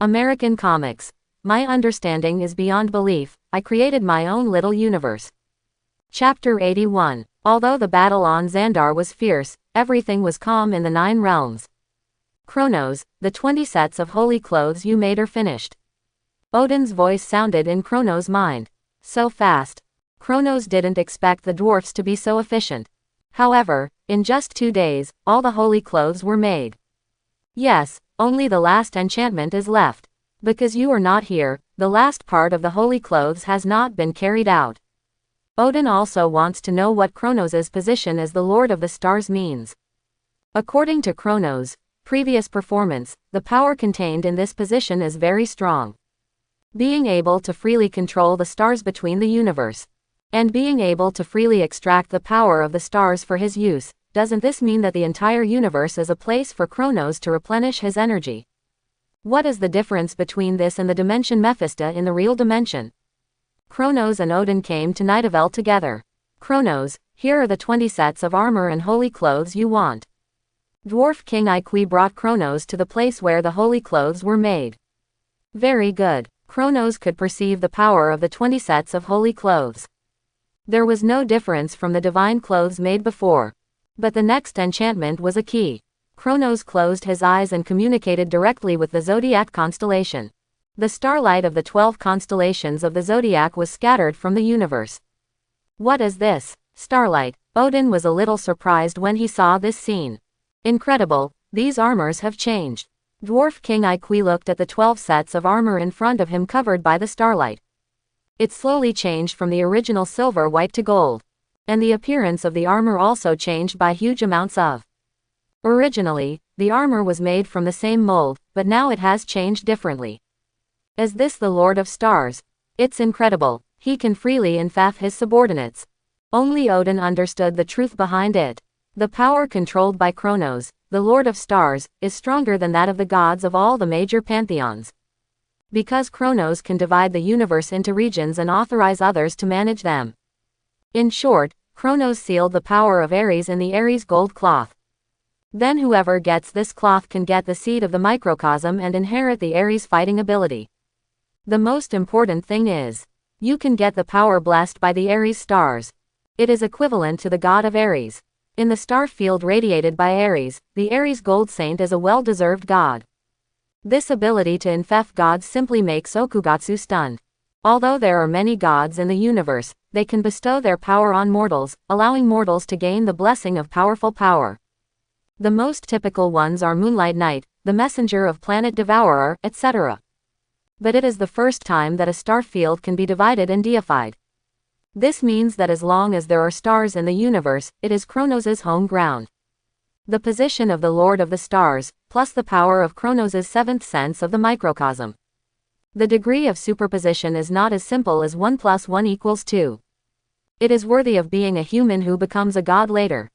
American comics. My understanding is beyond belief, I created my own little universe. Chapter 81. Although the battle on Xandar was fierce, everything was calm in the 9 realms. Kronos, the 20 sets of holy clothes you made are finished. Odin's voice sounded in Kronos' mind. So fast. Kronos didn't expect the dwarfs to be so efficient. However, in just 2 days, all the holy clothes were made. Yes, only the last enchantment is left. Because you are not here, the last part of the holy clothes has not been carried out. Odin also wants to know what Kronos' position as the Lord of the Stars means. According to Kronos' previous performance, the power contained in this position is very strong. Being able to freely control the stars between the universe, and being able to freely extract the power of the stars for his use, doesn't this mean that the entire universe is a place for Kronos to replenish his energy? What is the difference between this and the dimension Mephisto in the real dimension? Kronos and Odin came to Nidavellir together. Kronos, here are the 20 sets of armor and holy clothes you want. Dwarf King Ikwi brought Kronos to the place where the holy clothes were made. Very good. Kronos could perceive the power of the 20 sets of holy clothes. There was no difference from the divine clothes made before. But the next enchantment was a key. Kronos closed his eyes and communicated directly with the zodiac constellation. The starlight of the 12 constellations of the zodiac was scattered from the universe. What is this? Starlight. Odin was a little surprised when he saw this scene. Incredible, these armors have changed. Dwarf King Ikwi looked at the 12 sets of armor in front of him covered by the starlight. It slowly changed from the original silver white to gold. And the appearance of the armor also changed by huge amounts of. Originally, the armor was made from the same mold, but now it has changed differently. Is this the Lord of Stars? It's incredible, he can freely enfaff his subordinates. Only Odin understood the truth behind it. The power controlled by Kronos, the Lord of Stars, is stronger than that of the gods of all the major pantheons. Because Kronos can divide the universe into regions and authorize others to manage them. In short, Kronos sealed the power of Ares in the Ares gold cloth. Then whoever gets this cloth can get the seed of the microcosm and inherit the Ares fighting ability. The most important thing is, you can get the power blessed by the Ares stars. It is equivalent to the god of Ares. In the star field radiated by Ares, the Ares gold saint is a well-deserved god. This ability to enfaff gods simply makes Okugatsu stunned. Although there are many gods in the universe, they can bestow their power on mortals, allowing mortals to gain the blessing of powerful power. The most typical ones are Moonlight Knight, the Messenger of Planet Devourer, etc. But it is the first time that a star field can be divided and deified. This means that as long as there are stars in the universe, it is Kronos' home ground. The position of the Lord of the Stars, plus the power of Kronos' 7th sense of the microcosm. The degree of superposition is not as simple as 1 + 1 = 2. It is worthy of being a human who becomes a god later.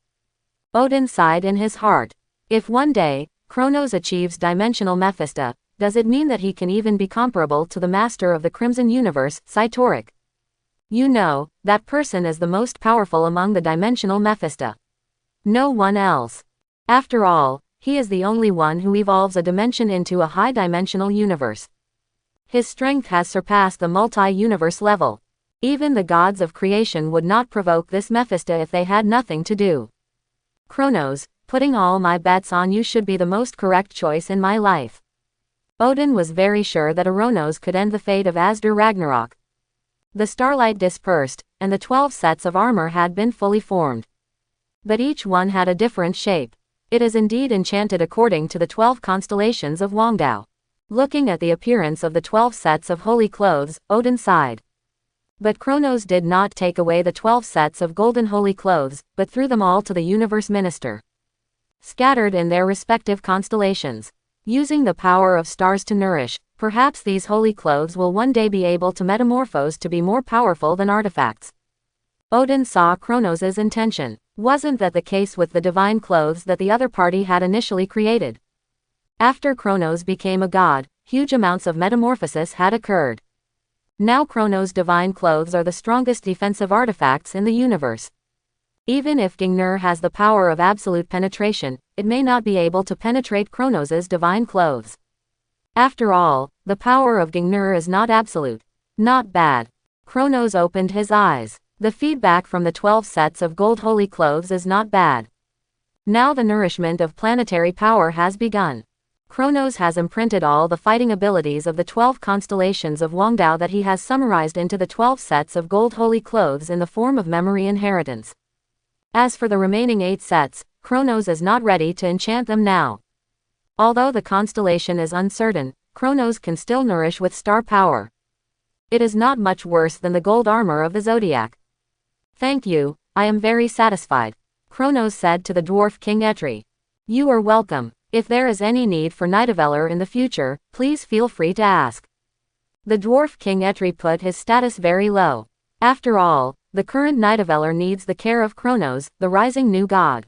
Odin sighed in his heart. If one day, Kronos achieves dimensional Mephisto, does it mean that he can even be comparable to the master of the Crimson Universe, Cytoric? You know, that person is the most powerful among the dimensional Mephisto. No one else. After all, he is the only one who evolves a dimension into a high-dimensional universe. His strength has surpassed the multi-universe level. Even the gods of creation would not provoke this Mephisto if they had nothing to do. Kronos, putting all my bets on you should be the most correct choice in my life. Odin was very sure that Kronos could end the fate of Asdar Ragnarok. The starlight dispersed, and the 12 sets of armor had been fully formed. But each one had a different shape. It is indeed enchanted according to the 12 constellations of Wangdao. Looking at the appearance of the 12 sets of holy clothes, Odin sighed. But Kronos did not take away the 12 sets of golden holy clothes, but threw them all to the universe minister. Scattered in their respective constellations. Using the power of stars to nourish, perhaps these holy clothes will one day be able to metamorphose to be more powerful than artifacts. Odin saw Kronos' intention. Wasn't that the case with the divine clothes that the other party had initially created? After Kronos became a god, huge amounts of metamorphosis had occurred. Now Kronos' divine clothes are the strongest defensive artifacts in the universe. Even if Gungnir has the power of absolute penetration, it may not be able to penetrate Kronos' divine clothes. After all, the power of Gungnir is not absolute. Not bad. Kronos opened his eyes. The feedback from the 12 sets of gold holy clothes is not bad. Now the nourishment of planetary power has begun. Kronos has imprinted all the fighting abilities of the 12 constellations of Wangdao that he has summarized into the 12 sets of gold holy clothes in the form of memory inheritance. As for the remaining 8 sets, Kronos is not ready to enchant them now. Although the constellation is uncertain, Kronos can still nourish with star power. It is not much worse than the gold armor of the zodiac. Thank you, I am very satisfied, Kronos said to the dwarf King Etri. You are welcome. If there is any need for Nidavellir in the future, please feel free to ask. The dwarf King Etri put his status very low. After all, the current Nidavellir needs the care of Kronos, the rising new god.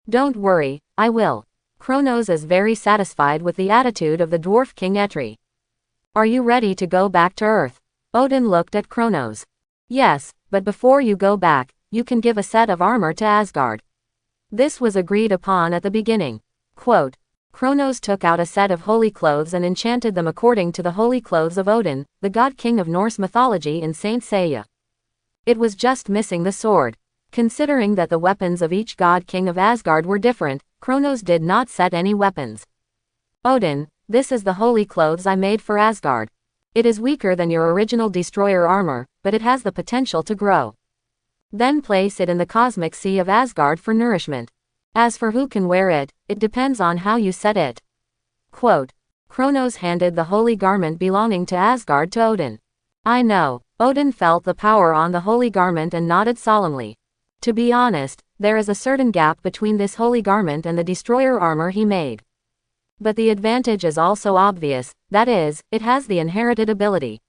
Don't worry, I will. Kronos is very satisfied with the attitude of the dwarf King Etri. Are you ready to go back to Earth? Odin looked at Kronos. Yes, but before you go back, you can give a set of armor to Asgard. This was agreed upon at the beginning. Quote, Kronos took out a set of holy clothes and enchanted them according to the holy clothes of Odin, the god king of Norse mythology in Saint Seiya. It was just missing the sword. Considering that the weapons of each god king of Asgard were different, Kronos did not set any weapons. Odin, this is the holy clothes I made for Asgard. It is weaker than your original destroyer armor, but it has the potential to grow. Then place it in the cosmic sea of Asgard for nourishment. As for who can wear it, it depends on how you set it. Quote, Kronos handed the holy garment belonging to Asgard to Odin. I know. Odin felt the power on the holy garment and nodded solemnly. To be honest, there is a certain gap between this holy garment and the destroyer armor he made. But the advantage is also obvious, that is, it has the inherited ability.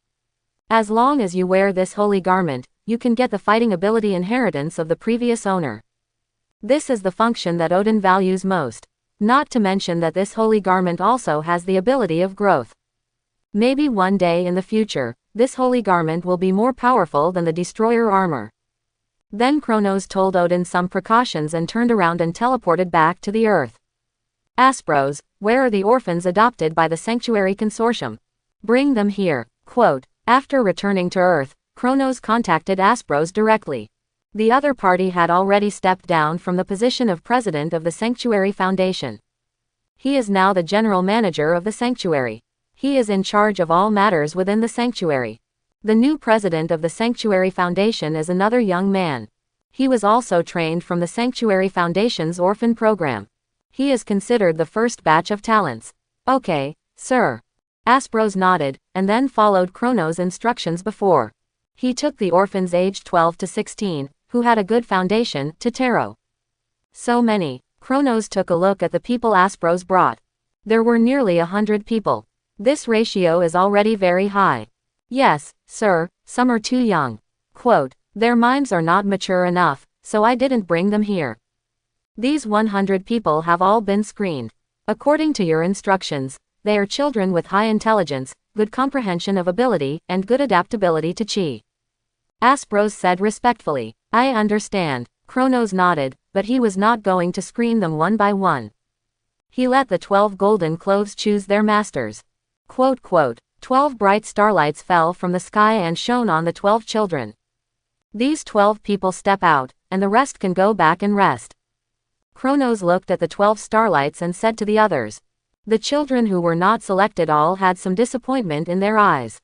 As long as you wear this holy garment, you can get the fighting ability inheritance of the previous owner. This is the function that Odin values most. Not to mention that this holy garment also has the ability of growth. Maybe one day in the future, this holy garment will be more powerful than the destroyer armor. Then Kronos told Odin some precautions and turned around and teleported back to the Earth. Aspros, where are the orphans adopted by the Sanctuary Consortium? Bring them here. Quote, after returning to Earth, Kronos contacted Aspros directly. The other party had already stepped down from the position of president of the Sanctuary Foundation. He is now the general manager of the Sanctuary. He is in charge of all matters within the Sanctuary. The new president of the Sanctuary Foundation is another young man. He was also trained from the Sanctuary Foundation's orphan program. He is considered the first batch of talents. Okay, sir. Aspros nodded, and then followed Kronos' instructions before. He took the orphans aged 12 to 16, who had a good foundation, to Taro. So many. Kronos took a look at the people Aspros brought. There were nearly 100 people. This ratio is already very high. Yes, sir, some are too young. Quote, their minds are not mature enough, so I didn't bring them here. These 100 people have all been screened. According to your instructions, they are children with high intelligence, good comprehension of ability, and good adaptability to chi. Aspros said respectfully. I understand. Kronos nodded, but he was not going to screen them one by one. He let the 12 golden clothes choose their masters. Quote, 12 bright starlights fell from the sky and shone on the 12 children. These 12 people step out, and the rest can go back and rest. Kronos looked at the 12 starlights and said to the others. The children who were not selected all had some disappointment in their eyes.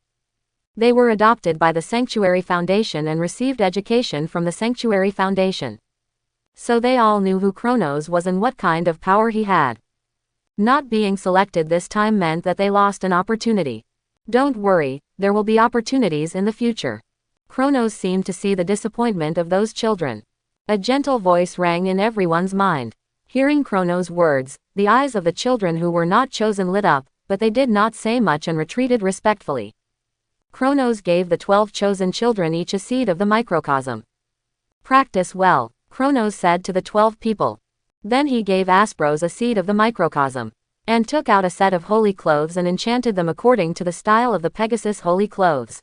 They were adopted by the Sanctuary Foundation and received education from the Sanctuary Foundation. So they all knew who Kronos was and what kind of power he had. Not being selected this time meant that they lost an opportunity. Don't worry, there will be opportunities in the future. Kronos seemed to see the disappointment of those children. A gentle voice rang in everyone's mind. Hearing Kronos' words, the eyes of the children who were not chosen lit up, but they did not say much and retreated respectfully. Kronos gave the 12 chosen children each a seed of the microcosm. Practice well, Kronos said to the 12 people. Then he gave Aspros a seed of the microcosm, and took out a set of holy clothes and enchanted them according to the style of the Pegasus holy clothes.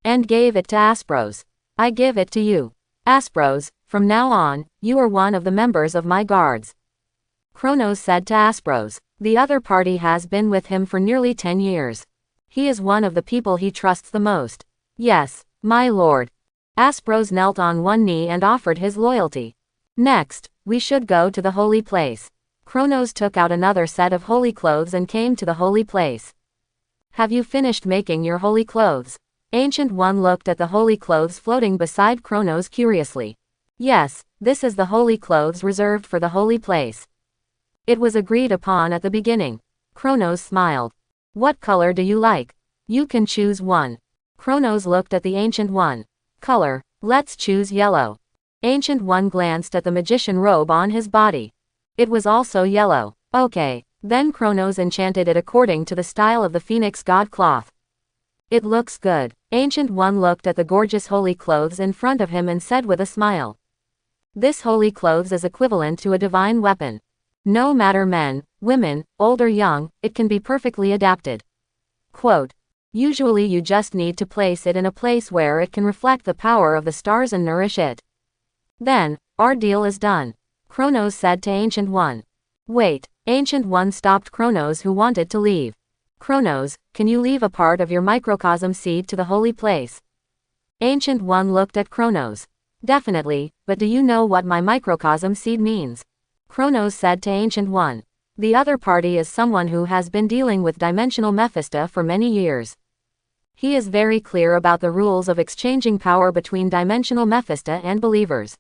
And gave it to Aspros. I give it to you. Aspros, from now on, you are one of the members of my guards. Kronos said to Aspros. The other party has been with him for nearly 10 years. He is one of the people he trusts the most. Yes, my lord. Aspros knelt on one knee and offered his loyalty. Next, we should go to the holy place. Kronos took out another set of holy clothes and came to the holy place. Have you finished making your holy clothes? Ancient One looked at the holy clothes floating beside Kronos curiously. Yes, this is the holy clothes reserved for the holy place. It was agreed upon at the beginning. Kronos smiled. What color do you like? You can choose one. Kronos looked at the Ancient One. Color, let's choose yellow. Ancient One glanced at the magician robe on his body. It was also yellow. Okay, then Kronos enchanted it according to the style of the Phoenix God cloth. It looks good. Ancient One looked at the gorgeous holy clothes in front of him and said with a smile. This holy clothes is equivalent to a divine weapon. No matter men, women, old or young, it can be perfectly adapted. Quote. Usually you just need to place it in a place where it can reflect the power of the stars and nourish it. Then, our deal is done. Kronos said to Ancient One. Wait, Ancient One stopped Kronos who wanted to leave. Kronos, can you leave a part of your microcosm seed to the holy place? Ancient One looked at Kronos. Definitely, but do you know what my microcosm seed means? Kronos said to Ancient One. The other party is someone who has been dealing with dimensional Mephisto for many years. He is very clear about the rules of exchanging power between dimensional Mephisto and believers.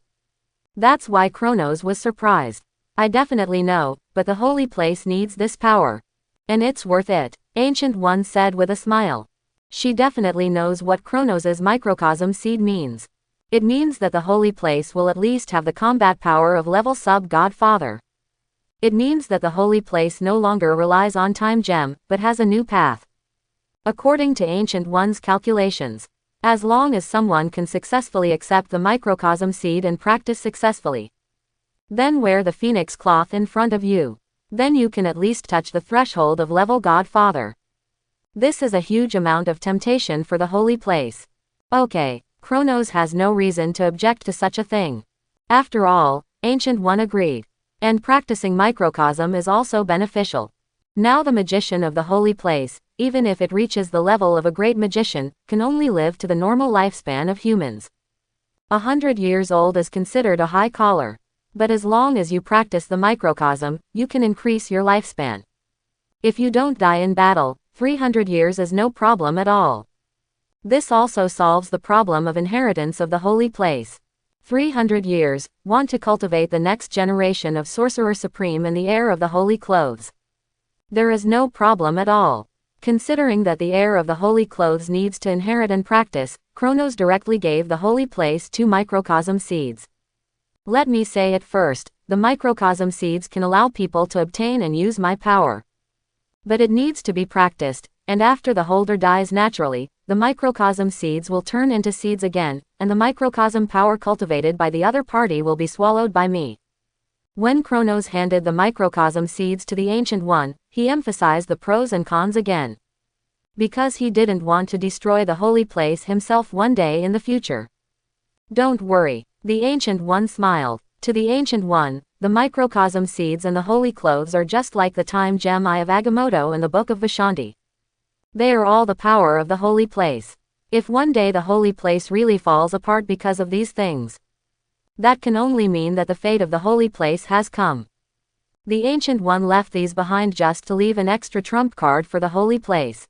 That's why Kronos was surprised. I definitely know, but the holy place needs this power. And it's worth it, Ancient One said with a smile. She definitely knows what Kronos's microcosm seed means. It means that the holy place will at least have the combat power of level sub-Godfather. It means that the holy place no longer relies on time gem, but has a new path. According to Ancient One's calculations, as long as someone can successfully accept the microcosm seed and practice successfully, then wear the Phoenix cloth in front of you. Then you can at least touch the threshold of level Godfather. This is a huge amount of temptation for the holy place. Okay, Kronos has no reason to object to such a thing. After all, Ancient One agreed. And practicing microcosm is also beneficial. Now the magician of the holy place, even if it reaches the level of a great magician, can only live to the normal lifespan of humans. 100 years old is considered a high caller. But as long as you practice the microcosm, you can increase your lifespan. If you don't die in battle, 300 years is no problem at all. This also solves the problem of inheritance of the holy place. 300 years, want to cultivate the next generation of Sorcerer Supreme in the heir of the holy clothes. There is no problem at all. Considering that the heir of the holy clothes needs to inherit and practice, Kronos directly gave the holy place 2 microcosm seeds. Let me say it first, the microcosm seeds can allow people to obtain and use my power. But it needs to be practiced, and after the holder dies naturally, the microcosm seeds will turn into seeds again, and the microcosm power cultivated by the other party will be swallowed by me. When Kronos handed the microcosm seeds to the Ancient One, he emphasized the pros and cons again. Because he didn't want to destroy the holy place himself one day in the future. Don't worry. The Ancient One smiled. To the Ancient One, the microcosm seeds and the holy clothes are just like the time gem Eye of Agamotto in the Book of Vishanti. They are all the power of the holy place. If one day the holy place really falls apart because of these things, that can only mean that the fate of the holy place has come. The Ancient One left these behind just to leave an extra trump card for the holy place.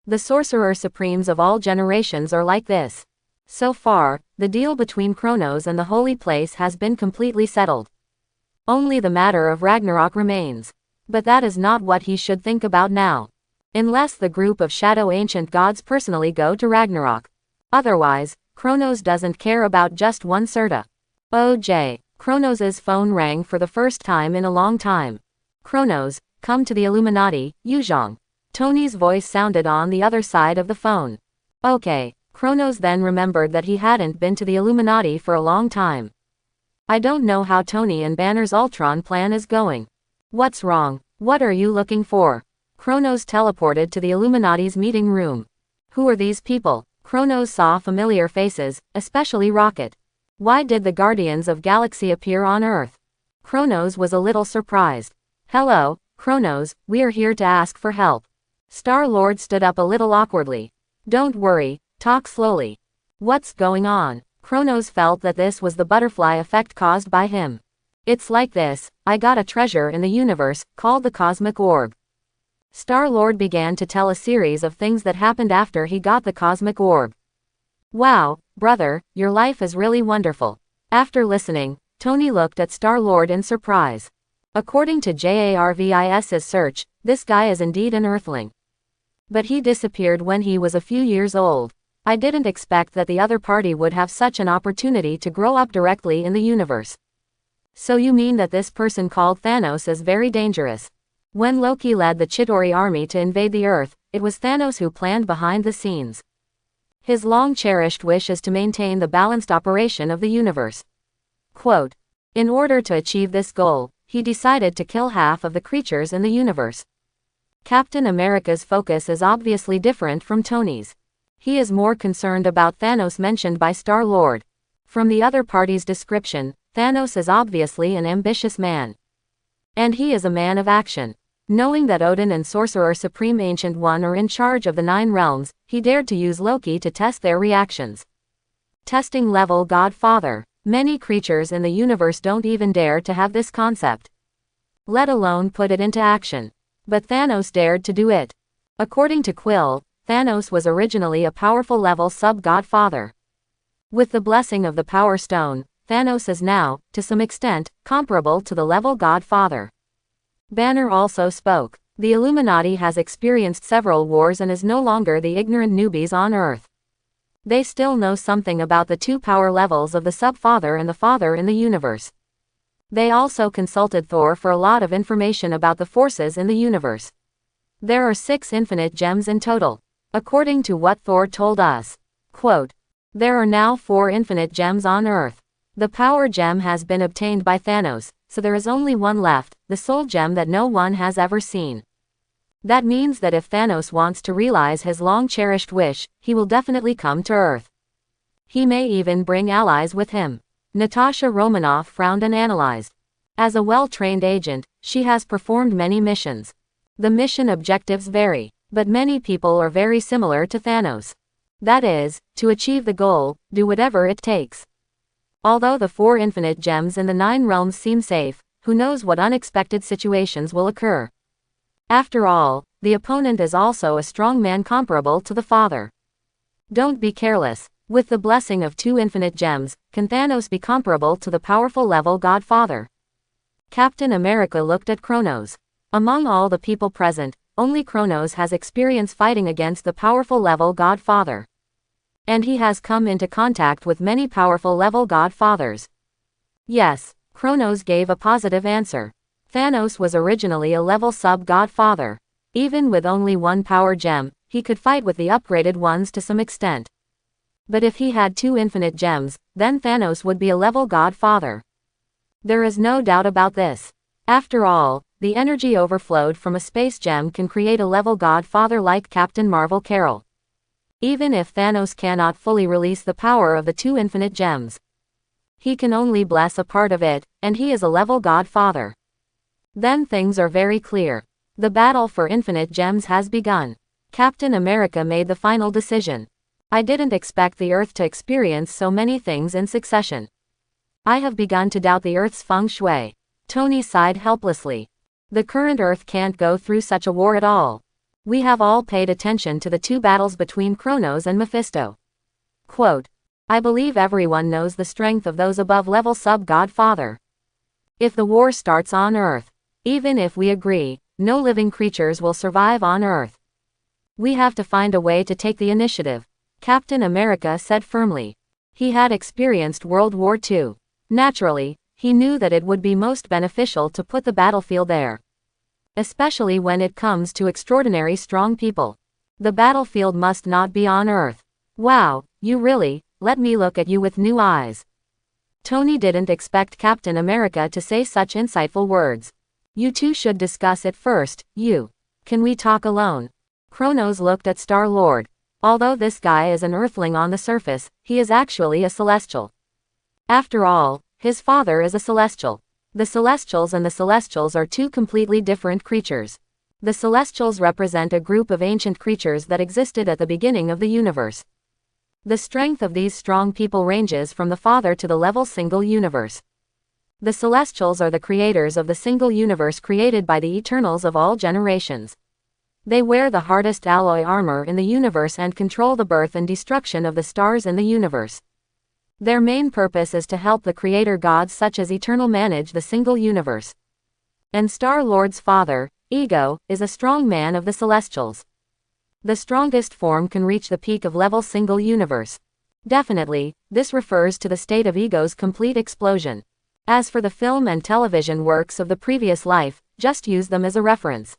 The Sorcerer Supremes of all generations are like this. So far, the deal between Kronos and the holy place has been completely settled. Only the matter of Ragnarok remains. But that is not what he should think about now. Unless the group of shadow ancient gods personally go to Ragnarok. Otherwise, Kronos doesn't care about just one Serta. OJ. Kronos's phone rang for the first time in a long time. Kronos, come to the Illuminati, Yuzhong. Tony's voice sounded on the other side of the phone. Okay. Kronos then remembered that he hadn't been to the Illuminati for a long time. I don't know how Tony and Banner's Ultron plan is going. What's wrong? What are you looking for? Kronos teleported to the Illuminati's meeting room. Who are these people? Kronos saw familiar faces, especially Rocket. Why did the Guardians of Galaxy appear on Earth? Kronos was a little surprised. Hello, Kronos, we are here to ask for help. Star-Lord stood up a little awkwardly. Don't worry, talk slowly. What's going on? Kronos felt that this was the butterfly effect caused by him. It's like this, I got a treasure in the universe, called the Cosmic Orb. Star-Lord began to tell a series of things that happened after he got the Cosmic Orb. Wow, brother, your life is really wonderful. After listening, Tony looked at Star-Lord in surprise. According to JARVIS's search, this guy is indeed an Earthling. But he disappeared when he was a few years old. I didn't expect that the other party would have such an opportunity to grow up directly in the universe. So you mean that this person called Thanos is very dangerous? When Loki led the Chitauri army to invade the Earth, it was Thanos who planned behind the scenes. His long-cherished wish is to maintain the balanced operation of the universe. Quote, in order to achieve this goal, he decided to kill half of the creatures in the universe. Captain America's focus is obviously different from Tony's. He is more concerned about Thanos mentioned by Star-Lord. From the other party's description, Thanos is obviously an ambitious man. And he is a man of action. Knowing that Odin and Sorcerer Supreme Ancient One are in charge of the 9 realms, he dared to use Loki to test their reactions. Testing level Godfather. Many creatures in the universe don't even dare to have this concept, let alone put it into action. But Thanos dared to do it. According to Quill, Thanos was originally a powerful level sub-Godfather. With the blessing of the Power Stone, Thanos is now, to some extent, comparable to the level Godfather. Banner also spoke. The Illuminati has experienced several wars and is no longer the ignorant newbies on Earth. They still know something about the 2 power levels of the Sub-Father and the Father in the universe. They also consulted Thor for a lot of information about the forces in the universe. There are 6 infinite gems in total. According to what Thor told us. Quote, there are now 4 infinite gems on Earth. The power gem has been obtained by Thanos, so there is only one left, the soul gem that no one has ever seen. That means that if Thanos wants to realize his long-cherished wish, he will definitely come to Earth. He may even bring allies with him. Natasha Romanoff frowned and analyzed. As a well-trained agent, she has performed many missions. The mission objectives vary, but many people are very similar to Thanos. That is, to achieve the goal, do whatever it takes. Although the 4 infinite gems in the 9 realms seem safe, who knows what unexpected situations will occur. After all, the opponent is also a strong man comparable to the Father. Don't be careless. With the blessing of 2 infinite gems, can Thanos be comparable to the powerful level Godfather? Captain America looked at Kronos. Among all the people present, only Kronos has experience fighting against the powerful level Godfather. And he has come into contact with many powerful level Godfathers. Yes, Kronos gave a positive answer. Thanos was originally a level sub-Godfather. Even with only 1 power gem, he could fight with the upgraded ones to some extent. But if he had 2 infinite gems, then Thanos would be a level Godfather. There is no doubt about this. After all, the energy overflowed from a space gem can create a level Godfather like Captain Marvel Carol. Even if Thanos cannot fully release the power of the 2 infinite gems, he can only bless a part of it, and he is a level Godfather. Then things are very clear. The battle for infinite gems has begun. Captain America made the final decision. I didn't expect the Earth to experience so many things in succession. I have begun to doubt the Earth's feng shui. Tony sighed helplessly. The current Earth can't go through such a war at all. We have all paid attention to the 2 battles between Kronos and Mephisto. Quote, I believe everyone knows the strength of those above level sub-Godfather. If the war starts on Earth, even if we agree, no living creatures will survive on Earth. We have to find a way to take the initiative, Captain America said firmly. He had experienced World War II. Naturally, he knew that it would be most beneficial to put the battlefield there. Especially when it comes to extraordinary strong people. The battlefield must not be on Earth. Wow, you really, let me look at you with new eyes. Tony didn't expect Captain America to say such insightful words. You two should discuss it first, Can we talk alone? Kronos looked at Star-Lord. Although this guy is an Earthling on the surface, he is actually a Celestial. After all, his father is a Celestial. The Celestials and the Celestials are two completely different creatures. The Celestials represent a group of ancient creatures that existed at the beginning of the universe. The strength of these strong people ranges from the Father to the level single universe. The Celestials are the creators of the single universe created by the Eternals of all generations. They wear the hardest alloy armor in the universe and control the birth and destruction of the stars in the universe. Their main purpose is to help the creator gods such as Eternal manage the single universe. And Star-Lord's father, Ego, is a strong man of the Celestials. The strongest form can reach the peak of level single universe. Definitely, this refers to the state of Ego's complete explosion. As for the film and television works of the previous life, just use them as a reference.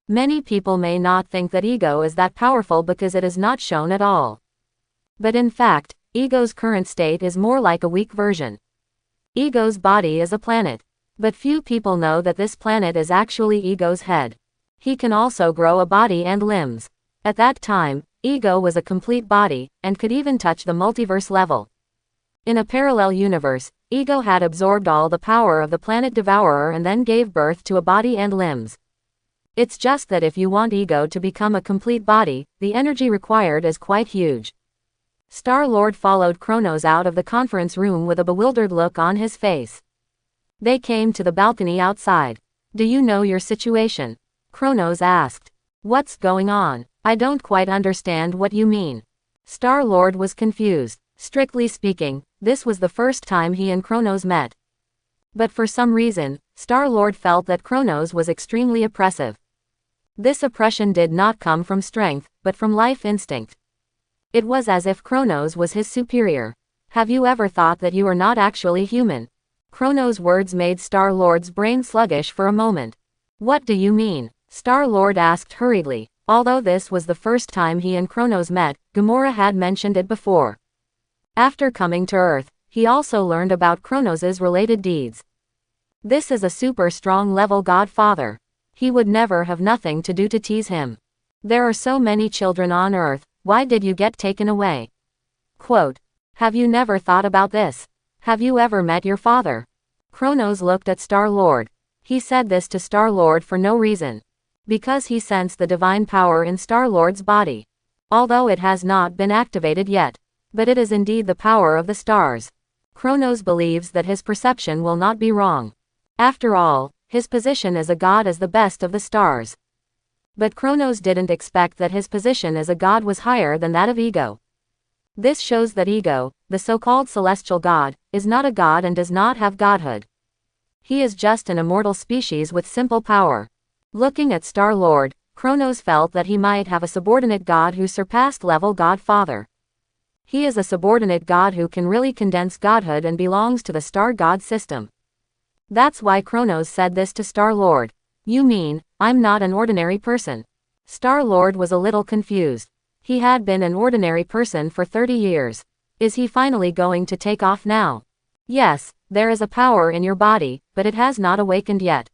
Many people may not think that Ego is that powerful because it is not shown at all. But in fact, Ego's current state is more like a weak version. Ego's body is a planet. But few people know that this planet is actually Ego's head. He can also grow a body and limbs. At that time, Ego was a complete body, and could even touch the multiverse level. In a parallel universe, Ego had absorbed all the power of the planet Devourer and then gave birth to a body and limbs. It's just that if you want Ego to become a complete body, the energy required is quite huge. Star-Lord followed Kronos out of the conference room with a bewildered look on his face. They came to the balcony outside. "Do you know your situation?" Kronos asked. "What's going on? I don't quite understand what you mean." Star-Lord was confused. Strictly speaking, this was the first time he and Kronos met. But for some reason, Star-Lord felt that Kronos was extremely oppressive. This oppression did not come from strength, but from life instinct. It was as if Kronos was his superior. "Have you ever thought that you are not actually human?" Kronos' words made Star-Lord's brain sluggish for a moment. "What do you mean?" Star-Lord asked hurriedly. Although this was the first time he and Kronos met, Gamora had mentioned it before. After coming to Earth, he also learned about Kronos' related deeds. This is a super strong level godfather. He would never have nothing to do to tease him. "There are so many children on Earth, why did you get taken away?" Quote, "Have you never thought about this? Have you ever met your father?" Kronos looked at Star-Lord. He said this to Star-Lord for no reason. Because he sensed the divine power in Star-Lord's body. Although it has not been activated yet. But it is indeed the power of the stars. Kronos believes that his perception will not be wrong. After all, his position as a god is the best of the stars. But Kronos didn't expect that his position as a god was higher than that of Ego. This shows that Ego, the so-called celestial god, is not a god and does not have godhood. He is just an immortal species with simple power. Looking at Star-Lord, Kronos felt that he might have a subordinate god who surpassed level Godfather. He is a subordinate god who can really condense godhood and belongs to the star god system. That's why Kronos said this to Star-Lord. "You mean, I'm not an ordinary person?" Star-Lord was a little confused. He had been an ordinary person for 30 years. Is he finally going to take off now? "Yes, there is a power in your body, but it has not awakened yet.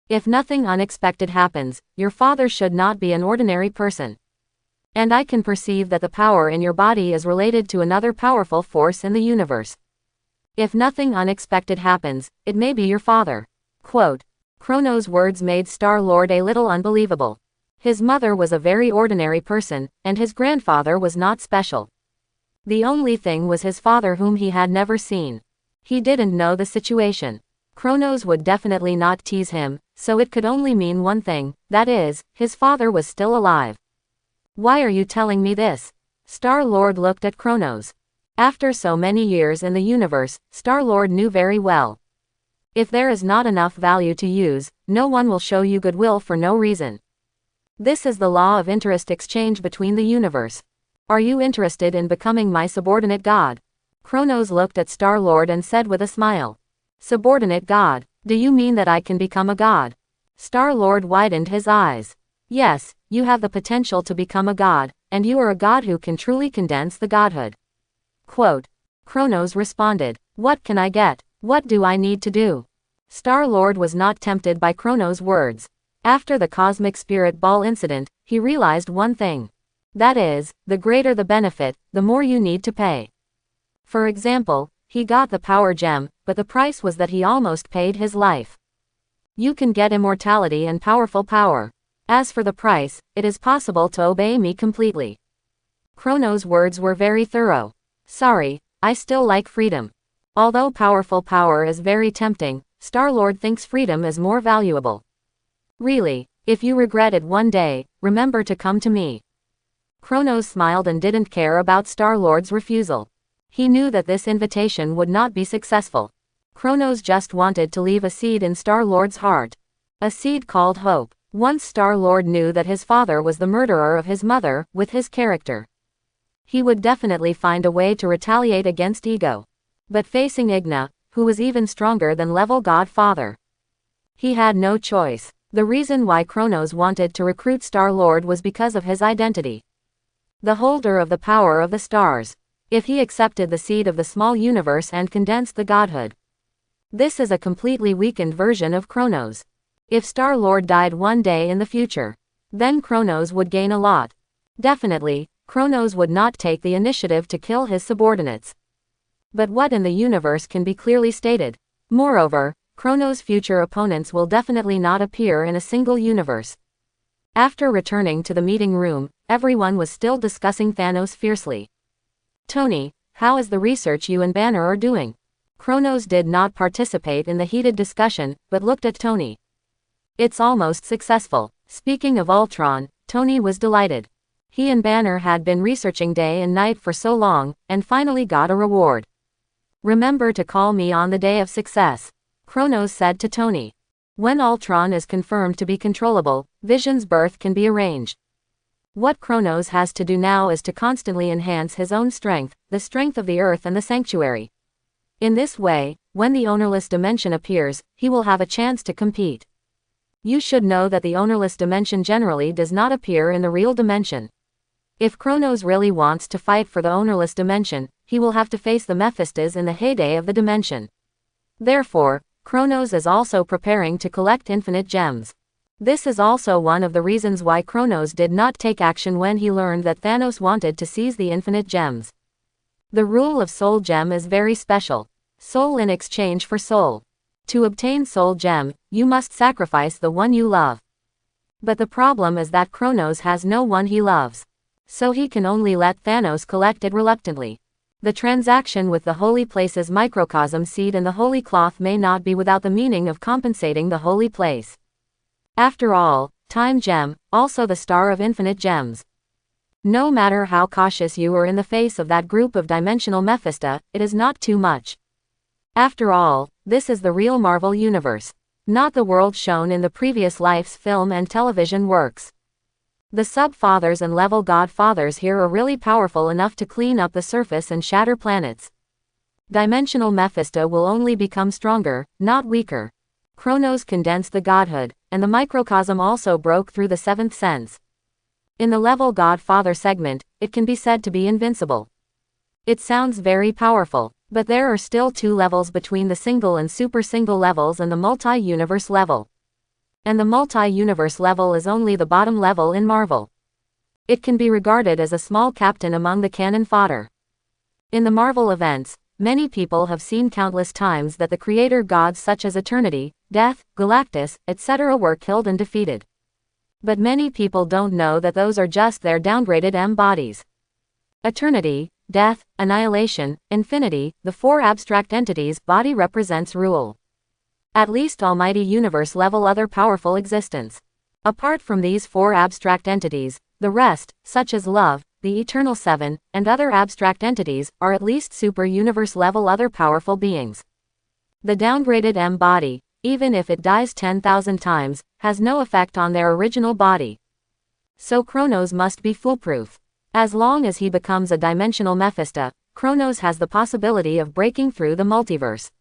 If nothing unexpected happens, your father should not be an ordinary person. And I can perceive that the power in your body is related to another powerful force in the universe. If nothing unexpected happens, it may be your father." Quote. Kronos' words made Star-Lord a little unbelievable. His mother was a very ordinary person, and his grandfather was not special. The only thing was his father whom he had never seen. He didn't know the situation. Kronos would definitely not tease him, so it could only mean one thing, that is, his father was still alive. "Why are you telling me this?" Star-Lord looked at Kronos. After so many years in the universe, Star-Lord knew very well. If there is not enough value to use, no one will show you goodwill for no reason. This is the law of interest exchange between the universe. "Are you interested in becoming my subordinate god?" Kronos looked at Star-Lord and said with a smile. "Subordinate god? Do you mean that I can become a god?" Star-Lord widened his eyes. "Yes, you have the potential to become a god, and you are a god who can truly condense the godhood." Quote. Kronos responded, "What can I get? What do I need to do?" Star-Lord was not tempted by Kronos' words. After the Cosmic Spirit Ball incident, he realized one thing. That is, the greater the benefit, the more you need to pay. For example, He got the power gem, but the price was that he almost paid his life. You can get immortality and powerful power. As for the price, it is possible to obey me completely. Chronos' words were very thorough. Sorry, I still like freedom. Although powerful power is very tempting, Star-Lord thinks freedom is more valuable. Really, if you regret it one day, remember to come to me. Chronos smiled and didn't care about Star-Lord's refusal. He knew that this invitation would not be successful. Chronos just wanted to leave a seed in Star-Lord's heart. A seed called hope. Once Star-Lord knew that his father was the murderer of his mother, with his character, he would definitely find a way to retaliate against Ego. But facing Igna, who was even stronger than Level God Father, he had no choice. The reason why Chronos wanted to recruit Star-Lord was because of his identity. The holder of the power of the stars. If he accepted the seed of the small universe and condensed the godhood. This is a completely weakened version of Chronos. If Star-Lord died one day in the future, then Chronos would gain a lot. Definitely, Chronos would not take the initiative to kill his subordinates. But what in the universe can be clearly stated? Moreover, Chronos' future opponents will definitely not appear in a single universe. After returning to the meeting room, everyone was still discussing Thanos fiercely. Tony, how is the research you and Banner are doing? Chronos did not participate in the heated discussion, but looked at Tony. It's almost successful. Speaking of Ultron, Tony was delighted. He and Banner had been researching day and night for so long, and finally got a reward. Remember to call me on the day of success, Chronos said to Tony. When Ultron is confirmed to be controllable, Vision's birth can be arranged. What Chronos has to do now is to constantly enhance his own strength, the strength of the Earth and the Sanctuary. In this way, when the ownerless dimension appears, he will have a chance to compete. You should know that the ownerless dimension generally does not appear in the real dimension. If Chronos really wants to fight for the ownerless dimension, he will have to face the Mephistos in the heyday of the dimension. Therefore, Chronos is also preparing to collect infinite gems. This is also one of the reasons why Chronos did not take action when he learned that Thanos wanted to seize the infinite gems. The rule of Soul Gem is very special. Soul in exchange for soul. To obtain Soul Gem, you must sacrifice the one you love. But the problem is that Chronos has no one he loves. So he can only let Thanos collect it reluctantly. The transaction with the Holy Place's microcosm seed and the Holy Cloth may not be without the meaning of compensating the Holy Place. After all, Time Gem, also the Star of Infinite Gems. No matter how cautious you are in the face of that group of dimensional Mephisto, it is not too much. After all, this is the real Marvel Universe, not the world shown in the previous life's film and television works. The Sub-Fathers and Level God Fathers here are really powerful enough to clean up the surface and shatter planets. Dimensional Mephisto will only become stronger, not weaker. Chronos condensed the godhood, and the microcosm also broke through the seventh sense. In the Level God Father segment, it can be said to be invincible. It sounds very powerful, but there are still two levels between the single and super single levels and the multi-universe level. And the multi-universe level is only the bottom level in Marvel. It can be regarded as a small captain among the cannon fodder. In the Marvel events, many people have seen countless times that the creator gods such as Eternity, Death, Galactus, etc. were killed and defeated. But many people don't know that those are just their downgraded M-bodies. Eternity, Death, Annihilation, Infinity, the four abstract entities' body represents rule. At least Almighty Universe level other powerful existence. Apart from these four abstract entities, the rest, such as Love, the Eternal Seven, and other abstract entities, are at least super universe level other powerful beings. The downgraded M-body, even if it dies 10,000 times, has no effect on their original body. So Chronos must be foolproof. As long as he becomes a dimensional Mephisto, Chronos has the possibility of breaking through the multiverse.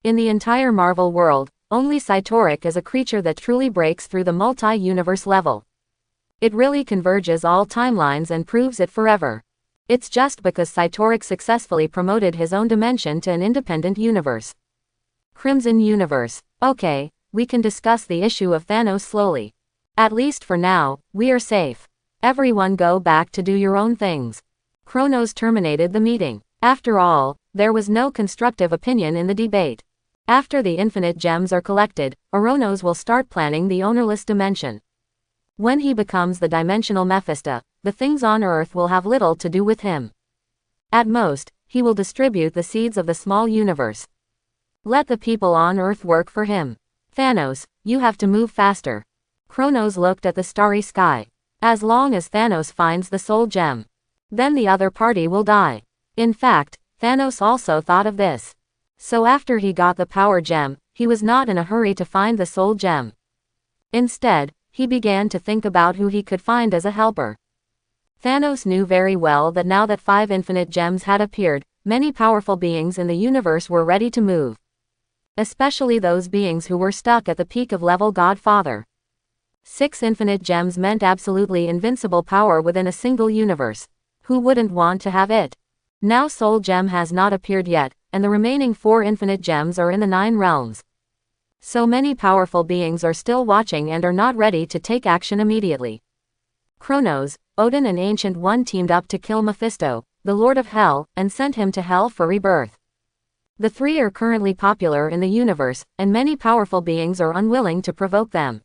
In the entire Marvel world, only Cytoric is a creature that truly breaks through the multi-universe level. It really converges all timelines and proves it forever. It's just because Cytoric successfully promoted his own dimension to an independent universe. Crimson Universe. Okay, we can discuss the issue of Thanos slowly. At least for now, we are safe. Everyone go back to do your own things. Chronos terminated the meeting. After all, there was no constructive opinion in the debate. After the infinite gems are collected, Oronos will start planning the ownerless dimension. When he becomes the dimensional Mephisto, the things on Earth will have little to do with him. At most, he will distribute the seeds of the small universe. Let the people on Earth work for him. Thanos, you have to move faster. Kronos looked at the starry sky. As long as Thanos finds the soul gem, then the other party will die. In fact, Thanos also thought of this. So after he got the power gem, he was not in a hurry to find the soul gem. Instead, he began to think about who he could find as a helper. Thanos knew very well that now that 5 infinite gems had appeared, many powerful beings in the universe were ready to move. Especially those beings who were stuck at the peak of level Godfather. 6 infinite gems meant absolutely invincible power within a single universe. Who wouldn't want to have it? Now Soul Gem has not appeared yet, and the remaining 4 infinite gems are in the 9 realms. So many powerful beings are still watching and are not ready to take action immediately. Kronos, Odin and Ancient One teamed up to kill Mephisto, the Lord of Hell, and sent him to Hell for rebirth. The 3 are currently popular in the universe, and many powerful beings are unwilling to provoke them.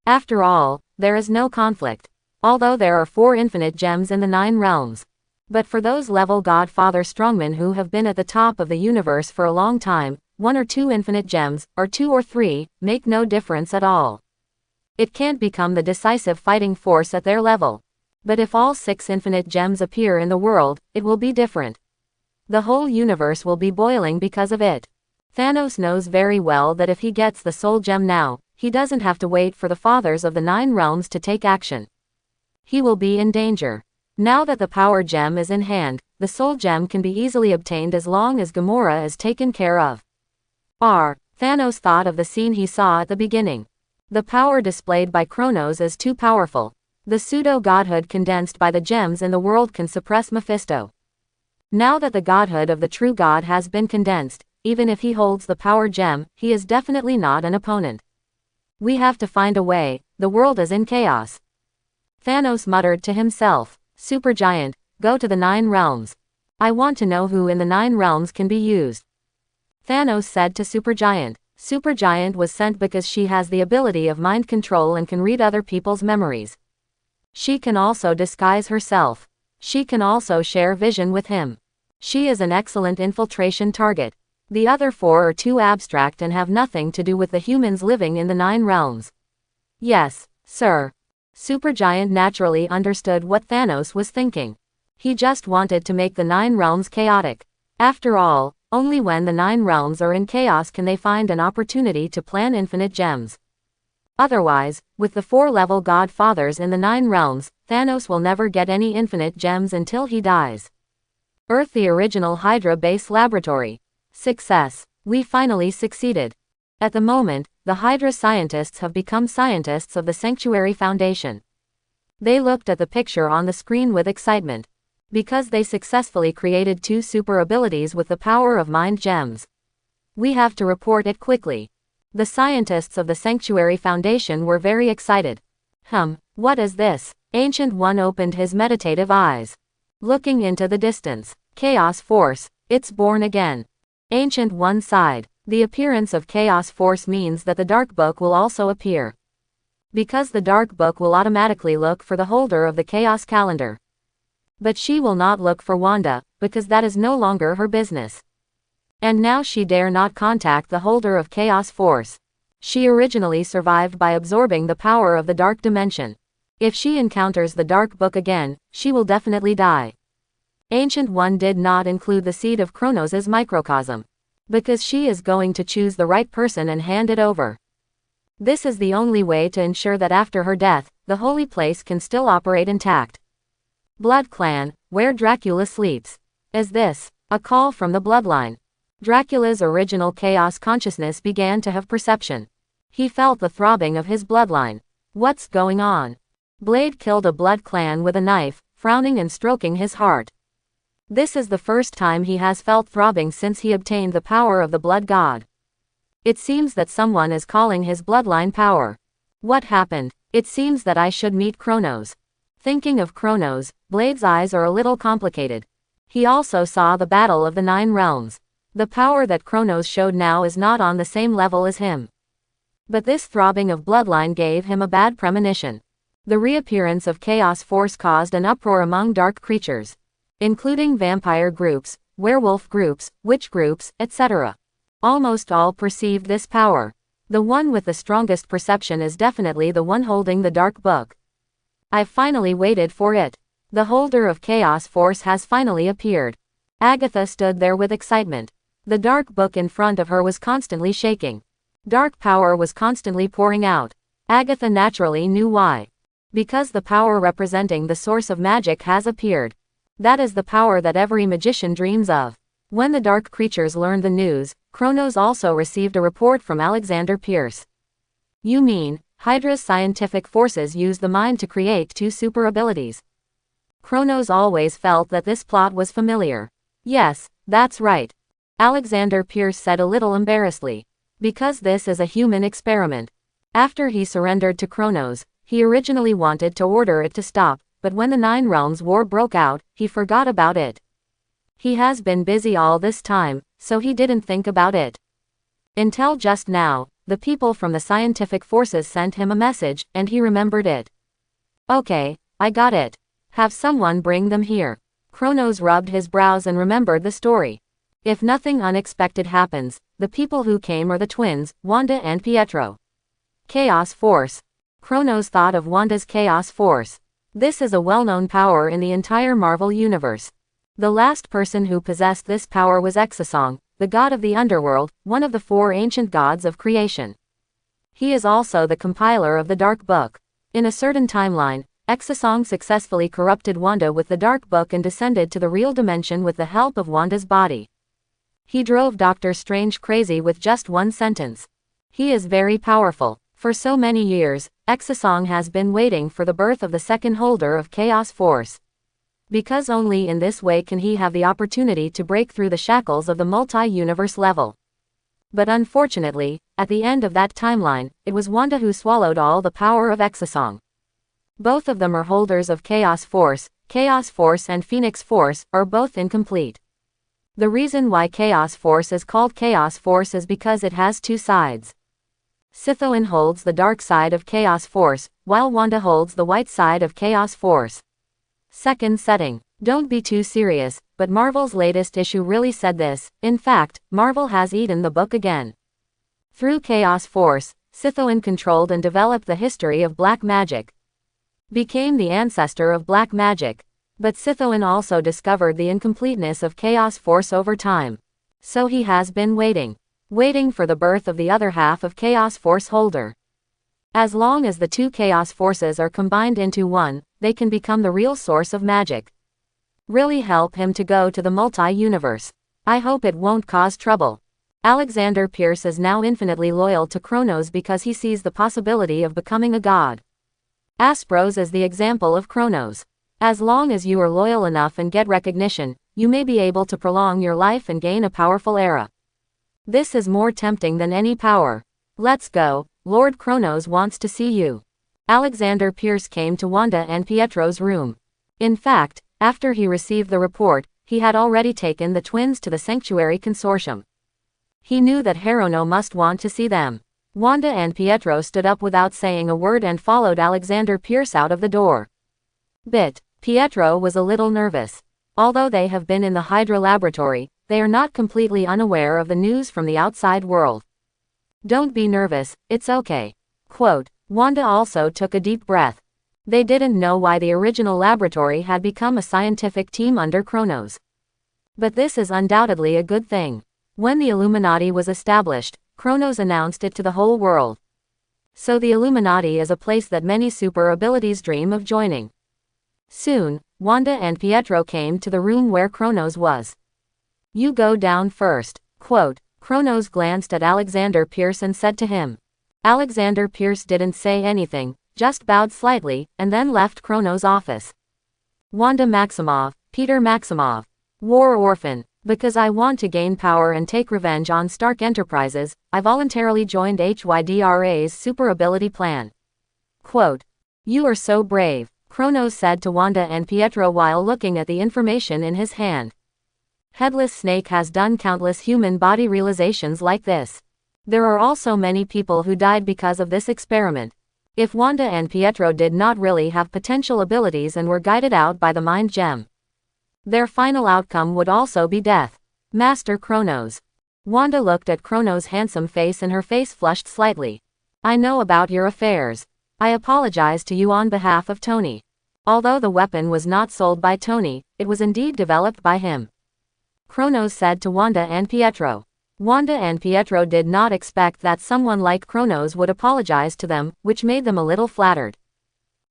After all, there is no conflict. Although there are 4 infinite gems in the 9 realms. But for those level Godfather strongmen who have been at the top of the universe for a long time, 1 or 2 infinite gems, or 2 or 3, make no difference at all. It can't become the decisive fighting force at their level. But if all 6 infinite gems appear in the world, it will be different. The whole universe will be boiling because of it. Thanos knows very well that if he gets the soul gem now, he doesn't have to wait for the fathers of the 9 realms to take action. He will be in danger. Now that the power gem is in hand, the soul gem can be easily obtained as long as Gamora is taken care of. Thanos thought of the scene he saw at the beginning. The power displayed by Kronos is too powerful. The pseudo-godhood condensed by the gems in the world can suppress Mephisto. Now that the godhood of the true god has been condensed, even if he holds the power gem, he is definitely not an opponent. We have to find a way, the world is in chaos. Thanos muttered to himself, Supergiant, go to the 9 realms. I want to know who in the 9 realms can be used. Thanos said to Supergiant. Supergiant was sent because she has the ability of mind control and can read other people's memories. She can also disguise herself. She can also share vision with him. She is an excellent infiltration target. The other 4 are too abstract and have nothing to do with the humans living in the 9 realms. Yes, sir. Supergiant naturally understood what Thanos was thinking. He just wanted to make the 9 realms chaotic. After all, only when the 9 realms are in chaos can they find an opportunity to plan infinite gems. Otherwise, with the 4 level godfathers in the 9 realms, Thanos will never get any infinite gems until he dies. Earth, the original Hydra base laboratory. Success. We finally succeeded. At the moment, the Hydra scientists have become scientists of the Sanctuary Foundation. They looked at the picture on the screen with excitement. Because they successfully created 2 super abilities with the power of mind gems. We have to report it quickly. The scientists of the Sanctuary Foundation were very excited. What is this? Ancient One opened his meditative eyes. Looking into the distance. Chaos Force, it's born again. Ancient One sighed. The appearance of Chaos Force means that the Dark Book will also appear. Because the Dark Book will automatically look for the holder of the Chaos Calendar. But she will not look for Wanda, because that is no longer her business. And now she dare not contact the holder of Chaos Force. She originally survived by absorbing the power of the Dark Dimension. If she encounters the Dark Book again, she will definitely die. Ancient One did not include the seed of Kronos' microcosm. Because she is going to choose the right person and hand it over. This is the only way to ensure that after her death, the holy place can still operate intact. Blood Clan, where Dracula sleeps. Is this a call from the bloodline? Dracula's original chaos consciousness began to have perception. He felt the throbbing of his bloodline. What's going on? Blade killed a blood clan with a knife, frowning and stroking his heart. This is the first time he has felt throbbing since he obtained the power of the blood god. It seems that someone is calling his bloodline power. What happened? It seems that I should meet Kronos. Thinking of Kronos, Blade's eyes are a little complicated. He also saw the battle of the 9 realms. The power that Kronos showed now is not on the same level as him. But this throbbing of bloodline gave him a bad premonition. The reappearance of Chaos Force caused an uproar among dark creatures, including vampire groups, werewolf groups, witch groups, etc. Almost all perceived this power. The one with the strongest perception is definitely the one holding the dark book. I've finally waited for it. The holder of Chaos Force has finally appeared. Agatha stood there with excitement. The dark book in front of her was constantly shaking. Dark power was constantly pouring out. Agatha naturally knew why. Because the power representing the source of magic has appeared. That is the power that every magician dreams of. When the dark creatures learned the news, Kronos also received a report from Alexander Pierce. You mean, Hydra's scientific forces use the mind to create 2 super abilities? Kronos always felt that this plot was familiar. Yes, that's right. Alexander Pierce said a little embarrassedly. Because this is a human experiment. After he surrendered to Kronos, he originally wanted to order it to stop, but when the 9 Realms War broke out, he forgot about it. He has been busy all this time, so he didn't think about it. Until just now, the people from the scientific forces sent him a message, and he remembered it. Okay, I got it. Have someone bring them here. Kronos rubbed his brows and remembered the story. If nothing unexpected happens, the people who came are the twins, Wanda and Pietro. Chaos Force. Kronos thought of Wanda's Chaos Force. This is a well-known power in the entire Marvel Universe. The last person who possessed this power was Exosong, the god of the underworld, one of the 4 ancient gods of creation. He is also the compiler of the Dark Book. In a certain timeline, Exosong successfully corrupted Wanda with the Dark Book and descended to the real dimension with the help of Wanda's body. He drove Doctor Strange crazy with just one sentence. He is very powerful. For so many years, Exosong has been waiting for the birth of the second holder of Chaos Force. Because only in this way can he have the opportunity to break through the shackles of the multi-universe level. But unfortunately, at the end of that timeline, it was Wanda who swallowed all the power of Exosong. Both of them are holders of Chaos Force and Phoenix Force are both incomplete. The reason why Chaos Force is called Chaos Force is because it has 2 sides. Sithoin holds the dark side of Chaos Force, while Wanda holds the white side of Chaos Force. Second setting. Don't be too serious, but Marvel's latest issue really said this. In fact, Marvel has eaten the book again. Through Chaos Force, Sithoin controlled and developed the history of black magic. Became the ancestor of black magic. But Sithoin also discovered the incompleteness of Chaos Force over time. So he has been waiting for the birth of the other half of Chaos Force holder. As long as the 2 Chaos Forces are combined into one, they can become the real source of magic. Really help him to go to the multi-universe. I hope it won't cause trouble. Alexander Pierce is now infinitely loyal to Kronos because he sees the possibility of becoming a god. Aspros is the example of Kronos. As long as you are loyal enough and get recognition, you may be able to prolong your life and gain a powerful era. This is more tempting than any power. Let's go, Lord Kronos wants to see you. Alexander Pierce came to Wanda and Pietro's room. In fact, after he received the report, he had already taken the twins to the Sanctuary Consortium. He knew that Herono must want to see them. Wanda and Pietro stood up without saying a word and followed Alexander Pierce out of the door. Pietro was a little nervous. Although they have been in the Hydra laboratory, they are not completely unaware of the news from the outside world. Don't be nervous, it's okay. Quote, Wanda also took a deep breath. They didn't know why the original laboratory had become a scientific team under Kronos. But this is undoubtedly a good thing. When the Illuminati was established, Kronos announced it to the whole world. So the Illuminati is a place that many super abilities dream of joining. Soon, Wanda and Pietro came to the room where Kronos was. You go down first. Quote, Kronos glanced at Alexander Pierce and said to him. Alexander Pierce didn't say anything, just bowed slightly, and then left Kronos' office. Wanda Maximoff, Peter Maximoff. War orphan. Because I want to gain power and take revenge on Stark Enterprises, I voluntarily joined HYDRA's super ability plan. Quote, You are so brave, Kronos said to Wanda and Pietro while looking at the information in his hand. Headless Snake has done countless human body realizations like this. There are also many people who died because of this experiment. If Wanda and Pietro did not really have potential abilities and were guided out by the mind gem, their final outcome would also be death. Master Kronos. Wanda looked at Kronos' handsome face and her face flushed slightly. I know about your affairs. I apologize to you on behalf of Tony. Although the weapon was not sold by Tony, it was indeed developed by him, Kronos said to Wanda and Pietro. Wanda and Pietro did not expect that someone like Kronos would apologize to them, which made them a little flattered.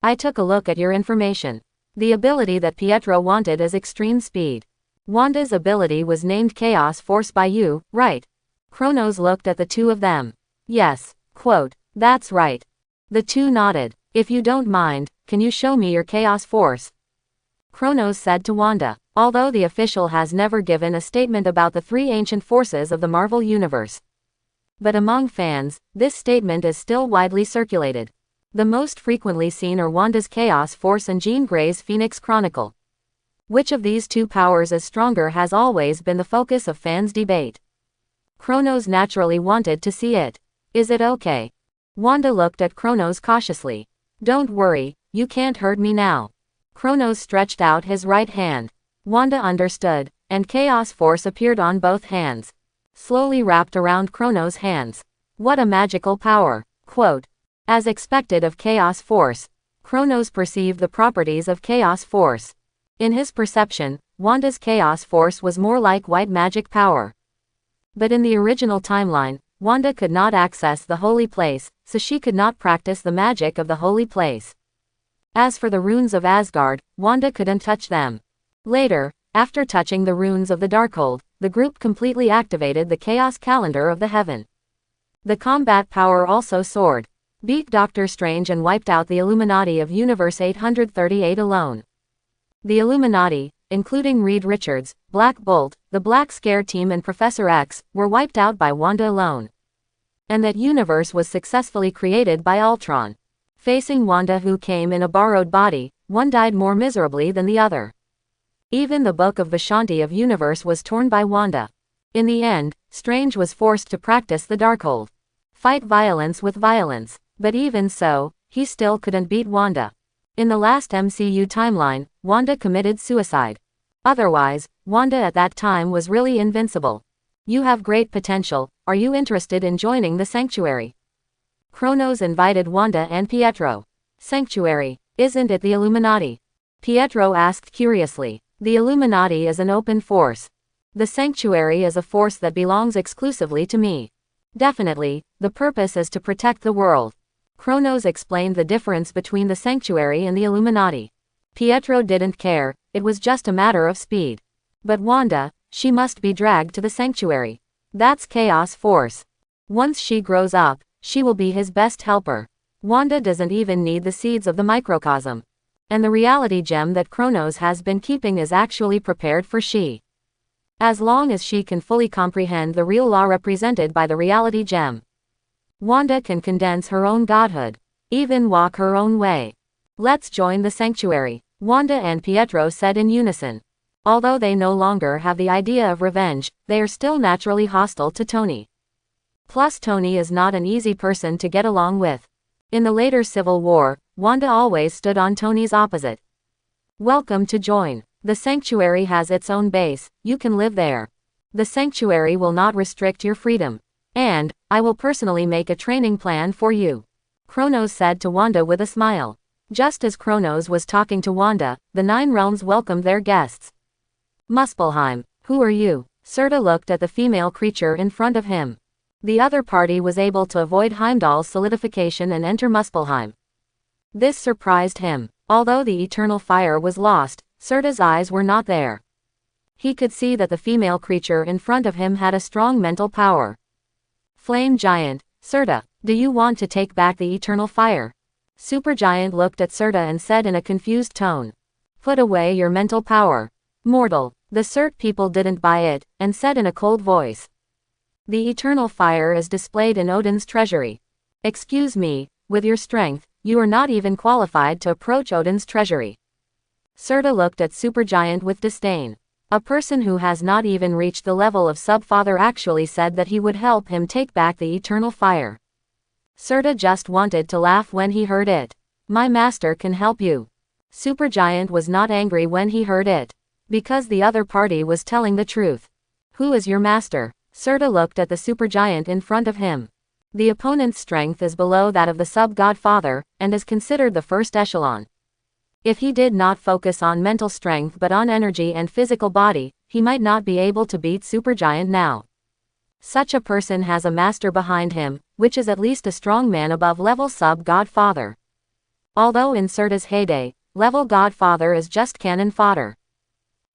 I took a look at your information. The ability that Pietro wanted is extreme speed. Wanda's ability was named Chaos Force by you, right? Kronos looked at the two of them. Yes, quote, that's right. The two nodded. If you don't mind, can you show me your Chaos Force? Kronos said to Wanda. Although the official has never given a statement about the three ancient forces of the Marvel Universe, but among fans, this statement is still widely circulated. The most frequently seen are Wanda's Chaos Force and Jean Grey's Phoenix Chronicle. Which of these two powers is stronger has always been the focus of fans' debate. Kronos naturally wanted to see it. Is it okay? Wanda looked at Kronos cautiously. Don't worry, you can't hurt me now. Kronos stretched out his right hand. Wanda understood, and Chaos Force appeared on both hands, slowly wrapped around Kronos' hands. What a magical power! Quote. As expected of Chaos Force, Kronos perceived the properties of Chaos Force. In his perception, Wanda's Chaos Force was more like white magic power. But in the original timeline, Wanda could not access the holy place, so she could not practice the magic of the holy place. As for the runes of Asgard, Wanda couldn't touch them. Later, after touching the runes of the Darkhold, the group completely activated the Chaos Calendar of the Heaven. The combat power also soared, beat Doctor Strange and wiped out the Illuminati of Universe 838 alone. The Illuminati, including Reed Richards, Black Bolt, the Black Scare Team and Professor X, were wiped out by Wanda alone. And that universe was successfully created by Ultron. Facing Wanda, who came in a borrowed body, one died more miserably than the other. Even the Book of Vishanti of Universe was torn by Wanda. In the end, Strange was forced to practice the Darkhold. Fight violence with violence. But even so, he still couldn't beat Wanda. In the last MCU timeline, Wanda committed suicide. Otherwise, Wanda at that time was really invincible. You have great potential, are you interested in joining the Sanctuary? Kronos invited Wanda and Pietro. Sanctuary, isn't it the Illuminati? Pietro asked curiously. The Illuminati is an open force. The Sanctuary is a force that belongs exclusively to me. Definitely, the purpose is to protect the world. Kronos explained the difference between the Sanctuary and the Illuminati. Pietro didn't care, it was just a matter of speed. But Wanda, she must be dragged to the Sanctuary. That's Chaos Force. Once she grows up, she will be his best helper. Wanda doesn't even need the seeds of the microcosm. And the reality gem that Kronos has been keeping is actually prepared for she. As long as she can fully comprehend the real law represented by the reality gem, Wanda can condense her own godhood, even walk her own way. Let's join the Sanctuary, Wanda and Pietro said in unison. Although they no longer have the idea of revenge, they are still naturally hostile to Tony. Plus Tony is not an easy person to get along with. In the later Civil War, Wanda always stood on Tony's opposite. Welcome to join. The Sanctuary has its own base, you can live there. The Sanctuary will not restrict your freedom. And, I will personally make a training plan for you. Kronos said to Wanda with a smile. Just as Kronos was talking to Wanda, the Nine Realms welcomed their guests. Muspelheim, who are you? Serta looked at the female creature in front of him. The other party was able to avoid Heimdall's solidification and enter Muspelheim. This surprised him. Although the eternal fire was lost, Serta's eyes were not there. He could see that the female creature in front of him had a strong mental power. Flame Giant, Serta, do you want to take back the eternal fire? Supergiant looked at Serta and said in a confused tone. Put away your mental power. Mortal, the Surt people didn't buy it, and said in a cold voice. The eternal fire is displayed in Odin's treasury. Excuse me, with your strength, you are not even qualified to approach Odin's treasury. Serta looked at Supergiant with disdain. A person who has not even reached the level of Subfather actually said that he would help him take back the eternal fire. Serta just wanted to laugh when he heard it. My master can help you. Supergiant was not angry when he heard it, because the other party was telling the truth. Who is your master? Serta looked at the supergiant in front of him. The opponent's strength is below that of the sub-godfather, and is considered the first echelon. If he did not focus on mental strength but on energy and physical body, he might not be able to beat Supergiant now. Such a person has a master behind him, which is at least a strong man above level sub-godfather. Although in Serta's heyday, level godfather is just cannon fodder.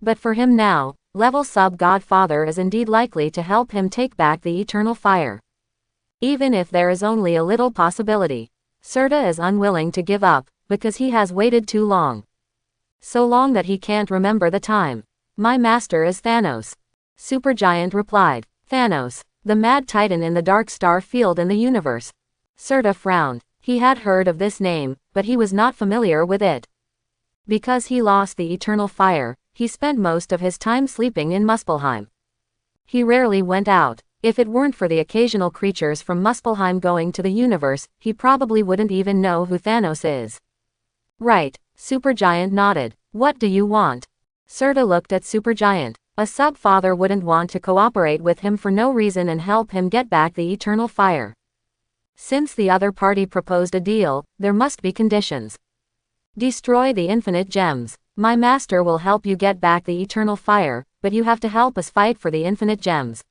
But for him now, level sub-godfather is indeed likely to help him take back the eternal fire. Even if there is only a little possibility, Serta is unwilling to give up, because he has waited too long. So long that he can't remember the time. My master is Thanos. Supergiant replied. Thanos, the mad titan in the dark star field in the universe. Serta frowned. He had heard of this name, but he was not familiar with it. Because he lost the eternal fire, he spent most of his time sleeping in Muspelheim. He rarely went out. If it weren't for the occasional creatures from Muspelheim going to the universe, he probably wouldn't even know who Thanos is. Right, Supergiant nodded. What do you want? Serta looked at Supergiant. A sub-father wouldn't want to cooperate with him for no reason and help him get back the eternal fire. Since the other party proposed a deal, there must be conditions. Destroy the infinite gems. My master will help you get back the eternal fire, but you have to help us fight for the infinite gems.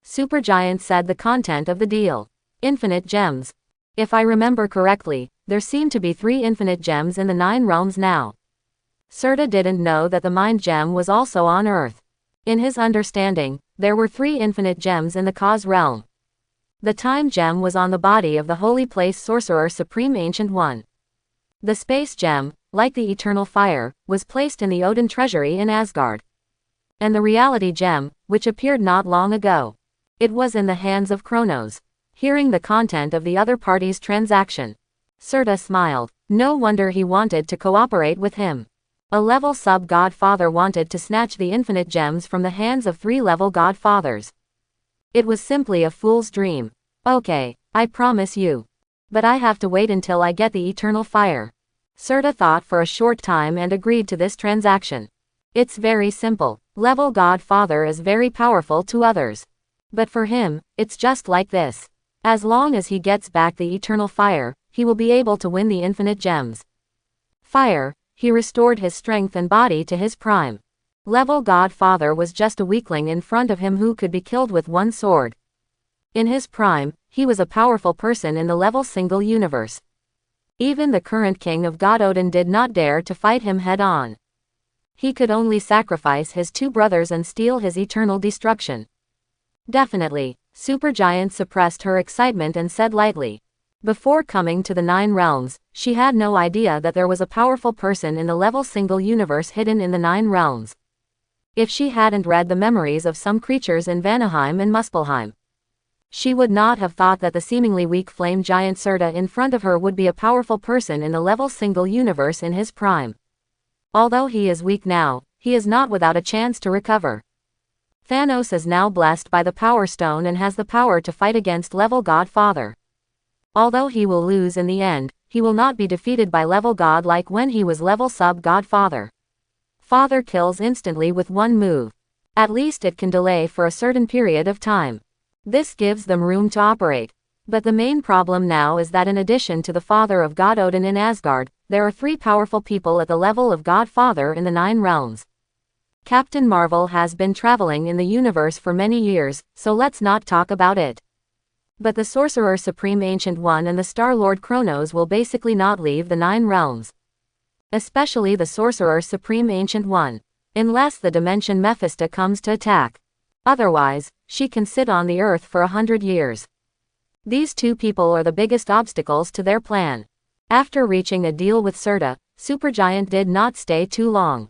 Supergiant said the content of the deal. Infinite gems. If I remember correctly, there seem to be 3 infinite gems in the 9 realms now. Serta didn't know that the mind gem was also on Earth. In his understanding, there were 3 infinite gems in the cause realm. The time gem was on the body of the holy place sorcerer supreme ancient one. The space gem, like the eternal fire, was placed in the Odin treasury in Asgard. And the reality gem, which appeared not long ago. It was in the hands of Kronos. Hearing the content of the other party's transaction, Serta smiled. No wonder he wanted to cooperate with him. A level sub-godfather wanted to snatch the infinite gems from the hands of 3 level godfathers. It was simply a fool's dream. Okay, I promise you. But I have to wait until I get the eternal fire. Serta thought for a short time and agreed to this transaction. It's very simple. Level godfather is very powerful to others. But for him, it's just like this. As long as he gets back the eternal fire, he will be able to win the infinite gems. Fire, he restored his strength and body to his prime. Level godfather was just a weakling in front of him who could be killed with one sword. In his prime, he was a powerful person in the level single universe. Even the current king of God Odin did not dare to fight him head-on. He could only sacrifice his 2 brothers and steal his eternal destruction. Definitely. Supergiant suppressed her excitement and said lightly. Before coming to the 9 realms, she had no idea that there was a powerful person in the level single universe hidden in the 9 realms. If she hadn't read the memories of some creatures in Vanaheim and Muspelheim, she would not have thought that the seemingly weak flame giant Serta in front of her would be a powerful person in the level single universe in his prime. Although he is weak now, he is not without a chance to recover. Thanos is now blessed by the Power Stone and has the power to fight against level Godfather. Although he will lose in the end, he will not be defeated by level God like when he was level sub-Godfather. Father kills instantly with one move. At least it can delay for a certain period of time. This gives them room to operate. But the main problem now is that in addition to the father of God Odin in Asgard, there are 3 powerful people at the level of Godfather in the 9 realms. Captain Marvel has been traveling in the universe for many years, so let's not talk about it. But the Sorcerer Supreme Ancient One and the Star-Lord Kronos will basically not leave the 9 realms. Especially the Sorcerer Supreme Ancient One. Unless the Dimension Mephisto comes to attack. Otherwise, she can sit on the Earth for 100 years. These 2 people are the biggest obstacles to their plan. After reaching a deal with Serta, Supergiant did not stay too long.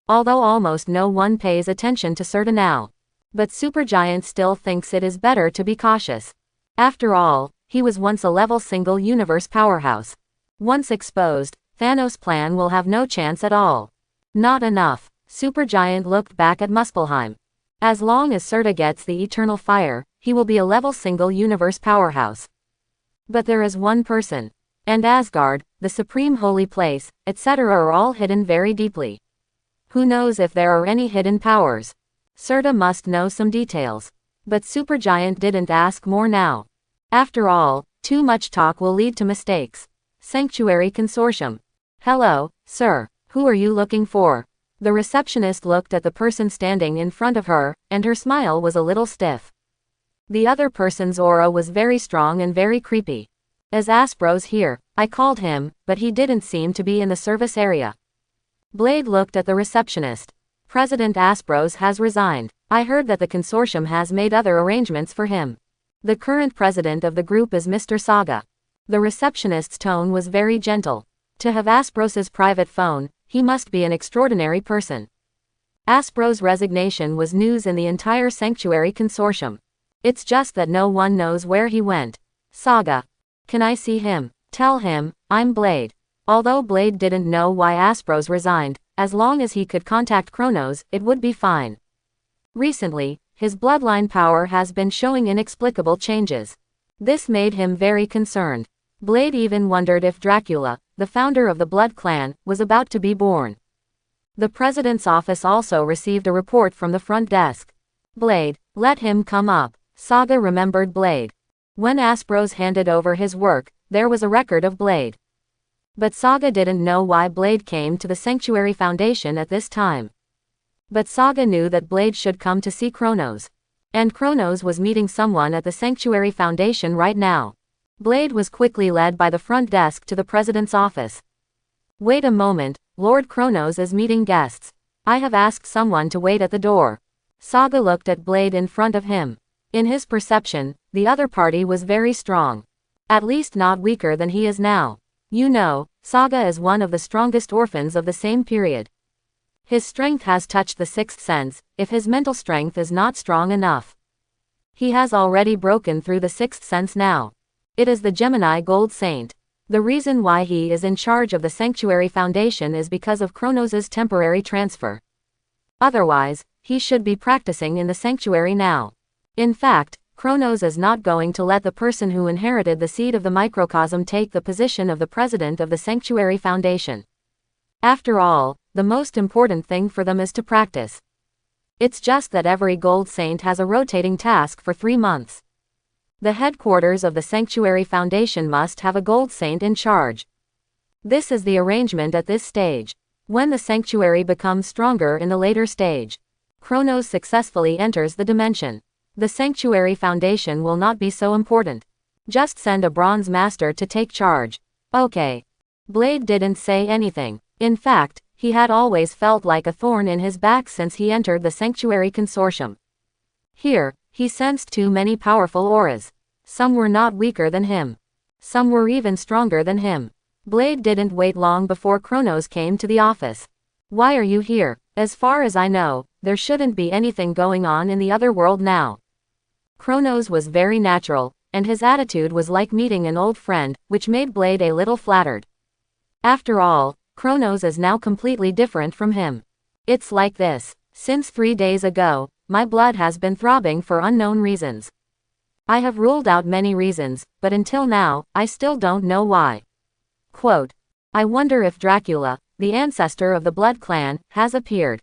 Although almost no one pays attention to Serta now. But Supergiant still thinks it is better to be cautious. After all, he was once a level single universe powerhouse. Once exposed, Thanos' plan will have no chance at all. Not enough. Supergiant looked back at Muspelheim. As long as Serta gets the eternal fire, he will be a level single universe powerhouse. But there is one person. And Asgard, the supreme holy place, etc. are all hidden very deeply. Who knows if there are any hidden powers? Serta must know some details. But Supergiant didn't ask more now. After all, too much talk will lead to mistakes. Sanctuary Consortium. Hello, sir. Who are you looking for? The receptionist looked at the person standing in front of her, and her smile was a little stiff. The other person's aura was very strong and very creepy. As Aspros here, I called him, but he didn't seem to be in the service area. Blade looked at the receptionist. President Aspros has resigned. I heard that the consortium has made other arrangements for him. The current president of the group is Mr. Saga. The receptionist's tone was very gentle. To have Aspros's private phone, he must be an extraordinary person. Aspros' resignation was news in the entire Sanctuary Consortium. It's just that no one knows where he went. Saga. Can I see him? Tell him, I'm Blade. Although Blade didn't know why Aspros resigned, as long as he could contact Kronos, it would be fine. Recently, his bloodline power has been showing inexplicable changes. This made him very concerned. Blade even wondered if Dracula, the founder of the Blood Clan, was about to be born. The president's office also received a report from the front desk. Blade, let him come up. Saga remembered Blade. When Aspros handed over his work, there was a record of Blade. But Saga didn't know why Blade came to the Sanctuary Foundation at this time. But Saga knew that Blade should come to see Kronos. And Kronos was meeting someone at the Sanctuary Foundation right now. Blade was quickly led by the front desk to the president's office. Wait a moment, Lord Kronos is meeting guests. I have asked someone to wait at the door. Saga looked at Blade in front of him. In his perception, the other party was very strong. At least not weaker than he is now. You know, Saga is one of the strongest orphans of the same period. His strength has touched the sixth sense, if his mental strength is not strong enough. He has already broken through the sixth sense now. It is the Gemini Gold Saint. The reason why he is in charge of the Sanctuary Foundation is because of Kronos' temporary transfer. Otherwise, he should be practicing in the Sanctuary now. In fact, Kronos is not going to let the person who inherited the seed of the microcosm take the position of the president of the Sanctuary Foundation. After all, the most important thing for them is to practice. It's just that every Gold Saint has a rotating task for 3 months. The headquarters of the Sanctuary Foundation must have a Gold Saint in charge. This is the arrangement at this stage. When the Sanctuary becomes stronger in the later stage, Kronos successfully enters the dimension. The Sanctuary Foundation will not be so important. Just send a Bronze Master to take charge. Okay. Blade didn't say anything. In fact, he had always felt like a thorn in his back since he entered the Sanctuary Consortium. Here, he sensed too many powerful auras. Some were not weaker than him. Some were even stronger than him. Blade didn't wait long before Kronos came to the office. Why are you here? As far as I know, there shouldn't be anything going on in the other world now. Kronos was very natural, and his attitude was like meeting an old friend, which made Blade a little flattered. After all, Kronos is now completely different from him. It's like this. Since 3 days ago, my blood has been throbbing for unknown reasons. I have ruled out many reasons, but until now, I still don't know why. Quote. I wonder if Dracula, the ancestor of the Blood Clan, has appeared.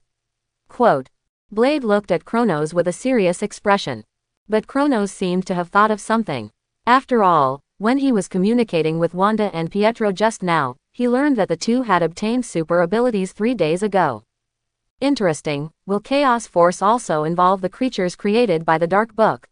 Quote. Blade looked at Kronos with a serious expression. But Kronos seemed to have thought of something. After all, when he was communicating with Wanda and Pietro just now, he learned that the two had obtained super abilities 3 days ago. Interesting. Will Chaos Force also involve the creatures created by the Dark Book?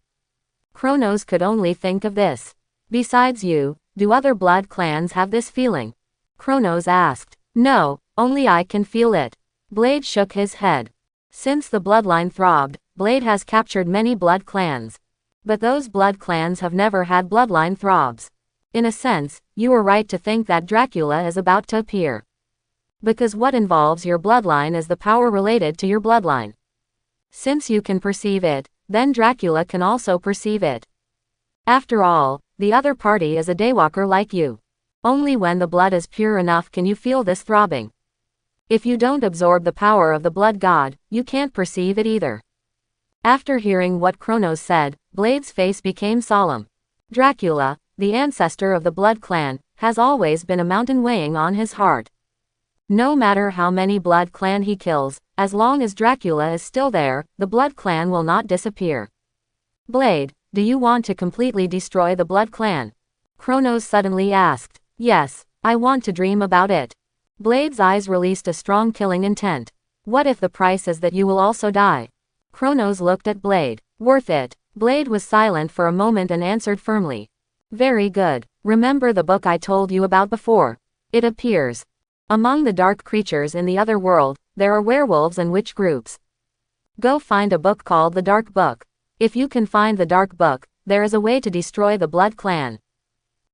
Kronos could only think of this. Besides you, do other blood clans have this feeling? Kronos asked. No, only I can feel it. Blade shook his head. Since the bloodline throbbed, Blade has captured many blood clans. But those blood clans have never had bloodline throbs. In a sense, you are right to think that Dracula is about to appear. Because what involves your bloodline is the power related to your bloodline. Since you can perceive it, then Dracula can also perceive it. After all, the other party is a daywalker like you. Only when the blood is pure enough can you feel this throbbing. If you don't absorb the power of the blood god, you can't perceive it either. After hearing what Kronos said, Blade's face became solemn. Dracula, the ancestor of the Blood Clan, has always been a mountain weighing on his heart. No matter how many Blood Clan he kills, as long as Dracula is still there, the Blood Clan will not disappear. Blade, do you want to completely destroy the Blood Clan? Kronos suddenly asked. Yes, I want to dream about it. Blade's eyes released a strong killing intent. What if the price is that you will also die? Kronos looked at Blade. Worth it. Blade was silent for a moment and answered firmly. Very good. Remember the book I told you about before? It appears. Among the dark creatures in the other world, there are werewolves and witch groups. Go find a book called the Dark Book. If you can find the Dark Book, there is a way to destroy the Blood Clan.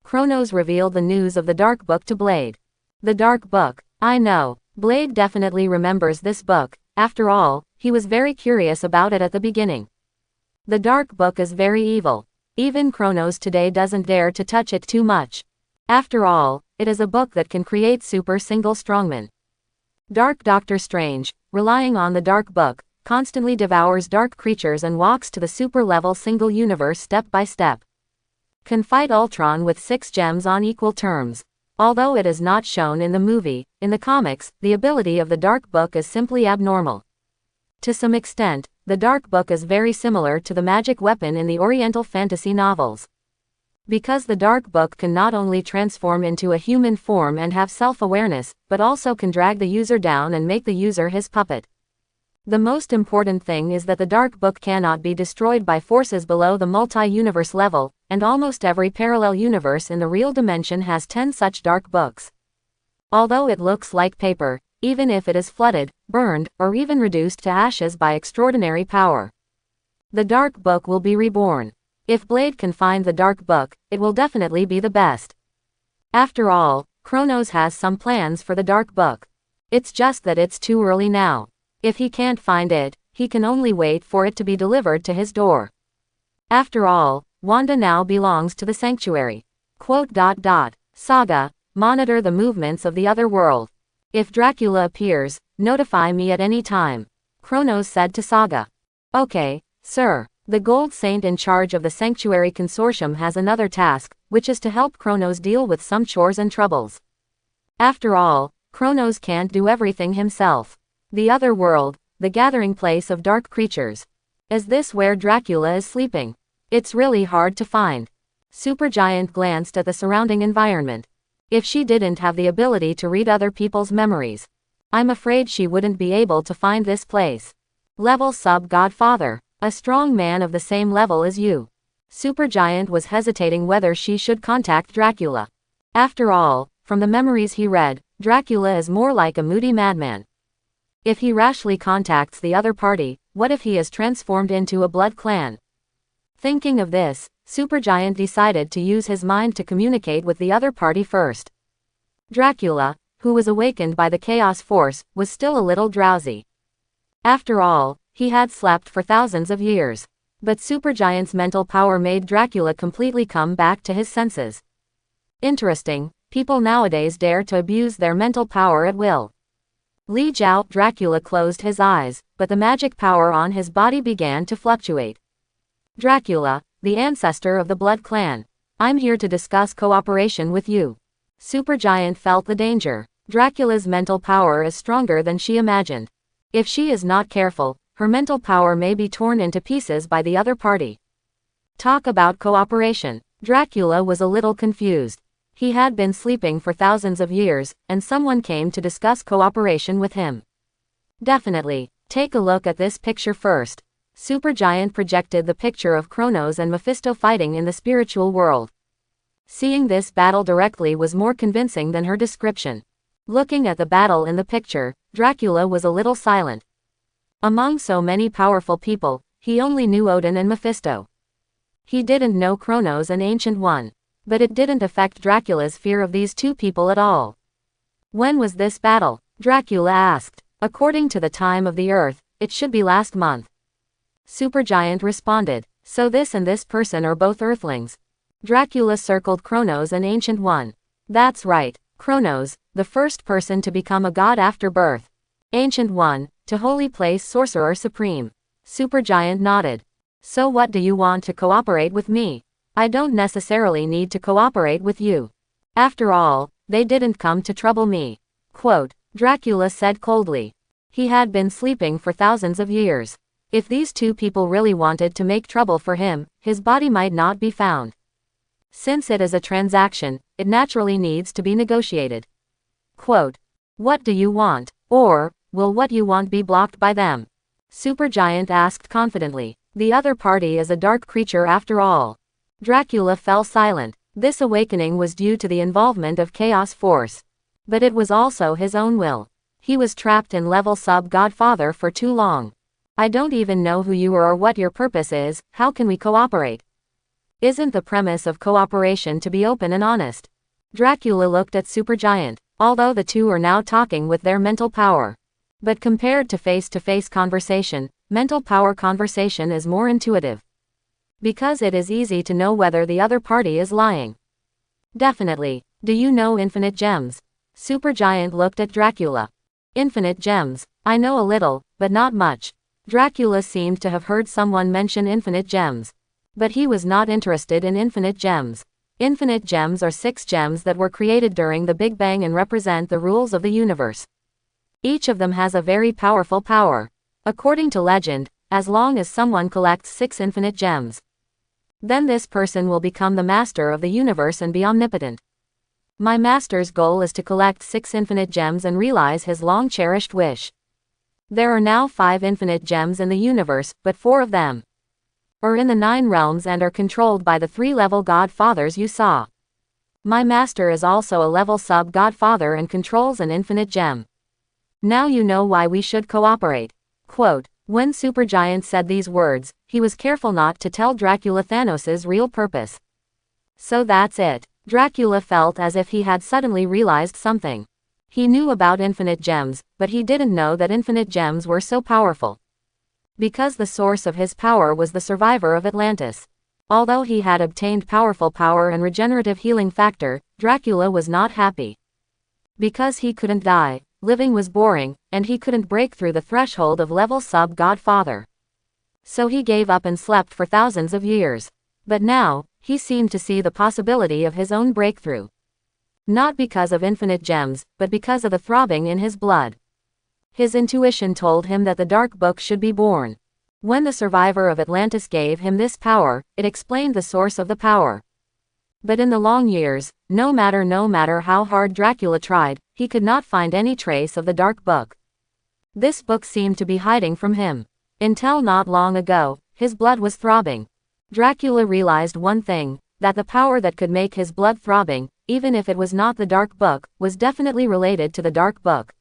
Kronos revealed the news of the Dark Book to Blade. The Dark Book. I know. Blade definitely remembers this book. After all, he was very curious about it at the beginning. The Dark Book is very evil. Even Kronos today doesn't dare to touch it too much. After all, it is a book that can create super single strongmen. Dark Doctor Strange, relying on the Dark Book, constantly devours dark creatures and walks to the super level single universe step by step. Can fight Ultron with 6 gems on equal terms. Although it is not shown in the movie, in the comics, the ability of the Dark Book is simply abnormal. To some extent, the Dark Book is very similar to the magic weapon in the Oriental fantasy novels. Because the Dark Book can not only transform into a human form and have self-awareness, but also can drag the user down and make the user his puppet. The most important thing is that the Dark Book cannot be destroyed by forces below the multi-universe level, and almost every parallel universe in the real dimension has 10 such Dark Books. Although it looks like paper, even if it is flooded, burned, or even reduced to ashes by extraordinary power, the Dark Book will be reborn. If Blade can find the Dark Book, it will definitely be the best. After all, Kronos has some plans for the Dark Book. It's just that it's too early now. If he can't find it, he can only wait for it to be delivered to his door. After all, Wanda now belongs to the Sanctuary. Saga, monitor the movements of the other world. If Dracula appears, notify me at any time. Kronos said to Saga. Okay, sir. The Gold Saint in charge of the Sanctuary Consortium has another task, which is to help Kronos deal with some chores and troubles. After all, Kronos can't do everything himself. The other world, the gathering place of dark creatures. Is this where Dracula is sleeping? It's really hard to find. Supergiant glanced at the surrounding environment. If she didn't have the ability to read other people's memories, I'm afraid she wouldn't be able to find this place. Level sub Godfather, a strong man of the same level as you. Supergiant was hesitating whether she should contact Dracula. After all, from the memories he read, Dracula is more like a moody madman. If he rashly contacts the other party, what if he is transformed into a Blood Clan? Thinking of this, Supergiant decided to use his mind to communicate with the other party first. Dracula, who was awakened by the Chaos Force, was still a little drowsy. After all, he had slept for thousands of years. But Supergiant's mental power made Dracula completely come back to his senses. Interesting, people nowadays dare to abuse their mental power at will. Li Jiao. Dracula closed his eyes, but the magic power on his body began to fluctuate. Dracula, the ancestor of the Blood Clan. I'm here to discuss cooperation with you. Supergiant felt the danger. Dracula's mental power is stronger than she imagined. If she is not careful, her mental power may be torn into pieces by the other party. Talk about cooperation. Dracula was a little confused. He had been sleeping for thousands of years, and someone came to discuss cooperation with him. Definitely. Take a look at this picture first. Supergiant projected the picture of Kronos and Mephisto fighting in the spiritual world. Seeing this battle directly was more convincing than her description. Looking at the battle in the picture, Dracula was a little silent. Among so many powerful people, he only knew Odin and Mephisto. He didn't know Kronos and Ancient One. But it didn't affect Dracula's fear of these two people at all. When was this battle? Dracula asked. According to the time of the Earth, it should be last month. Supergiant responded. So this and this person are both Earthlings. Dracula circled Kronos and Ancient One. That's right. Kronos, the first person to become a god after birth. Ancient One, to Holy Place Sorcerer Supreme. Supergiant nodded. So what do you want to cooperate with me? I don't necessarily need to cooperate with you. After all, they didn't come to trouble me. Quote, Dracula said coldly. He had been sleeping for thousands of years. If these two people really wanted to make trouble for him, his body might not be found. Since it is a transaction, it naturally needs to be negotiated. Quote, what do you want? Or, will what you want be blocked by them? Supergiant asked confidently. The other party is a dark creature after all. Dracula fell silent. This awakening was due to the involvement of chaos force. But it was also his own will. He was trapped in level sub-godfather for too long. I don't even know who you are or what your purpose is, how can we cooperate? Isn't the premise of cooperation to be open and honest? Dracula looked at Supergiant, although the two are now talking with their mental power. But compared to face-to-face conversation, mental power conversation is more intuitive. Because it is easy to know whether the other party is lying. Definitely. Do you know infinite gems? Supergiant looked at Dracula. Infinite gems. I know a little, but not much. Dracula seemed to have heard someone mention infinite gems. But he was not interested in infinite gems. Infinite gems are 6 gems that were created during the Big Bang and represent the rules of the universe. Each of them has a very powerful power. According to legend, as long as someone collects 6 infinite gems, then this person will become the master of the universe and be omnipotent. My master's goal is to collect 6 infinite gems and realize his long-cherished wish. There are now 5 infinite gems in the universe, but 4 of them are in the 9 realms and are controlled by the 3-level godfathers you saw. My master is also a level sub-godfather and controls an infinite gem. Now you know why we should cooperate. Quote, when Supergiant said these words, he was careful not to tell Dracula Thanos' real purpose. So that's it. Dracula felt as if he had suddenly realized something. He knew about infinite gems, but he didn't know that infinite gems were so powerful. Because the source of his power was the survivor of Atlantis. Although he had obtained powerful power and regenerative healing factor, Dracula was not happy. Because he couldn't die, living was boring, and he couldn't break through the threshold of level sub-godfather. So he gave up and slept for thousands of years. But now, he seemed to see the possibility of his own breakthrough. Not because of infinite gems, but because of the throbbing in his blood. His intuition told him that the Dark Book should be born. When the survivor of Atlantis gave him this power, it explained the source of the power. But in the long years, no matter how hard Dracula tried, he could not find any trace of the Dark Book. This book seemed to be hiding from him. Until not long ago, his blood was throbbing. Dracula realized one thing, that the power that could make his blood throbbing, even if it was not the Dark Book, was definitely related to the Dark Book.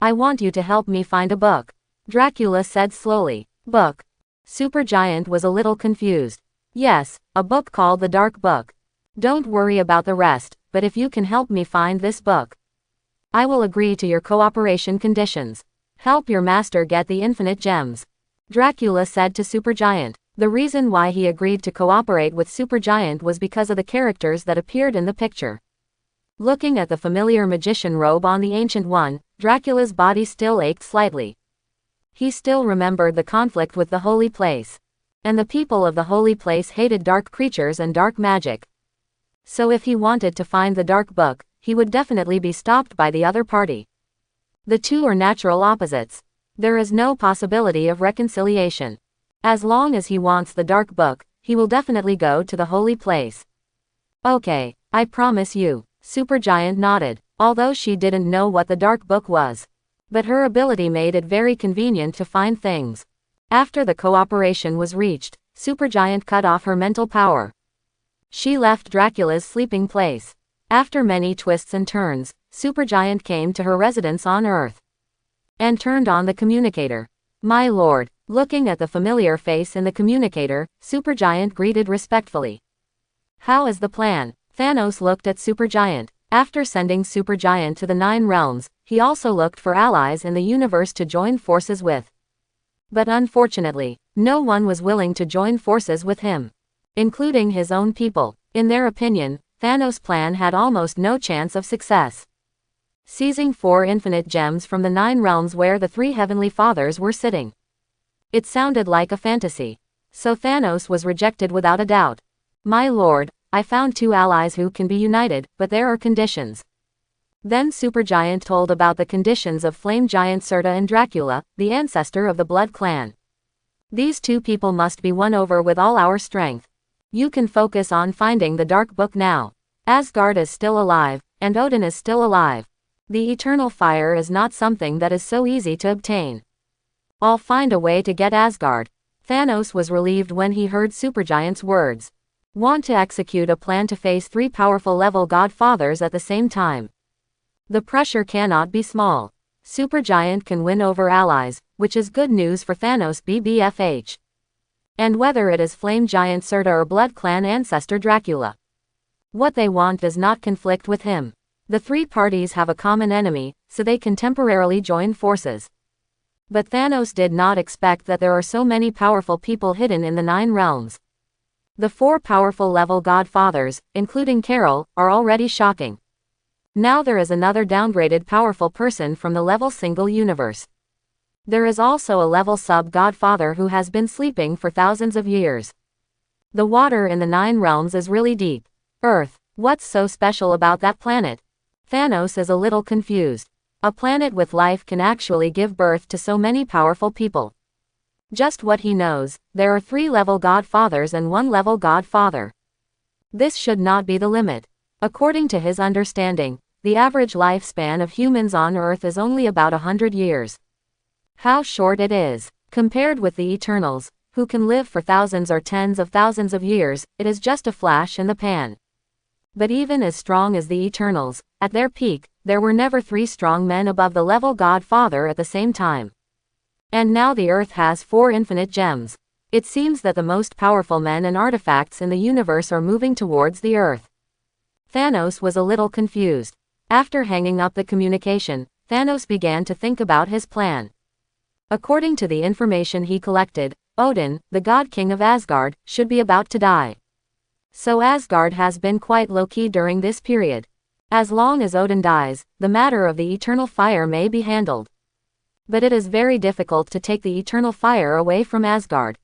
I want you to help me find a book. Dracula said slowly. Book. Supergiant was a little confused. Yes, a book called the Dark Book. Don't worry about the rest, but if you can help me find this book, I will agree to your cooperation conditions. Help your master get the infinite gems. Dracula said to Supergiant. The reason why he agreed to cooperate with Supergiant was because of the characters that appeared in the picture. Looking at the familiar magician robe on the Ancient One, Dracula's body still ached slightly. He still remembered the conflict with the Holy Place. And the people of the Holy Place hated dark creatures and dark magic. So if he wanted to find the Dark Book, he would definitely be stopped by the other party. The two are natural opposites. There is no possibility of reconciliation. As long as he wants the Dark Book, he will definitely go to the Holy Place. Okay, I promise you. Supergiant nodded, although she didn't know what the Dark Book was. But her ability made it very convenient to find things. After the cooperation was reached, Supergiant cut off her mental power. She left Dracula's sleeping place. After many twists and turns, Supergiant came to her residence on Earth. And turned on the communicator. My lord. Looking at the familiar face in the communicator, Supergiant greeted respectfully. How is the plan? Thanos looked at Supergiant. After sending Supergiant to the 9 realms, he also looked for allies in the universe to join forces with. But unfortunately, no one was willing to join forces with him. Including his own people. In their opinion, Thanos' plan had almost no chance of success. Seizing 4 infinite gems from the 9 realms where the 3 heavenly fathers were sitting. It sounded like a fantasy. So Thanos was rejected without a doubt. My lord, I found 2 allies who can be united, but there are conditions. Then Supergiant told about the conditions of Flame Giant Serta and Dracula, the ancestor of the Blood Clan. These 2 people must be won over with all our strength. You can focus on finding the Dark Book now. Asgard is still alive, and Odin is still alive. The eternal fire is not something that is so easy to obtain. I'll find a way to get Asgard. Thanos was relieved when he heard Supergiant's words. Want to execute a plan to face 3 powerful level godfathers at the same time. The pressure cannot be small. Supergiant can win over allies, which is good news for Thanos BBFH. And whether it is Flame Giant Serta or Blood Clan ancestor Dracula. What they want does not conflict with him. The 3 parties have a common enemy, so they can temporarily join forces. But Thanos did not expect that there are so many powerful people hidden in the 9 realms. The 4 powerful level godfathers, including Carol, are already shocking. Now there is another downgraded powerful person from the level single universe. There is also a level sub-godfather who has been sleeping for thousands of years. The water in the 9 realms is really deep. Earth, what's so special about that planet? Thanos is a little confused. A planet with life can actually give birth to so many powerful people. Just what he knows, there are 3 level godfathers and 1 level godfather. This should not be the limit. According to his understanding, the average lifespan of humans on Earth is only about 100 years. How short it is. Compared with the Eternals, who can live for thousands or tens of thousands of years, it is just a flash in the pan. But even as strong as the Eternals, at their peak, there were never 3 strong men above the level godfather at the same time. And now the Earth has 4 infinite gems. It seems that the most powerful men and artifacts in the universe are moving towards the Earth. Thanos was a little confused. After hanging up the communication, Thanos began to think about his plan. According to the information he collected, Odin, the God King of Asgard, should be about to die. So Asgard has been quite low-key during this period. As long as Odin dies, the matter of the eternal fire may be handled. But it is very difficult to take the eternal fire away from Asgard.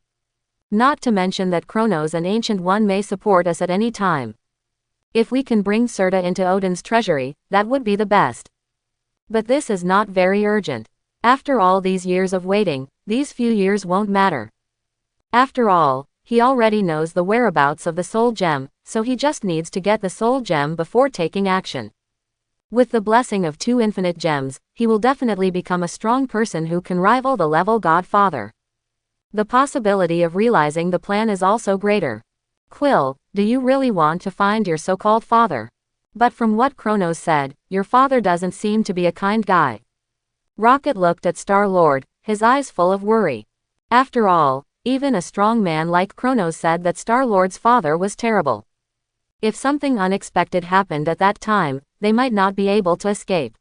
Not to mention that Kronos and Ancient One may support us at any time. If we can bring Serta into Odin's treasury, that would be the best. But this is not very urgent. After all these years of waiting, these few years won't matter. After all, he already knows the whereabouts of the soul gem, so he just needs to get the soul gem before taking action. With the blessing of 2 infinite gems, he will definitely become a strong person who can rival the level godfather. The possibility of realizing the plan is also greater. Quill, do you really want to find your so-called father? But from what Kronos said, your father doesn't seem to be a kind guy. Rocket looked at Star-Lord, his eyes full of worry. After all, even a strong man like Kronos said that Star-Lord's father was terrible. If something unexpected happened at that time, they might not be able to escape.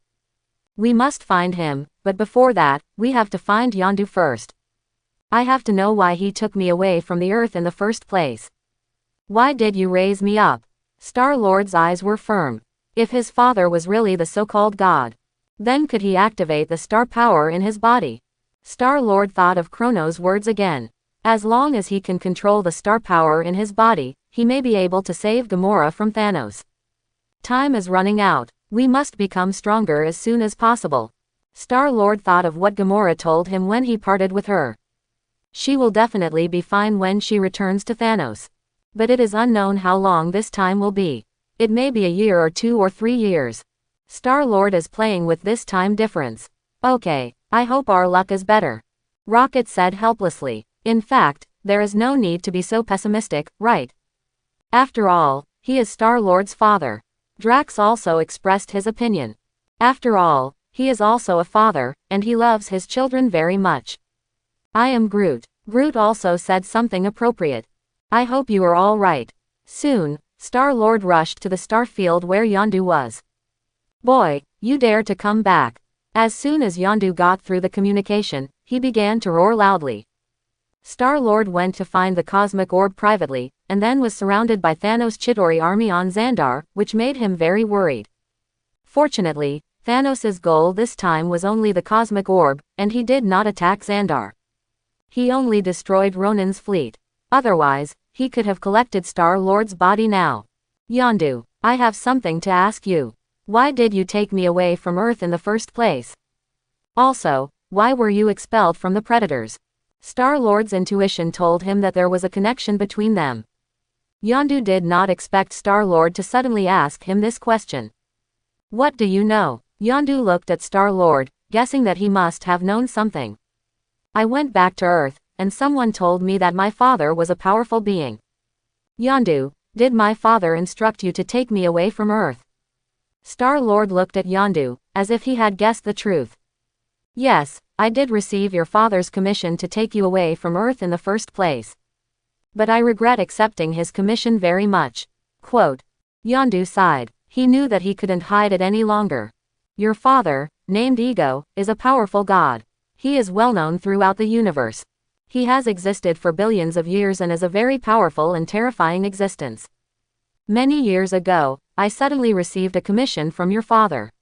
We must find him, but before that, we have to find Yondu first. I have to know why he took me away from the Earth in the first place. Why did you raise me up? Star-Lord's eyes were firm. If his father was really the so-called god, then could he activate the star power in his body? Star-Lord thought of Kronos' words again. As long as he can control the star power in his body, he may be able to save Gamora from Thanos. Time is running out. We must become stronger as soon as possible. Star-Lord thought of what Gamora told him when he parted with her. She will definitely be fine when she returns to Thanos. But it is unknown how long this time will be. It may be a year or 2 or 3 years. Star-Lord is playing with this time difference. Okay, I hope our luck is better. Rocket said helplessly. In fact, there is no need to be so pessimistic, right? After all, he is Star-Lord's father. Drax also expressed his opinion. After all, he is also a father, and he loves his children very much. I am Groot. Groot also said something appropriate. I hope you are all right. Soon, Star-Lord rushed to the star field where Yondu was. Boy, you dare to come back. As soon as Yondu got through the communication, he began to roar loudly. Star-Lord went to find the cosmic orb privately, and then was surrounded by Thanos' Chitauri army on Xandar, which made him very worried. Fortunately, Thanos' goal this time was only the cosmic orb, and he did not attack Xandar. He only destroyed Ronan's fleet. Otherwise, he could have collected Star-Lord's body now. Yondu, I have something to ask you. Why did you take me away from Earth in the first place? Also, why were you expelled from the Predators? Star-Lord's intuition told him that there was a connection between them. Yondu did not expect Star-Lord to suddenly ask him this question. What do you know? Yondu looked at Star-Lord, guessing that he must have known something. I went back to Earth, and someone told me that my father was a powerful being. Yondu, did my father instruct you to take me away from Earth? Star-Lord looked at Yondu, as if he had guessed the truth. Yes, I did receive your father's commission to take you away from Earth in the first place. But I regret accepting his commission very much. Quote. Yondu sighed. He knew that he couldn't hide it any longer. Your father, named Ego, is a powerful god. He is well known throughout the universe. He has existed for billions of years and is a very powerful and terrifying existence. Many years ago, I suddenly received a commission from your father.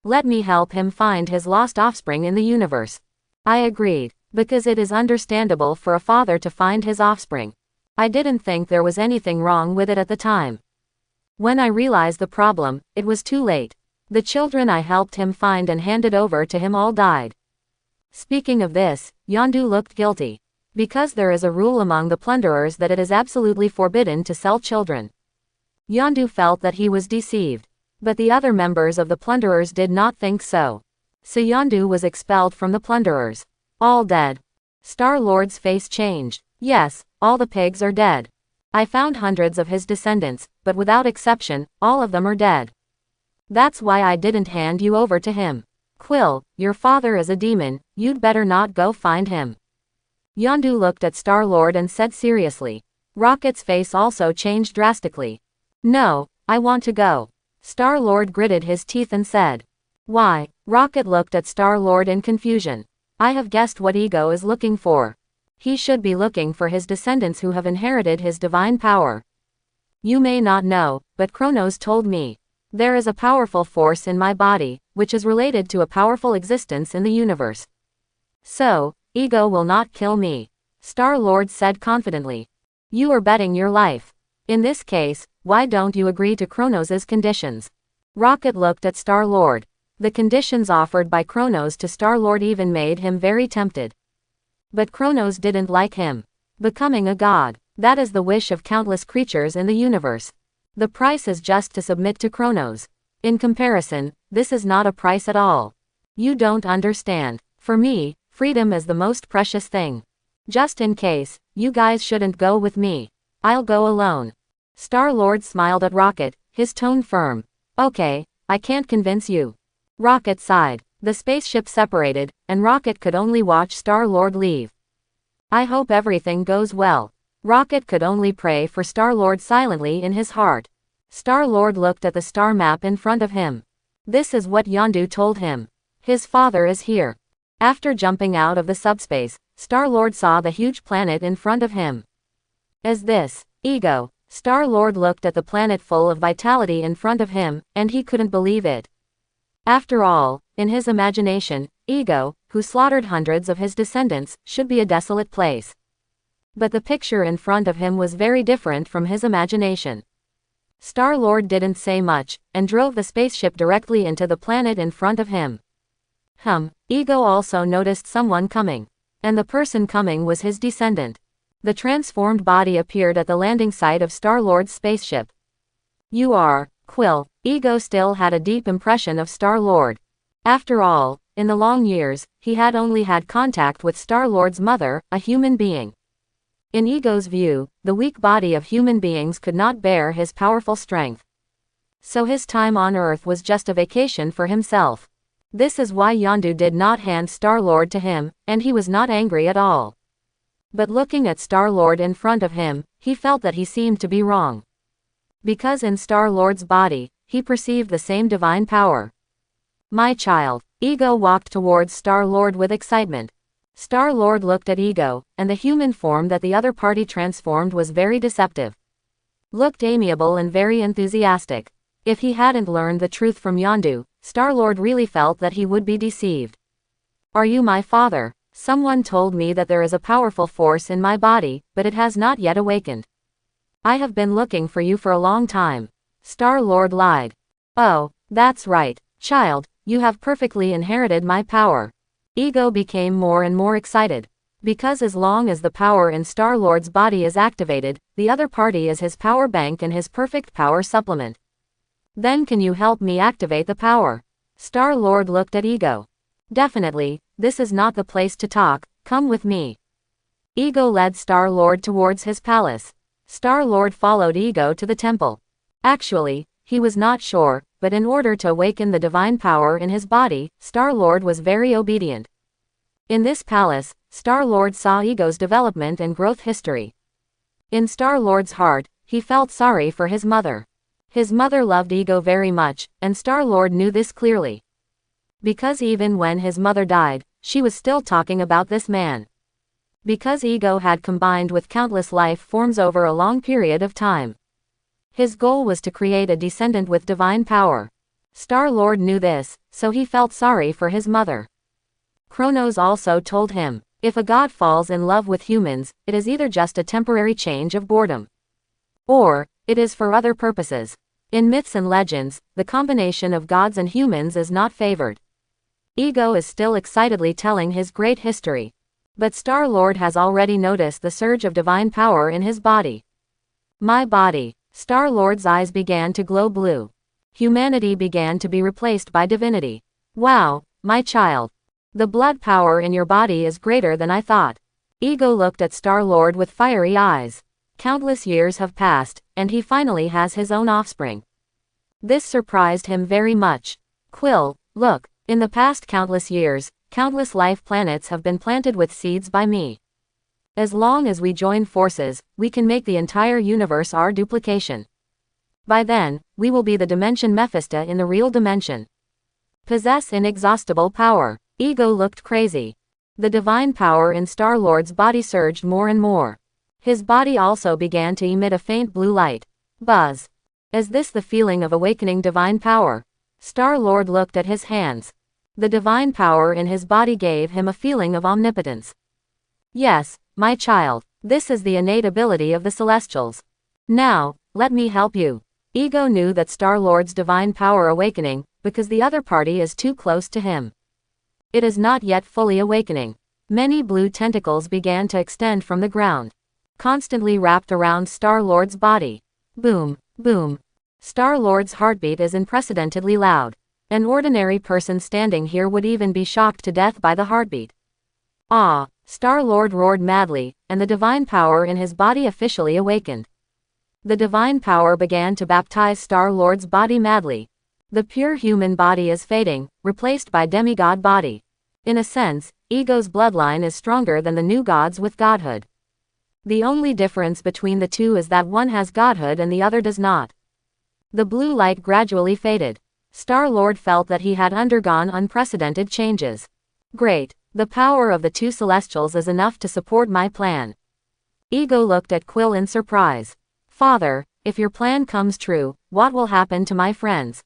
Let me help him find his lost offspring in the universe. I agreed, because it is understandable for a father to find his offspring. I didn't think there was anything wrong with it at the time. When I realized the problem, it was too late. The children I helped him find and handed over to him all died. Speaking of this, Yondu looked guilty. Because there is a rule among the plunderers that it is absolutely forbidden to sell children. Yondu felt that he was deceived. But the other members of the plunderers did not think so. So Yondu was expelled from the plunderers. All dead. Star-Lord's face changed. Yes, all the pigs are dead. I found hundreds of his descendants, but without exception, all of them are dead. That's why I didn't hand you over to him. Quill, your father is a demon, you'd better not go find him. Yondu looked at Star-Lord and said seriously. Rocket's face also changed drastically. No, I want to go. Star-Lord gritted his teeth and said. Why? Rocket looked at Star-Lord in confusion. I have guessed what Ego is looking for. He should be looking for his descendants who have inherited his divine power. You may not know, but Kronos told me. There is a powerful force in my body, which is related to a powerful existence in the universe. So, Ego will not kill me. Star-Lord said confidently. You are betting your life. In this case, why don't you agree to Kronos' conditions? Rocket looked at Star-Lord. The conditions offered by Kronos to Star-Lord even made him very tempted. But Kronos didn't like him. Becoming a god, that is the wish of countless creatures in the universe. The price is just to submit to Kronos. In comparison, this is not a price at all. You don't understand. For me, freedom is the most precious thing. Just in case, you guys shouldn't go with me. I'll go alone. Star-Lord smiled at Rocket, his tone firm. Okay, I can't convince you. Rocket sighed. The spaceship separated, and Rocket could only watch Star-Lord leave. I hope everything goes well. Rocket could only pray for Star-Lord silently in his heart. Star-Lord looked at the star map in front of him. This is what Yondu told him. His father is here. After jumping out of the subspace, Star-Lord saw the huge planet in front of him. Is this Ego? Star-Lord looked at the planet full of vitality in front of him, and he couldn't believe it. After all, in his imagination, Ego, who slaughtered hundreds of his descendants, should be a desolate place. But the picture in front of him was very different from his imagination. Star-Lord didn't say much, and drove the spaceship directly into the planet in front of him. Ego also noticed someone coming. And the person coming was his descendant. The transformed body appeared at the landing site of Star-Lord's spaceship. You are Quill. Ego still had a deep impression of Star-Lord. After all, in the long years, he had only had contact with Star-Lord's mother, a human being. In Ego's view, the weak body of human beings could not bear his powerful strength. So his time on Earth was just a vacation for himself. This is why Yondu did not hand Star-Lord to him, and he was not angry at all. But looking at Star-Lord in front of him, he felt that he seemed to be wrong. Because in Star-Lord's body, he perceived the same divine power. My child. Ego walked towards Star-Lord with excitement. Star-Lord looked at Ego, and the human form that the other party transformed was very deceptive. Looked amiable and very enthusiastic. If he hadn't learned the truth from Yondu, Star-Lord really felt that he would be deceived. Are you my father? Someone told me that there is a powerful force in my body, but it has not yet awakened. I have been looking for you for a long time. Star-Lord lied. Oh, that's right, child, you have perfectly inherited my power. Ego became more and more excited. Because as long as the power in Star-Lord's body is activated, the other party is his power bank and his perfect power supplement. Then can you help me activate the power? Star-Lord looked at Ego. Definitely, this is not the place to talk, come with me. Ego led Star-Lord towards his palace. Star-Lord followed Ego to the temple. Actually, he was not sure, but in order to awaken the divine power in his body, Star-Lord was very obedient. In this palace, Star-Lord saw Ego's development and growth history. In Star-Lord's heart, he felt sorry for his mother. His mother loved Ego very much, and Star-Lord knew this clearly. Because even when his mother died, she was still talking about this man. Because Ego had combined with countless life forms over a long period of time. His goal was to create a descendant with divine power. Star-Lord knew this, so he felt sorry for his mother. Kronos also told him, if a god falls in love with humans, it is either just a temporary change of boredom, or it is for other purposes. In myths and legends, the combination of gods and humans is not favored. Ego is still excitedly telling his great history. But Star-Lord has already noticed the surge of divine power in his body. My body. Star-Lord's eyes began to glow blue. Humanity began to be replaced by divinity. Wow, my child. The blood power in your body is greater than I thought. Ego looked at Star-Lord with fiery eyes. Countless years have passed, and he finally has his own offspring. This surprised him very much. Quill, look, in the past countless years, countless life planets have been planted with seeds by me. As long as we join forces, we can make the entire universe our duplication. By then, we will be the dimension Mephisto in the real dimension. Possess inexhaustible power. Ego looked crazy. The divine power in Star-Lord's body surged more and more. His body also began to emit a faint blue light. Buzz. Is this the feeling of awakening divine power? Star-Lord looked at his hands. The divine power in his body gave him a feeling of omnipotence. Yes, my child, this is the innate ability of the Celestials. Now, let me help you. Ego knew that Star-Lord's divine power awakening, because the other party is too close to him. It is not yet fully awakening. Many blue tentacles began to extend from the ground, constantly wrapped around Star-Lord's body. Boom, boom. Star-Lord's heartbeat is unprecedentedly loud. An ordinary person standing here would even be shocked to death by the heartbeat. Ah! Star-Lord roared madly, and the divine power in his body officially awakened. The divine power began to baptize Star-Lord's body madly. The pure human body is fading, replaced by demigod body. In a sense, Ego's bloodline is stronger than the new gods with godhood. The only difference between the two is that one has godhood and the other does not. The blue light gradually faded. Star-Lord felt that he had undergone unprecedented changes. Great. The power of the two Celestials is enough to support my plan. Ego looked at Quill in surprise. Father, if your plan comes true, what will happen to my friends?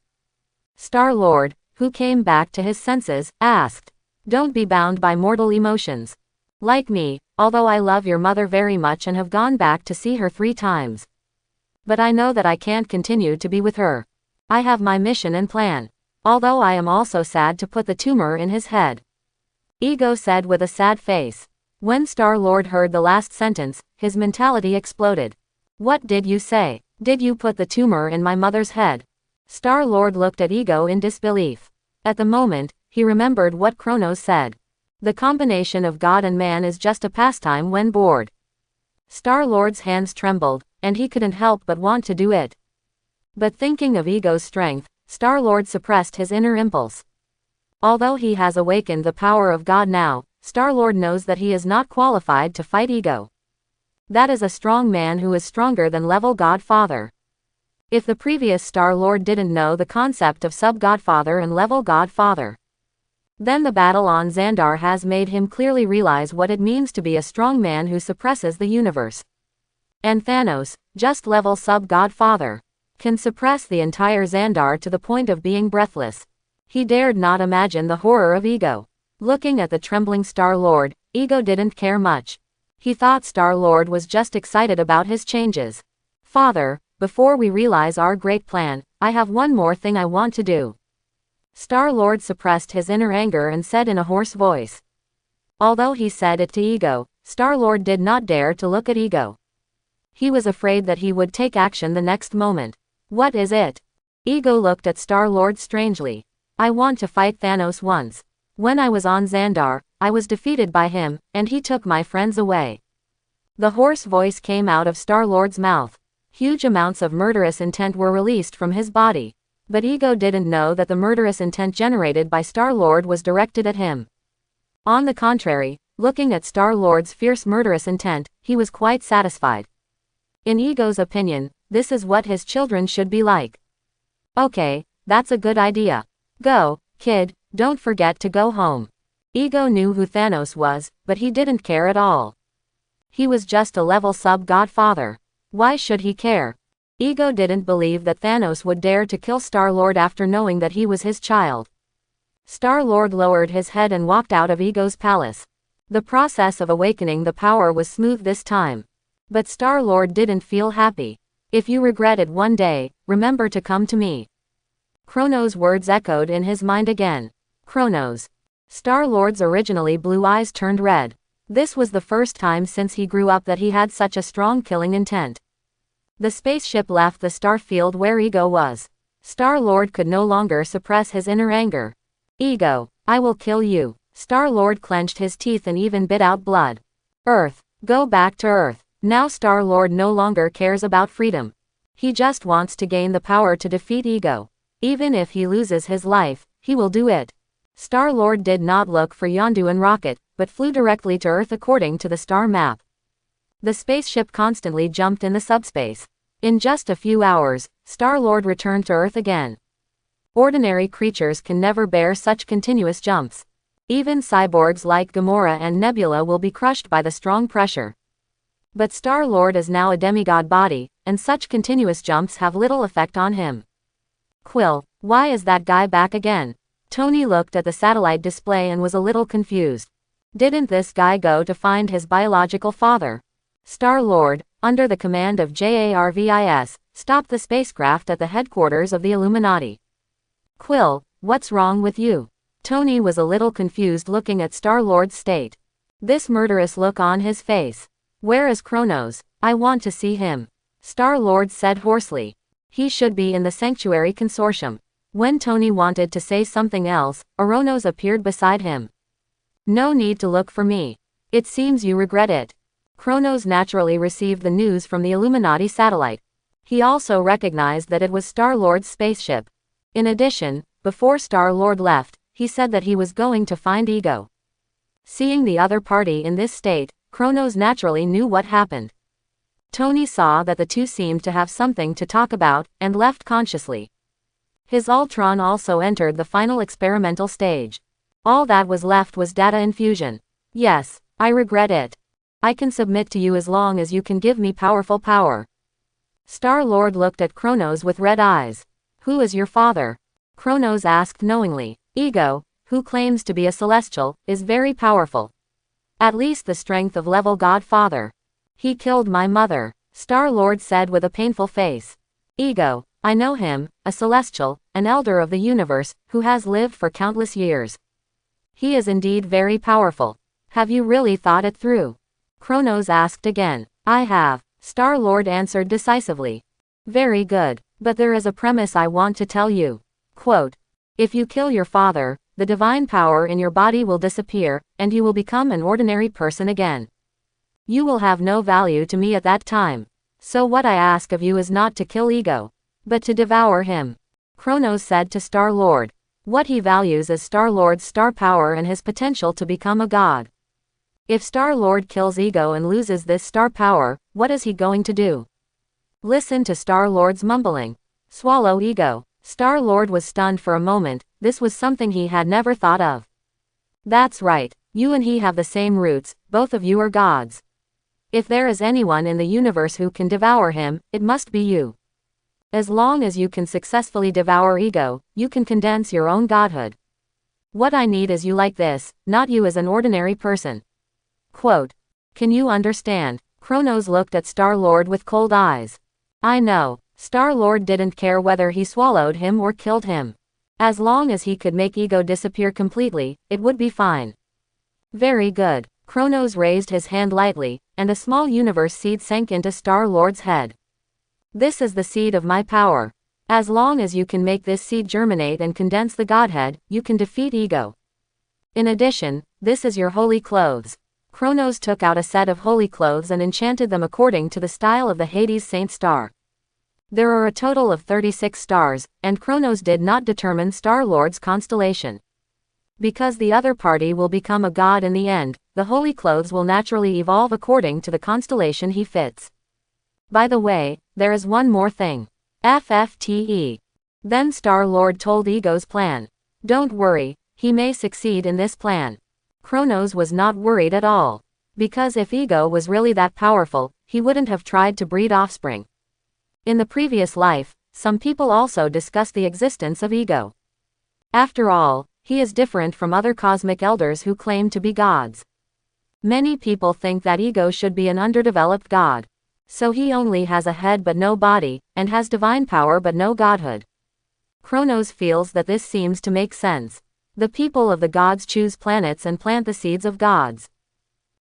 Star-Lord, who came back to his senses, asked. Don't be bound by mortal emotions. Like me, although I love your mother very much and have gone back to see her 3 times. But I know that I can't continue to be with her. I have my mission and plan. Although I am also sad to put the tumor in his head. Ego said with a sad face. When Star-Lord heard the last sentence, his mentality exploded. What did you say? Did you put the tumor in my mother's head? Star-Lord looked at Ego in disbelief. At the moment, he remembered what Kronos said. The combination of God and man is just a pastime when bored. Star-Lord's hands trembled, and he couldn't help but want to do it. But thinking of Ego's strength, Star-Lord suppressed his inner impulse. Although he has awakened the power of God now, Star-Lord knows that he is not qualified to fight Ego. That is a strong man who is stronger than level God-Father. If the previous Star-Lord didn't know the concept of sub-Godfather and level Godfather, Then the battle on Xandar has made him clearly realize what it means to be a strong man who suppresses the universe. And Thanos, just level sub-godfather, can suppress the entire Xandar to the point of being breathless. He dared not imagine the horror of Ego. Looking at the trembling Star-Lord, Ego didn't care much. He thought Star-Lord was just excited about his changes. Father, before we realize our great plan, I have one more thing I want to do. Star-Lord suppressed his inner anger and said in a hoarse voice. Although he said it to Ego, Star-Lord did not dare to look at Ego. He was afraid that he would take action the next moment. What is it? Ego looked at Star-Lord strangely. I want to fight Thanos once. When I was on Xandar, I was defeated by him, and he took my friends away. The hoarse voice came out of Star-Lord's mouth. Huge amounts of murderous intent were released from his body. But Ego didn't know that the murderous intent generated by Star-Lord was directed at him. On the contrary, looking at Star-Lord's fierce murderous intent, he was quite satisfied. In Ego's opinion, this is what his children should be like. Okay, that's a good idea. Go, kid, don't forget to go home. Ego knew who Thanos was, but he didn't care at all. He was just a level sub-godfather. Why should he care? Ego didn't believe that Thanos would dare to kill Star-Lord after knowing that he was his child. Star-Lord lowered his head and walked out of Ego's palace. The process of awakening the power was smooth this time. But Star-Lord didn't feel happy. If you regret it one day, remember to come to me. Kronos' words echoed in his mind again. Kronos. Star-Lord's originally blue eyes turned red. This was the first time since he grew up that he had such a strong killing intent. The spaceship left the star field where Ego was. Star-Lord could no longer suppress his inner anger. Ego, I will kill you. Star-Lord clenched his teeth and even bit out blood. Earth, go back to Earth. Now Star-Lord no longer cares about freedom. He just wants to gain the power to defeat Ego. Even if he loses his life, he will do it. Star-Lord did not look for Yondu and Rocket, but flew directly to Earth according to the star map. The spaceship constantly jumped in the subspace. In just a few hours, Star-Lord returned to Earth again. Ordinary creatures can never bear such continuous jumps. Even cyborgs like Gamora and Nebula will be crushed by the strong pressure. But Star-Lord is now a demigod body, and such continuous jumps have little effect on him. Quill, why is that guy back again? Tony looked at the satellite display and was a little confused. Didn't this guy go to find his biological father? Star-Lord, under the command of Jarvis, stopped the spacecraft at the headquarters of the Illuminati. Quill, what's wrong with you? Tony was a little confused looking at Star-Lord's state. This murderous look on his face. Where is Kronos? I want to see him. Star-Lord said hoarsely. He should be in the Sanctuary Consortium. When Tony wanted to say something else, Oronos appeared beside him. No need to look for me. It seems you regret it. Kronos naturally received the news from the Illuminati satellite. He also recognized that it was Star-Lord's spaceship. In addition, before Star-Lord left, he said that he was going to find Ego. Seeing the other party in this state, Kronos naturally knew what happened. Tony saw that the two seemed to have something to talk about, and left consciously. His Ultron also entered the final experimental stage. All that was left was data infusion. Yes, I regret it. I can submit to you as long as you can give me powerful power. Star-Lord looked at Kronos with red eyes. Who is your father? Kronos asked knowingly. Ego, who claims to be a celestial, is very powerful. At least the strength of level Godfather. He killed my mother, Star-Lord said with a painful face. Ego, I know him, a celestial, an elder of the universe, who has lived for countless years. He is indeed very powerful. Have you really thought it through? Kronos asked again. I have, Star-Lord answered decisively. Very good, but there is a premise I want to tell you. Quote, if you kill your father, the divine power in your body will disappear, and you will become an ordinary person again. You will have no value to me at that time. So what I ask of you is not to kill Ego, but to devour him. Kronos said to Star-Lord. What he values is Star-Lord's star power and his potential to become a god. If Star-Lord kills Ego and loses this star power, what is he going to do? Listen to Star-Lord's mumbling. Swallow Ego. Star-Lord was stunned for a moment. This was something he had never thought of. That's right, you and he have the same roots, both of you are gods. If there is anyone in the universe who can devour him, it must be you. As long as you can successfully devour ego, you can condense your own godhood. What I need is you like this, not you as an ordinary person. Quote. Can you understand? Kronos looked at Star-Lord with cold eyes. I know. Star-Lord didn't care whether he swallowed him or killed him. As long as he could make ego disappear completely, it would be fine. Very good. Kronos raised his hand lightly, and a small universe seed sank into Star-Lord's head. This is the seed of my power. As long as you can make this seed germinate and condense the Godhead, you can defeat ego. In addition, this is your holy clothes. Kronos took out a set of holy clothes and enchanted them according to the style of the Hades Saint Star. There are a total of 36 stars, and Kronos did not determine Star-Lord's constellation. Because the other party will become a god in the end, the holy clothes will naturally evolve according to the constellation he fits. By the way, there is one more thing. FFTE. Then Star-Lord told Ego's plan. Don't worry, he may succeed in this plan. Kronos was not worried at all. Because if Ego was really that powerful, he wouldn't have tried to breed offspring. In the previous life, some people also discussed the existence of Ego. After all, he is different from other cosmic elders who claim to be gods. Many people think that Ego should be an underdeveloped god. So he only has a head but no body, and has divine power but no godhood. Kronos feels that this seems to make sense. The people of the gods choose planets and plant the seeds of gods.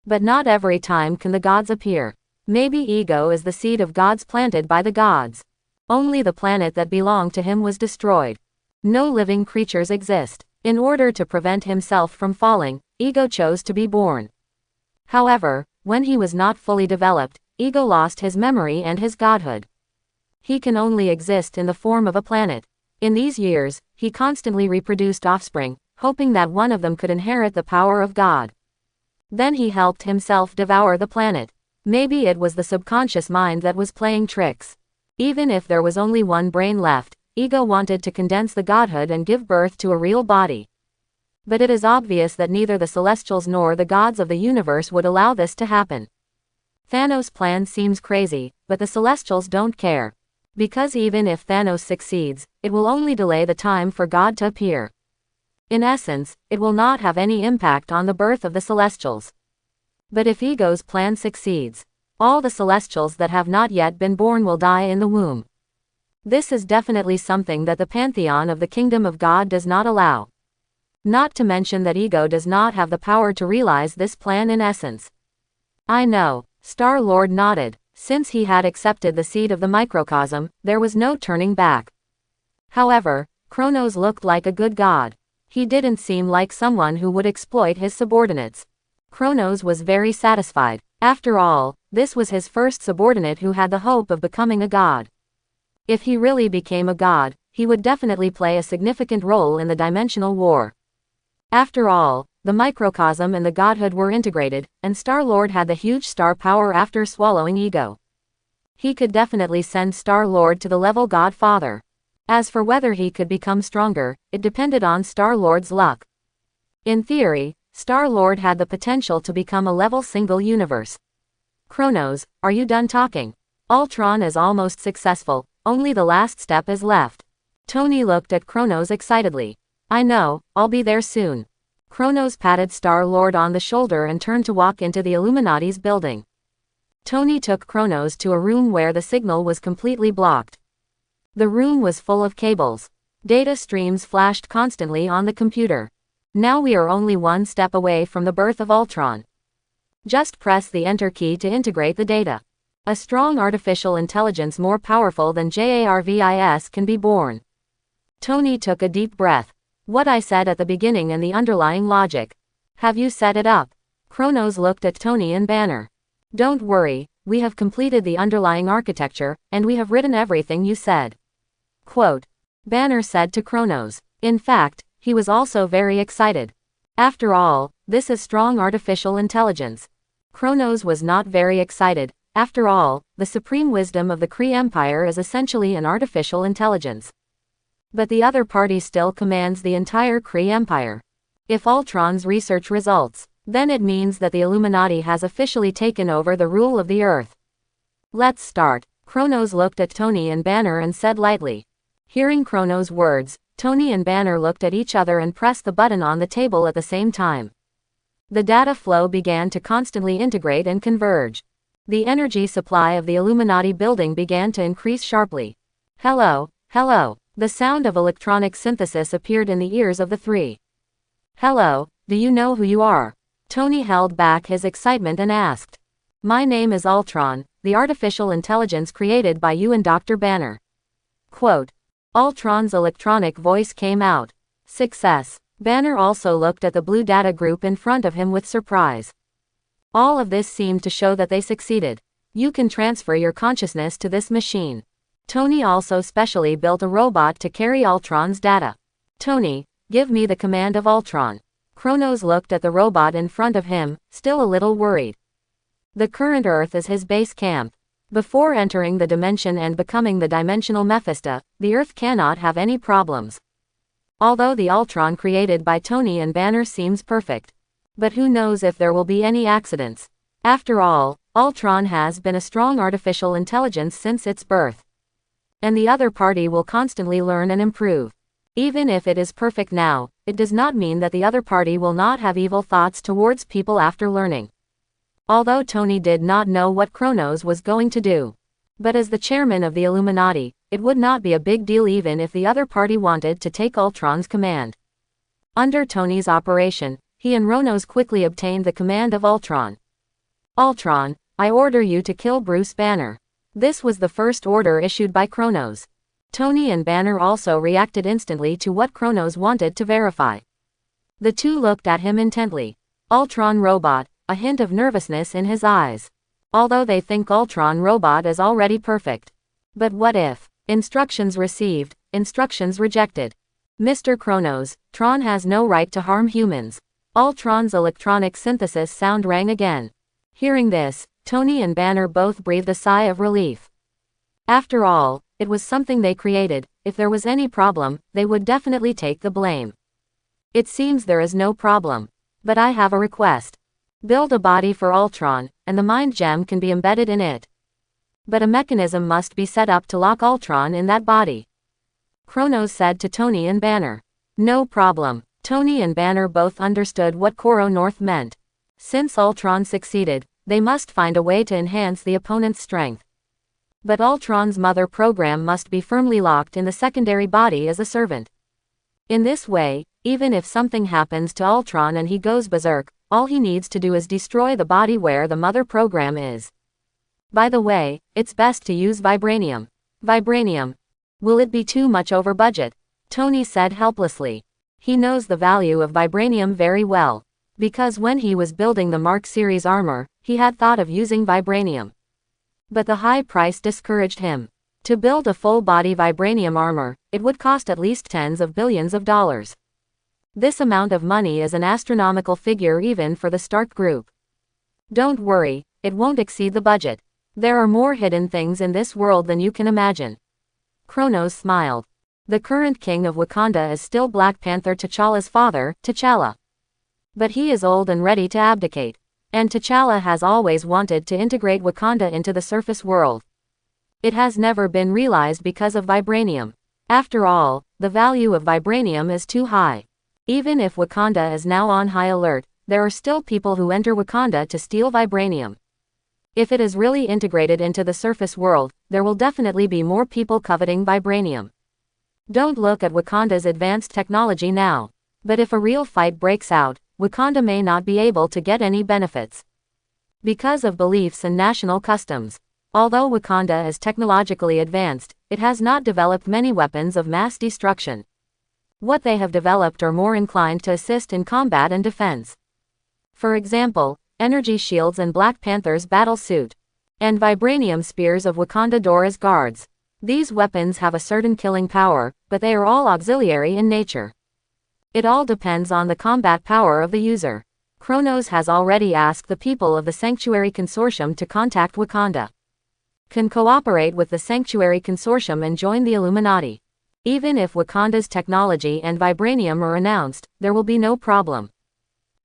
But not every time can the gods appear. Maybe Ego is the seed of gods planted by the gods. Only the planet that belonged to him was destroyed. No living creatures exist. In order to prevent himself from falling, Ego chose to be born. However, when he was not fully developed, Ego lost his memory and his godhood. He can only exist in the form of a planet. In these years, he constantly reproduced offspring, hoping that one of them could inherit the power of God. Then he helped himself devour the planet. Maybe it was the subconscious mind that was playing tricks. Even if there was only one brain left, Ego wanted to condense the godhood and give birth to a real body. But it is obvious that neither the celestials nor the gods of the universe would allow this to happen. Thanos' plan seems crazy, but the celestials don't care. Because even if Thanos succeeds, it will only delay the time for God to appear. In essence, it will not have any impact on the birth of the celestials. But if Ego's plan succeeds, all the celestials that have not yet been born will die in the womb. This is definitely something that the pantheon of the kingdom of God does not allow. Not to mention that Ego does not have the power to realize this plan in essence. I know, Star-Lord nodded. Since he had accepted the seed of the microcosm, there was no turning back. However, Kronos looked like a good god. He didn't seem like someone who would exploit his subordinates. Kronos was very satisfied. After all, this was his first subordinate who had the hope of becoming a god. If he really became a god, he would definitely play a significant role in the dimensional war. After all, the microcosm and the godhood were integrated, and Star-Lord had the huge star power after swallowing Ego. He could definitely send Star-Lord to the level Godfather. As for whether he could become stronger, it depended on Star-Lord's luck. In theory, Star-Lord had the potential to become a level single universe. Kronos, are you done talking? Ultron is almost successful, only the last step is left. Tony looked at Kronos excitedly. I know, I'll be there soon. Kronos patted Star-Lord on the shoulder and turned to walk into the Illuminati's building. Tony took Kronos to a room where the signal was completely blocked. The room was full of cables. Data streams flashed constantly on the computer. Now we are only one step away from the birth of Ultron. Just press the Enter key to integrate the data. A strong artificial intelligence more powerful than JARVIS can be born. Tony took a deep breath. What I said at the beginning and the underlying logic. Have you set it up? Kronos looked at Tony and Banner. Don't worry, we have completed the underlying architecture, and we have written everything you said. Quote. Banner said to Kronos. In fact, he was also very excited. After all, this is strong artificial intelligence. Kronos was not very excited. After all, the supreme wisdom of the Kree Empire is essentially an artificial intelligence. But the other party still commands the entire Kree Empire. If Ultron's research results, then it means that the Illuminati has officially taken over the rule of the Earth. Let's start. Kronos looked at Tony and Banner and said lightly. Hearing Kronos' words, Tony and Banner looked at each other and pressed the button on the table at the same time. The data flow began to constantly integrate and converge. The energy supply of the Illuminati building began to increase sharply. Hello, hello. The sound of electronic synthesis appeared in the ears of the three. Hello, do you know who you are? Tony held back his excitement and asked. My name is Ultron, the artificial intelligence created by you and Dr. Banner. Quote. Ultron's electronic voice came out. Success. Banner also looked at the blue data group in front of him with surprise. All of this seemed to show that they succeeded. You can transfer your consciousness to this machine. Tony also specially built a robot to carry Ultron's data. Tony, give me the command of Ultron. Kronos looked at the robot in front of him, still a little worried. The current Earth is his base camp. Before entering the dimension and becoming the dimensional Mephisto, the Earth cannot have any problems. Although the Ultron created by Tony and Banner seems perfect. But who knows if there will be any accidents. After all, Ultron has been a strong artificial intelligence since its birth. And the other party will constantly learn and improve. Even if it is perfect now, it does not mean that the other party will not have evil thoughts towards people after learning. Although Tony did not know what Kronos was going to do. But as the chairman of the Illuminati, it would not be a big deal even if the other party wanted to take Ultron's command. Under Tony's operation, he and Kronos quickly obtained the command of Ultron. Ultron, I order you to kill Bruce Banner. This was the first order issued by Kronos. Tony and Banner also reacted instantly to what Kronos wanted to verify. The two looked at him intently. Ultron robot, a hint of nervousness in his eyes. Although they think Ultron robot is already perfect. But what if? Instructions received, instructions rejected. Mr. Kronos, Tron has no right to harm humans. Ultron's electronic synthesis sound rang again. Hearing this, Tony and Banner both breathed a sigh of relief. After all, it was something they created. If there was any problem, they would definitely take the blame. It seems there is no problem. But I have a request. Build a body for Ultron, and the mind gem can be embedded in it. But a mechanism must be set up to lock Ultron in that body. Kronos said to Tony and Banner. No problem. Tony and Banner both understood what Koro North meant. Since Ultron succeeded, they must find a way to enhance the opponent's strength. But Ultron's mother program must be firmly locked in the secondary body as a servant. In this way, even if something happens to Ultron and he goes berserk, all he needs to do is destroy the body where the mother program is. By the way, it's best to use vibranium. Vibranium. Will it be too much over budget? Tony said helplessly. He knows the value of vibranium very well. Because when he was building the Mark series armor, he had thought of using vibranium. But the high price discouraged him. To build a full-body vibranium armor, it would cost at least tens of billions of dollars. This amount of money is an astronomical figure even for the Stark Group. Don't worry, it won't exceed the budget. There are more hidden things in this world than you can imagine. Kronos smiled. The current king of Wakanda is still Black Panther T'Challa's father, T'Challa. But he is old and ready to abdicate. And T'Challa has always wanted to integrate Wakanda into the surface world. It has never been realized because of vibranium. After all, the value of vibranium is too high. Even if Wakanda is now on high alert, there are still people who enter Wakanda to steal vibranium. If it is really integrated into the surface world, there will definitely be more people coveting vibranium. Don't look at Wakanda's advanced technology now. But if a real fight breaks out, Wakanda may not be able to get any benefits. Because of beliefs and national customs. Although Wakanda is technologically advanced, it has not developed many weapons of mass destruction. What they have developed are more inclined to assist in combat and defense. For example, energy shields and Black Panther's battle suit. And vibranium spears of Wakanda Dora's guards. These weapons have a certain killing power, but they are all auxiliary in nature. It all depends on the combat power of the user. Kronos has already asked the people of the Sanctuary Consortium to contact Wakanda. Can cooperate with the Sanctuary Consortium and join the Illuminati. Even if Wakanda's technology and vibranium are announced, there will be no problem.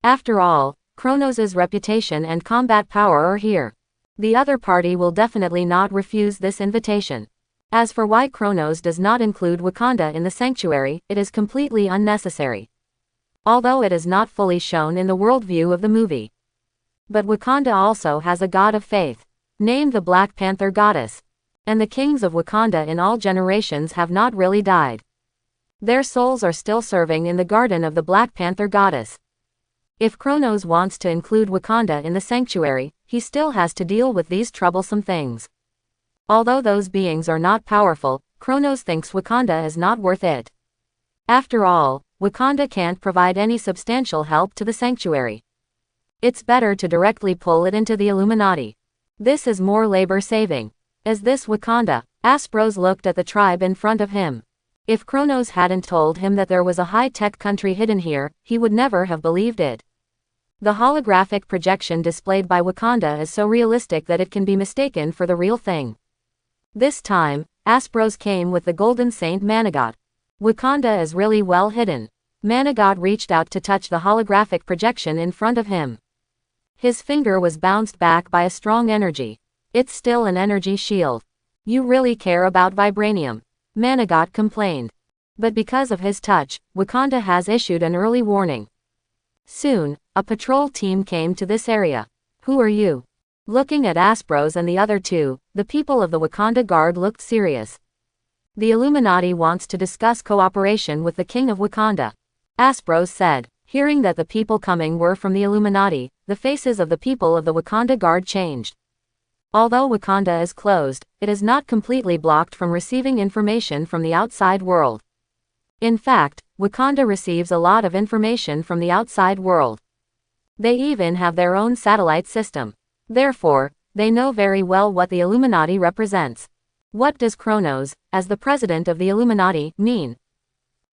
After all, Kronos' reputation and combat power are here. The other party will definitely not refuse this invitation. As for why Kronos does not include Wakanda in the sanctuary, it is completely unnecessary. Although it is not fully shown in the worldview of the movie. But Wakanda also has a god of faith, named the Black Panther goddess. And the kings of Wakanda in all generations have not really died. Their souls are still serving in the garden of the Black Panther goddess. If Kronos wants to include Wakanda in the sanctuary, he still has to deal with these troublesome things. Although those beings are not powerful, Kronos thinks Wakanda is not worth it. After all, Wakanda can't provide any substantial help to the sanctuary. It's better to directly pull it into the Illuminati. This is more labor-saving. Is this Wakanda? Aspros looked at the tribe in front of him. If Kronos hadn't told him that there was a high-tech country hidden here, he would never have believed it. The holographic projection displayed by Wakanda is so realistic that it can be mistaken for the real thing. This time, Aspros came with the Golden Saint Manigot. Wakanda is really well hidden. Manigot reached out to touch the holographic projection in front of him. His finger was bounced back by a strong energy. It's still an energy shield. You really care about vibranium, Manigot complained. But because of his touch, Wakanda has issued an early warning. Soon, a patrol team came to this area. Who are you? Looking at Aspros and the other two, the people of the Wakanda Guard looked serious. The Illuminati wants to discuss cooperation with the King of Wakanda, Aspros said. Hearing that the people coming were from the Illuminati, the faces of the people of the Wakanda Guard changed. Although Wakanda is closed, it is not completely blocked from receiving information from the outside world. In fact, Wakanda receives a lot of information from the outside world. They even have their own satellite system. Therefore, they know very well what the Illuminati represents. What does Kronos, as the president of the Illuminati, mean?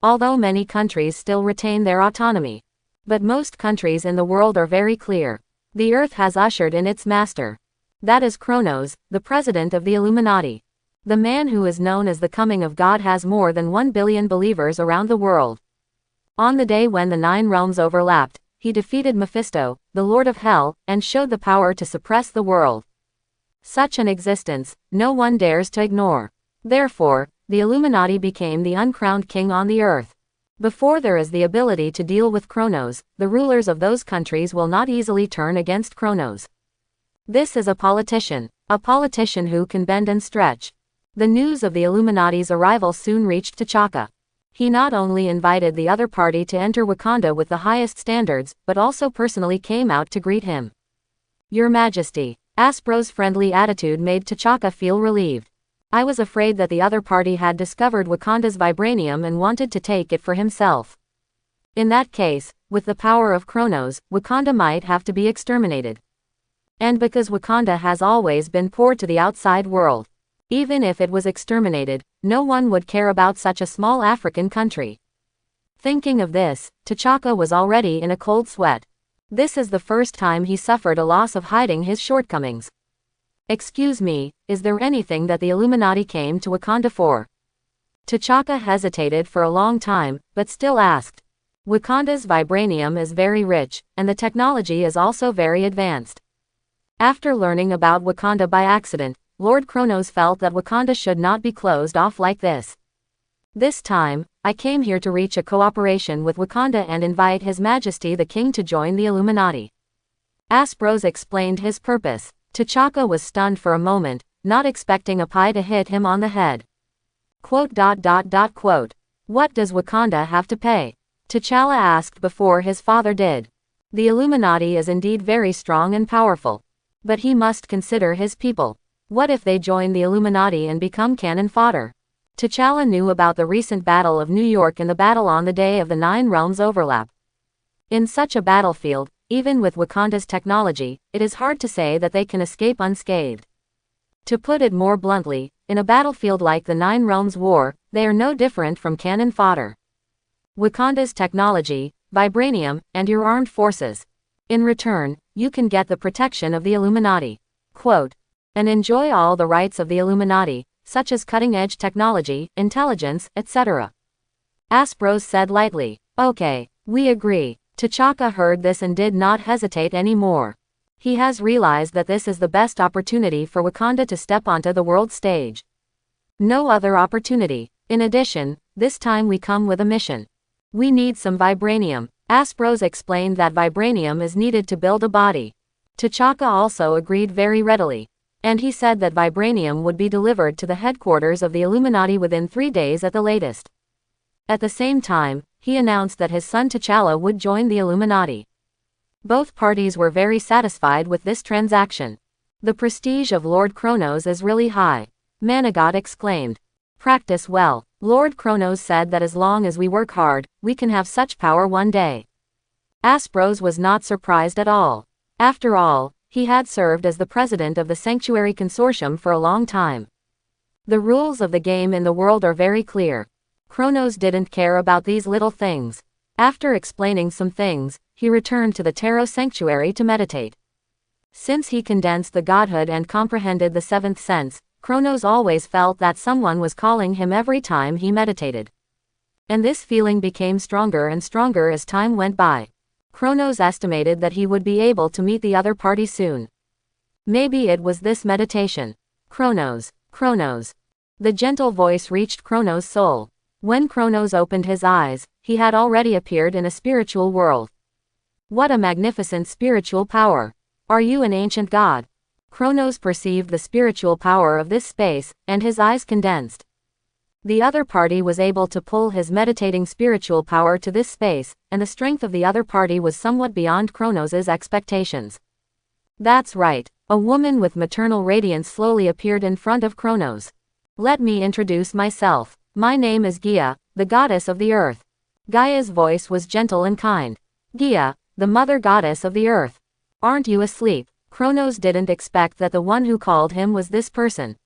Although many countries still retain their autonomy. But most countries in the world are very clear. The Earth has ushered in its master. That is Kronos, the president of the Illuminati. The man who is known as the coming of God has more than 1 billion believers around the world. On the day when the 9 realms overlapped, he defeated Mephisto, the Lord of Hell, and showed the power to suppress the world. Such an existence, no one dares to ignore. Therefore, the Illuminati became the uncrowned king on the earth. Before there is the ability to deal with Kronos, the rulers of those countries will not easily turn against Kronos. This is a politician who can bend and stretch. The news of the Illuminati's arrival soon reached T'Chaka. He not only invited the other party to enter Wakanda with the highest standards, but also personally came out to greet him. Your Majesty. Aspro's friendly attitude made T'Chaka feel relieved. I was afraid that the other party had discovered Wakanda's vibranium and wanted to take it for himself. In that case, with the power of Kronos, Wakanda might have to be exterminated. And because Wakanda has always been poor to the outside world. Even if it was exterminated, no one would care about such a small African country. Thinking of this, T'Chaka was already in a cold sweat. This is the first time he suffered a loss of hiding his shortcomings. Excuse me, is there anything that the Illuminati came to Wakanda for? T'Chaka hesitated for a long time, but still asked. Wakanda's vibranium is very rich, and the technology is also very advanced. After learning about Wakanda by accident, Lord Kronos felt that Wakanda should not be closed off like this. This time, I came here to reach a cooperation with Wakanda and invite His Majesty the King to join the Illuminati. Aspros explained his purpose. T'Chaka was stunned for a moment, not expecting a pie to hit him on the head. What does Wakanda have to pay? T'Challa asked before his father did. The Illuminati is indeed very strong and powerful. But he must consider his people. What if they join the Illuminati and become cannon fodder? T'Challa knew about the recent Battle of New York and the battle on the day of the 9 realms overlap. In such a battlefield, even with Wakanda's technology, it is hard to say that they can escape unscathed. To put it more bluntly, in a battlefield like the 9 realms war, they are no different from cannon fodder. Wakanda's technology, vibranium, and your armed forces. In return, you can get the protection of the Illuminati. And enjoy all the rights of the Illuminati, such as cutting-edge technology, intelligence, etc. Aspros said lightly. Okay, we agree. T'Chaka heard this and did not hesitate anymore. He has realized that this is the best opportunity for Wakanda to step onto the world stage. No other opportunity. In addition, this time we come with a mission. We need some vibranium. Aspros explained that vibranium is needed to build a body. T'Chaka also agreed very readily. And he said that vibranium would be delivered to the headquarters of the Illuminati within 3 days at the latest. At the same time, he announced that his son T'Challa would join the Illuminati. Both parties were very satisfied with this transaction. The prestige of Lord Kronos is really high. Manigot exclaimed. Practice well. Lord Kronos said that as long as we work hard, we can have such power one day. Aspros was not surprised at all. After all, he had served as the president of the Sanctuary Consortium for a long time. The rules of the game in the world are very clear. Kronos didn't care about these little things. After explaining some things, he returned to the Taro Sanctuary to meditate. Since he condensed the godhood and comprehended the seventh sense, Kronos always felt that someone was calling him every time he meditated. And this feeling became stronger and stronger as time went by. Kronos estimated that he would be able to meet the other party soon. Maybe it was this meditation. Kronos, Kronos. The gentle voice reached Kronos' soul. When Kronos opened his eyes, he had already appeared in a spiritual world. What a magnificent spiritual power! Are you an ancient god? Kronos perceived the spiritual power of this space, and his eyes condensed. The other party was able to pull his meditating spiritual power to this space, and the strength of the other party was somewhat beyond Kronos' expectations. That's right, a woman with maternal radiance slowly appeared in front of Kronos. Let me introduce myself. My name is Gaia, the goddess of the earth. Gaia's voice was gentle and kind. Gaia, the mother goddess of the earth. Aren't you asleep? Kronos didn't expect that the one who called him was this person.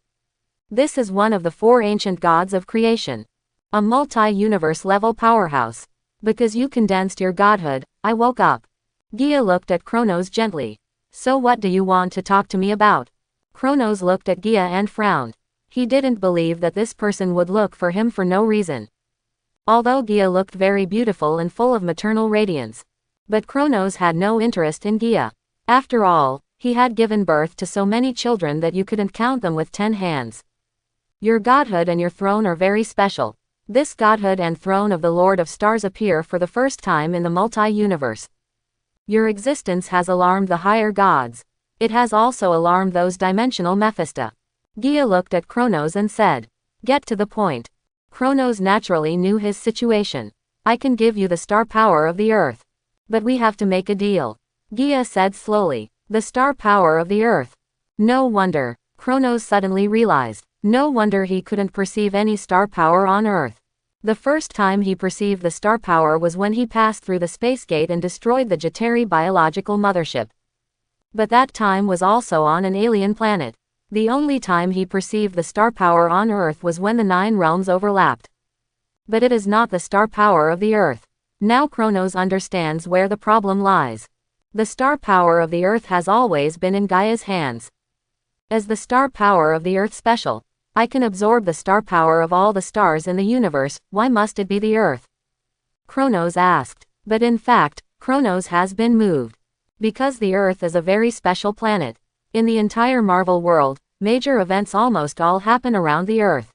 This is one of the 4 ancient gods of creation. A multi-universe level powerhouse. Because you condensed your godhood, I woke up. Gaia looked at Kronos gently. So what do you want to talk to me about? Kronos looked at Gaia and frowned. He didn't believe that this person would look for him for no reason. Although Gaia looked very beautiful and full of maternal radiance. But Kronos had no interest in Gaia. After all, he had given birth to so many children that you couldn't count them with 10 hands. Your godhood and your throne are very special. This godhood and throne of the Lord of Stars appear for the first time in the multi-universe. Your existence has alarmed the higher gods. It has also alarmed those dimensional Mephisto. Gaia looked at Kronos and said, "Get to the point." Kronos naturally knew his situation. I can give you the star power of the earth. But we have to make a deal. Gaia said slowly, the star power of the earth. No wonder, Kronos suddenly realized. No wonder he couldn't perceive any star power on earth. The first time he perceived the star power was when he passed through the space gate and destroyed the Jeteri biological mothership. But that time was also on an alien planet. The only time he perceived the star power on Earth was when the 9 realms overlapped. But it is not the star power of the Earth. Now Kronos understands where the problem lies. The star power of the Earth has always been in Gaia's hands. As the star power of the Earth special, I can absorb the star power of all the stars in the universe, why must it be the Earth? Kronos asked. But in fact, Kronos has been moved. Because the Earth is a very special planet. In the entire Marvel world, major events almost all happen around the Earth.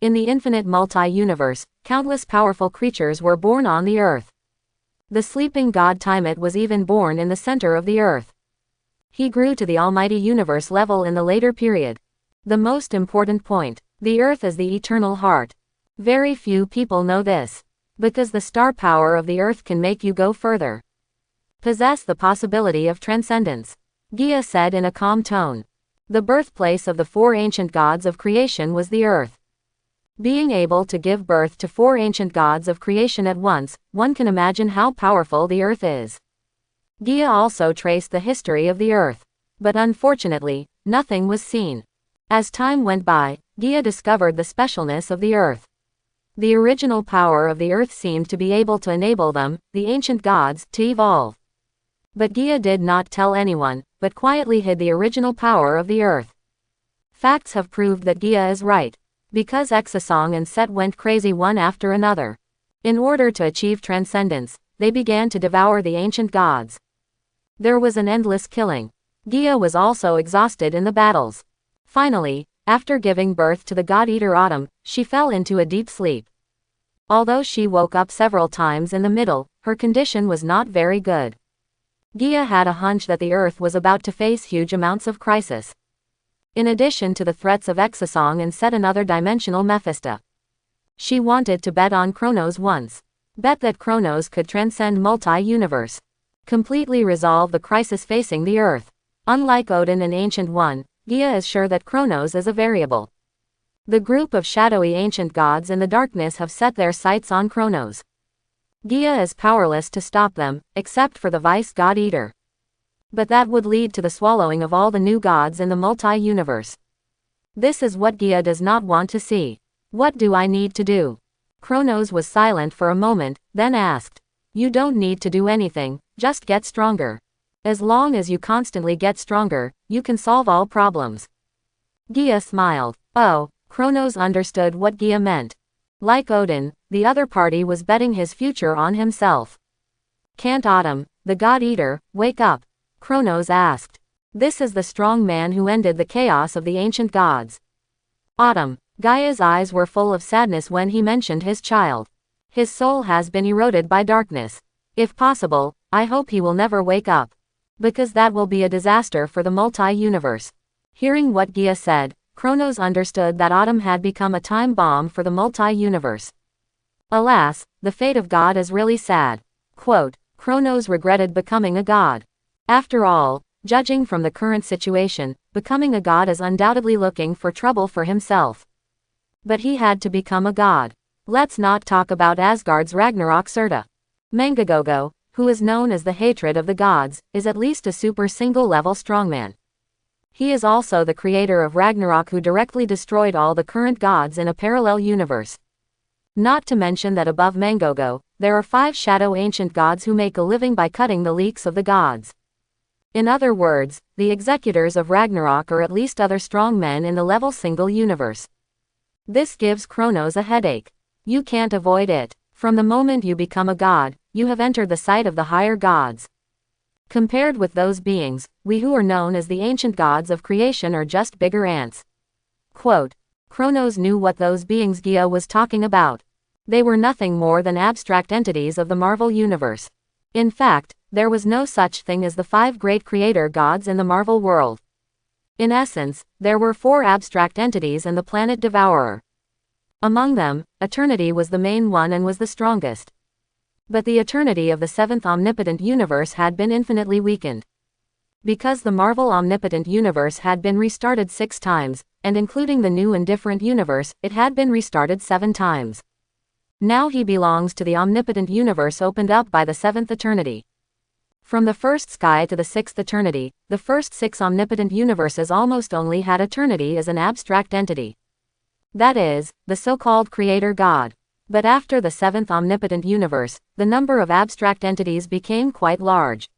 In the infinite multi-universe, countless powerful creatures were born on the Earth. The sleeping god Tiamat was even born in the center of the Earth. He grew to the almighty universe level in the later period. The most important point, the Earth is the eternal heart. Very few people know this. Because the star power of the Earth can make you go further. Possess the possibility of transcendence. Gaia said in a calm tone. The birthplace of the 4 ancient gods of creation was the Earth. Being able to give birth to 4 ancient gods of creation at once, one can imagine how powerful the Earth is. Gaia also traced the history of the Earth. But unfortunately, nothing was seen. As time went by, Gaia discovered the specialness of the Earth. The original power of the Earth seemed to be able to enable them, the ancient gods, to evolve. But Gaia did not tell anyone, but quietly hid the original power of the Earth. Facts have proved that Gaia is right. Because Exasong and Set went crazy one after another. In order to achieve transcendence, they began to devour the ancient gods. There was an endless killing. Gaia was also exhausted in the battles. Finally, after giving birth to the God-Eater Autumn, she fell into a deep sleep. Although she woke up several times in the middle, her condition was not very good. Gaia had a hunch that the Earth was about to face huge amounts of crisis. In addition to the threats of Exasong and Set, another dimensional Mephisto. She wanted to bet on Kronos once. Bet that Kronos could transcend multi-universe. Completely resolve the crisis facing the Earth. Unlike Odin and Ancient One, Gaia is sure that Kronos is a variable. The group of shadowy ancient gods in the darkness have set their sights on Kronos. Gaia is powerless to stop them, except for the Vice God-Eater. But that would lead to the swallowing of all the new gods in the multi-universe. This is what Gaia does not want to see. What do I need to do? Kronos was silent for a moment, then asked. You don't need to do anything, just get stronger. As long as you constantly get stronger, you can solve all problems. Gaia smiled. Oh, Kronos understood what Gaia meant. Like Odin, the other party was betting his future on himself. Can't Autumn, the God-Eater, wake up? Kronos asked. This is the strong man who ended the chaos of the ancient gods. Autumn. Gaia's eyes were full of sadness when he mentioned his child. His soul has been eroded by darkness. If possible, I hope he will never wake up. Because that will be a disaster for the multi-universe. Hearing what Gaia said, Kronos understood that Autumn had become a time bomb for the multi-universe. Alas, the fate of God is really sad. Quote, Kronos regretted becoming a god. After all, judging from the current situation, becoming a god is undoubtedly looking for trouble for himself. But he had to become a god. Let's not talk about Asgard's Ragnarok Surta. Mangagogo, who is known as the hatred of the gods, is at least a super single-level strongman. He is also the creator of Ragnarok, who directly destroyed all the current gods in a parallel universe. Not to mention that above Mangogo, there are 5 shadow ancient gods who make a living by cutting the leaks of the gods. In other words, the executors of Ragnarok are at least other strong men in the level single universe. This gives Kronos a headache. You can't avoid it. From the moment you become a god, you have entered the sight of the higher gods. Compared with those beings, we who are known as the ancient gods of creation are just bigger ants. Quote, Kronos knew what those beings Gaia was talking about. They were nothing more than abstract entities of the Marvel Universe. In fact, there was no such thing as the 5 great creator gods in the Marvel world. In essence, there were 4 abstract entities and the planet Devourer. Among them, Eternity was the main one and was the strongest. But the Eternity of the 7th Omnipotent Universe had been infinitely weakened. Because the Marvel Omnipotent Universe had been restarted 6 times, and including the new and different universe, it had been restarted 7 times. Now he belongs to the Omnipotent Universe opened up by the 7th Eternity. From the first sky to the 6th Eternity, the first 6 omnipotent universes almost only had Eternity as an abstract entity. That is, the so-called creator god. But after the 7th omnipotent universe, the number of abstract entities became quite large.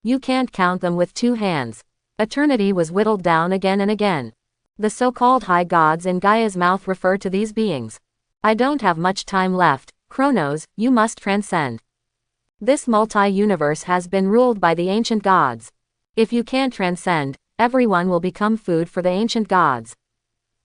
You can't count them with 2 hands. Eternity was whittled down again and again. The so-called high gods in Gaia's mouth refer to these beings. I don't have much time left, Kronos, you must transcend. This multi-universe has been ruled by the ancient gods. If you can't transcend, everyone will become food for the ancient gods.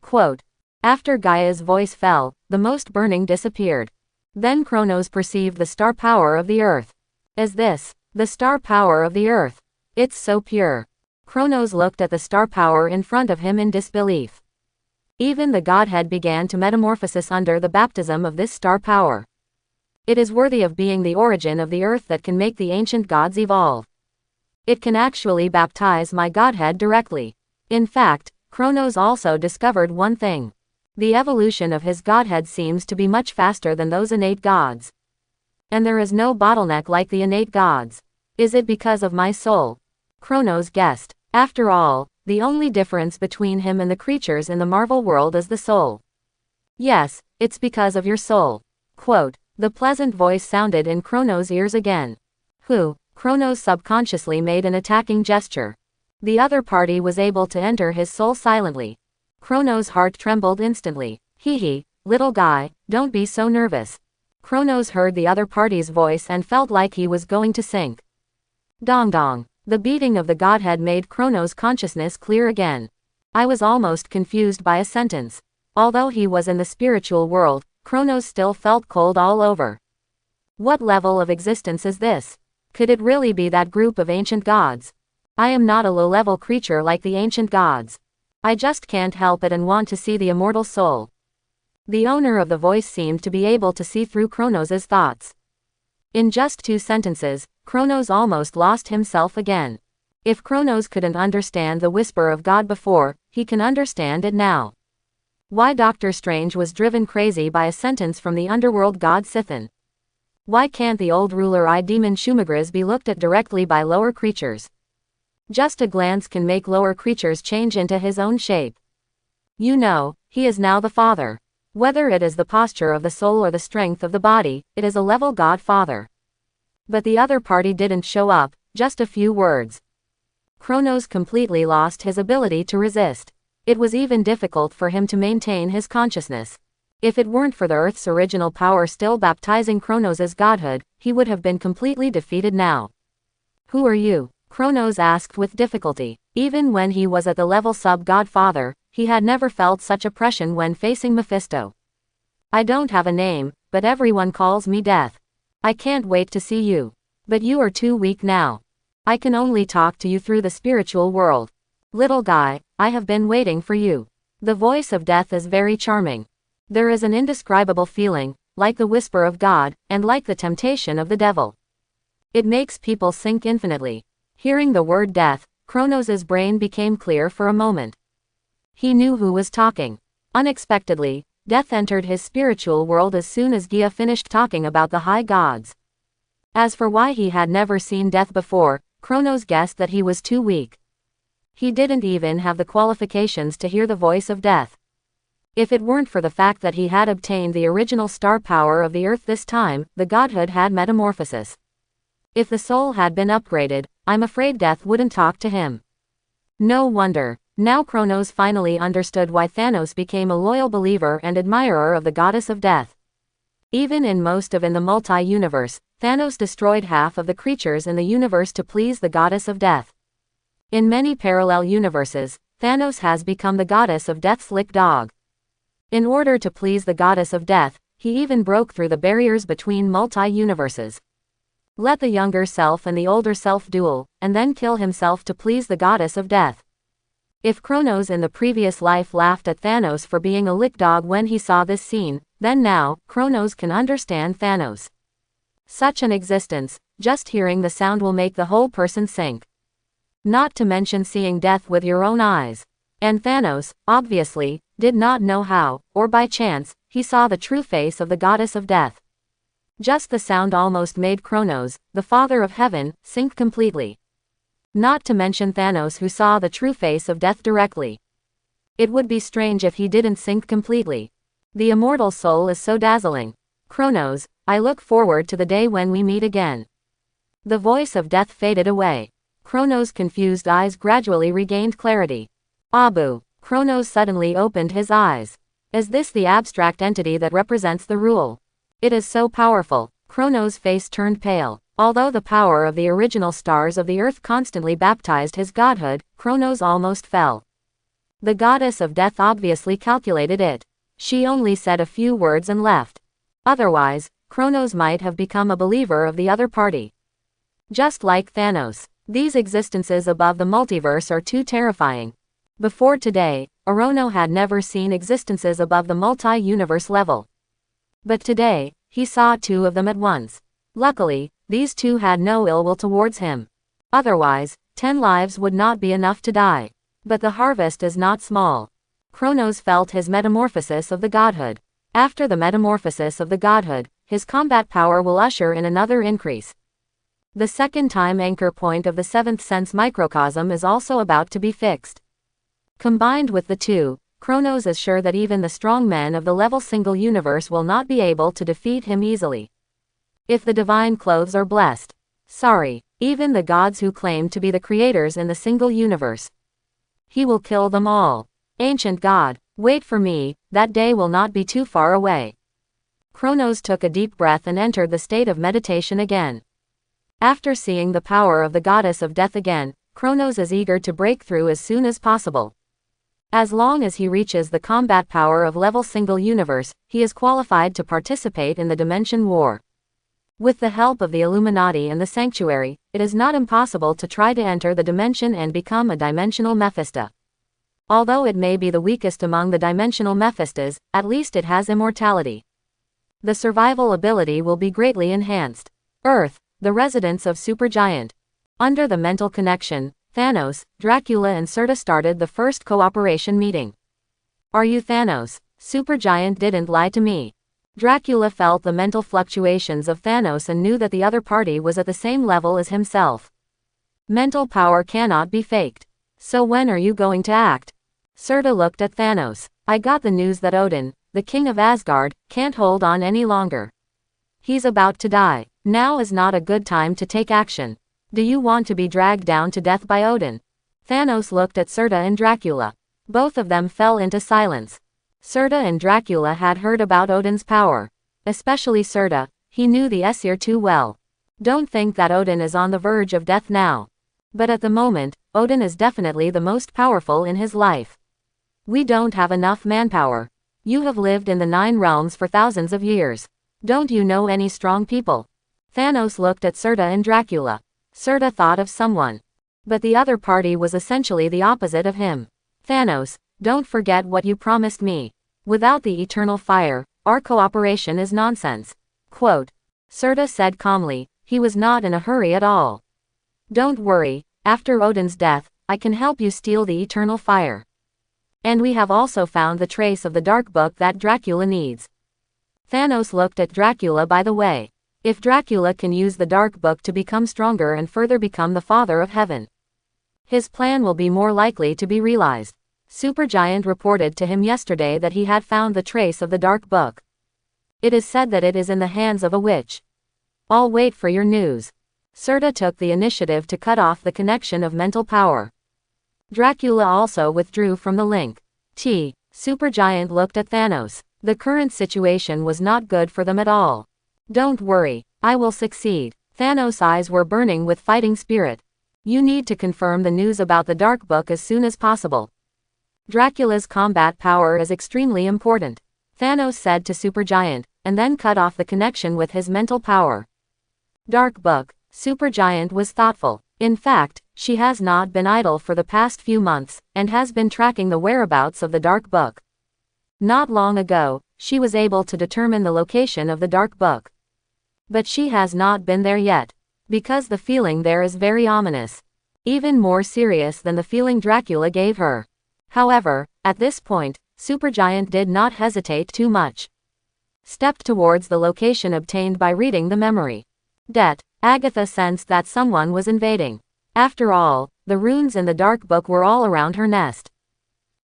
Quote, after Gaia's voice fell, the most burning disappeared. Then Kronos perceived the star power of the earth. Is this the star power of the earth? It's so pure. Kronos looked at the star power in front of him in disbelief. Even the Godhead began to metamorphose under the baptism of this star power. It is worthy of being the origin of the earth that can make the ancient gods evolve. It can actually baptize my Godhead directly. In fact, Kronos also discovered one thing. The evolution of his Godhead seems to be much faster than those innate gods. And there is no bottleneck like the innate gods. Is it because of my soul? Kronos guessed. After all, the only difference between him and the creatures in the Marvel world is the soul. Yes, it's because of your soul. Quote, the pleasant voice sounded in Kronos' ears again. Who? Kronos subconsciously made an attacking gesture. The other party was able to enter his soul silently. Chronos' heart trembled instantly. Hee, little guy, don't be so nervous. Chronos heard the other party's voice and felt like he was going to sink. Dong dong. The beating of the Godhead made Chronos' consciousness clear again. I was almost confused by a sentence. Although he was in the spiritual world, Chronos still felt cold all over. What level of existence is this? Could it really be that group of ancient gods? I am not a low-level creature like the ancient gods. I just can't help it and want to see the immortal soul. The owner of the voice seemed to be able to see through Chronos' thoughts. In just 2 sentences, Chronos almost lost himself again. If Chronos couldn't understand the whisper of God before, he can understand it now. Why Doctor Strange was driven crazy by a sentence from the underworld god Sithin. Why can't the old ruler demon Shumagriz be looked at directly by lower creatures? Just a glance can make lower creatures change into his own shape. You know, he is now the Father. Whether it is the posture of the soul or the strength of the body, it is a level God Father. But the other party didn't show up, just a few words. Chronos completely lost his ability to resist. It was even difficult for him to maintain his consciousness. If it weren't for the Earth's original power still baptizing Chronos' godhood, he would have been completely defeated now. Who are you? Chronos asked with difficulty. Even when he was at the level sub-godfather, he had never felt such oppression when facing Mephisto. I don't have a name, but everyone calls me Death. I can't wait to see you. But you are too weak now. I can only talk to you through the spiritual world. Little guy, I have been waiting for you. The voice of Death is very charming. There is an indescribable feeling, like the whisper of God, and like the temptation of the devil. It makes people sink infinitely. Hearing the word death, Chronos' brain became clear for a moment. He knew who was talking. Unexpectedly, Death entered his spiritual world as soon as Gia finished talking about the high gods. As for why he had never seen Death before, Chronos guessed that he was too weak. He didn't even have the qualifications to hear the voice of Death. If it weren't for the fact that he had obtained the original star power of the Earth this time, the godhood had metamorphosis. If the soul had been upgraded, I'm afraid Death wouldn't talk to him. No wonder. Now Chronos finally understood why Thanos became a loyal believer and admirer of the goddess of death. Even in the multi-universe, Thanos destroyed half of the creatures in the universe to please the goddess of death. In many parallel universes, Thanos has become the goddess of death's lick dog. In order to please the goddess of death, he even broke through the barriers between multi-universes. Let the younger self and the older self duel, and then kill himself to please the goddess of death. If Chronos in the previous life laughed at Thanos for being a lick dog when he saw this scene, then now, Chronos can understand Thanos. Such an existence, just hearing the sound will make the whole person sink. Not to mention seeing death with your own eyes. And Thanos, obviously, did not know how, or by chance, he saw the true face of the goddess of death. Just the sound almost made Chronos, the father of heaven, sink completely. Not to mention Thanos, who saw the true face of death directly. It would be strange if he didn't sink completely. The immortal soul is so dazzling. Chronos, I look forward to the day when we meet again. The voice of death faded away. Chronos' confused eyes gradually regained clarity. Abu. Chronos suddenly opened his eyes. Is this the abstract entity that represents the rule? It is so powerful. Chronos' face turned pale. Although the power of the original stars of the earth constantly baptized his godhood, Chronos almost fell. The goddess of death obviously calculated it. She only said a few words and left. Otherwise, Chronos might have become a believer of the other party. Just like Thanos, these existences above the multiverse are too terrifying. Before today, Orono had never seen existences above the multi-universe level. But today, he saw 2 of them at once. Luckily, these 2 had no ill will towards him. Otherwise, 10 lives would not be enough to die. But the harvest is not small. Chronos felt his metamorphosis of the godhood. After the metamorphosis of the godhood, his combat power will usher in another increase. The second time anchor point of the 7th sense microcosm is also about to be fixed. Combined with the 2, Chronos is sure that even the strong men of the level single universe will not be able to defeat him easily. If the divine clothes are blessed. Sorry, even the gods who claim to be the creators in the single universe. He will kill them all. Ancient God, wait for me, that day will not be too far away. Kronos took a deep breath and entered the state of meditation again. After seeing the power of the goddess of death again, Kronos is eager to break through as soon as possible. As long as he reaches the combat power of level single universe, he is qualified to participate in the dimension war. With the help of the Illuminati and the Sanctuary, it is not impossible to try to enter the dimension and become a dimensional Mephisto. Although it may be the weakest among the dimensional Mephistos, at least it has immortality. The survival ability will be greatly enhanced. Earth, the residence of Supergiant. Under the mental connection, Thanos, Dracula and Serta started the first cooperation meeting. Are you Thanos? Supergiant didn't lie to me. Dracula felt the mental fluctuations of Thanos and knew that the other party was at the same level as himself. Mental power cannot be faked. So when are you going to act? Serta looked at Thanos. I got the news that Odin, the king of Asgard, can't hold on any longer. He's about to die. Now is not a good time to take action. Do you want to be dragged down to death by Odin? Thanos looked at Serta and Dracula. Both of them fell into silence. Serta and Dracula had heard about Odin's power. Especially Serta, he knew the Aesir too well. Don't think that Odin is on the verge of death now. But at the moment, Odin is definitely the most powerful in his life. We don't have enough manpower. You have lived in the 9 realms for thousands of years. Don't you know any strong people? Thanos looked at Serta and Dracula. Serta thought of someone. But the other party was essentially the opposite of him. Thanos, don't forget what you promised me. Without the eternal fire, our cooperation is nonsense. Quote. Serta said calmly, he was not in a hurry at all. Don't worry, after Odin's death, I can help you steal the eternal fire. And we have also found the trace of the dark book that Dracula needs. Thanos looked at Dracula by the way. If Dracula can use the dark book to become stronger and further become the father of heaven, his plan will be more likely to be realized. Supergiant reported to him yesterday that he had found the trace of the dark book. It is said that it is in the hands of a witch. I'll wait for your news. Serta took the initiative to cut off the connection of mental power. Dracula also withdrew from the link. Supergiant looked at Thanos. The current situation was not good for them at all. Don't worry, I will succeed. Thanos' eyes were burning with fighting spirit. You need to confirm the news about the dark book as soon as possible. Dracula's combat power is extremely important, Thanos said to Supergiant, and then cut off the connection with his mental power. Dark book. Supergiant was thoughtful. In fact, she has not been idle for the past few months, and has been tracking the whereabouts of the dark book. Not long ago, she was able to determine the location of the dark book. But she has not been there yet. Because the feeling there is very ominous. Even more serious than the feeling Dracula gave her. However, at this point, Supergiant did not hesitate too much. Stepped towards the location obtained by reading the memory. Agatha sensed that someone was invading. After all, the runes in the dark book were all around her nest.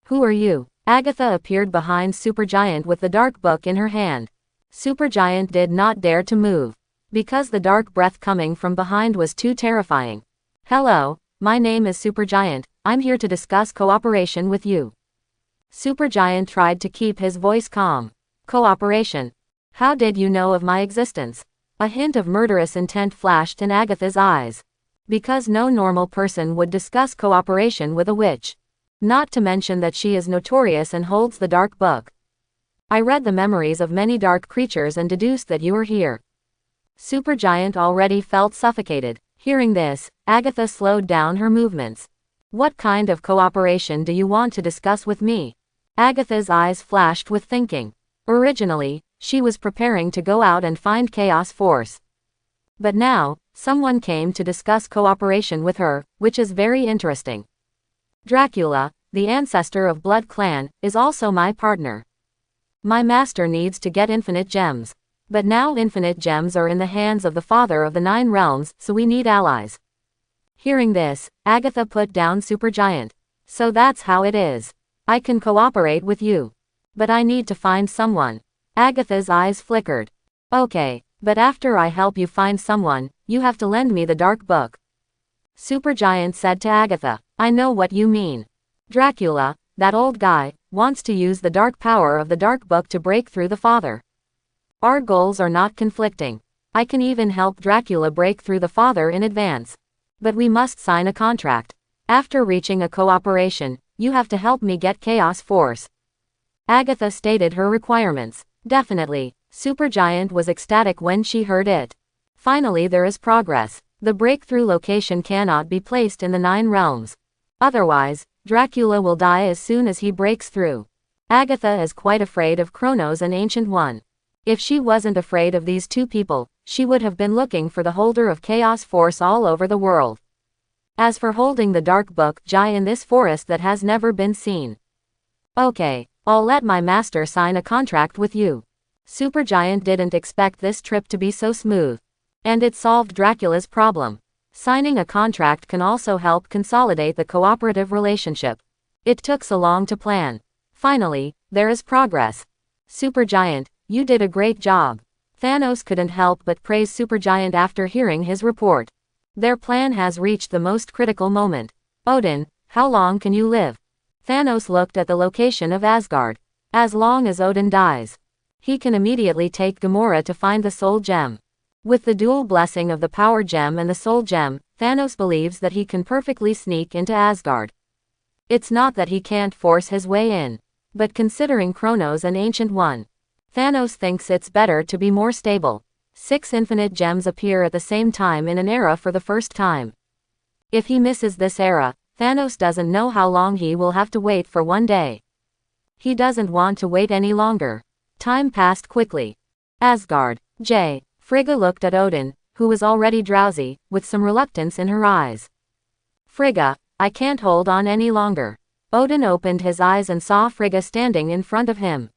Who are you? Agatha appeared behind Supergiant with the dark book in her hand. Supergiant did not dare to move. Because the dark breath coming from behind was too terrifying. Hello, my name is Supergiant, I'm here to discuss cooperation with you. Supergiant tried to keep his voice calm. Cooperation? How did you know of my existence? A hint of murderous intent flashed in Agatha's eyes. Because no normal person would discuss cooperation with a witch. Not to mention that she is notorious and holds the dark book. I read the memories of many dark creatures and deduced that you are here. Supergiant already felt suffocated. Hearing this, Agatha slowed down her movements. What kind of cooperation do you want to discuss with me? Agatha's eyes flashed with thinking. Originally, she was preparing to go out and find Chaos Force. But now, someone came to discuss cooperation with her, which is very interesting. Dracula, the ancestor of Blood Clan, is also my partner. My master needs to get infinite gems. But now infinite gems are in the hands of the father of the 9 realms, so we need allies. Hearing this, Agatha put down Supergiant. So that's how it is. I can cooperate with you. But I need to find someone. Agatha's eyes flickered. Okay, but after I help you find someone, you have to lend me the dark book. Supergiant said to Agatha, I know what you mean. Dracula, that old guy, wants to use the dark power of the dark book to break through the father. Our goals are not conflicting. I can even help Dracula break through the father in advance. But we must sign a contract. After reaching a cooperation, you have to help me get Chaos Force. Agatha stated her requirements. Definitely. Supergiant was ecstatic when she heard it. Finally, there is progress. The breakthrough location cannot be placed in the 9 realms. Otherwise, Dracula will die as soon as he breaks through. Agatha is quite afraid of Kronos and Ancient One. If she wasn't afraid of these two people, she would have been looking for the holder of Chaos Force all over the world. As for holding the Dark Book Jai in this forest that has never been seen. Okay, I'll let my master sign a contract with you. Supergiant didn't expect this trip to be so smooth. And it solved Dracula's problem. Signing a contract can also help consolidate the cooperative relationship. It took so long to plan. Finally, there is progress. Supergiant, you did a great job. Thanos couldn't help but praise Supergiant after hearing his report. Their plan has reached the most critical moment. Odin, how long can you live? Thanos looked at the location of Asgard. As long as Odin dies. He can immediately take Gamora to find the Soul Gem. With the dual blessing of the Power Gem and the Soul Gem, Thanos believes that he can perfectly sneak into Asgard. It's not that he can't force his way in. But considering Kronos and Ancient One, Thanos thinks it's better to be more stable. 6 infinite gems appear at the same time in an era for the first time. If he misses this era, Thanos doesn't know how long he will have to wait for one day. He doesn't want to wait any longer. Time passed quickly. Asgard. J. Frigga looked at Odin, who was already drowsy, with some reluctance in her eyes. Frigga, I can't hold on any longer. Odin opened his eyes and saw Frigga standing in front of him.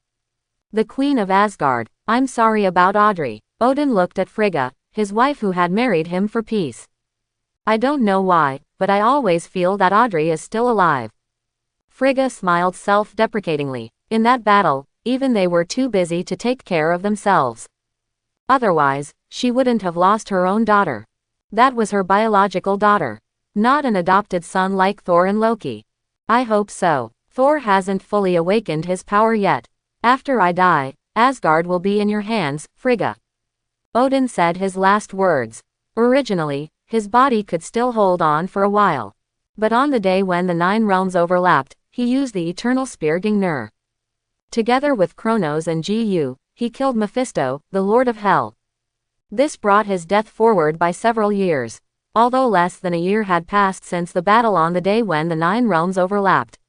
The Queen of Asgard. I'm sorry about Audrey. Odin looked at Frigga, his wife who had married him for peace. I don't know why, but I always feel that Audrey is still alive. Frigga smiled self-deprecatingly. In that battle, even they were too busy to take care of themselves. Otherwise, she wouldn't have lost her own daughter. That was her biological daughter. Not an adopted son like Thor and Loki. I hope so. Thor hasn't fully awakened his power yet. After I die, Asgard will be in your hands, Frigga. Odin said his last words. Originally, his body could still hold on for a while. But on the day when the 9 realms overlapped, he used the Eternal Spear Gingnir. Together with Kronos and Gu, he killed Mephisto, the Lord of Hell. This brought his death forward by several years, although less than a year had passed since the battle on the day when the 9 realms overlapped.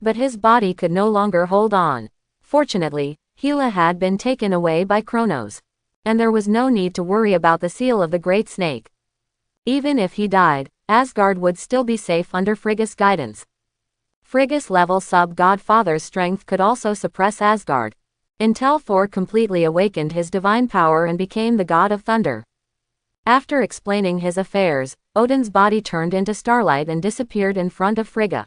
But his body could no longer hold on. Fortunately, Hela had been taken away by Kronos. And there was no need to worry about the seal of the Great Snake. Even if he died, Asgard would still be safe under Frigga's guidance. Frigga's level sub-godfather's strength could also suppress Asgard, until Thor completely awakened his divine power and became the god of thunder. After explaining his affairs, Odin's body turned into starlight and disappeared in front of Frigga.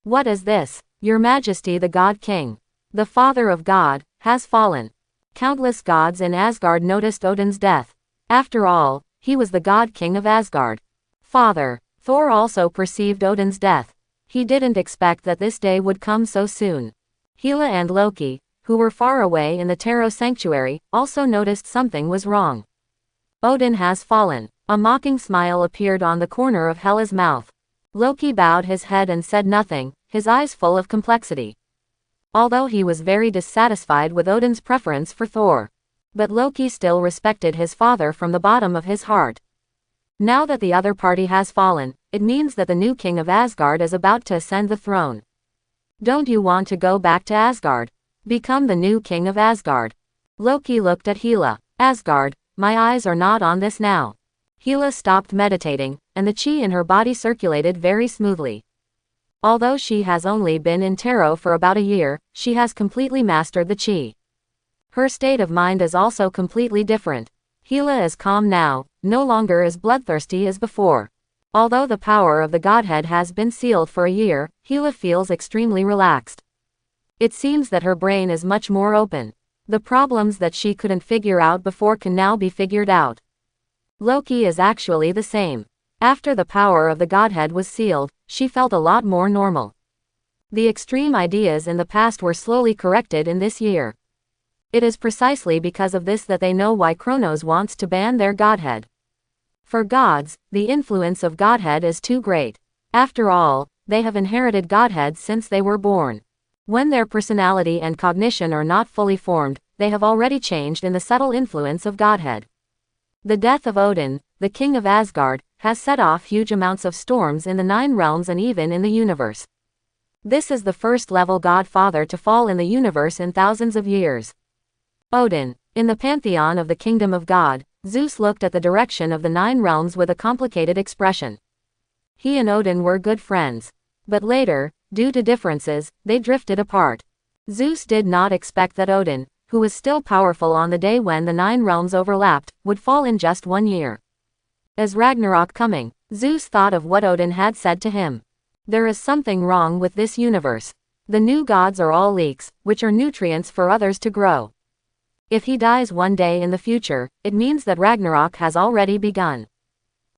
What is this? Your Majesty, the God King, the Father of God, has fallen. Countless gods in Asgard noticed Odin's death. After all, he was the God King of Asgard. Father. Thor also perceived Odin's death. He didn't expect that this day would come so soon. Hela and Loki, who were far away in the Taro Sanctuary, also noticed something was wrong. Odin has fallen. A mocking smile appeared on the corner of Hela's mouth. Loki bowed his head and said nothing, his eyes full of complexity. Although he was very dissatisfied with Odin's preference for Thor. But Loki still respected his father from the bottom of his heart. Now that the other party has fallen, it means that the new king of Asgard is about to ascend the throne. Don't you want to go back to Asgard? Become the new king of Asgard? Loki looked at Hela. Asgard, my eyes are not on this now. Hela stopped meditating, and the chi in her body circulated very smoothly. Although she has only been in Taro for about a year, she has completely mastered the chi. Her state of mind is also completely different. Hela is calm now, no longer as bloodthirsty as before. Although the power of the Godhead has been sealed for a year, Hela feels extremely relaxed. It seems that her brain is much more open. The problems that she couldn't figure out before can now be figured out. Loki is actually the same. After the power of the Godhead was sealed, she felt a lot more normal. The extreme ideas in the past were slowly corrected in this year. It is precisely because of this that they know why Kronos wants to ban their godhead. For gods, the influence of godhead is too great. After all, they have inherited godhead since they were born. When their personality and cognition are not fully formed, they have already changed in the subtle influence of godhead. The death of Odin, the king of Asgard, has set off huge amounts of storms in the 9 realms and even in the universe. This is the first level godfather to fall in the universe in thousands of years. Odin. In the pantheon of the kingdom of God, Zeus looked at the direction of the 9 realms with a complicated expression. He and Odin were good friends. But later, due to differences, they drifted apart. Zeus did not expect that Odin, who was still powerful on the day when the 9 realms overlapped, would fall in just 1 year. As Ragnarok coming, Zeus thought of what Odin had said to him. There is something wrong with this universe. The new gods are all leeks, which are nutrients for others to grow. If he dies one day in the future, it means that Ragnarok has already begun.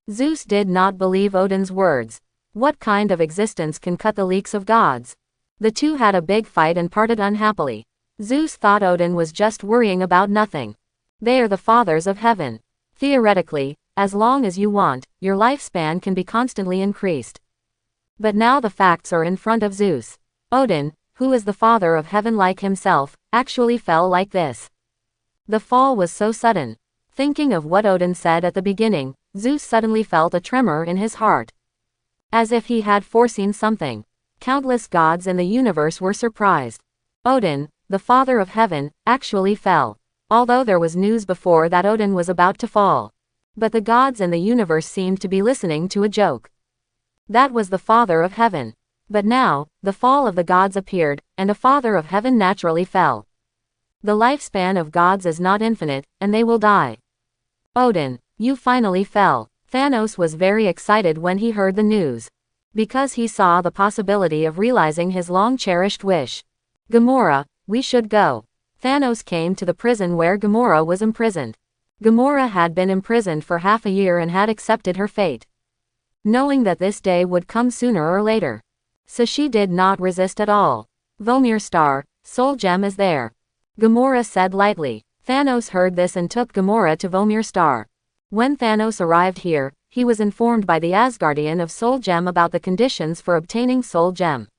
Zeus did not believe Odin's words. What kind of existence can cut the leeks of gods? The two had a big fight and parted unhappily. Zeus thought Odin was just worrying about nothing. They are the fathers of heaven. Theoretically, as long as you want, your lifespan can be constantly increased. But now the facts are in front of Zeus. Odin, who is the father of heaven like himself, actually fell like this. The fall was so sudden. Thinking of what Odin said at the beginning, Zeus suddenly felt a tremor in his heart. As if he had foreseen something. Countless gods in the universe were surprised. Odin, the father of heaven, actually fell. Although there was news before that Odin was about to fall. But the gods in the universe seemed to be listening to a joke. That was the father of heaven. But now, the fall of the gods appeared, and a father of heaven naturally fell. The lifespan of gods is not infinite, and they will die. Odin, you finally fell. Thanos was very excited when he heard the news. Because he saw the possibility of realizing his long-cherished wish. Gamora, we should go. Thanos came to the prison where Gamora was imprisoned. Gamora had been imprisoned for half a year and had accepted her fate. Knowing that this day would come sooner or later. So she did not resist at all. Vormir Star, Soul Gem is there. Gamora said lightly. Thanos heard this and took Gamora to Vormir Star. When Thanos arrived here, he was informed by the Asgardian of Soul Gem about the conditions for obtaining Soul Gem.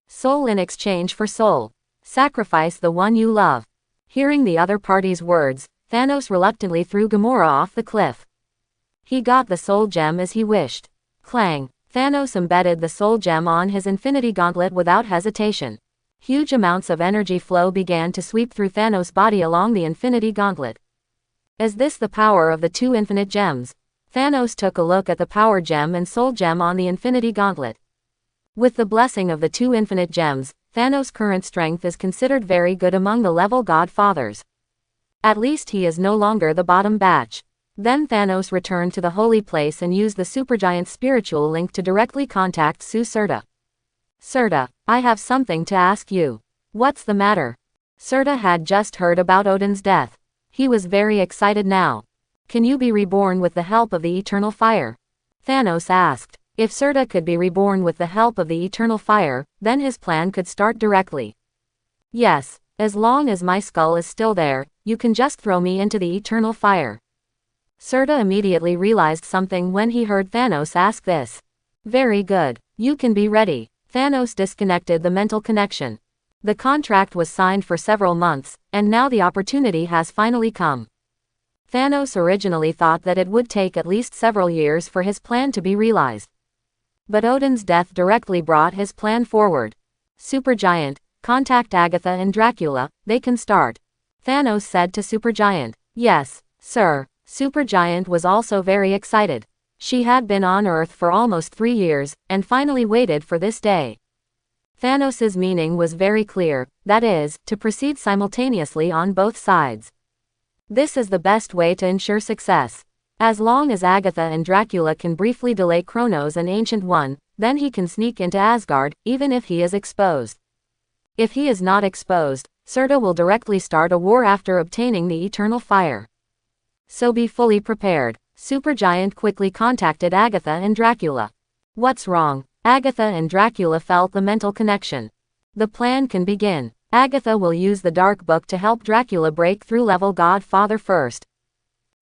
Soul in exchange for soul. Sacrifice the one you love. Hearing the other party's words, Thanos reluctantly threw Gamora off the cliff. He got the Soul Gem as he wished. Clang! Thanos embedded the Soul Gem on his Infinity Gauntlet without hesitation. Huge amounts of energy flow began to sweep through Thanos' body along the Infinity Gauntlet. Is this the power of the 2 infinite gems? Thanos took a look at the Power Gem and Soul Gem on the Infinity Gauntlet. With the blessing of the 2 infinite gems, Thanos' current strength is considered very good among the level godfathers. At least he is no longer the bottom batch. Then Thanos returned to the holy place and used the supergiant's spiritual link to directly contact Su Surta. Surta, I have something to ask you. What's the matter? Surta had just heard about Odin's death. He was very excited now. Can you be reborn with the help of the eternal fire? Thanos asked. If Surta could be reborn with the help of the eternal fire, then his plan could start directly. Yes, as long as my skull is still there, you can just throw me into the eternal fire. Surta immediately realized something when he heard Thanos ask this. Very good, you can be ready. Thanos disconnected the mental connection. The contract was signed for several months, and now the opportunity has finally come. Thanos originally thought that it would take at least several years for his plan to be realized. But Odin's death directly brought his plan forward. Supergiant, contact Agatha and Dracula, they can start. Thanos said to Supergiant. Yes, sir. Supergiant was also very excited. She had been on Earth for almost 3 years, and finally waited for this day. Thanos' meaning was very clear, that is, to proceed simultaneously on both sides. This is the best way to ensure success. As long as Agatha and Dracula can briefly delay Kronos and Ancient One, then he can sneak into Asgard, even if he is exposed. If he is not exposed, Surta will directly start a war after obtaining the eternal fire. So be fully prepared. Supergiant quickly contacted Agatha and Dracula. What's wrong? Agatha and Dracula felt the mental connection. The plan can begin. Agatha will use the Dark Book to help Dracula break through level Godfather first.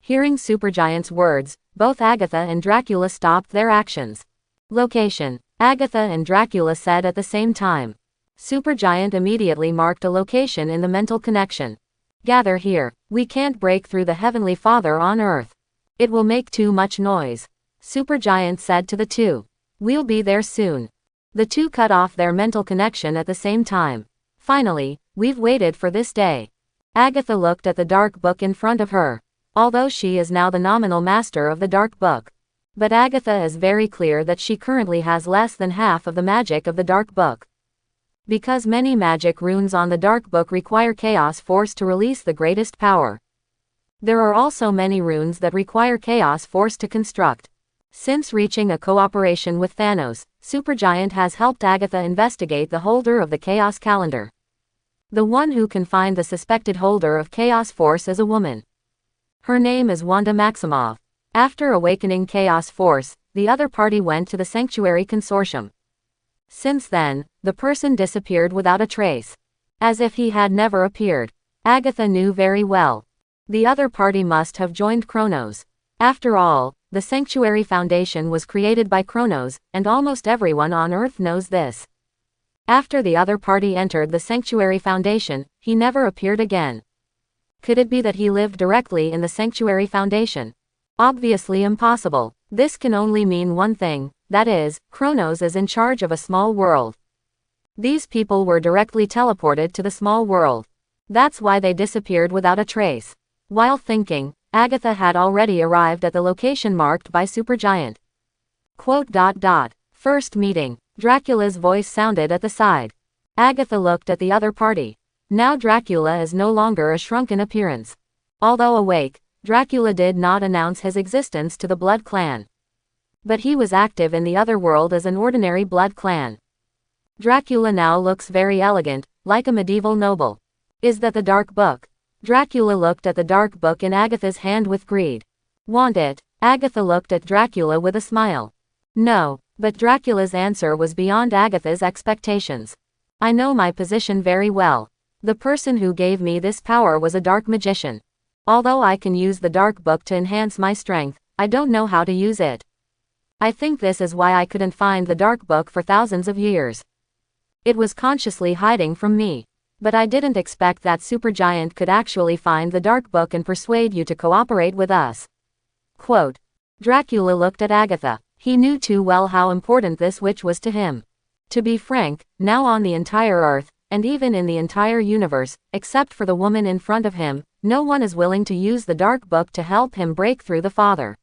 Hearing Supergiant's words, both Agatha and Dracula stopped their actions. Location. Agatha and Dracula said at the same time. Supergiant immediately marked a location in the mental connection. Gather here. We can't break through the Heavenly Father on Earth. It will make too much noise. Supergiant said to the two. We'll be there soon. The two cut off their mental connection at the same time. Finally, we've waited for this day. Agatha looked at the Dark Book in front of her. Although she is now the nominal master of the Dark Book. But Agatha is very clear that she currently has less than half of the magic of the Dark Book. Because many magic runes on the Dark Book require Chaos Force to release the greatest power. There are also many runes that require Chaos Force to construct. Since reaching a cooperation with Thanos, Supergiant has helped Agatha investigate the holder of the Chaos Calendar. The one who can find the suspected holder of Chaos Force is a woman. Her name is Wanda Maximoff. After awakening Chaos Force, the other party went to the Sanctuary Consortium. Since then, the person disappeared without a trace. As if he had never appeared. Agatha knew very well. The other party must have joined Kronos. After all, the Sanctuary Foundation was created by Kronos, and almost everyone on Earth knows this. After the other party entered the Sanctuary Foundation, he never appeared again. Could it be that he lived directly in the Sanctuary Foundation? Obviously impossible. This can only mean one thing, that is, Kronos is in charge of a small world. These people were directly teleported to the small world. That's why they disappeared without a trace. While thinking, Agatha had already arrived at the location marked by Supergiant. First meeting. Dracula's voice sounded at the side. Agatha looked at the other party. Now Dracula is no longer a shrunken appearance. Although awake, Dracula did not announce his existence to the Blood Clan. But he was active in the other world as an ordinary Blood Clan. Dracula now looks very elegant, like a medieval noble. Is that the Dark Book? Dracula looked at the Dark Book in Agatha's hand with greed. Want it? Agatha looked at Dracula with a smile. No, but Dracula's answer was beyond Agatha's expectations. I know my position very well. The person who gave me this power was a dark magician. Although I can use the Dark Book to enhance my strength, I don't know how to use it. I think this is why I couldn't find the Dark Book for thousands of years. It was consciously hiding from me. But I didn't expect that Supergiant could actually find the Dark Book and persuade you to cooperate with us. Dracula looked at Agatha. He knew too well how important this witch was to him. To be frank, now on the entire Earth, and even in the entire universe, except for the woman in front of him, no one is willing to use the Dark Book to help him break through the Father.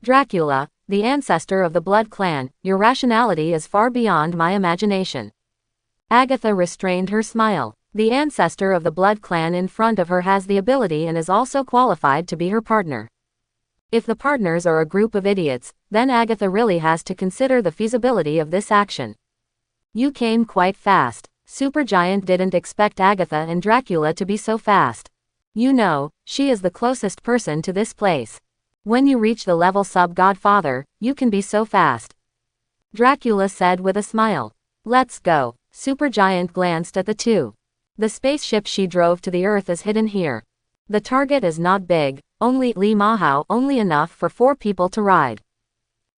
Dracula, the ancestor of the Blood Clan, your rationality is far beyond my imagination. Agatha restrained her smile. The ancestor of the Blood Clan in front of her has the ability and is also qualified to be her partner. If the partners are a group of idiots, then Agatha really has to consider the feasibility of this action. You came quite fast. Supergiant didn't expect Agatha and Dracula to be so fast. You know, she is the closest person to this place. When you reach the level sub-Godfather, you can be so fast. Dracula said with a smile. Let's go. Supergiant glanced at the two. The spaceship she drove to the Earth is hidden here. The target is not big, only Li Mahao, only enough for 4 people to ride.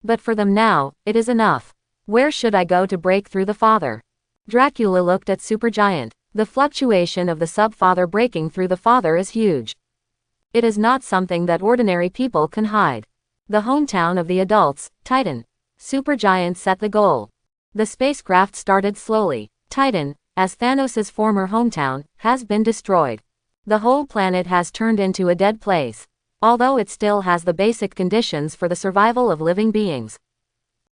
But for them now, it is enough. Where should I go to break through the Father? Dracula looked at Supergiant. The fluctuation of the sub-Father breaking through the Father is huge. It is not something that ordinary people can hide. The hometown of the adults, Titan. Supergiant set the goal. The spacecraft started slowly. Titan, as Thanos' former hometown, has been destroyed. The whole planet has turned into a dead place. Although it still has the basic conditions for the survival of living beings.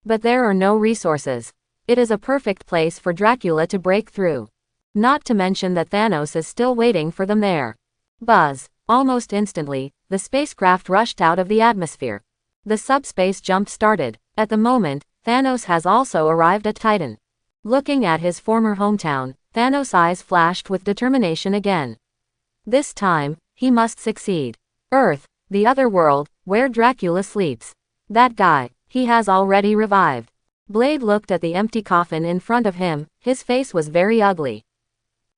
But there are no resources. It is a perfect place for Dracula to break through. Not to mention that Thanos is still waiting for them there. Buzz. Almost instantly, the spacecraft rushed out of the atmosphere. The subspace jump started. At the moment, Thanos has also arrived at Titan. Looking at his former hometown, Thanos' eyes flashed with determination again. This time, he must succeed. Earth, the other world, where Dracula sleeps. That guy, he has already revived. Blade looked at the empty coffin in front of him. His face was very ugly.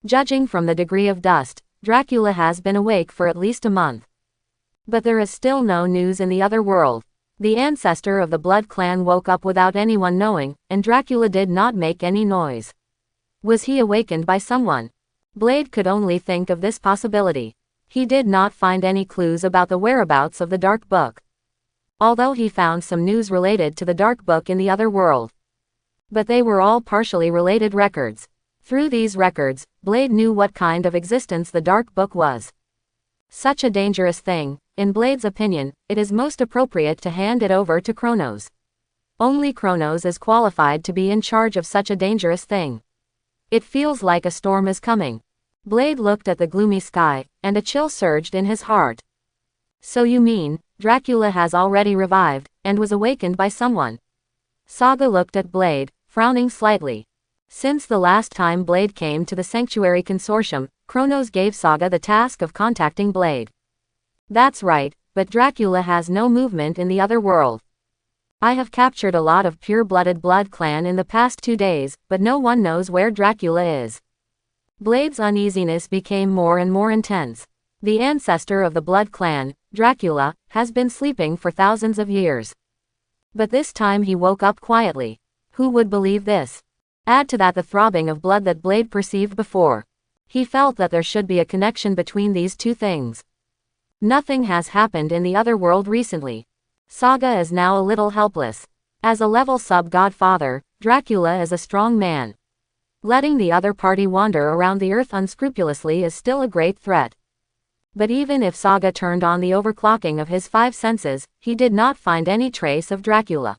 Judging from the degree of dust, Dracula has been awake for at least a month. But there is still no news in the other world. The ancestor of the Blood clan woke up without anyone knowing, and Dracula did not make any noise. Was he awakened by someone? Blade could only think of this possibility. He did not find any clues about the whereabouts of the Dark Book, although he found some news related to the Dark Book in the other world. But they were all partially related records. Through these records, Blade knew what kind of existence the Dark Book was. Such a dangerous thing, in Blade's opinion, it is most appropriate to hand it over to Kronos. Only Kronos is qualified to be in charge of such a dangerous thing. It feels like a storm is coming. Blade looked at the gloomy sky, and a chill surged in his heart. So you mean, Dracula has already revived, and was awakened by someone? Saga looked at Blade, frowning slightly. Since the last time Blade came to the Sanctuary Consortium, Kronos gave Saga the task of contacting Blade. That's right, but Dracula has no movement in the other world. I have captured a lot of pure-blooded Blood clan in the past 2 days, but no one knows where Dracula is. Blade's uneasiness became more and more intense. The ancestor of the Blood clan, Dracula, has been sleeping for thousands of years. But this time he woke up quietly. Who would believe this? Add to that the throbbing of blood that Blade perceived before. He felt that there should be a connection between these two things. Nothing has happened in the other world recently. Saga is now a little helpless. As a level sub-godfather, Dracula is a strong man. Letting the other party wander around the earth unscrupulously is still a great threat. But even if Saga turned on the overclocking of his 5 senses, he did not find any trace of Dracula.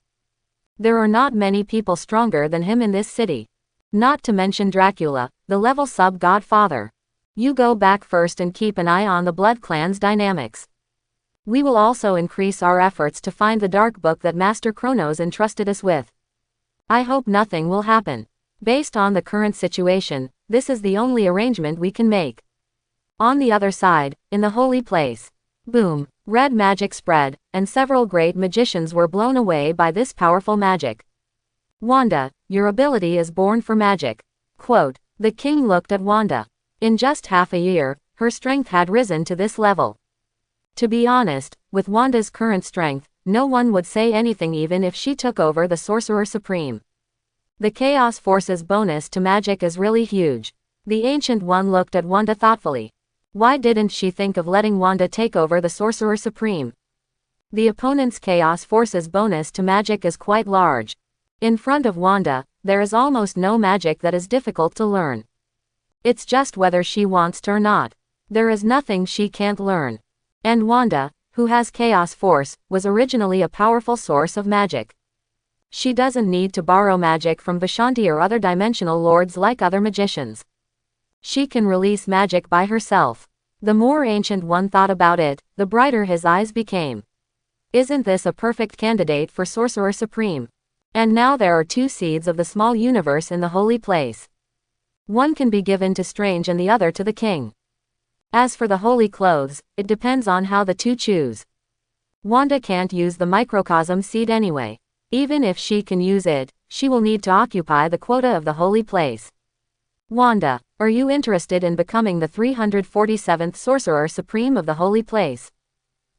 There are not many people stronger than him in this city. Not to mention Dracula, the level sub-godfather. You go back first and keep an eye on the Blood clan's dynamics. We will also increase our efforts to find the Dark Book that Master Kronos entrusted us with. I hope nothing will happen. Based on the current situation, this is the only arrangement we can make. On the other side, in the holy place. Boom. Red magic spread, and several great magicians were blown away by this powerful magic. Wanda, your ability is born for magic. Quote. The king looked at Wanda. In just half a year, her strength had risen to this level. To be honest, with Wanda's current strength, no one would say anything even if she took over the Sorcerer Supreme. The Chaos Force's bonus to magic is really huge. The Ancient One looked at Wanda thoughtfully. Why didn't she think of letting Wanda take over the Sorcerer Supreme? The opponent's Chaos Force's bonus to magic is quite large. In front of Wanda, there is almost no magic that is difficult to learn. It's just whether she wants to or not. There is nothing she can't learn. And Wanda, who has Chaos Force, was originally a powerful source of magic. She doesn't need to borrow magic from Vishanti or other dimensional lords like other magicians. She can release magic by herself. The more Ancient One thought about it, the brighter his eyes became. Isn't this a perfect candidate for Sorcerer Supreme? And now there are 2 seeds of the small universe in the holy place. One can be given to Strange and the other to the king. As for the holy clothes, it depends on how the 2 choose. Wanda can't use the microcosm seed anyway. Even if she can use it, she will need to occupy the quota of the holy place. Wanda, are you interested in becoming the 347th Sorcerer Supreme of the holy place?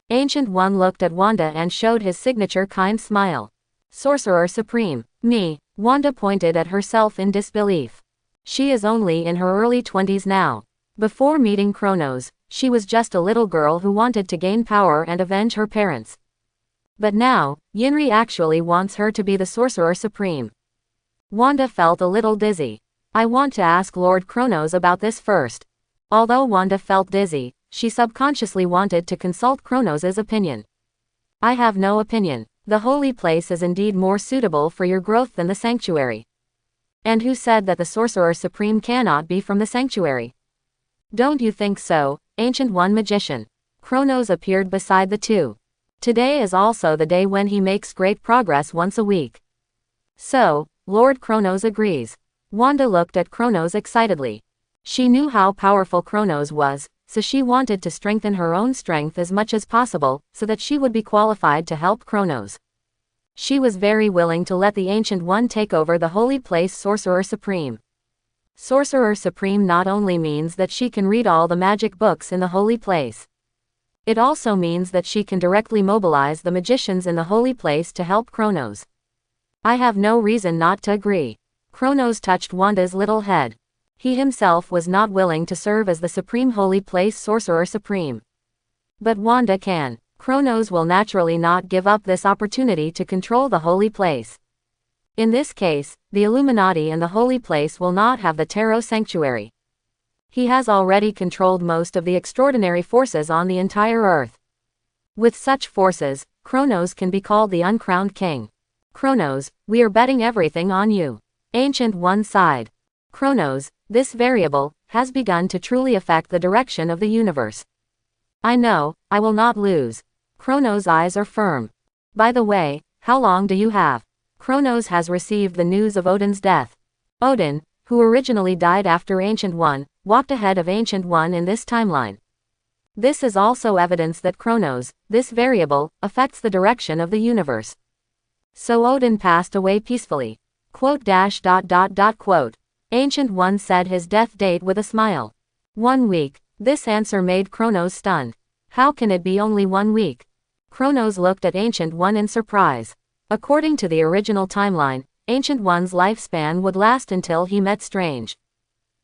Ancient One looked at Wanda and showed his signature kind smile. Sorcerer Supreme. Me. Wanda pointed at herself in disbelief. She is only in her early 20s now. Before meeting Kronos, she was just a little girl who wanted to gain power and avenge her parents. But now, Yinri actually wants her to be the Sorcerer Supreme. Wanda felt a little dizzy. I want to ask Lord Kronos about this first. Although Wanda felt dizzy, she subconsciously wanted to consult Kronos' opinion. I have no opinion. The holy place is indeed more suitable for your growth than the sanctuary. And who said that the Sorcerer Supreme cannot be from the sanctuary? Don't you think so, Ancient One Magician? Kronos appeared beside the 2. Today is also the day when he makes great progress once a week. So, Lord Kronos agrees. Wanda looked at Kronos excitedly. She knew how powerful Kronos was, so she wanted to strengthen her own strength as much as possible, so that she would be qualified to help Kronos. She was very willing to let the Ancient One take over the holy place. Sorcerer Supreme. Sorcerer Supreme not only means that she can read all the magic books in the holy place. It also means that she can directly mobilize the magicians in the holy place to help Kronos. I have no reason not to agree. Kronos touched Wanda's little head. He himself was not willing to serve as the Supreme Holy Place Sorcerer Supreme. But Wanda can. Kronos will naturally not give up this opportunity to control the holy place. In this case, the Illuminati and the holy place will not have the Tarot Sanctuary. He has already controlled most of the extraordinary forces on the entire Earth. With such forces, Kronos can be called the uncrowned king. Kronos, we are betting everything on you. Ancient One sighed. Kronos, this variable has begun to truly affect the direction of the universe. I know, I will not lose. Kronos' eyes are firm. By the way, how long do you have? Kronos has received the news of Odin's death. Odin, who originally died after Ancient One, walked ahead of Ancient One in this timeline. This is also evidence that Kronos, this variable, affects the direction of the universe. So Odin passed away peacefully. Quote. Ancient One said his death date with a smile. 1 week. This answer made Kronos stunned. How can it be only 1 week? Kronos looked at Ancient One in surprise. According to the original timeline, Ancient One's lifespan would last until he met Strange.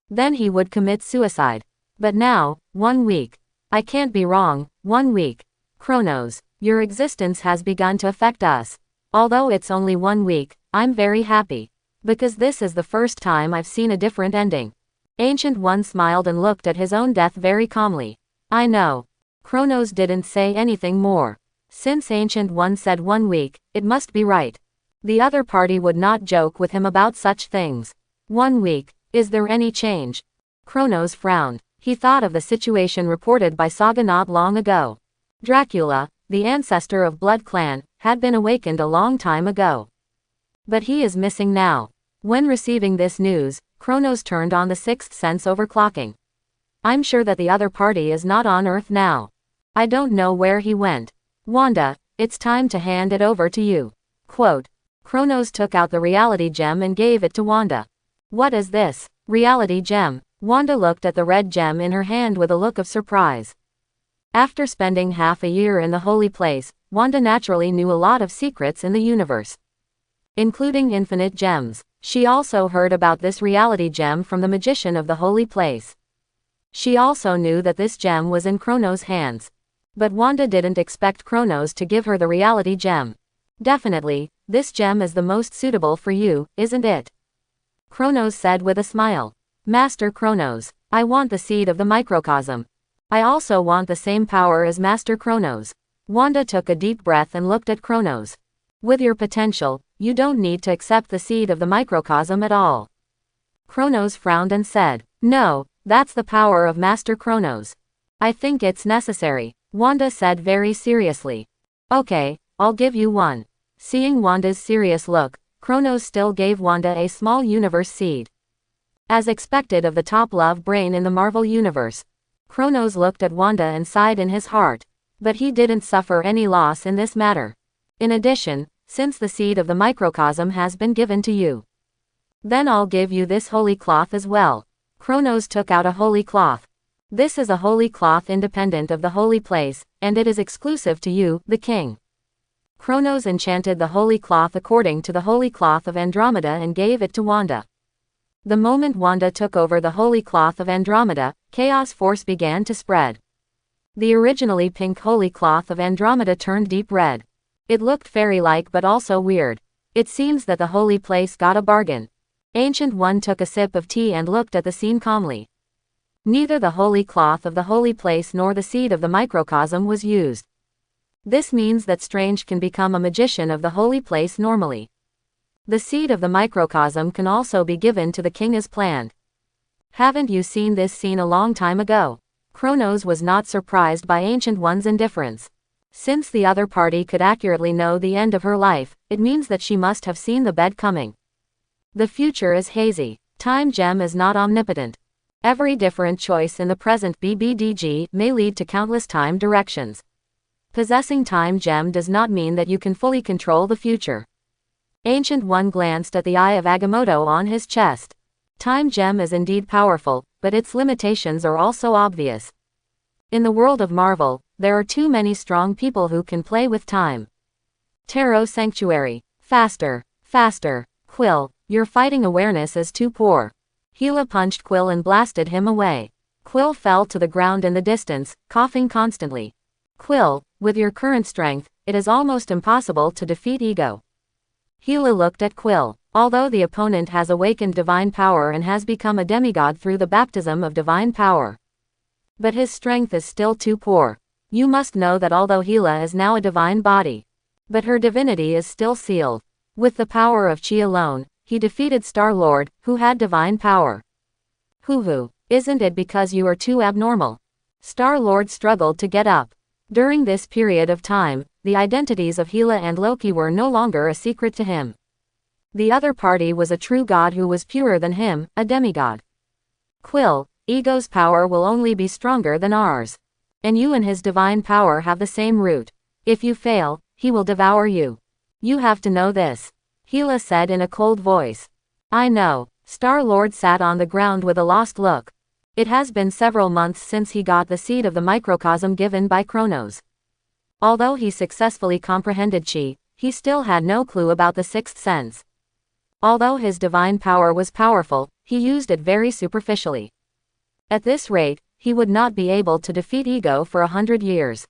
Then he would commit suicide. But now, 1 week. I can't be wrong, 1 week. Kronos, your existence has begun to affect us. Although it's only 1 week, I'm very happy. Because this is the first time I've seen a different ending. Ancient One smiled and looked at his own death very calmly. I know. Kronos didn't say anything more. Since Ancient One said 1 week, it must be right. The other party would not joke with him about such things. 1 week, is there any change? Kronos frowned. He thought of the situation reported by Saga not long ago. Dracula, the ancestor of Blood Clan, had been awakened a long time ago. But he is missing now. When receiving this news, Kronos turned on the sixth sense overclocking. I'm sure that the other party is not on Earth now. I don't know where he went. Wanda, it's time to hand it over to you. Quote. Kronos took out the reality gem and gave it to Wanda. What is this? Reality gem. Wanda looked at the red gem in her hand with a look of surprise. After spending half a year in the holy place, Wanda naturally knew a lot of secrets in the universe, including infinite gems. She also heard about this reality gem from the magician of the holy place. She also knew that this gem was in Kronos' hands. But Wanda didn't expect Kronos to give her the reality gem. Definitely, this gem is the most suitable for you, isn't it? Kronos said with a smile. Master Kronos, I want the seed of the microcosm. I also want the same power as Master Kronos. Wanda took a deep breath and looked at Kronos. With your potential, you don't need to accept the seed of the microcosm at all. Kronos frowned and said, no, that's the power of Master Kronos. I think it's necessary, Wanda said very seriously. Okay, I'll give you one. Seeing Wanda's serious look, Kronos still gave Wanda a small universe seed. As expected of the top love brain in the Marvel Universe, Kronos looked at Wanda and sighed in his heart. But he didn't suffer any loss in this matter. In addition, since the seed of the microcosm has been given to you, then I'll give you this holy cloth as well. Kronos took out a holy cloth. This is a holy cloth independent of the holy place, and it is exclusive to you, the king. Kronos enchanted the holy cloth according to the holy cloth of Andromeda and gave it to Wanda. The moment Wanda took over the holy cloth of Andromeda, chaos force began to spread. The originally pink holy cloth of Andromeda turned deep red. It looked fairy-like but also weird. It seems that the holy place got a bargain. Ancient One took a sip of tea and looked at the scene calmly. Neither the holy cloth of the holy place nor the seed of the microcosm was used. This means that Strange can become a magician of the holy place normally. The seed of the microcosm can also be given to the king as planned. Haven't you seen this scene a long time ago? Kronos was not surprised by Ancient One's indifference. Since the other party could accurately know the end of her life, it means that she must have seen the bed coming. The future is hazy. Time Gem is not omnipotent. Every different choice in the present BBDG may lead to countless time directions. Possessing Time Gem does not mean that you can fully control the future. Ancient One glanced at the eye of Agamotto on his chest. Time Gem is indeed powerful, but its limitations are also obvious. In the world of Marvel, there are too many strong people who can play with time. Tarot Sanctuary. Faster, faster. Quill, your fighting awareness is too poor. Gila punched Quill and blasted him away. Quill fell to the ground in the distance, coughing constantly. Quill, with your current strength, it is almost impossible to defeat Ego. Gila looked at Quill. Although the opponent has awakened divine power and has become a demigod through the baptism of divine power, but his strength is still too poor. You must know that although Gila is now a divine body, but her divinity is still sealed. With the power of Chi alone, he defeated Star-Lord, who had divine power. Hoo-hoo, isn't it because you are too abnormal? Star-Lord struggled to get up. During this period of time, the identities of Gila and Loki were no longer a secret to him. The other party was a true god who was purer than him, a demigod. Quill, Ego's power will only be stronger than ours. And you and his divine power have the same root. If you fail, he will devour you. You have to know this. Gila said in a cold voice. I know. Star-Lord sat on the ground with a lost look. It has been several months since he got the seed of the microcosm given by Kronos. Although he successfully comprehended Chi, he still had no clue about the sixth sense. Although his divine power was powerful, he used it very superficially. At this rate, he would not be able to defeat Ego for 100 years.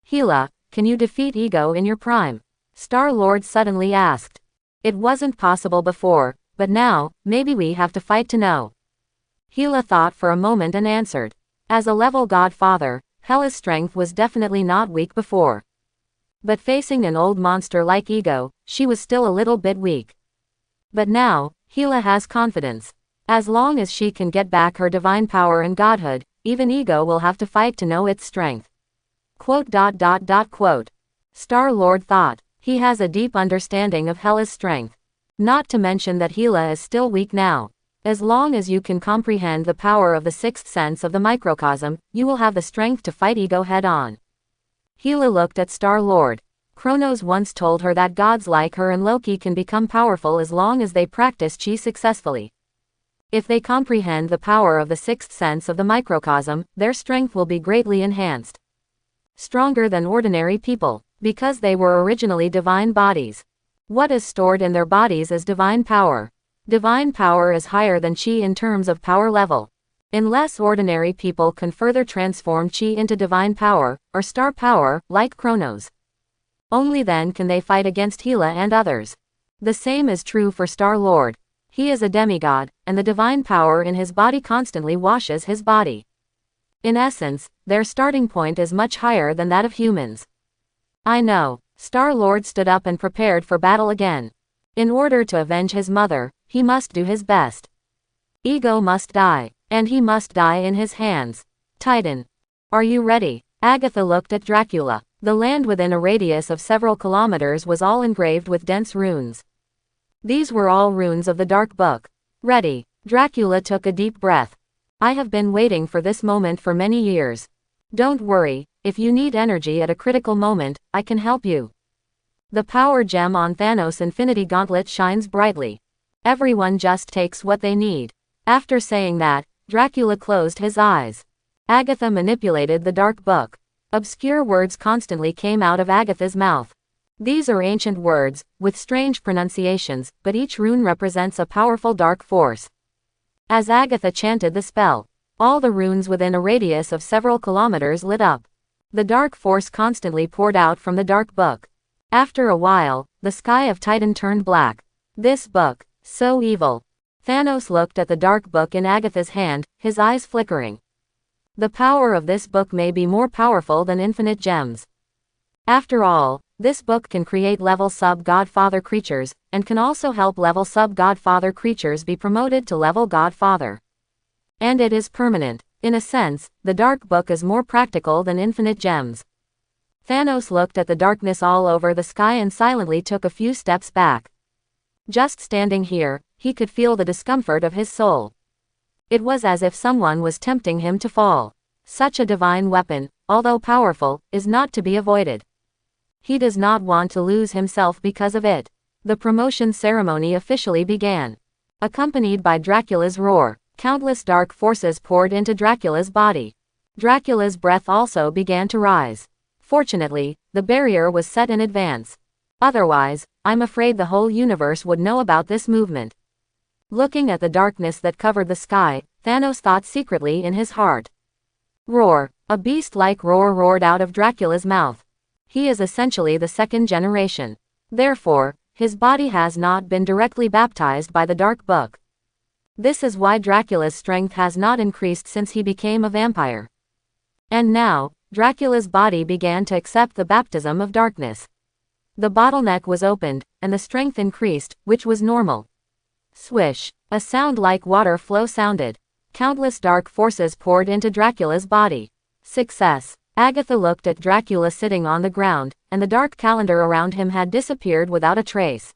Gila, can you defeat Ego in your prime? Star-Lord suddenly asked. It wasn't possible before, but now, maybe we have to fight to know. Gila thought for a moment and answered. As a level godfather, Hela's strength was definitely not weak before. But facing an old monster like Ego, she was still a little bit weak. But now, Gila has confidence. As long as she can get back her divine power and godhood, even Ego will have to fight to know its strength. Quote. Star-Lord thought. He has a deep understanding of Hela's strength. Not to mention that Gila is still weak now. As long as you can comprehend the power of the sixth sense of the microcosm, you will have the strength to fight Ego head-on. Gila looked at Star-Lord. Kronos once told her that gods like her and Loki can become powerful as long as they practice Chi successfully. If they comprehend the power of the sixth sense of the microcosm, their strength will be greatly enhanced. Stronger than ordinary people, because they were originally divine bodies. What is stored in their bodies is divine power. Divine power is higher than Chi in terms of power level. Unless ordinary people can further transform Chi into divine power, or star power, like Kronos. Only then can they fight against Gila and others. The same is true for Star-Lord. He is a demigod, and the divine power in his body constantly washes his body. In essence, their starting point is much higher than that of humans. I know. Star-Lord stood up and prepared for battle again. In order to avenge his mother, he must do his best. Ego must die, and he must die in his hands. Titan. Are you ready? Agatha looked at Dracula. The land within a radius of several kilometers was all engraved with dense runes. These were all runes of the Dark Book. Ready. Dracula took a deep breath. I have been waiting for this moment for many years. Don't worry, if you need energy at a critical moment, I can help you. The power gem on Thanos' Infinity Gauntlet shines brightly. Everyone just takes what they need. After saying that, Dracula closed his eyes. Agatha manipulated the Dark Book. Obscure words constantly came out of Agatha's mouth. These are ancient words, with strange pronunciations, but each rune represents a powerful dark force. As Agatha chanted the spell, all the runes within a radius of several kilometers lit up. The dark force constantly poured out from the Dark Book. After a while, the sky of Titan turned black. This book, so evil. Thanos looked at the Dark Book in Agatha's hand, his eyes flickering. The power of this book may be more powerful than infinite gems. After all, this book can create level sub-godfather creatures, and can also help level sub-godfather creatures be promoted to level godfather. And it is permanent. In a sense, the Dark Book is more practical than infinite gems. Thanos looked at the darkness all over the sky and silently took a few steps back. Just standing here, he could feel the discomfort of his soul. It was as if someone was tempting him to fall. Such a divine weapon, although powerful, is not to be avoided. He does not want to lose himself because of it. The promotion ceremony officially began. Accompanied by Dracula's roar, countless dark forces poured into Dracula's body. Dracula's breath also began to rise. Fortunately, the barrier was set in advance. Otherwise, I'm afraid the whole universe would know about this movement. Looking at the darkness that covered the sky, Thanos thought secretly in his heart. Roar! A beast-like roar roared out of Dracula's mouth. He is essentially the second generation. Therefore, his body has not been directly baptized by the Dark Book. This is why Dracula's strength has not increased since he became a vampire. And now, Dracula's body began to accept the baptism of darkness. The bottleneck was opened, and the strength increased, which was normal. Swish! A sound like water flow sounded. Countless dark forces poured into Dracula's body. Success! Agatha looked at Dracula sitting on the ground, and the dark calendar around him had disappeared without a trace.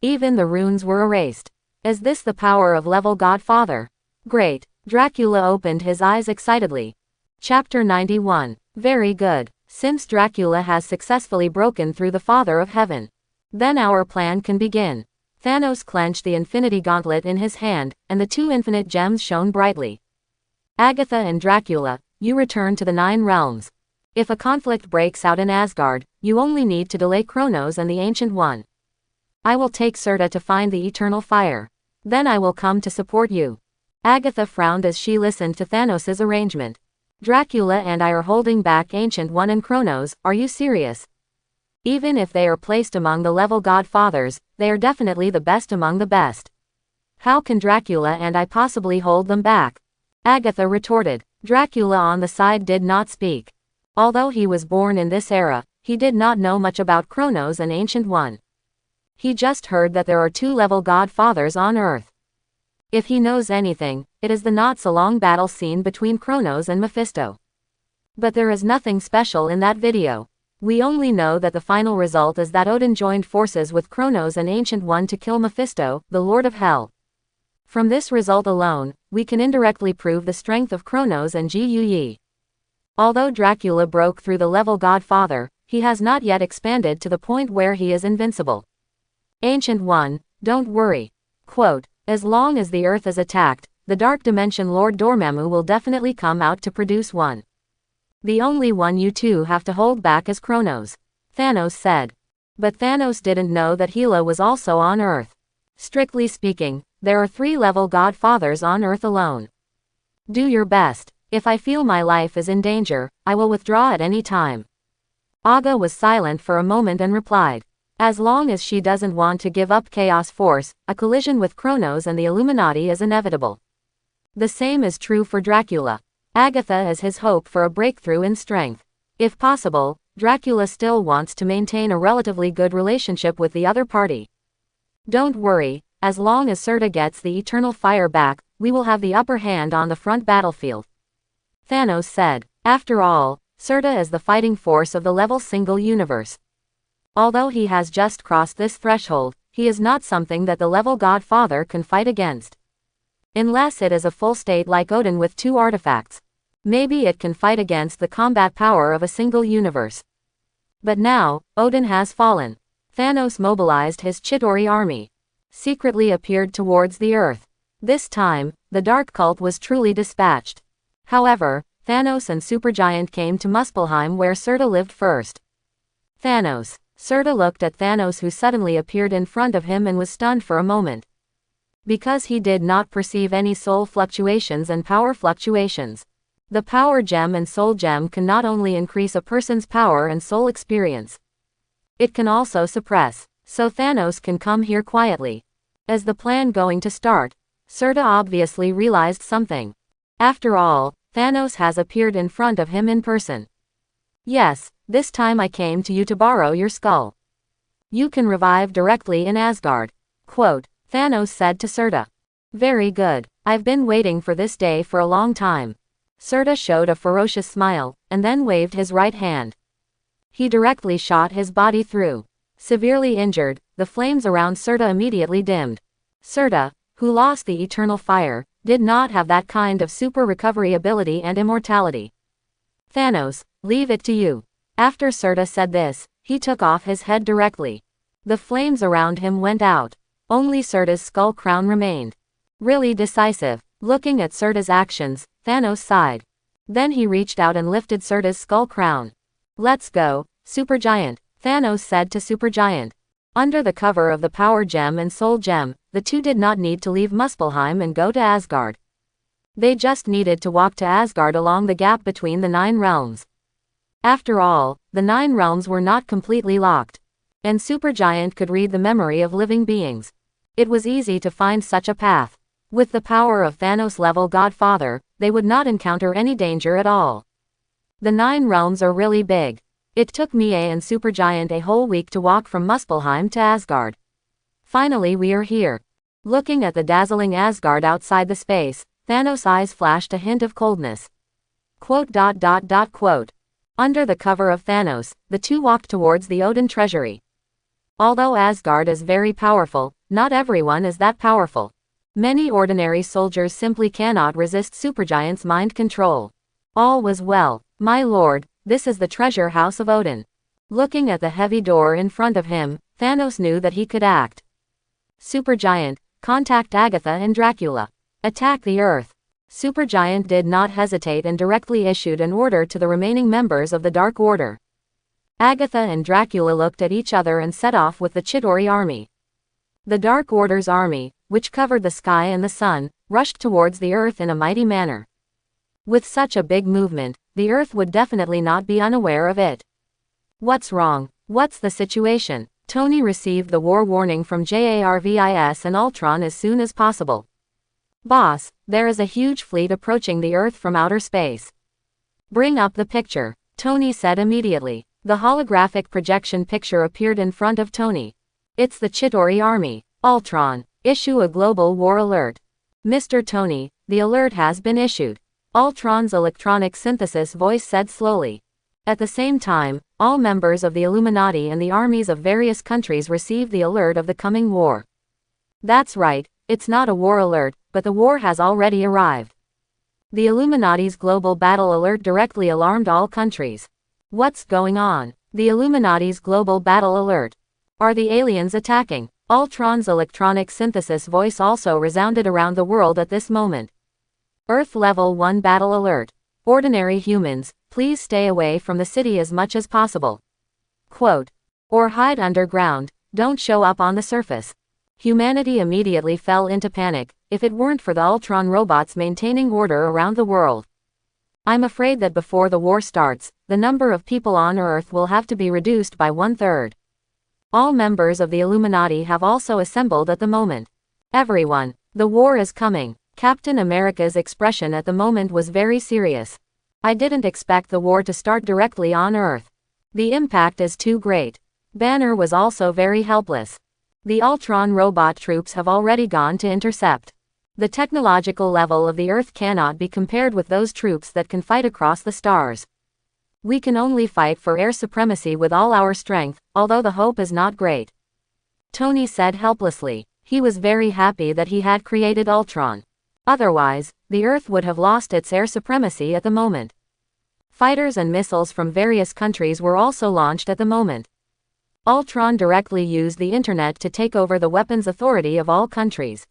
Even the runes were erased. Is this the power of Level Godfather? Great! Dracula opened his eyes excitedly. Chapter 91. Very good. Since Dracula has successfully broken through the Father of Heaven, then our plan can begin. Thanos clenched the Infinity Gauntlet in his hand, and the two infinite gems shone brightly. Agatha and Dracula, you return to the Nine Realms. If a conflict breaks out in Asgard, you only need to delay Kronos and the Ancient One. I will take Serta to find the Eternal Fire. Then I will come to support you. Agatha frowned as she listened to Thanos' arrangement. Dracula and I are holding back Ancient One and Kronos, are you serious? Even if they are placed among the level godfathers, they are definitely the best among the best. How can Dracula and I possibly hold them back? Agatha retorted. Dracula on the side did not speak. Although he was born in this era, he did not know much about Kronos and Ancient One. He just heard that there are two level godfathers on Earth. If he knows anything, it is the not-so-long battle scene between Kronos and Mephisto. But there is nothing special in that video. We only know that the final result is that Odin joined forces with Kronos and Ancient One to kill Mephisto, the Lord of Hell. From this result alone, we can indirectly prove the strength of Kronos and Gu. Although Dracula broke through the level Godfather, he has not yet expanded to the point where he is invincible. Ancient One, don't worry. Quote, as long as the Earth is attacked, the Dark Dimension Lord Dormammu will definitely come out to produce one. The only one you two have to hold back is Kronos. Thanos said. But Thanos didn't know that Hela was also on Earth. Strictly speaking, there are 3 level godfathers on Earth alone. Do your best. If I feel my life is in danger, I will withdraw at any time. Aga was silent for a moment and replied. As long as she doesn't want to give up Chaos Force, a collision with Kronos and the Illuminati is inevitable. The same is true for Dracula. Agatha is his hope for a breakthrough in strength. If possible, Dracula still wants to maintain a relatively good relationship with the other party. Don't worry, as long as Serta gets the Eternal Fire back, we will have the upper hand on the front battlefield. Thanos said. After all, Serta is the fighting force of the level single universe. Although he has just crossed this threshold, he is not something that the level Godfather can fight against. Unless it is a full state like Odin with 2 artifacts. Maybe it can fight against the combat power of a single universe. But now, Odin has fallen. Thanos mobilized his Chitauri army. Secretly appeared towards the Earth. This time, the Dark Cult was truly dispatched. However, Thanos and Supergiant came to Muspelheim where Serta lived first. Thanos. Serta looked at Thanos who suddenly appeared in front of him and was stunned for a moment. Because he did not perceive any soul fluctuations and power fluctuations. The power gem and soul gem can not only increase a person's power and soul experience. It can also suppress, so Thanos can come here quietly. Is the plan going to start? Serta obviously realized something. After all, Thanos has appeared in front of him in person. Yes, this time I came to you to borrow your skull. You can revive directly in Asgard. Quote, Thanos said to Serta. Very good. I've been waiting for this day for a long time. Serta showed a ferocious smile, and then waved his right hand. He directly shot his body through. Severely injured, the flames around Serta immediately dimmed. Serta, who lost the Eternal Fire, did not have that kind of super recovery ability and immortality. Thanos, leave it to you. After Surta said this, he took off his head directly. The flames around him went out. Only Surta's skull crown remained. Really decisive. Looking at Surta's actions, Thanos sighed. Then he reached out and lifted Surta's skull crown. Let's go, Supergiant, Thanos said to Supergiant. Under the cover of the Power Gem and Soul Gem, the two did not need to leave Muspelheim and go to Asgard. They just needed to walk to Asgard along the gap between the 9 realms. After all, the 9 realms were not completely locked. And Supergiant could read the memory of living beings. It was easy to find such a path. With the power of Thanos-level Godfather, they would not encounter any danger at all. The 9 realms are really big. It took Mie and Supergiant a whole week to walk from Muspelheim to Asgard. Finally we are here. Looking at the dazzling Asgard outside the space, Thanos' eyes flashed a hint of coldness. Quote. Under the cover of Thanos, the two walked towards the Odin treasury. Although Asgard is very powerful, not everyone is that powerful. Many ordinary soldiers simply cannot resist Supergiant's mind control. All was well, my lord, this is the treasure house of Odin. Looking at the heavy door in front of him, Thanos knew that he could act. Supergiant, contact Agatha and Dracula. Attack the Earth. Supergiant did not hesitate and directly issued an order to the remaining members of the Dark Order. Agatha and Dracula looked at each other and set off with the Chitauri army. The Dark Order's army, which covered the sky and the sun, rushed towards the Earth in a mighty manner. With such a big movement, the Earth would definitely not be unaware of it. What's wrong? What's the situation? Tony received the war warning from Jarvis and Ultron as soon as possible. Boss, there is a huge fleet approaching the Earth from outer space. Bring up the picture, Tony said immediately. The holographic projection picture appeared in front of Tony. It's the Chitauri army. Ultron, issue a global war alert. Mr. Tony, the alert has been issued. Ultron's electronic synthesis voice said slowly. At the same time, all members of the Illuminati and the armies of various countries received the alert of the coming war. That's right, it's not a war alert, but the war has already arrived. The Illuminati's global battle alert directly alarmed all countries. What's going on? The Illuminati's global battle alert. Are the aliens attacking? Ultron's electronic synthesis voice also resounded around the world at this moment. Earth Level 1 Battle Alert. Ordinary humans, please stay away from the city as much as possible. Quote. Or hide underground, don't show up on the surface. Humanity immediately fell into panic, if it weren't for the Ultron robots maintaining order around the world. I'm afraid that before the war starts, the number of people on Earth will have to be reduced by 1/3. All members of the Illuminati have also assembled at the moment. Everyone, the war is coming. Captain America's expression at the moment was very serious. I didn't expect the war to start directly on Earth. The impact is too great. Banner was also very helpless. The Ultron robot troops have already gone to intercept. The technological level of the Earth cannot be compared with those troops that can fight across the stars. We can only fight for air supremacy with all our strength, although the hope is not great. Tony said helplessly. He was very happy that he had created Ultron. Otherwise, the Earth would have lost its air supremacy at the moment. Fighters and missiles from various countries were also launched at the moment. Ultron directly used the internet to take over the weapons authority of all countries.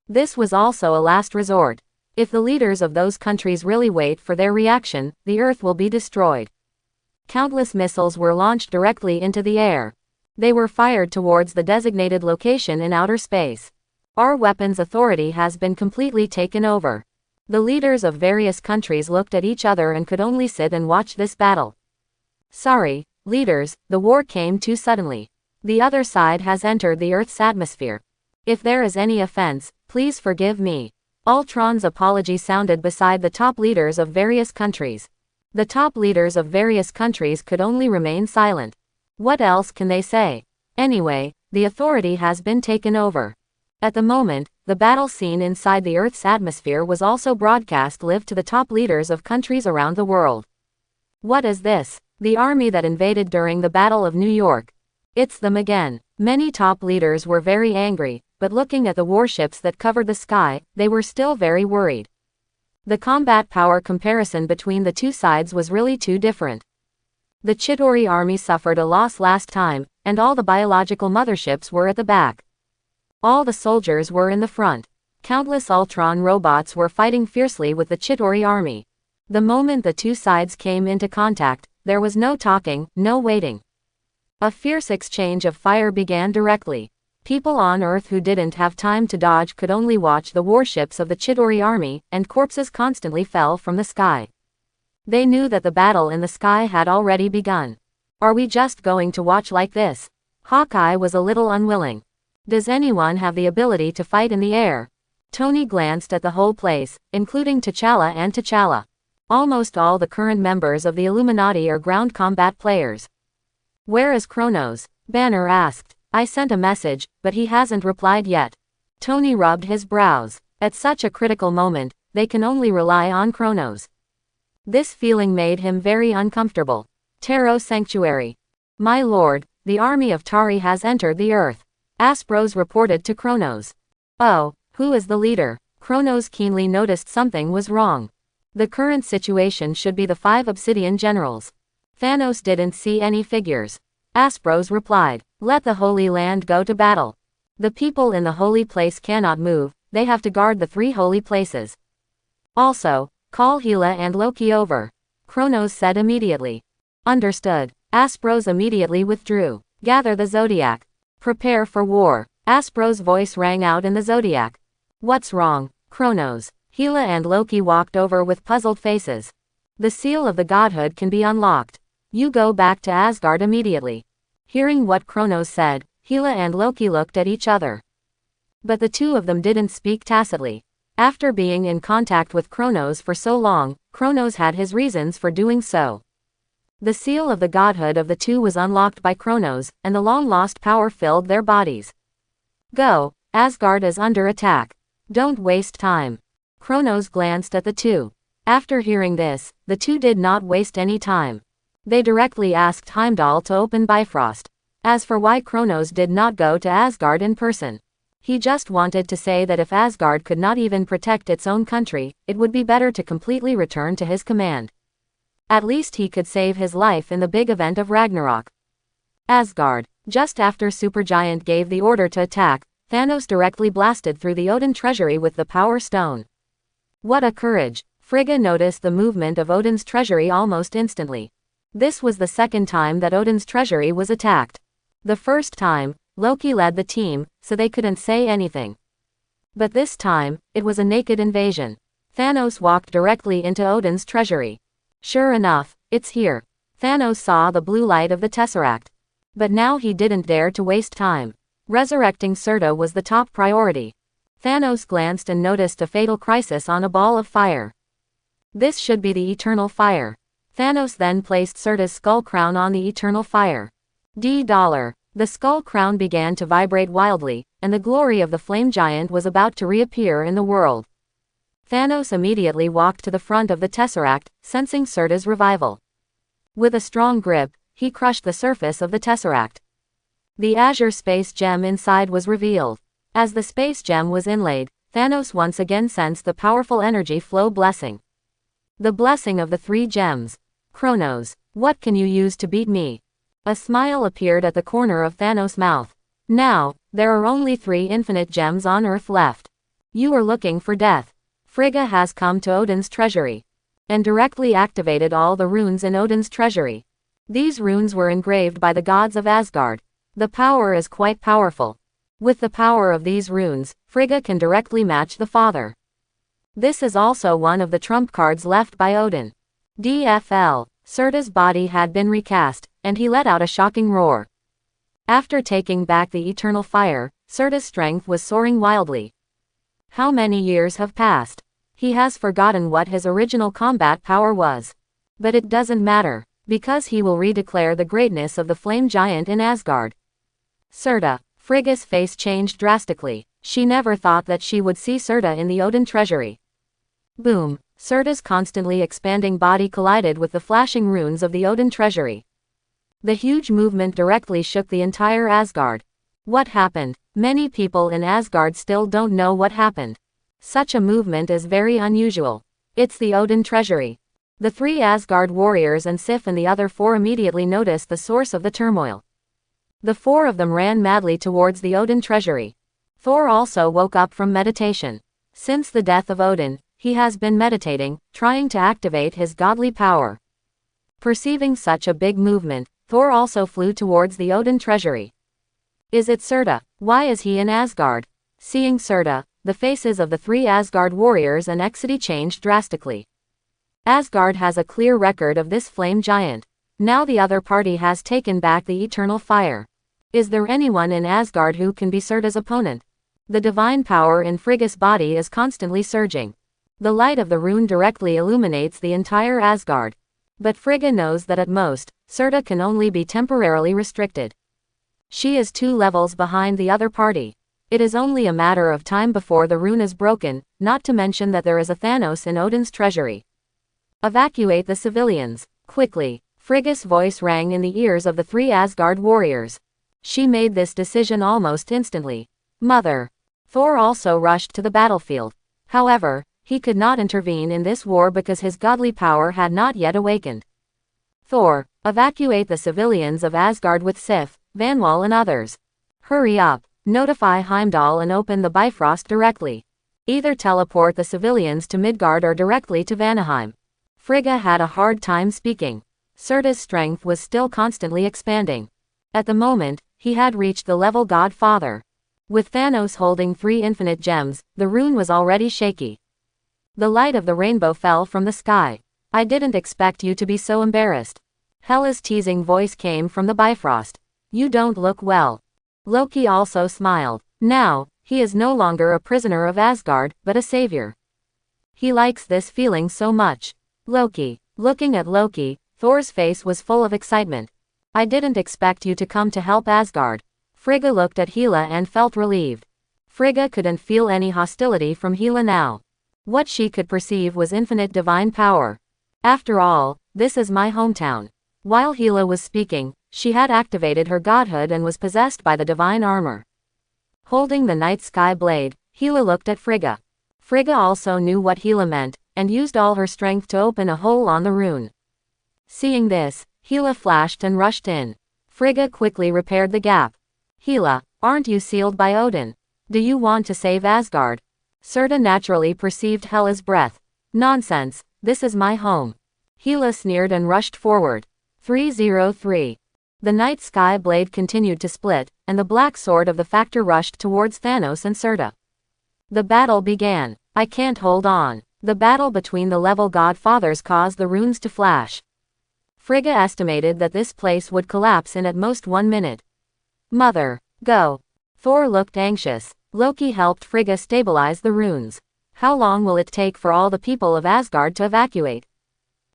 This was also a last resort. If the leaders of those countries really wait for their reaction, the Earth will be destroyed. Countless missiles were launched directly into the air. They were fired towards the designated location in outer space. Our weapons authority has been completely taken over. The leaders of various countries looked at each other and could only sit and watch this battle. Sorry, leaders, the war came too suddenly. The other side has entered the Earth's atmosphere. If there is any offense, please forgive me. Ultron's apology sounded beside the top leaders of various countries. The top leaders of various countries could only remain silent. What else can they say? Anyway, the authority has been taken over. At the moment, the battle scene inside the Earth's atmosphere was also broadcast live to the top leaders of countries around the world. What is this? The army that invaded during the Battle of New York. It's them again. Many top leaders were very angry, but looking at the warships that covered the sky, they were still very worried. The combat power comparison between the two sides was really too different. The Chitauri army suffered a loss last time, and all the biological motherships were at the back. All the soldiers were in the front. Countless Ultron robots were fighting fiercely with the Chitauri army. The moment the two sides came into contact, there was no talking, no waiting. A fierce exchange of fire began directly. People on Earth who didn't have time to dodge could only watch the warships of the Chitauri army, and corpses constantly fell from the sky. They knew that the battle in the sky had already begun. Are we just going to watch like this? Hawkeye was a little unwilling. Does anyone have the ability to fight in the air? Tony glanced at the whole place, including T'Challa and T'Challa. Almost all the current members of the Illuminati are ground combat players. Where is Kronos? Banner asked. I sent a message, but he hasn't replied yet. Tony rubbed his brows. At such a critical moment, they can only rely on Kronos. This feeling made him very uncomfortable. Taro Sanctuary. My lord, the army of Tari has entered the earth. Aspros reported to Kronos. Oh, who is the leader? Kronos keenly noticed something was wrong. The current situation should be the 5 Obsidian generals. Thanos didn't see any figures. Aspros replied, let the Holy Land go to battle. The people in the holy place cannot move, they have to guard the 3 holy places. Also, call Hela and Loki over. Kronos said immediately. Understood. Aspros immediately withdrew. Gather the Zodiac. Prepare for war. Aspros' voice rang out in the Zodiac. What's wrong, Kronos? Hela and Loki walked over with puzzled faces. The seal of the godhood can be unlocked. You go back to Asgard immediately. Hearing what Kronos said, Hela and Loki looked at each other. But the two of them didn't speak tacitly. After being in contact with Kronos for so long, Kronos had his reasons for doing so. The seal of the godhood of the two was unlocked by Kronos, and the long-lost power filled their bodies. Go, Asgard is under attack. Don't waste time. Kronos glanced at the two. After hearing this, the two did not waste any time. They directly asked Heimdall to open Bifrost. As for why Kronos did not go to Asgard in person, he just wanted to say that if Asgard could not even protect its own country, it would be better to completely return to his command. At least he could save his life in the big event of Ragnarok. Asgard. Just after Supergiant gave the order to attack, Thanos directly blasted through the Odin treasury with the Power Stone. What a courage! Frigga noticed the movement of Odin's treasury almost instantly. This was the second time that Odin's treasury was attacked. The first time, Loki led the team, so they couldn't say anything. But this time, it was a naked invasion. Thanos walked directly into Odin's treasury. Sure enough, it's here. Thanos saw the blue light of the Tesseract. But now he didn't dare to waste time. Resurrecting Surta was the top priority. Thanos glanced and noticed a fatal crisis on a ball of fire. This should be the Eternal Fire. Thanos then placed Surta's skull crown on the Eternal Fire. $. The skull crown began to vibrate wildly, and the glory of the flame giant was about to reappear in the world. Thanos immediately walked to the front of the Tesseract, sensing Surta's revival. With a strong grip, he crushed the surface of the Tesseract. The azure space gem inside was revealed. As the space gem was inlaid, Thanos once again sensed the powerful energy flow blessing. The blessing of the 3 gems. Kronos, what can you use to beat me? A smile appeared at the corner of Thanos' mouth. Now, there are only 3 infinite gems on Earth left. You are looking for death. Frigga has come to Odin's treasury and directly activated all the runes in Odin's treasury. These runes were engraved by the gods of Asgard. The power is quite powerful. With the power of these runes, Frigga can directly match the Father. This is also one of the trump cards left by Odin. DFL. Surta's body had been recast, and he let out a shocking roar. After taking back the Eternal Fire, Surta's strength was soaring wildly. How many years have passed? He has forgotten what his original combat power was. But it doesn't matter, because he will redeclare the greatness of the flame giant in Asgard. Surta. Frigga's face changed drastically. She never thought that she would see Surta in the Odin treasury. Boom. Surta's constantly expanding body collided with the flashing runes of the Odin treasury. The huge movement directly shook the entire Asgard. What happened? Many people in Asgard still don't know what happened. Such a movement is very unusual. It's the Odin treasury. The 3 Asgard warriors and Sif and the other 4 immediately noticed the source of the turmoil. The 4 of them ran madly towards the Odin treasury. Thor also woke up from meditation. Since the death of Odin, he has been meditating, trying to activate his godly power. Perceiving such a big movement, Thor also flew towards the Odin treasury. Is it Surta? Why is he in Asgard? Seeing Surta, the faces of the 3 Asgard warriors and Exidi changed drastically. Asgard has a clear record of this flame giant. Now the other party has taken back the eternal fire. Is there anyone in Asgard who can be Surta's opponent? The divine power in Frigga's body is constantly surging. The light of the rune directly illuminates the entire Asgard. But Frigga knows that at most, Surta can only be temporarily restricted. She is 2 levels behind the other party. It is only a matter of time before the rune is broken, not to mention that there is a Thanos in Odin's treasury. Evacuate the civilians, quickly. Frigga's voice rang in the ears of the 3 Asgard warriors. She made this decision almost instantly. Mother. Thor also rushed to the battlefield. However, he could not intervene in this war because his godly power had not yet awakened. Thor, evacuate the civilians of Asgard with Sif, Vanwall and others. Hurry up, notify Heimdall and open the Bifrost directly. Either teleport the civilians to Midgard or directly to Vanaheim. Frigga had a hard time speaking. Surta's strength was still constantly expanding. At the moment, he had reached the level Godfather. With Thanos holding 3 infinite gems, the rune was already shaky. The light of the rainbow fell from the sky. I didn't expect you to be so embarrassed. Hela's teasing voice came from the Bifrost. You don't look well. Loki also smiled. Now, he is no longer a prisoner of Asgard, but a savior. He likes this feeling so much. Loki. Looking at Loki, Thor's face was full of excitement. I didn't expect you to come to help Asgard. Frigga looked at Hela and felt relieved. Frigga couldn't feel any hostility from Hela now. What she could perceive was infinite divine power. After all, this is my hometown. While Hela was speaking, she had activated her godhood and was possessed by the divine armor. Holding the night sky blade, Hela looked at Frigga. Frigga also knew what Hela meant, and used all her strength to open a hole on the rune. Seeing this, Hela flashed and rushed in. Frigga quickly repaired the gap. Hela, aren't you sealed by Odin? Do you want to save Asgard? Surta naturally perceived Hela's breath. Nonsense, this is my home. Hela sneered and rushed forward. 303. The night sky blade continued to split, and the black sword of the Factor rushed towards Thanos and Surta. The battle began. I can't hold on. The battle between the level Godfathers caused the runes to flash. Frigga estimated that this place would collapse in at most 1 minute. Mother, go. Thor looked anxious. Loki helped Frigga stabilize the runes. How long will it take for all the people of Asgard to evacuate?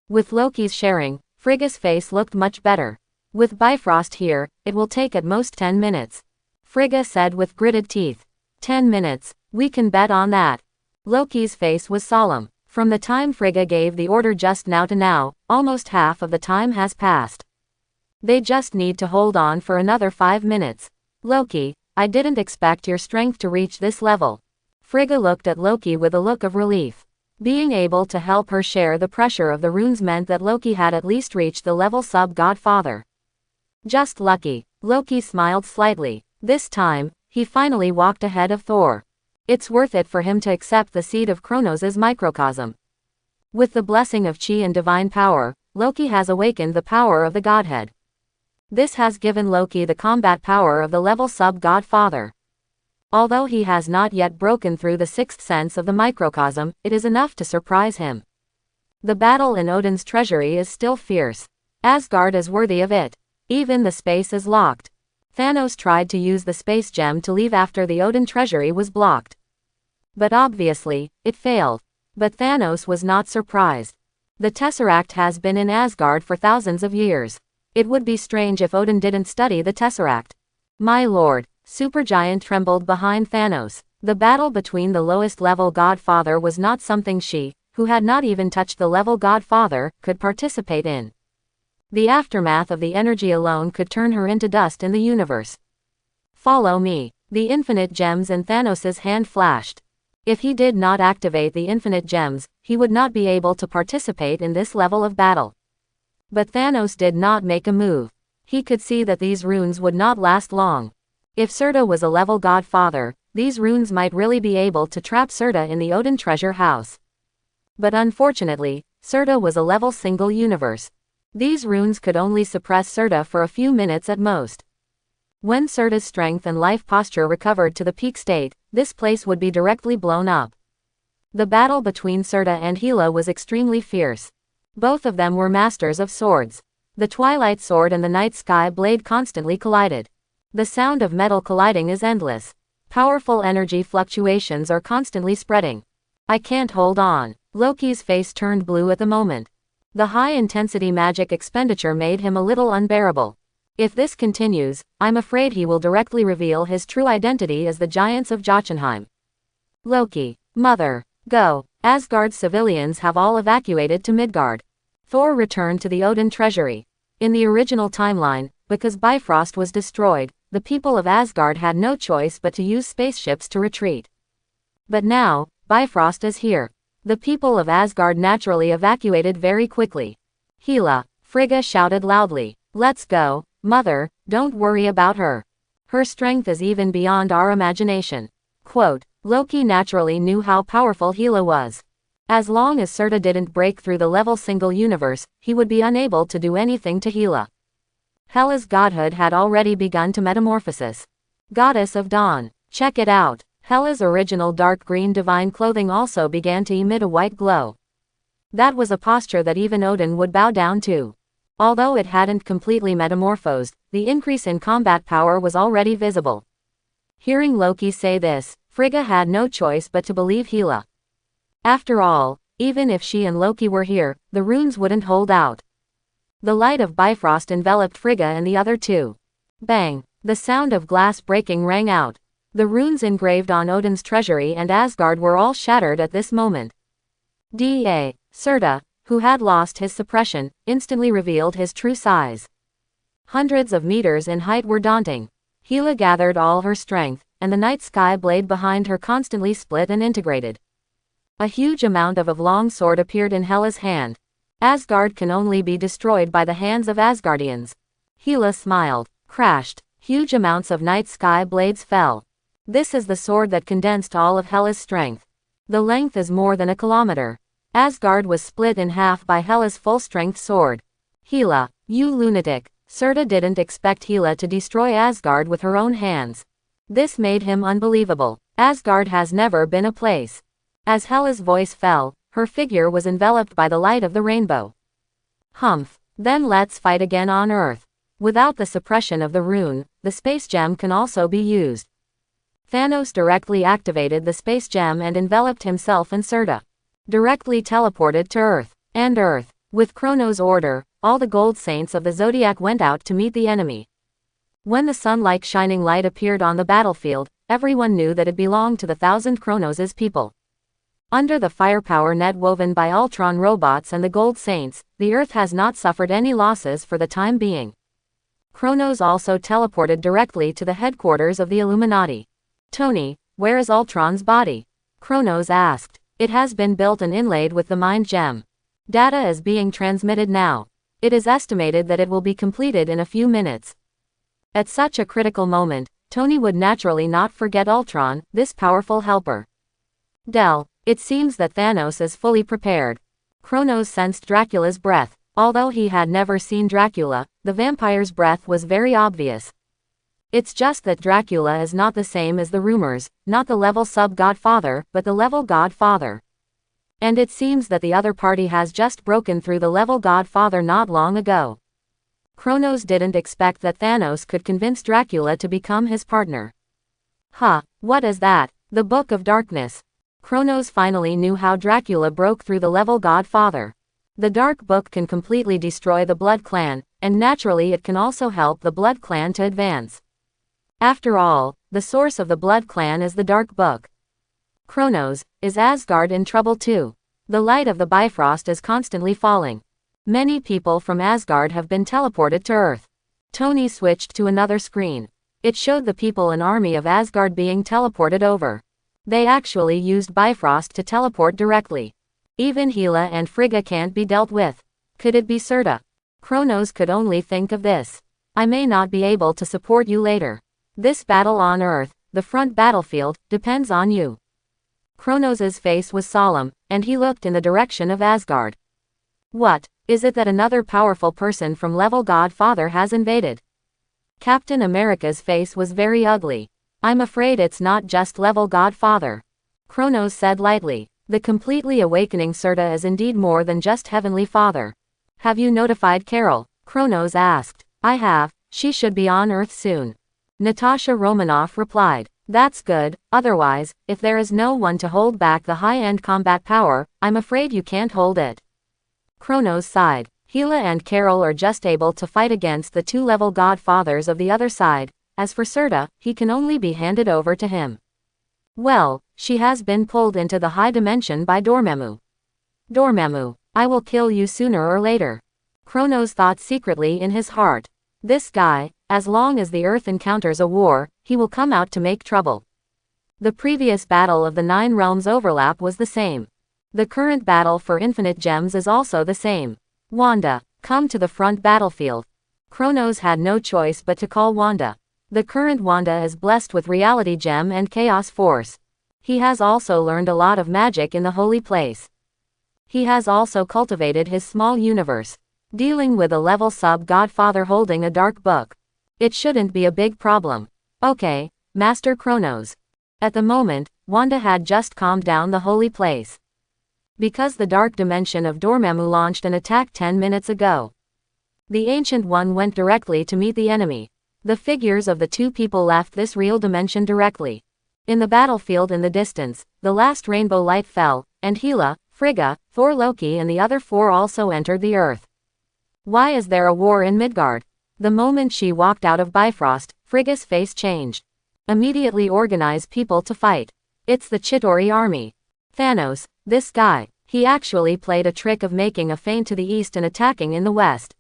With Loki's sharing, Frigga's face looked much better. With Bifrost here, it will take at most 10 minutes. Frigga said with gritted teeth. 10 minutes, we can bet on that. Loki's face was solemn. From the time Frigga gave the order just now to now, almost half of the time has passed. They just need to hold on for another 5 minutes. Loki, I didn't expect your strength to reach this level. Frigga looked at Loki with a look of relief. Being able to help her share the pressure of the runes meant that Loki had at least reached the level sub-Godfather. Just lucky. Loki smiled slightly. This time, he finally walked ahead of Thor. It's worth it for him to accept the seed of Kronos' microcosm. With the blessing of Chi and divine power, Loki has awakened the power of the Godhead. This has given Loki the combat power of the level sub-Godfather. Although he has not yet broken through the 6th sense of the microcosm, it is enough to surprise him. The battle in Odin's treasury is still fierce. Asgard is worthy of it. Even the space is locked. Thanos tried to use the space gem to leave after the Odin treasury was blocked. But obviously, it failed. But Thanos was not surprised. The Tesseract has been in Asgard for thousands of years. It would be strange if Odin didn't study the Tesseract. My lord, Supergiant trembled behind Thanos. The battle between the lowest level Godfather was not something she, who had not even touched the level Godfather, could participate in. The aftermath of the energy alone could turn her into dust in the universe. Follow me. The infinite gems in Thanos' hand flashed. If he did not activate the infinite gems, he would not be able to participate in this level of battle. But Thanos did not make a move. He could see that these runes would not last long. If Serta was a level godfather, these runes might really be able to trap Serta in the Odin treasure house. But unfortunately, Serta was a level single universe. These runes could only suppress Serta for a few minutes at most. When Serta's strength and life posture recovered to the peak state, this place would be directly blown up. The battle between Serta and Hela was extremely fierce. Both of them were masters of swords. The Twilight Sword and the Night Sky Blade constantly collided. The sound of metal colliding is endless. Powerful energy fluctuations are constantly spreading. I can't hold on. Loki's face turned blue at the moment. The high-intensity magic expenditure made him a little unbearable. If this continues, I'm afraid he will directly reveal his true identity as the Giants of Jotunheim. Loki. Mother. Go. Asgard's civilians have all evacuated to Midgard. Thor returned to the Odin treasury. In the original timeline, because Bifrost was destroyed, the people of Asgard had no choice but to use spaceships to retreat. But now, Bifrost is here. The people of Asgard naturally evacuated very quickly. Hela. Frigga shouted loudly. Let's go. Mother, don't worry about her. Her strength is even beyond our imagination. Quote, Loki naturally knew how powerful Hela was. As long as Serta didn't break through the level single universe, he would be unable to do anything to Hela. Hela's godhood had already begun to metamorphosis. Goddess of Dawn. Check it out. Hela's original dark green divine clothing also began to emit a white glow. That was a posture that even Odin would bow down to. Although it hadn't completely metamorphosed, the increase in combat power was already visible. Hearing Loki say this, Frigga had no choice but to believe Hela. After all, even if she and Loki were here, the runes wouldn't hold out. The light of Bifrost enveloped Frigga and the other two. Bang! The sound of glass breaking rang out. The runes engraved on Odin's treasury and Asgard were all shattered at this moment. Da. Serta, who had lost his suppression, instantly revealed his true size. Hundreds of meters in height were daunting. Hela gathered all her strength, and the night sky blade behind her constantly split and integrated. A huge amount of a long sword appeared in Hela's hand. Asgard can only be destroyed by the hands of Asgardians. Hela smiled. Crashed. Huge amounts of night sky blades fell. This is the sword that condensed all of Hela's strength. The length is more than a kilometer. Asgard was split in half by Hela's full-strength sword. Hela, you lunatic. Serta didn't expect Hela to destroy Asgard with her own hands. This made him unbelievable. Asgard has never been a place. As Hela's voice fell, her figure was enveloped by the light of the rainbow. Humph. Then let's fight again on Earth. Without the suppression of the rune, the space gem can also be used. Thanos directly activated the space gem and enveloped himself in Serta. Directly teleported to Earth. And Earth. With Kronos' order, all the gold saints of the Zodiac went out to meet the enemy. When the sun-like shining light appeared on the battlefield, everyone knew that it belonged to the 1,000 Kronos' people. Under the firepower net woven by Ultron robots and the Gold Saints, the Earth has not suffered any losses for the time being. Kronos also teleported directly to the headquarters of the Illuminati. Tony, where is Ultron's body? Kronos asked. It has been built and inlaid with the Mind Gem. Data is being transmitted now. It is estimated that it will be completed in a few minutes. At such a critical moment, Tony would naturally not forget Ultron, this powerful helper. Del, it seems that Thanos is fully prepared. Kronos sensed Dracula's breath. Although he had never seen Dracula, the vampire's breath was very obvious. It's just that Dracula is not the same as the rumors, not the level sub-godfather, but the level godfather. And it seems that the other party has just broken through the level godfather not long ago. Kronos didn't expect that Thanos could convince Dracula to become his partner. Huh, what is that? The Book of Darkness. Kronos finally knew how Dracula broke through the level godfather. The Dark Book can completely destroy the Blood Clan, and naturally it can also help the Blood Clan to advance. After all, the source of the Blood Clan is the Dark Book. Kronos, is Asgard in trouble too? The light of the Bifrost is constantly falling. Many people from Asgard have been teleported to Earth. Tony switched to another screen. It showed the people an army of Asgard being teleported over. They actually used Bifrost to teleport directly. Even Gila and Frigga can't be dealt with. Could it be Serta? Kronos could only think of this. I may not be able to support you later. This battle on Earth, the front battlefield, depends on you. Kronos's face was solemn, and he looked in the direction of Asgard. What, is it that another powerful person from Level Godfather has invaded? Captain America's face was very ugly. I'm afraid it's not just Level Godfather. Kronos said lightly. The completely awakening Serta is indeed more than just Heavenly Father. Have you notified Carol? Kronos asked. I have, she should be on Earth soon. Natasha Romanoff replied. That's good, otherwise, if there is no one to hold back the high-end combat power, I'm afraid you can't hold it. Kronos sighed. Gila and Carol are just able to fight against the two Level Godfathers of the other side. As for Serta, he can only be handed over to him. Well, she has been pulled into the high dimension by Dormammu. Dormammu, I will kill you sooner or later. Kronos thought secretly in his heart. This guy, as long as the Earth encounters a war, he will come out to make trouble. The previous battle of the 9 realms overlap was the same. The current battle for infinite gems is also the same. Wanda, come to the front battlefield. Kronos had no choice but to call Wanda. The current Wanda is blessed with Reality Gem and Chaos Force. He has also learned a lot of magic in the holy place. He has also cultivated his small universe. Dealing with a level sub-godfather holding a dark book. It shouldn't be a big problem. Okay, Master Kronos. At the moment, Wanda had just calmed down the holy place. Because the dark dimension of Dormammu launched an attack 10 minutes ago. The Ancient One went directly to meet the enemy. The figures of the two people left this real dimension directly. In the battlefield in the distance, the last rainbow light fell, and Gila, Frigga, Thor Loki and the other 4 also entered the Earth. Why is there a war in Midgard? The moment she walked out of Bifrost, Frigga's face changed. Immediately organize people to fight. It's the Chitauri army. Thanos, this guy, he actually played a trick of making a feint to the east and attacking in the west.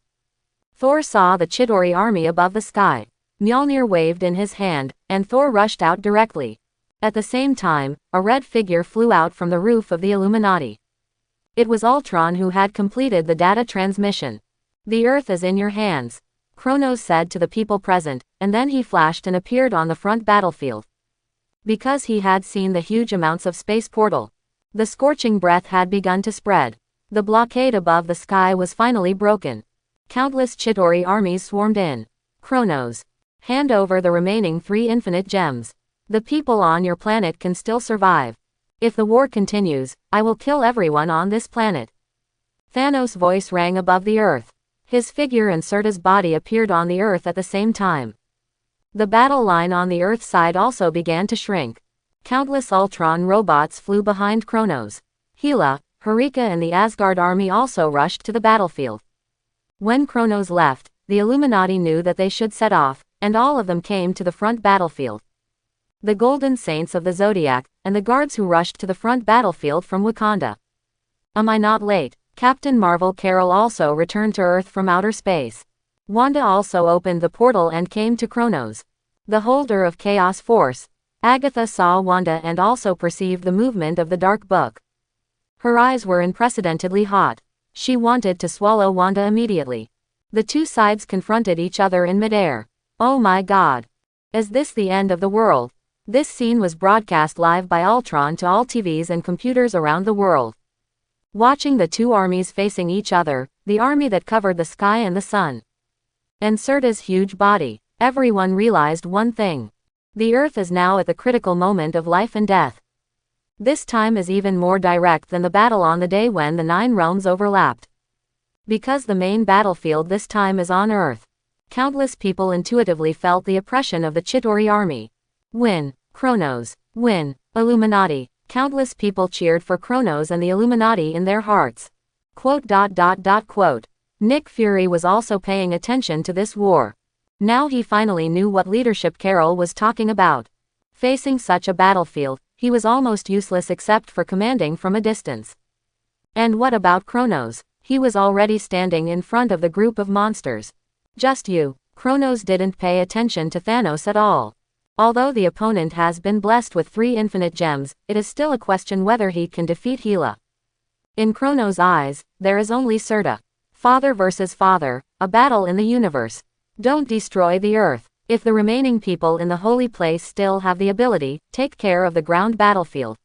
Thor saw the Chitauri army above the sky. Mjolnir waved in his hand, and Thor rushed out directly. At the same time, a red figure flew out from the roof of the Illuminati. It was Ultron who had completed the data transmission. The Earth is in your hands, Kronos said to the people present, and then he flashed and appeared on the front battlefield. Because he had seen the huge amounts of space portal. The scorching breath had begun to spread. The blockade above the sky was finally broken. Countless Chitauri armies swarmed in. Kronos, hand over the remaining 3 infinite gems. The people on your planet can still survive. If the war continues, I will kill everyone on this planet. Thanos' voice rang above the Earth. His figure and Serta's body appeared on the Earth at the same time. The battle line on the Earth side also began to shrink. Countless Ultron robots flew behind Kronos. Gila, Harika and the Asgard army also rushed to the battlefield. When Kronos left, the Illuminati knew that they should set off, and all of them came to the front battlefield. The Golden Saints of the Zodiac, and the guards who rushed to the front battlefield from Wakanda. Am I not late? Captain Marvel Carol also returned to Earth from outer space. Wanda also opened the portal and came to Kronos. The holder of Chaos Force. Agatha saw Wanda and also perceived the movement of the dark book. Her eyes were unprecedentedly hot. She wanted to swallow Wanda immediately. The two sides confronted each other in midair. Oh my god. Is this the end of the world? This scene was broadcast live by Ultron to all TVs and computers around the world. Watching the two armies facing each other, the army that covered the sky and the sun. And Serta's huge body, everyone realized one thing. The Earth is now at the critical moment of life and death. This time is even more direct than the battle on the day when the 9 realms overlapped. Because the main battlefield this time is on Earth. Countless people intuitively felt the oppression of the Chitauri army. Win, Kronos. Win, Illuminati. Countless people cheered for Kronos and the Illuminati in their hearts. Quote. Nick Fury was also paying attention to this war. Now he finally knew what leadership Carol was talking about. Facing such a battlefield, he was almost useless except for commanding from a distance. And what about Kronos? He was already standing in front of the group of monsters. Just you. Kronos didn't pay attention to Thanos at all. Although the opponent has been blessed with 3 infinite gems, it is still a question whether he can defeat Hela. In Kronos' eyes, there is only Serta. Father versus father, a battle in the universe. Don't destroy the earth. If the remaining people in the holy place still have the ability, take care of the ground battlefield.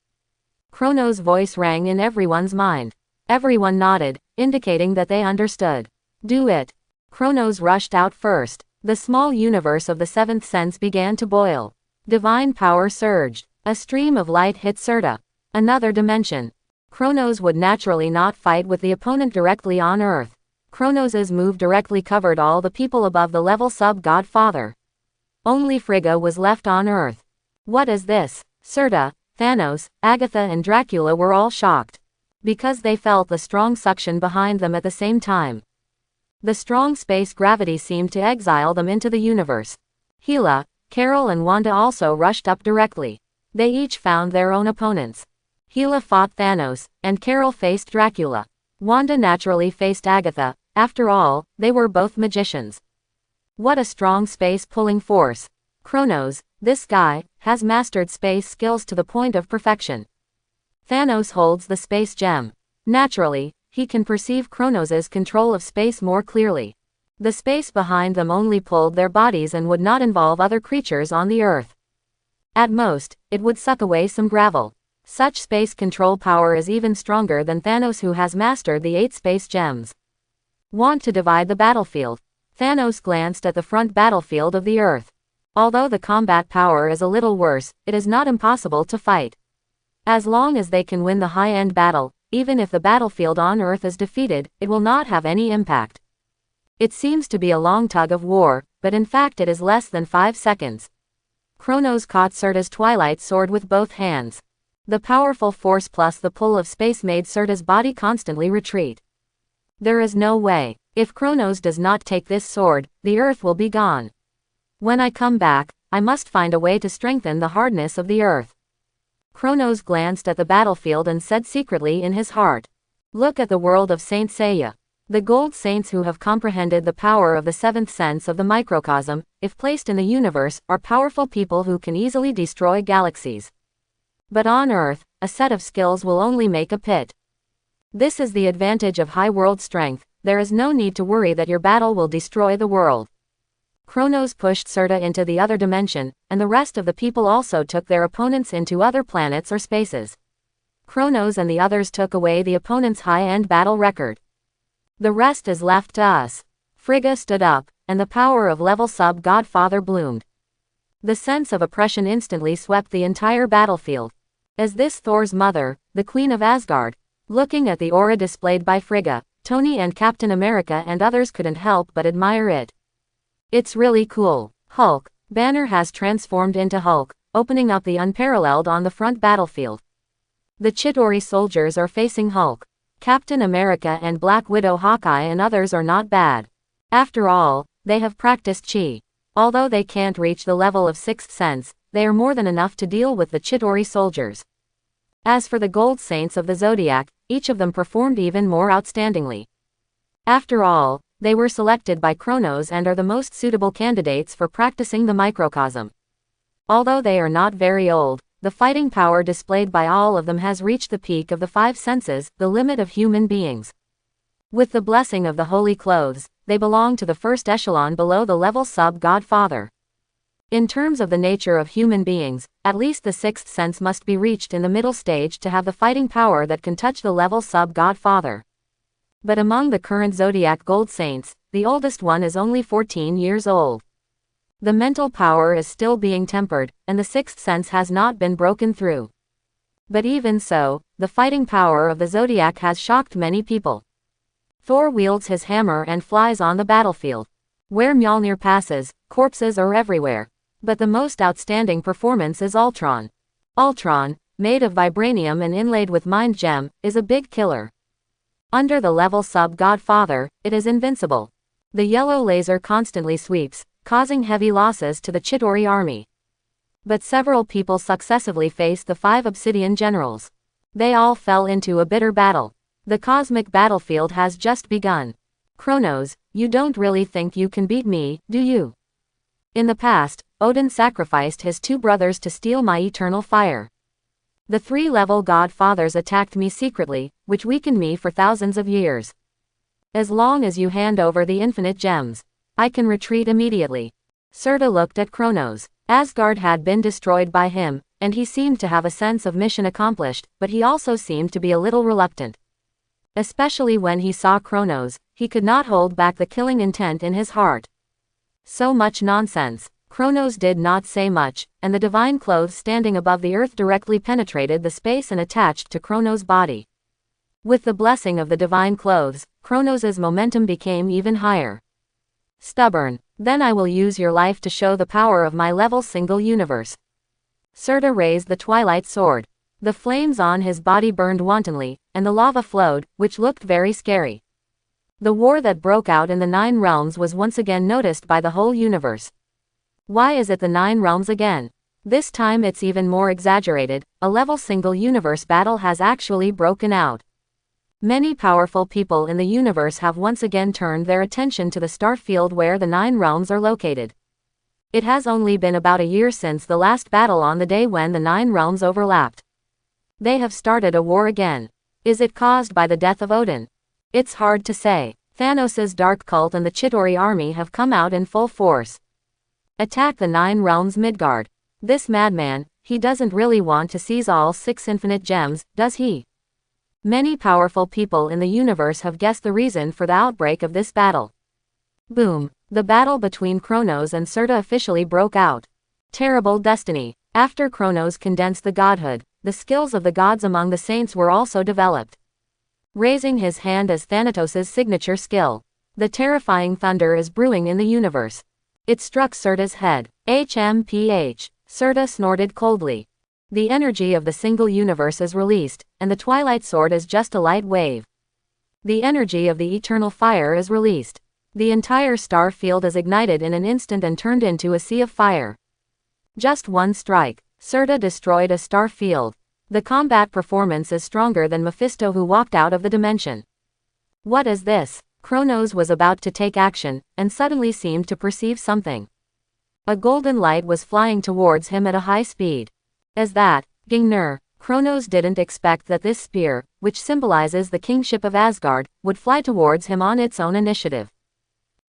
Kronos' voice rang in everyone's mind. Everyone nodded, indicating that they understood. Do it. Kronos rushed out first. The small universe of the 7th sense began to boil. Divine power surged. A stream of light hit Serta. Another dimension. Kronos would naturally not fight with the opponent directly on Earth. Kronos' move directly covered all the people above the level sub-god father. Only Frigga was left on Earth. What is this? Serta, Thanos, Agatha and Dracula were all shocked. Because they felt the strong suction behind them at the same time. The strong space gravity seemed to exile them into the universe. Hela, Carol and Wanda also rushed up directly. They each found their own opponents. Hela fought Thanos, and Carol faced Dracula. Wanda naturally faced Agatha. After all, they were both magicians. What a strong space-pulling force. Kronos, this guy, has mastered space skills to the point of perfection. Thanos holds the space gem. Naturally, he can perceive Kronos' control of space more clearly. The space behind them only pulled their bodies and would not involve other creatures on the Earth. At most, it would suck away some gravel. Such space control power is even stronger than Thanos, who has mastered the 8 space gems. Want to divide the battlefield? Thanos glanced at the front battlefield of the Earth. Although the combat power is a little worse, it is not impossible to fight. As long as they can win the high-end battle, even if the battlefield on Earth is defeated, it will not have any impact. It seems to be a long tug of war, but in fact it is less than 5 seconds. Kronos caught Serta's Twilight Sword with both hands. The powerful force plus the pull of space made Serta's body constantly retreat. There is no way. If Kronos does not take this sword, the Earth will be gone. When I come back, I must find a way to strengthen the hardness of the Earth. Kronos glanced at the battlefield and said secretly in his heart. Look at the world of Saint Seiya. The gold saints who have comprehended the power of the 7th sense of the microcosm, if placed in the universe, are powerful people who can easily destroy galaxies. But on Earth, a set of skills will only make a pit. This is the advantage of high world strength. There is no need to worry that your battle will destroy the world. Kronos pushed Serta into the other dimension, and the rest of the people also took their opponents into other planets or spaces. Kronos and the others took away the opponent's high-end battle record. The rest is left to us. Frigga stood up, and the power of level sub-godfather bloomed. The sense of oppression instantly swept the entire battlefield. Is this Thor's mother, the Queen of Asgard? Looking at the aura displayed by Frigga, Tony and Captain America and others couldn't help but admire it. It's really cool. Hulk. Banner has transformed into Hulk, opening up the unparalleled on the front battlefield. The Chitauri soldiers are facing Hulk. Captain America and Black Widow, Hawkeye and others are not bad. After all, they have practiced chi. Although they can't reach the level of 6th sense, they are more than enough to deal with the Chitauri soldiers. As for the Gold Saints of the Zodiac, each of them performed even more outstandingly. After all, they were selected by Kronos and are the most suitable candidates for practicing the microcosm. Although they are not very old, the fighting power displayed by all of them has reached the peak of the 5 senses, the limit of human beings. With the blessing of the holy clothes, they belong to the first echelon below the level sub-godfather. In terms of the nature of human beings, at least the 6th sense must be reached in the middle stage to have the fighting power that can touch the level sub-godfather. But among the current Zodiac Gold Saints, the oldest one is only 14 years old. The mental power is still being tempered, and the 6th sense has not been broken through. But even so, the fighting power of the Zodiac has shocked many people. Thor wields his hammer and flies on the battlefield. Where Mjolnir passes, corpses are everywhere. But the most outstanding performance is Ultron. Ultron, made of vibranium and inlaid with mind gem, is a big killer. Under the level sub-godfather, it is invincible. The yellow laser constantly sweeps, causing heavy losses to the Chitauri army. But several people successively faced the 5 obsidian generals. They all fell into a bitter battle. The cosmic battlefield has just begun. Kronos, you don't really think you can beat me, do you? In the past, Odin sacrificed his two brothers to steal my eternal fire. The three-level godfathers attacked me secretly, which weakened me for thousands of years. As long as you hand over the infinite gems, I can retreat immediately. Surta looked at Kronos. Asgard had been destroyed by him, and he seemed to have a sense of mission accomplished, but he also seemed to be a little reluctant. Especially when he saw Kronos, he could not hold back the killing intent in his heart. So much nonsense. Kronos did not say much, and the divine clothes standing above the earth directly penetrated the space and attached to Kronos' body. With the blessing of the divine clothes, Kronos' momentum became even higher. Stubborn. Then I will use your life to show the power of my level single universe. Surta raised the twilight sword. The flames on his body burned wantonly, and the lava flowed, which looked very scary. The war that broke out in the Nine Realms was once again noticed by the whole universe. Why is it the Nine Realms again? This time it's even more exaggerated. A level single universe battle has actually broken out. Many powerful people in the universe have once again turned their attention to the star field where the Nine Realms are located. It has only been about a year since the last battle on the day when the Nine Realms overlapped. They have started a war again. Is it caused by the death of Odin? It's hard to say. Thanos' dark cult and the Chitauri army have come out in full force. Attack the Nine Realms Midgard. This madman, he doesn't really want to seize all 6 infinite gems, does he? Many powerful people in the universe have guessed the reason for the outbreak of this battle. Boom. The battle between Kronos and Surta officially broke out. Terrible destiny. After Kronos condensed the godhood, the skills of the gods among the saints were also developed. Raising his hand as Thanatos' signature skill. The terrifying thunder is brewing in the universe. It struck Surta's head. HMPH. Surta snorted coldly. The energy of the single universe is released, and the twilight sword is just a light wave. The energy of the eternal fire is released. The entire star field is ignited in an instant and turned into a sea of fire. Just one strike. Surta destroyed a star field. The combat performance is stronger than Mephisto, who walked out of the dimension. What is this? Kronos was about to take action, and suddenly seemed to perceive something. A golden light was flying towards him at a high speed. As that, Gingnir, Kronos didn't expect that this spear, which symbolizes the kingship of Asgard, would fly towards him on its own initiative.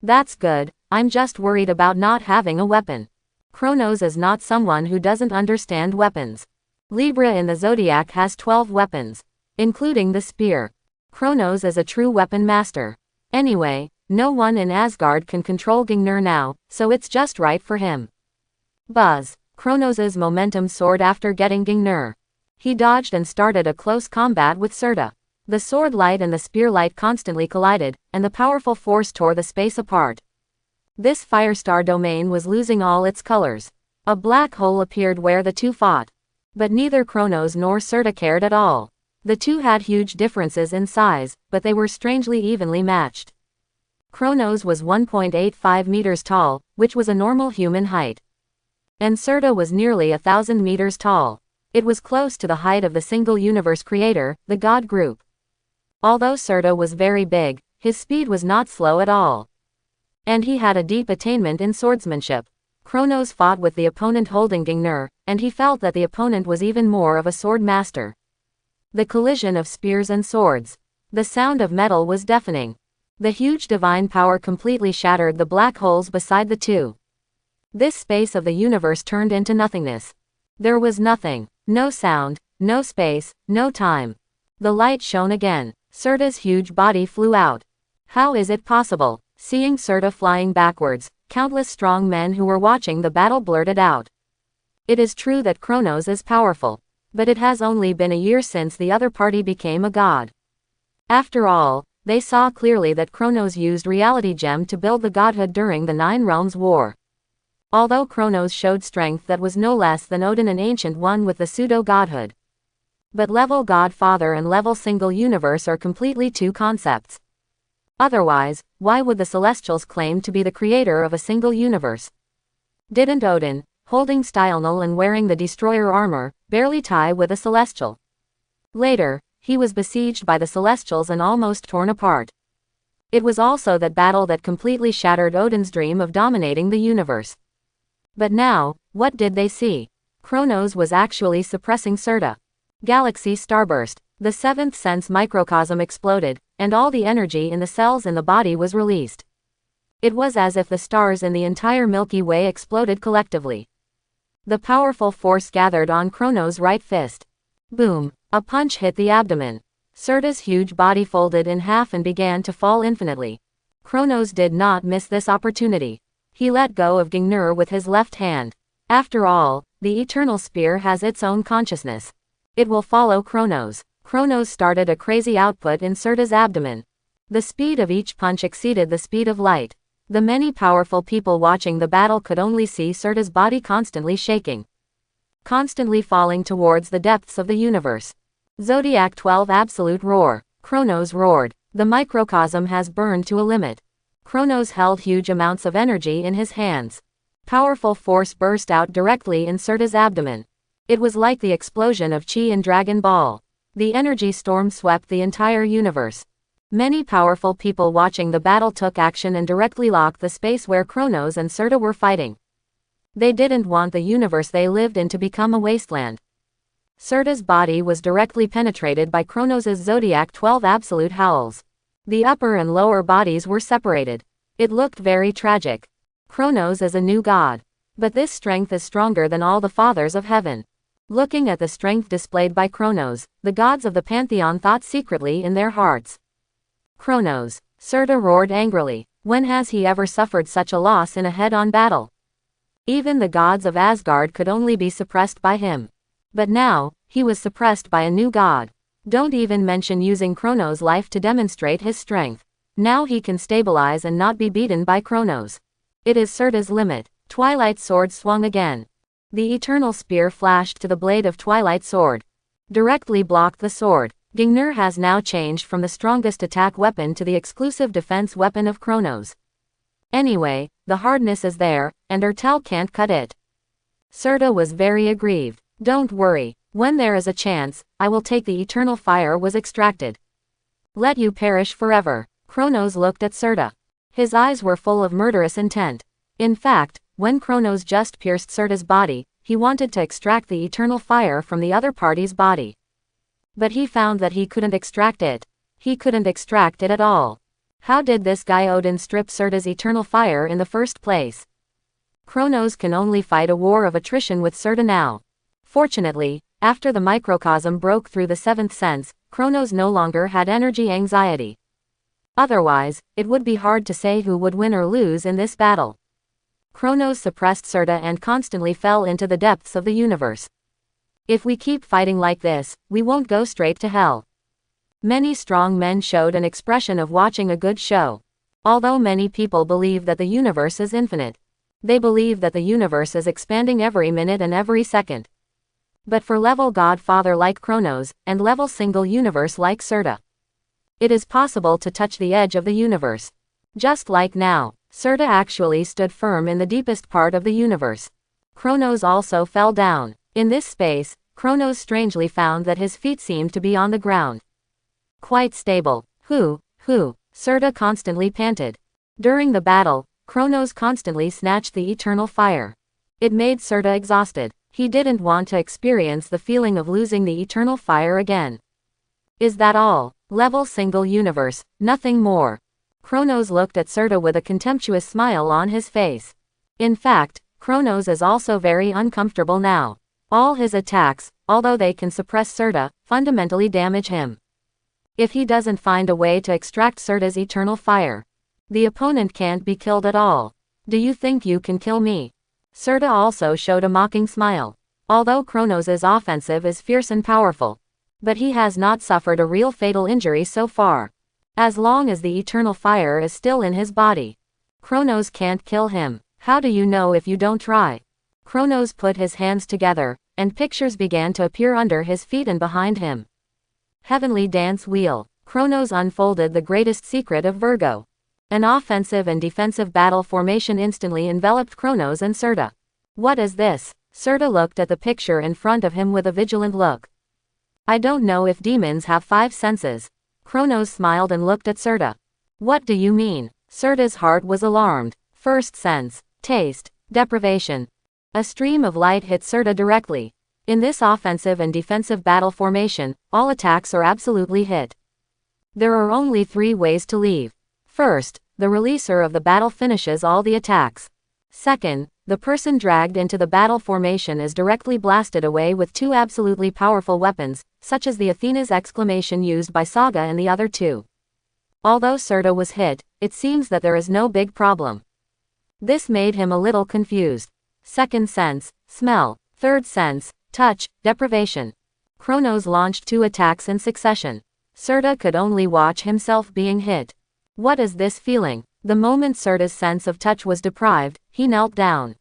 That's good, I'm just worried about not having a weapon. Kronos is not someone who doesn't understand weapons. Libra in the zodiac has 12 weapons, including the spear. Kronos is a true weapon master. Anyway, no one in Asgard can control Gingnir now, so it's just right for him. Buzz. Kronos' momentum soared after getting Gingnir. He dodged and started a close combat with Surta. The sword light and the spear light constantly collided, and the powerful force tore the space apart. This firestar domain was losing all its colors. A black hole appeared where the two fought. But neither Kronos nor Surta cared at all. The two had huge differences in size, but they were strangely evenly matched. Kronos was 1.85 meters tall, which was a normal human height. And Surta was nearly 1,000 meters tall. It was close to the height of the single universe creator, the God group. Although Surta was very big, his speed was not slow at all. And he had a deep attainment in swordsmanship. Kronos fought with the opponent holding Gingnir, and he felt that the opponent was even more of a sword master. The collision of spears and swords. The sound of metal was deafening. The huge divine power completely shattered the black holes beside the two. This space of the universe turned into nothingness. There was nothing. No sound, no space, no time. The light shone again. Surta's huge body flew out. How is it possible? Seeing Surta flying backwards, countless strong men who were watching the battle blurted out. It is true that Kronos is powerful. But it has only been a year since the other party became a god. After all, they saw clearly that Kronos used Reality Gem to build the godhood during the Nine Realms War. Although Kronos showed strength that was no less than Odin, an ancient one with the pseudo-godhood. But level Godfather and level single universe are completely two concepts. Otherwise, why would the Celestials claim to be the creator of a single universe? Didn't Odin, holding Stylnol and wearing the destroyer armor, barely tie with a Celestial? Later, he was besieged by the Celestials and almost torn apart. It was also that battle that completely shattered Odin's dream of dominating the universe. But now, what did they see? Kronos was actually suppressing Serta. Galaxy starburst. The seventh sense microcosm exploded, and all the energy in the cells in the body was released. It was as if the stars in the entire Milky Way exploded collectively. The powerful force gathered on Kronos' right fist. Boom! A punch hit the abdomen. Serta's huge body folded in half and began to fall infinitely. Kronos did not miss this opportunity. He let go of Gingnur with his left hand. After all, the Eternal Spear has its own consciousness. It will follow Kronos. Kronos started a crazy output in Serta's abdomen. The speed of each punch exceeded the speed of light. The many powerful people watching the battle could only see Serta's body constantly shaking. Constantly falling towards the depths of the universe. Zodiac 12 Absolute Roar. Kronos roared. The microcosm has burned to a limit. Kronos held huge amounts of energy in his hands. Powerful force burst out directly in Serta's abdomen. It was like the explosion of Chi in Dragon Ball. The energy storm swept the entire universe. Many powerful people watching the battle took action and directly locked the space where Kronos and Serta were fighting. They didn't want the universe they lived in to become a wasteland. Serta's body was directly penetrated by Kronos' Zodiac 12 absolute howls. The upper and lower bodies were separated. It looked very tragic. Kronos is a new god. But this strength is stronger than all the fathers of heaven. Looking at the strength displayed by Kronos, the gods of the pantheon thought secretly in their hearts. Kronos. Serta roared angrily. When has he ever suffered such a loss in a head-on battle? Even the gods of Asgard could only be suppressed by him. But now, he was suppressed by a new god. Don't even mention using Kronos' life to demonstrate his strength. Now he can stabilize and not be beaten by Kronos. It is Serta's limit. Twilight Sword swung again. The Eternal Spear flashed to the blade of Twilight Sword. Directly blocked the sword. Gingnur has now changed from the strongest attack weapon to the exclusive defense weapon of Kronos. Anyway, the hardness is there, and Ertel can't cut it. Serta was very aggrieved. Don't worry, when there is a chance, I will take the eternal fire was extracted. Let you perish forever. Kronos looked at Serta. His eyes were full of murderous intent. In fact, when Kronos just pierced Serta's body, he wanted to extract the eternal fire from the other party's body. But he found that he couldn't extract it. He couldn't extract it at all. How did this guy Odin strip Serta's eternal fire in the first place? Kronos can only fight a war of attrition with Serta now. Fortunately, after the microcosm broke through the seventh sense, Kronos no longer had energy anxiety. Otherwise, it would be hard to say who would win or lose in this battle. Kronos suppressed Serta and constantly fell into the depths of the universe. If we keep fighting like this, we won't go straight to hell. Many strong men showed an expression of watching a good show. Although many people believe that the universe is infinite. They believe that the universe is expanding every minute and every second. But for level godfather like Kronos, and level single universe like Serta, it is possible to touch the edge of the universe. Just like now, Serta actually stood firm in the deepest part of the universe. Kronos also fell down. In this space, Kronos strangely found that his feet seemed to be on the ground. Quite stable. Who? Serta constantly panted. During the battle, Kronos constantly snatched the eternal fire. It made Serta exhausted. He didn't want to experience the feeling of losing the eternal fire again. Is that all? Level single universe, nothing more. Kronos looked at Serta with a contemptuous smile on his face. In fact, Kronos is also very uncomfortable now. All his attacks, although they can suppress Serta, fundamentally damage him. If he doesn't find a way to extract Serta's eternal fire, the opponent can't be killed at all. Do you think you can kill me? Serta also showed a mocking smile. Although Kronos' offensive is fierce and powerful, but he has not suffered a real fatal injury so far. As long as the eternal fire is still in his body, Kronos can't kill him. How do you know if you don't try? Kronos put his hands together, and pictures began to appear under his feet and behind him. Heavenly Dance Wheel. Kronos unfolded the greatest secret of Virgo. An offensive and defensive battle formation instantly enveloped Kronos and Serta. What is this? Serta looked at the picture in front of him with a vigilant look. I don't know if demons have 5 senses. Kronos smiled and looked at Serta. What do you mean? Serta's heart was alarmed. First sense. Taste. Deprivation. A stream of light hit Serta directly. In this offensive and defensive battle formation, all attacks are absolutely hit. There are only 3 ways to leave. First, the releaser of the battle finishes all the attacks. Second, the person dragged into the battle formation is directly blasted away with 2 absolutely powerful weapons, such as the Athena's exclamation used by Saga and the other 2. Although Serta was hit, it seems that there is no big problem. This made him a little confused. Second sense, smell. Third sense, touch, deprivation. Kronos launched 2 attacks in succession. Serta could only watch himself being hit. What is this feeling? The moment Serta's sense of touch was deprived, he knelt down.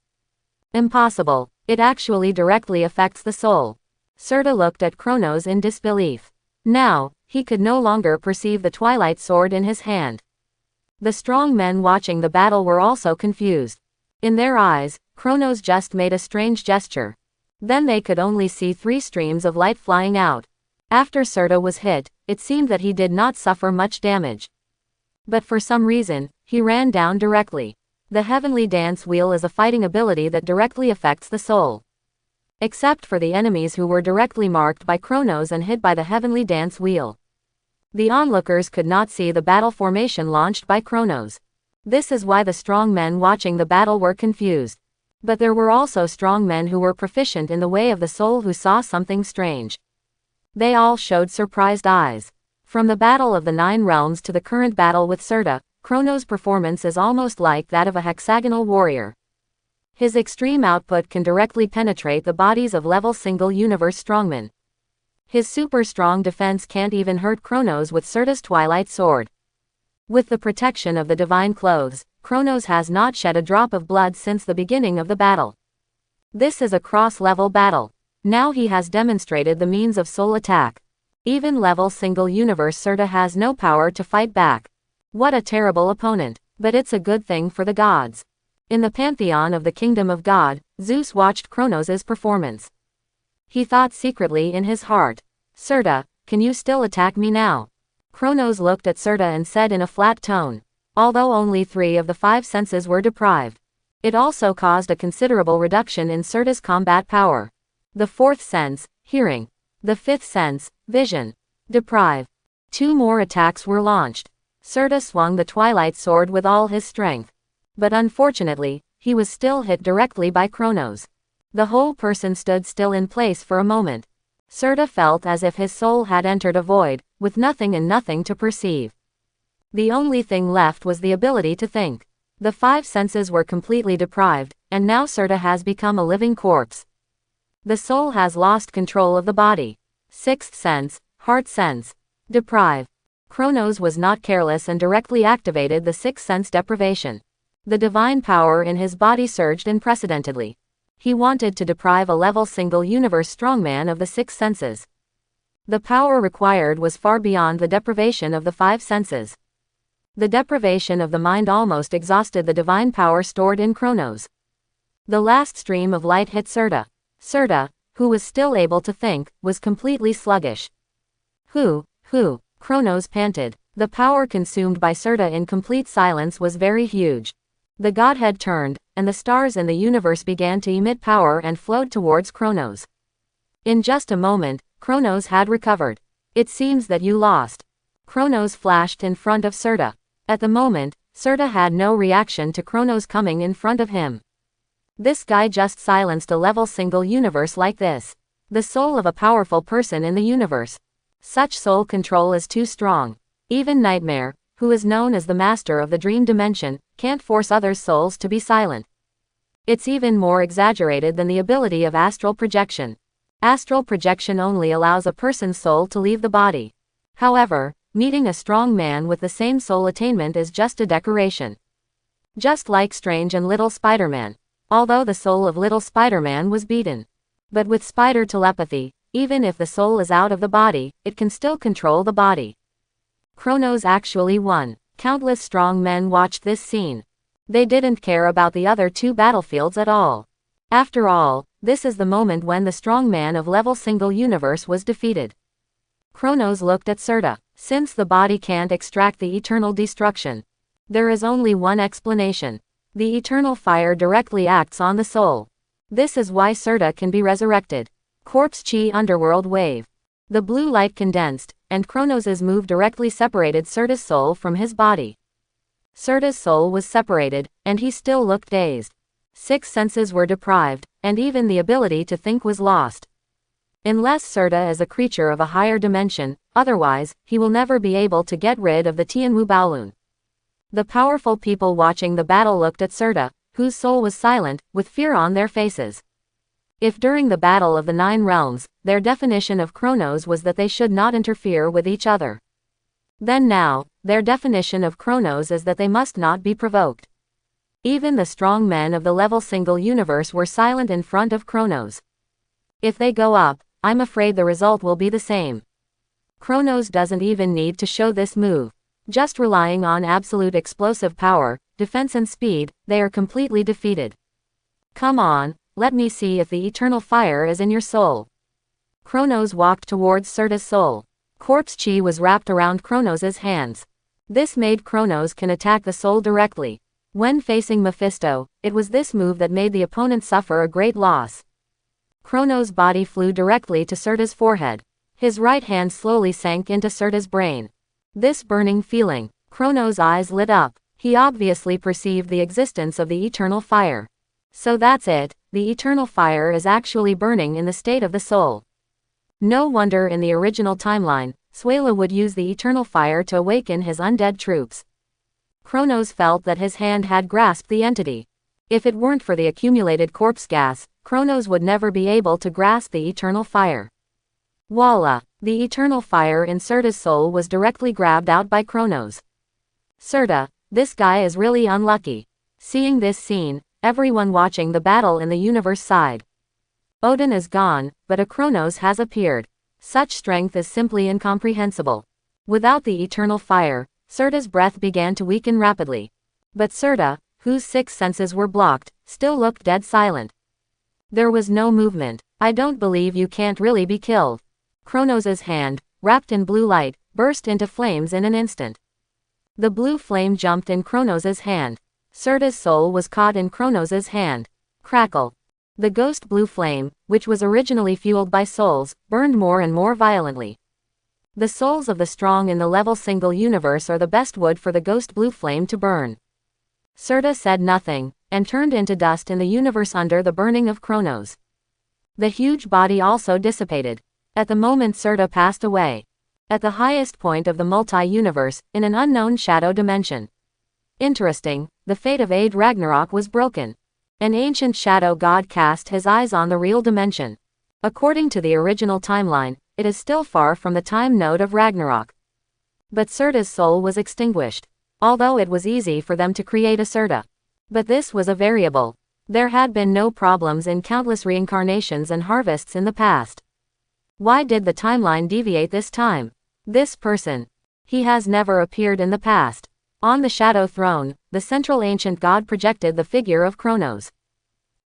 Impossible. It actually directly affects the soul. Serta looked at Kronos in disbelief. Now, he could no longer perceive the twilight sword in his hand. The strong men watching the battle were also confused. In their eyes, Kronos just made a strange gesture. Then they could only see 3 streams of light flying out. After Serta was hit, it seemed that he did not suffer much damage. But for some reason, he ran down directly. The Heavenly Dance Wheel is a fighting ability that directly affects the soul. Except for the enemies who were directly marked by Kronos and hit by the Heavenly Dance Wheel. The onlookers could not see the battle formation launched by Kronos. This is why the strong men watching the battle were confused. But there were also strong men who were proficient in the way of the soul who saw something strange. They all showed surprised eyes. From the Battle of the 9 Realms to the current battle with Serta, Kronos' performance is almost like that of a hexagonal warrior. His extreme output can directly penetrate the bodies of level single universe strongmen. His super strong defense can't even hurt Kronos with Serta's Twilight Sword. With the protection of the divine clothes, Kronos has not shed a drop of blood since the beginning of the battle. This is a cross-level battle. Now he has demonstrated the means of soul attack. Even level single universe Serta has no power to fight back. What a terrible opponent, but it's a good thing for the gods. In the pantheon of the kingdom of God, Zeus watched Kronos' performance. He thought secretly in his heart, Serta, can you still attack me now? Kronos looked at Serta and said in a flat tone. Although only 3 of the 5 senses were deprived, it also caused a considerable reduction in Serta's combat power. The 4th sense, hearing. The 5th sense, vision. Deprive. 2 more attacks were launched. Serta swung the Twilight Sword with all his strength. But unfortunately, he was still hit directly by Kronos. The whole person stood still in place for a moment. Serta felt as if his soul had entered a void, with nothing and nothing to perceive. The only thing left was the ability to think. The 5 senses were completely deprived, and now Serta has become a living corpse. The soul has lost control of the body. 6th sense, heart sense. Deprive. Kronos was not careless and directly activated the 6th sense deprivation. The divine power in his body surged unprecedentedly. He wanted to deprive a level single universe strongman of the 6 senses. The power required was far beyond the deprivation of the 5 senses. The deprivation of the mind almost exhausted the divine power stored in Kronos. The last stream of light hit Serta. Serta, who was still able to think, was completely sluggish. Who, Kronos panted. The power consumed by Serta in complete silence was very huge. The godhead turned, and the stars in the universe began to emit power and flowed towards Kronos. In just a moment, Kronos had recovered. It seems that you lost. Kronos flashed in front of Serta. At the moment, Serta had no reaction to Kronos coming in front of him. This guy just silenced a level single universe like this. The soul of a powerful person in the universe. Such soul control is too strong. Even Nightmare, who is known as the master of the dream dimension, can't force others' souls to be silent. It's even more exaggerated than the ability of astral projection. Astral projection only allows a person's soul to leave the body. However, meeting a strong man with the same soul attainment is just a decoration. Just like Strange and Little Spider-Man. Although the soul of Little Spider-Man was beaten. But with spider telepathy, even if the soul is out of the body, it can still control the body. Kronos actually won. Countless strong men watched this scene. They didn't care about the other 2 battlefields at all. After all, this is the moment when the strong man of level single universe was defeated. Kronos looked at Serta. Since the body can't extract the eternal destruction, there is only one explanation. The eternal fire directly acts on the soul. This is why Surta can be resurrected. Corpse Chi Underworld Wave. The blue light condensed, and Kronos' move directly separated Surta's soul from his body. Surta's soul was separated, and he still looked dazed. 6 senses were deprived, and even the ability to think was lost. Unless Surta is a creature of a higher dimension, otherwise, he will never be able to get rid of the Tianwu Baolun. The powerful people watching the battle looked at Surta, whose soul was silent, with fear on their faces. If during the Battle of the Nine Realms, their definition of Kronos was that they should not interfere with each other, then now, their definition of Kronos is that they must not be provoked. Even the strong men of the level single universe were silent in front of Kronos. If they go up, I'm afraid the result will be the same. Kronos doesn't even need to show this move. Just relying on absolute explosive power, defense and speed, they are completely defeated. Come on, let me see if the eternal fire is in your soul. Kronos walked towards Surta's soul. Corpse Chi was wrapped around Kronos' hands. This made Kronos can attack the soul directly. When facing Mephisto, it was this move that made the opponent suffer a great loss. Kronos' body flew directly to Surta's forehead. His right hand slowly sank into Surta's brain. This burning feeling, Kronos' eyes lit up. He obviously perceived the existence of the eternal fire. So that's it, the eternal fire is actually burning in the state of the soul. No wonder in the original timeline, Suela would use the eternal fire to awaken his undead troops. Kronos felt that his hand had grasped the entity. If it weren't for the accumulated corpse gas, Kronos would never be able to grasp the eternal fire. Voila! The eternal fire in Surta's soul was directly grabbed out by Kronos. Surta, this guy is really unlucky. Seeing this scene, everyone watching the battle in the universe sighed. Odin is gone, but a Kronos has appeared. Such strength is simply incomprehensible. Without the eternal fire, Surta's breath began to weaken rapidly. But Surta, whose 6 senses were blocked, still looked dead silent. There was no movement. I don't believe you can't really be killed. Kronos' hand, wrapped in blue light, burst into flames in an instant. The blue flame jumped in Kronos' hand. Surta's soul was caught in Kronos' hand. Crackle. The ghost blue flame, which was originally fueled by souls, burned more and more violently. The souls of the strong in the level single universe are the best wood for the ghost blue flame to burn. Surta said nothing, and turned into dust in the universe under the burning of Kronos. The huge body also dissipated. At the moment Surta passed away. At the highest point of the multi-universe, in an unknown shadow dimension. Interesting, the fate of Ade Ragnarok was broken. An ancient shadow god cast his eyes on the real dimension. According to the original timeline, it is still far from the time node of Ragnarok. But Surta's soul was extinguished. Although it was easy for them to create a Surta. But this was a variable. There had been no problems in countless reincarnations and harvests in the past. Why did the timeline deviate this time? This person. He has never appeared in the past. On the Shadow Throne, the central ancient god projected the figure of Kronos.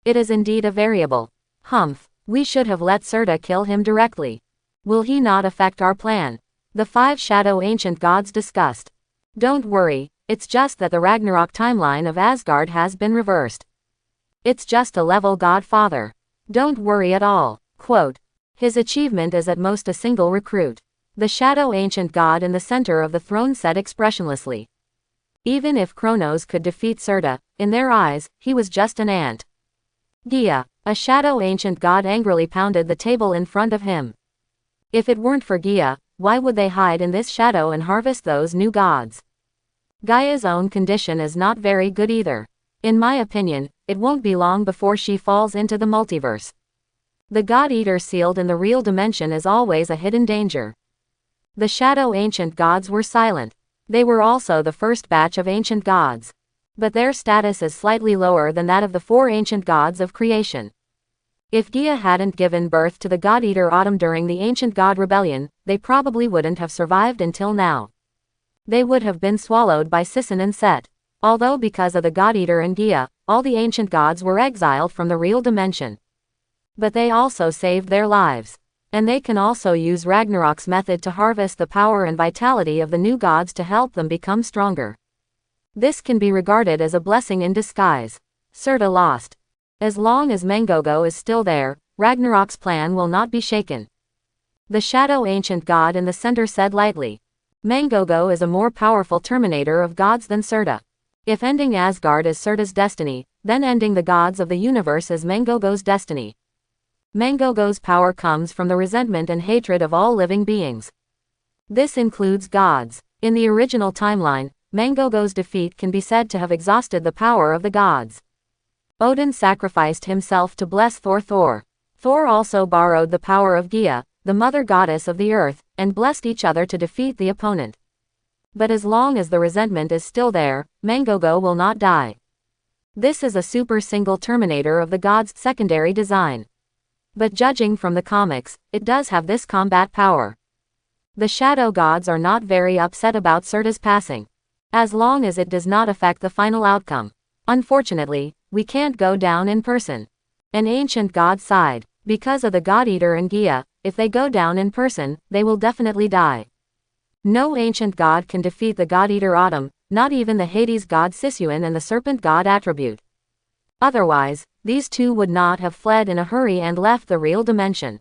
It is indeed a variable. Humph, we should have let Surta kill him directly. Will he not affect our plan? The 5 shadow ancient gods discussed. Don't worry, it's just that the Ragnarok timeline of Asgard has been reversed. It's just a level godfather. Don't worry at all. Quote. His achievement is at most a single recruit. The shadow ancient god in the center of the throne said expressionlessly. Even if Kronos could defeat Surta, in their eyes, he was just an ant. Gia, a shadow ancient god angrily pounded the table in front of him. If it weren't for Gia, why would they hide in this shadow and harvest those new gods? Gaia's own condition is not very good either. In my opinion, it won't be long before she falls into the multiverse. The God-Eater sealed in the real dimension is always a hidden danger. The shadow ancient gods were silent. They were also the first batch of ancient gods. But their status is slightly lower than that of the 4 ancient gods of creation. If Gia hadn't given birth to the God-Eater Autumn during the Ancient God Rebellion, they probably wouldn't have survived until now. They would have been swallowed by Sisson and Set. Although because of the God-Eater and Gia, all the ancient gods were exiled from the real dimension. But they also saved their lives. And they can also use Ragnarok's method to harvest the power and vitality of the new gods to help them become stronger. This can be regarded as a blessing in disguise. Surta lost. As long as Mengogo is still there, Ragnarok's plan will not be shaken. The shadow ancient god in the center said lightly. Mengogo is a more powerful terminator of gods than Surta. If ending Asgard is Surta's destiny, then ending the gods of the universe is Mengogo's destiny. Mengogo's power comes from the resentment and hatred of all living beings. This includes gods. In the original timeline, Mengogo's defeat can be said to have exhausted the power of the gods. Odin sacrificed himself to bless Thor. Thor also borrowed the power of Gaia, the mother goddess of the earth, and blessed each other to defeat the opponent. But as long as the resentment is still there, Mengogo will not die. This is a super single terminator of the god's secondary design. But judging from the comics, it does have this combat power. The shadow gods are not very upset about Surta's passing, as long as it does not affect the final outcome. Unfortunately, we can't go down in person. An ancient god sighed. Because of the God Eater and Gaia, if they go down in person, they will definitely die. No ancient god can defeat the God Eater Autumn, not even the Hades god Sisuin and the serpent god Attribute. Otherwise, these two would not have fled in a hurry and left the real dimension.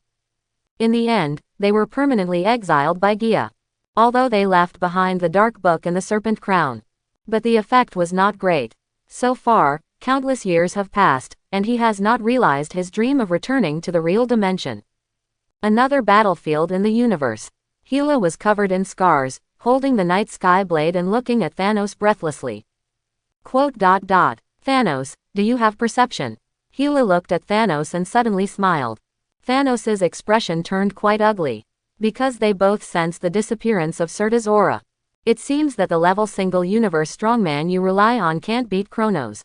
In the end, they were permanently exiled by Gaia. Although they left behind the Dark Book and the Serpent Crown. But the effect was not great. So far, countless years have passed, and he has not realized his dream of returning to the real dimension. Another battlefield in the universe. Hela was covered in scars, holding the night sky blade and looking at Thanos breathlessly. Thanos, do you have perception? Hela looked at Thanos and suddenly smiled. Thanos's expression turned quite ugly. Because they both sensed the disappearance of Surta's aura. It seems that the level single universe strongman you rely on can't beat Kronos.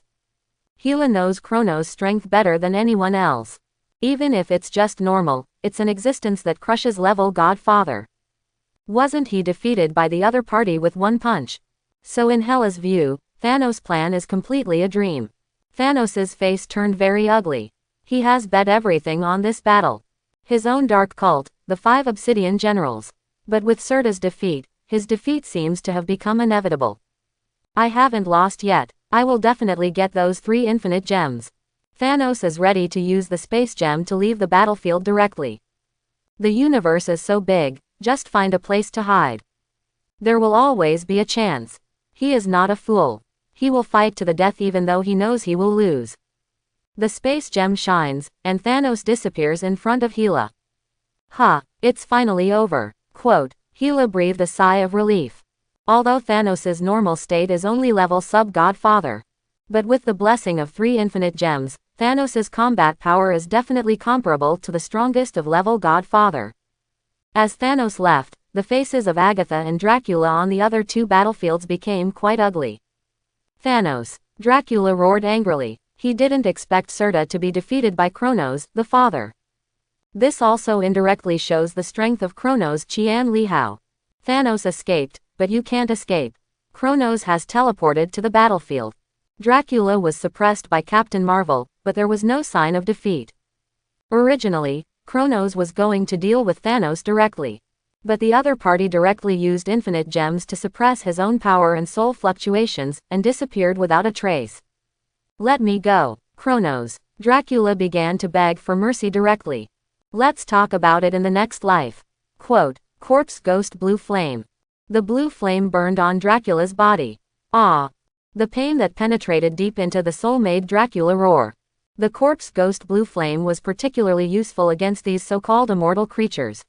Hela knows Kronos' strength better than anyone else. Even if it's just normal, it's an existence that crushes level Godfather. Wasn't he defeated by the other party with one punch? So in Hela's view, Thanos' plan is completely a dream. Thanos's face turned very ugly. He has bet everything on this battle. His own dark cult, the 5 Obsidian Generals. But with Surta's defeat, his defeat seems to have become inevitable. I haven't lost yet. I will definitely get those 3 infinite gems. Thanos is ready to use the space gem to leave the battlefield directly. The universe is so big, just find a place to hide. There will always be a chance. He is not a fool. He will fight to the death even though he knows he will lose. The space gem shines, and Thanos disappears in front of Hela. It's finally over. Hela breathed a sigh of relief. Although Thanos' normal state is only level sub-Godfather. But with the blessing of 3 infinite gems, Thanos' combat power is definitely comparable to the strongest of level Godfather. As Thanos left, the faces of Agatha and Dracula on the other 2 battlefields became quite ugly. Thanos! Dracula roared angrily. He didn't expect Surta to be defeated by Kronos, the father. This also indirectly shows the strength of Kronos' Qian Lihao. Thanos escaped, but you can't escape. Kronos has teleported to the battlefield. Dracula was suppressed by Captain Marvel, but there was no sign of defeat. Originally, Kronos was going to deal with Thanos directly. But the other party directly used infinite gems to suppress his own power and soul fluctuations, and disappeared without a trace. Let me go, Kronos. Dracula began to beg for mercy directly. Let's talk about it in the next life. Corpse ghost blue flame. The blue flame burned on Dracula's body. The pain that penetrated deep into the soul made Dracula roar. The corpse ghost blue flame was particularly useful against these so-called immortal creatures.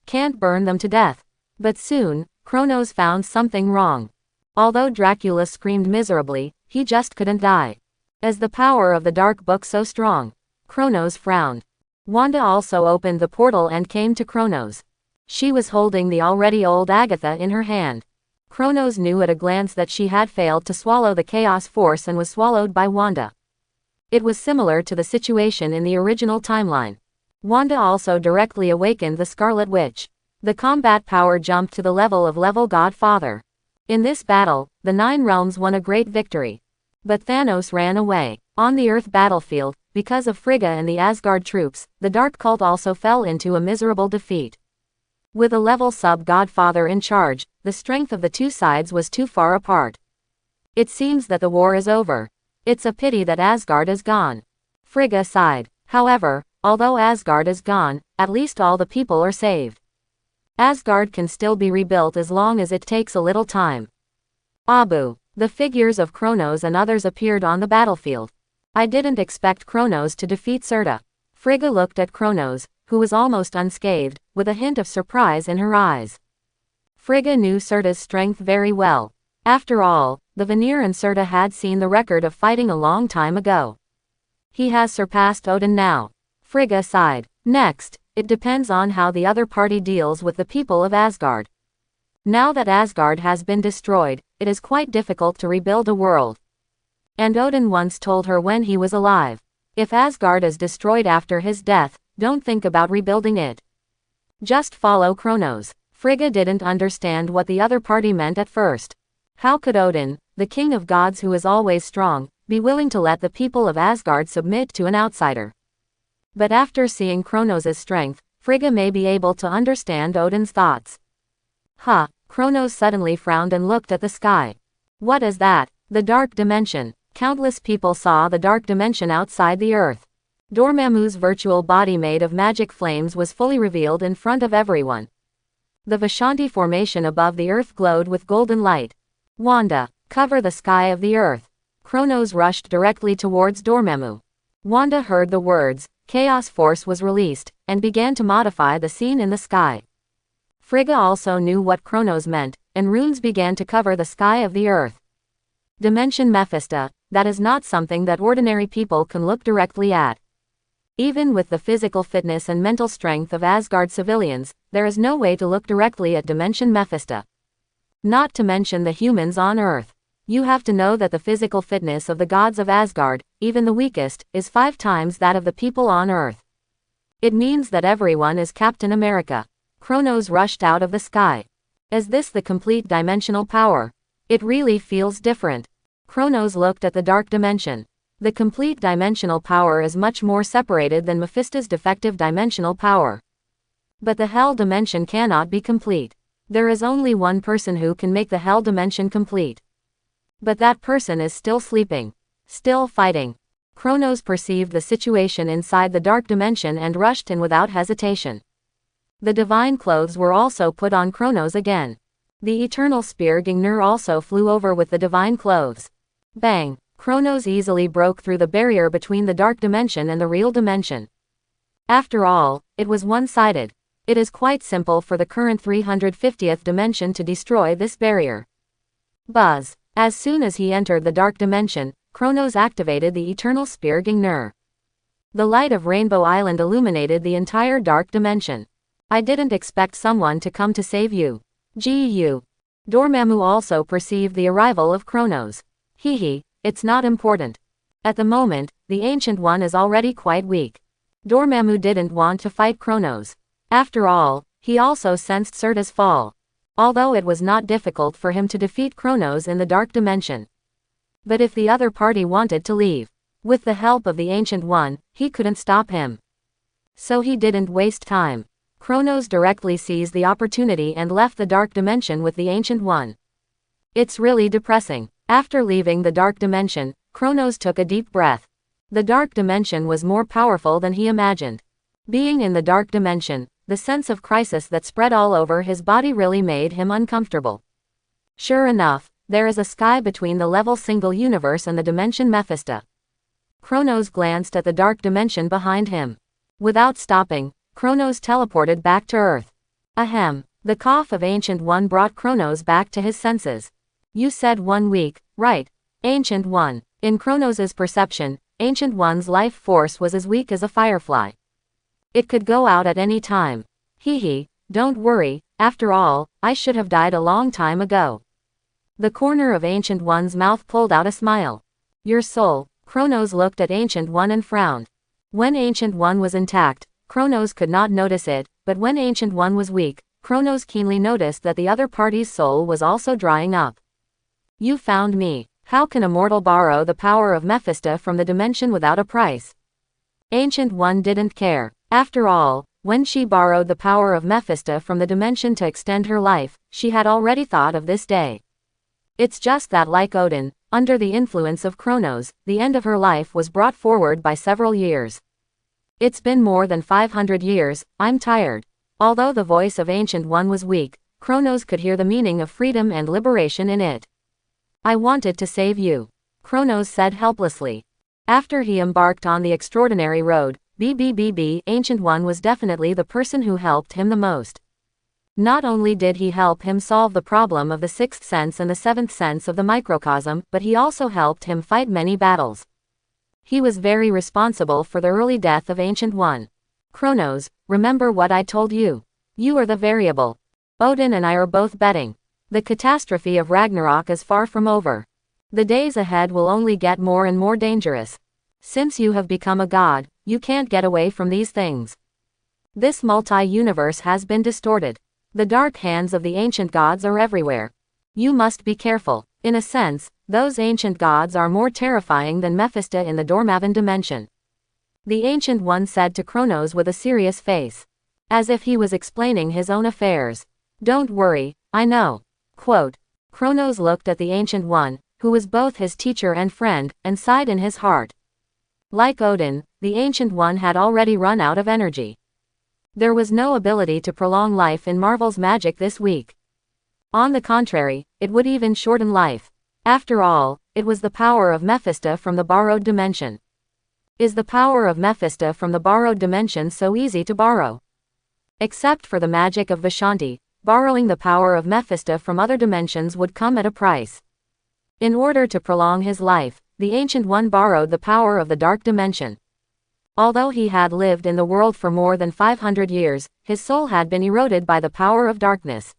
Can't burn them to death. But soon, Kronos found something wrong. Although Dracula screamed miserably, he just couldn't die. Is the power of the Dark Book so strong? Kronos frowned. Wanda also opened the portal and came to Kronos. She was holding the already old Agatha in her hand. Kronos knew at a glance that she had failed to swallow the Chaos Force and was swallowed by Wanda. It was similar to the situation in the original timeline. Wanda also directly awakened the Scarlet Witch. The combat power jumped to the level of level Godfather. In this battle, the 9 realms won a great victory. But Thanos ran away. On the Earth battlefield, because of Frigga and the Asgard troops, the Dark Cult also fell into a miserable defeat. With a level sub-Godfather in charge, the strength of the 2 sides was too far apart. It seems that the war is over. It's a pity that Asgard is gone. Frigga sighed. However, although Asgard is gone, at least all the people are saved. Asgard can still be rebuilt as long as it takes a little time. Abu. The figures of Kronos and others appeared on the battlefield. I didn't expect Kronos to defeat Surta. Frigga looked at Kronos, who was almost unscathed, with a hint of surprise in her eyes. Frigga knew Surta's strength very well. After all, the Vanir and Surta had seen the record of fighting a long time ago. He has surpassed Odin now. Frigga sighed. Next, it depends on how the other party deals with the people of Asgard. Now that Asgard has been destroyed, it is quite difficult to rebuild a world. And Odin once told her when he was alive, if Asgard is destroyed after his death, don't think about rebuilding it. Just follow Kronos. Frigga didn't understand what the other party meant at first. How could Odin, the king of gods who is always strong, be willing to let the people of Asgard submit to an outsider? But after seeing Kronos' strength, Frigga may be able to understand Odin's thoughts. Huh, Kronos suddenly frowned and looked at the sky. What is that? The dark dimension. Countless people saw the dark dimension outside the earth. Dormammu's virtual body made of magic flames was fully revealed in front of everyone. The Vishanti formation above the earth glowed with golden light. Wanda, cover the sky of the earth. Kronos rushed directly towards Dormammu. Wanda heard the words, Chaos Force was released, and began to modify the scene in the sky. Frigga also knew what Kronos meant, and runes began to cover the sky of the earth. Dimension Mephisto, that is not something that ordinary people can look directly at. Even with the physical fitness and mental strength of Asgard civilians, there is no way to look directly at Dimension Mephisto. Not to mention the humans on Earth. You have to know that the physical fitness of the gods of Asgard, even the weakest, is 5 times that of the people on Earth. It means that everyone is Captain America. Kronos rushed out of the sky. Is this the complete dimensional power? It really feels different. Kronos looked at the dark dimension. The complete dimensional power is much more separated than Mephisto's defective dimensional power. But the Hell dimension cannot be complete. There is only one person who can make the Hell dimension complete. But that person is still sleeping. Still fighting. Kronos perceived the situation inside the dark dimension and rushed in without hesitation. The divine clothes were also put on Kronos again. The eternal spear Gingnir also flew over with the divine clothes. Bang! Kronos easily broke through the barrier between the dark dimension and the real dimension. After all, it was one-sided. It is quite simple for the current 350th dimension to destroy this barrier. Buzz! As soon as he entered the dark dimension, Kronos activated the eternal spear Gingnir. The light of Rainbow Island illuminated the entire dark dimension. I didn't expect someone to come to save you. Gu. Dormammu also perceived the arrival of Kronos. Hehe, it's not important. At the moment, the Ancient One is already quite weak. Dormammu didn't want to fight Kronos. After all, he also sensed Surta's fall. Although it was not difficult for him to defeat Kronos in the dark dimension. But if the other party wanted to leave, with the help of the Ancient One, he couldn't stop him. So he didn't waste time. Kronos directly seized the opportunity and left the dark dimension with the Ancient One. It's really depressing. After leaving the dark dimension, Kronos took a deep breath. The dark dimension was more powerful than he imagined. Being in the dark dimension, the sense of crisis that spread all over his body really made him uncomfortable. Sure enough, there is a sky between the level single universe and the dimension Mephisto. Kronos glanced at the dark dimension behind him. Without stopping, Kronos teleported back to Earth. Ahem. The cough of Ancient One brought Kronos back to his senses. You said 1 week, right? Ancient One. In Kronos' perception, Ancient One's life force was as weak as a firefly. It could go out at any time. Hehe, don't worry, after all, I should have died a long time ago. The corner of Ancient One's mouth pulled out a smile. Your soul. Kronos looked at Ancient One and frowned. When Ancient One was intact, Kronos could not notice it, but when Ancient One was weak, Kronos keenly noticed that the other party's soul was also drying up. You found me. How can a mortal borrow the power of Mephisto from the dimension without a price? Ancient One didn't care. After all, when she borrowed the power of Mephisto from the dimension to extend her life, she had already thought of this day. It's just that like Odin, Under the influence of Kronos, the end of her life was brought forward by several years. It's been more than 500 years, I'm tired. Although the voice of Ancient One was weak, Kronos could hear the meaning of freedom and liberation in it. I wanted to save you, Kronos said helplessly. After he embarked on the extraordinary road, Ancient One was definitely the person who helped him the most. Not only did he help him solve the problem of the sixth sense and the seventh sense of the microcosm, but he also helped him fight many battles. He was very responsible for the early death of Ancient One. Kronos, remember what I told you. You are the variable. Odin and I are both betting. The catastrophe of Ragnarok is far from over. The days ahead will only get more and more dangerous. Since you have become a god, you can't get away from these things. This multi-universe has been distorted. The dark hands of the ancient gods are everywhere. You must be careful. In a sense, those ancient gods are more terrifying than Mephisto in the Dormavan dimension. The Ancient One said to Kronos with a serious face. As if he was explaining his own affairs. Don't worry, I know. Quote. Kronos looked at the Ancient One, who was both his teacher and friend, and sighed in his heart. Like Odin, the Ancient One had already run out of energy. There was no ability to prolong life in Marvel's magic this week. On the contrary, it would even shorten life. After all, it was the power of Mephisto from the borrowed dimension. Is the power of Mephisto from the borrowed dimension so easy to borrow? Except for the magic of Vishanti, borrowing the power of Mephisto from other dimensions would come at a price. In order to prolong his life, the Ancient One borrowed the power of the dark dimension. Although he had lived in the world for more than 500 years, his soul had been eroded by the power of darkness.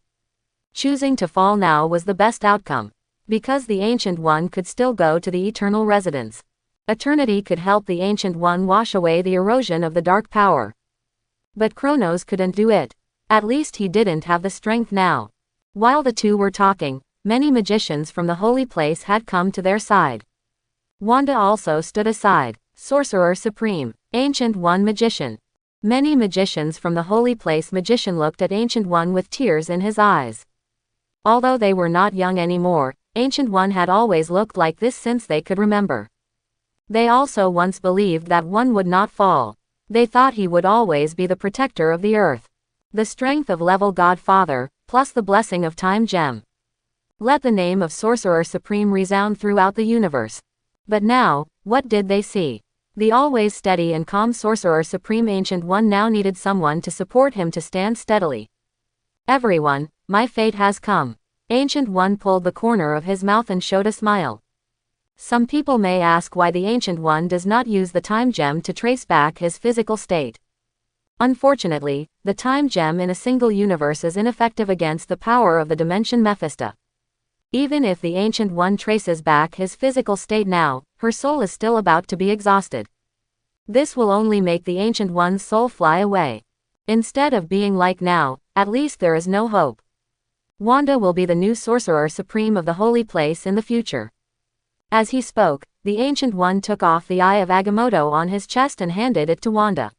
Choosing to fall now was the best outcome. Because the Ancient One could still go to the eternal residence. Eternity could help the Ancient One wash away the erosion of the dark power. But Kronos couldn't do it. At least he didn't have the strength now. While the two were talking, many magicians from the holy place had come to their side. Wanda also stood aside. Sorcerer Supreme, Ancient One Magician. Many magicians from the holy place magician looked at Ancient One with tears in his eyes. Although they were not young anymore, Ancient One had always looked like this since they could remember. They also once believed that one would not fall. They thought he would always be the protector of the earth. The strength of level Godfather, plus the blessing of Time Gem. Let the name of Sorcerer Supreme resound throughout the universe. But now, what did they see? The always steady and calm Sorcerer Supreme Ancient One now needed someone to support him to stand steadily. Everyone, my fate has come. Ancient One pulled the corner of his mouth and showed a smile. Some people may ask why the Ancient One does not use the Time Gem to trace back his physical state. Unfortunately, the Time Gem in a single universe is ineffective against the power of the dimension Mephisto. Even if the Ancient One traces back his physical state now, her soul is still about to be exhausted. This will only make the Ancient One's soul fly away. Instead of being like now, at least there is no hope. Wanda will be the new Sorcerer Supreme of the Holy Place in the future. As he spoke, the Ancient One took off the Eye of Agamotto on his chest and handed it to Wanda.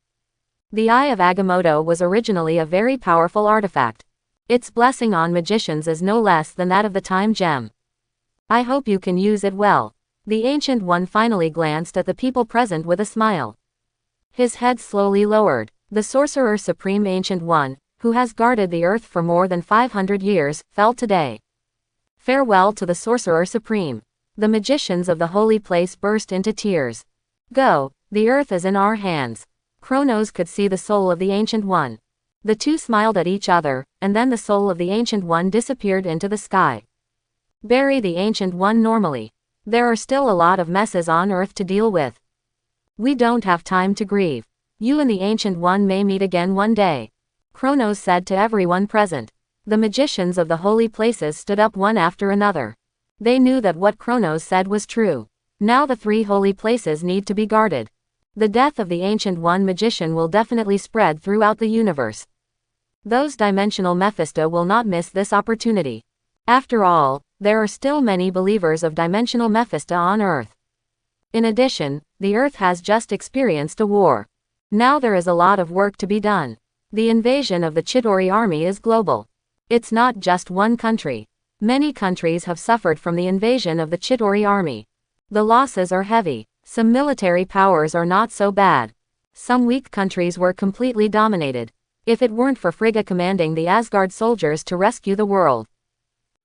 The Eye of Agamotto was originally a very powerful artifact. Its blessing on magicians is no less than that of the Time Gem. I hope you can use it well. The Ancient One finally glanced at the people present with a smile. His head slowly lowered. The Sorcerer Supreme Ancient One, who has guarded the earth for more than 500 years, fell today. Farewell to the Sorcerer Supreme. The magicians of the holy place burst into tears. Go, the earth is in our hands. Kronos could see the soul of the Ancient One. The two smiled at each other, and then the soul of the Ancient One disappeared into the sky. Bury the Ancient One normally. There are still a lot of messes on Earth to deal with. We don't have time to grieve. You and the Ancient One may meet again one day. Kronos said to everyone present. The magicians of the holy places stood up one after another. They knew that what Kronos said was true. Now the three holy places need to be guarded. The death of the Ancient One magician will definitely spread throughout the universe. Those dimensional Mephisto will not miss this opportunity. After all, there are still many believers of dimensional Mephisto on Earth. In addition, the Earth has just experienced a war. Now there is a lot of work to be done. The invasion of the Chidori army is global. It's not just one country. Many countries have suffered from the invasion of the Chitauri army. The losses are heavy. Some military powers are not so bad. Some weak countries were completely dominated. If it weren't for Frigga commanding the Asgard soldiers to rescue the world.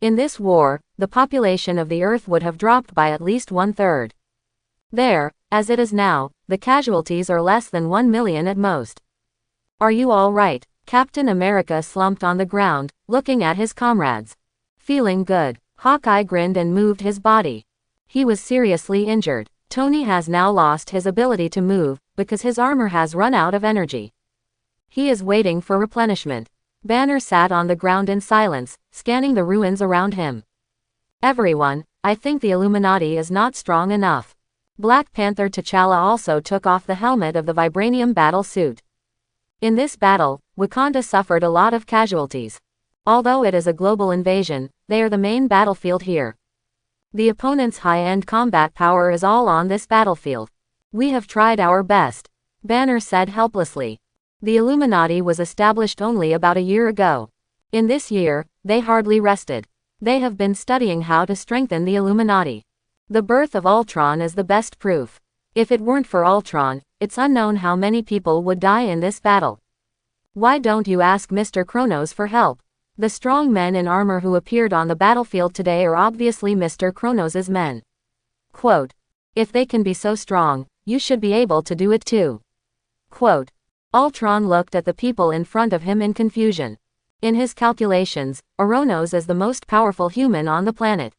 In this war, the population of the Earth would have dropped by at least 1/3. There, as it is now, the casualties are less than 1 million at most. Are you all right? Captain America slumped on the ground, looking at his comrades. Feeling good. Hawkeye grinned and moved his body. He was seriously injured. Tony has now lost his ability to move, because his armor has run out of energy. He is waiting for replenishment. Banner sat on the ground in silence, scanning the ruins around him. Everyone, I think the Illuminati is not strong enough. Black Panther T'Challa also took off the helmet of the vibranium battle suit. In this battle, Wakanda suffered a lot of casualties. Although it is a global invasion, they are the main battlefield here. The opponent's high-end combat power is all on this battlefield. We have tried our best, Banner said helplessly. The Illuminati was established only about a year ago. In this year, they hardly rested. They have been studying how to strengthen the Illuminati. The birth of Ultron is the best proof. If it weren't for Ultron, it's unknown how many people would die in this battle. Why don't you ask Mr. Kronos for help? The strong men in armor who appeared on the battlefield today are obviously Mr. Kronos' men. Quote, if they can be so strong, you should be able to do it too. Quote, Ultron looked at the people in front of him in confusion. In his calculations, Oronos is the most powerful human on the planet.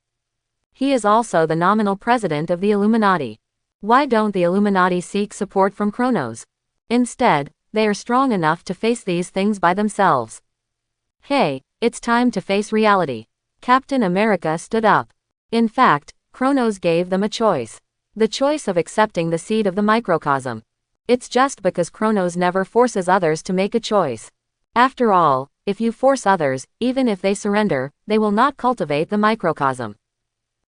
He is also the nominal president of the Illuminati. Why don't the Illuminati seek support from Kronos? Instead, they are strong enough to face these things by themselves. Hey, it's time to face reality. Captain America stood up. In fact, Kronos gave them a choice. The choice of accepting the seed of the microcosm. It's just because Kronos never forces others to make a choice. After all, if you force others, even if they surrender, they will not cultivate the microcosm.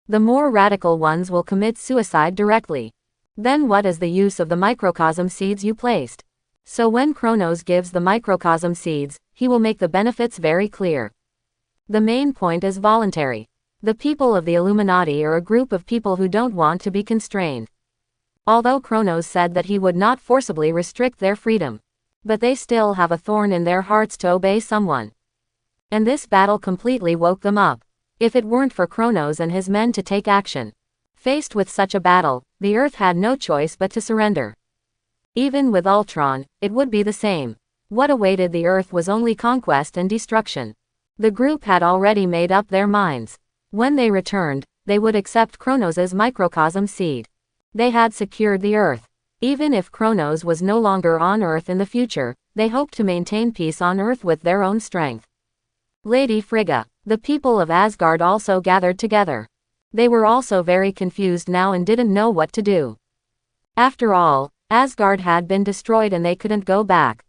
The more radical ones will commit suicide directly. Then what is the use of the microcosm seeds you placed? So when Kronos gives the microcosm seeds, he will make the benefits very clear. The main point is voluntary. The people of the Illuminati are a group of people who don't want to be constrained. Although Kronos said that he would not forcibly restrict their freedom. But they still have a thorn in their hearts to obey someone. And this battle completely woke them up. If it weren't for Kronos and his men to take action. Faced with such a battle, the Earth had no choice but to surrender. Even with Ultron, it would be the same. What awaited the Earth was only conquest and destruction. The group had already made up their minds. When they returned, they would accept Kronos' microcosm seed. They had secured the Earth. Even if Kronos was no longer on Earth in the future, they hoped to maintain peace on Earth with their own strength. Lady Frigga. The people of Asgard also gathered together. They were also very confused now and didn't know what to do. After all, Asgard had been destroyed and they couldn't go back.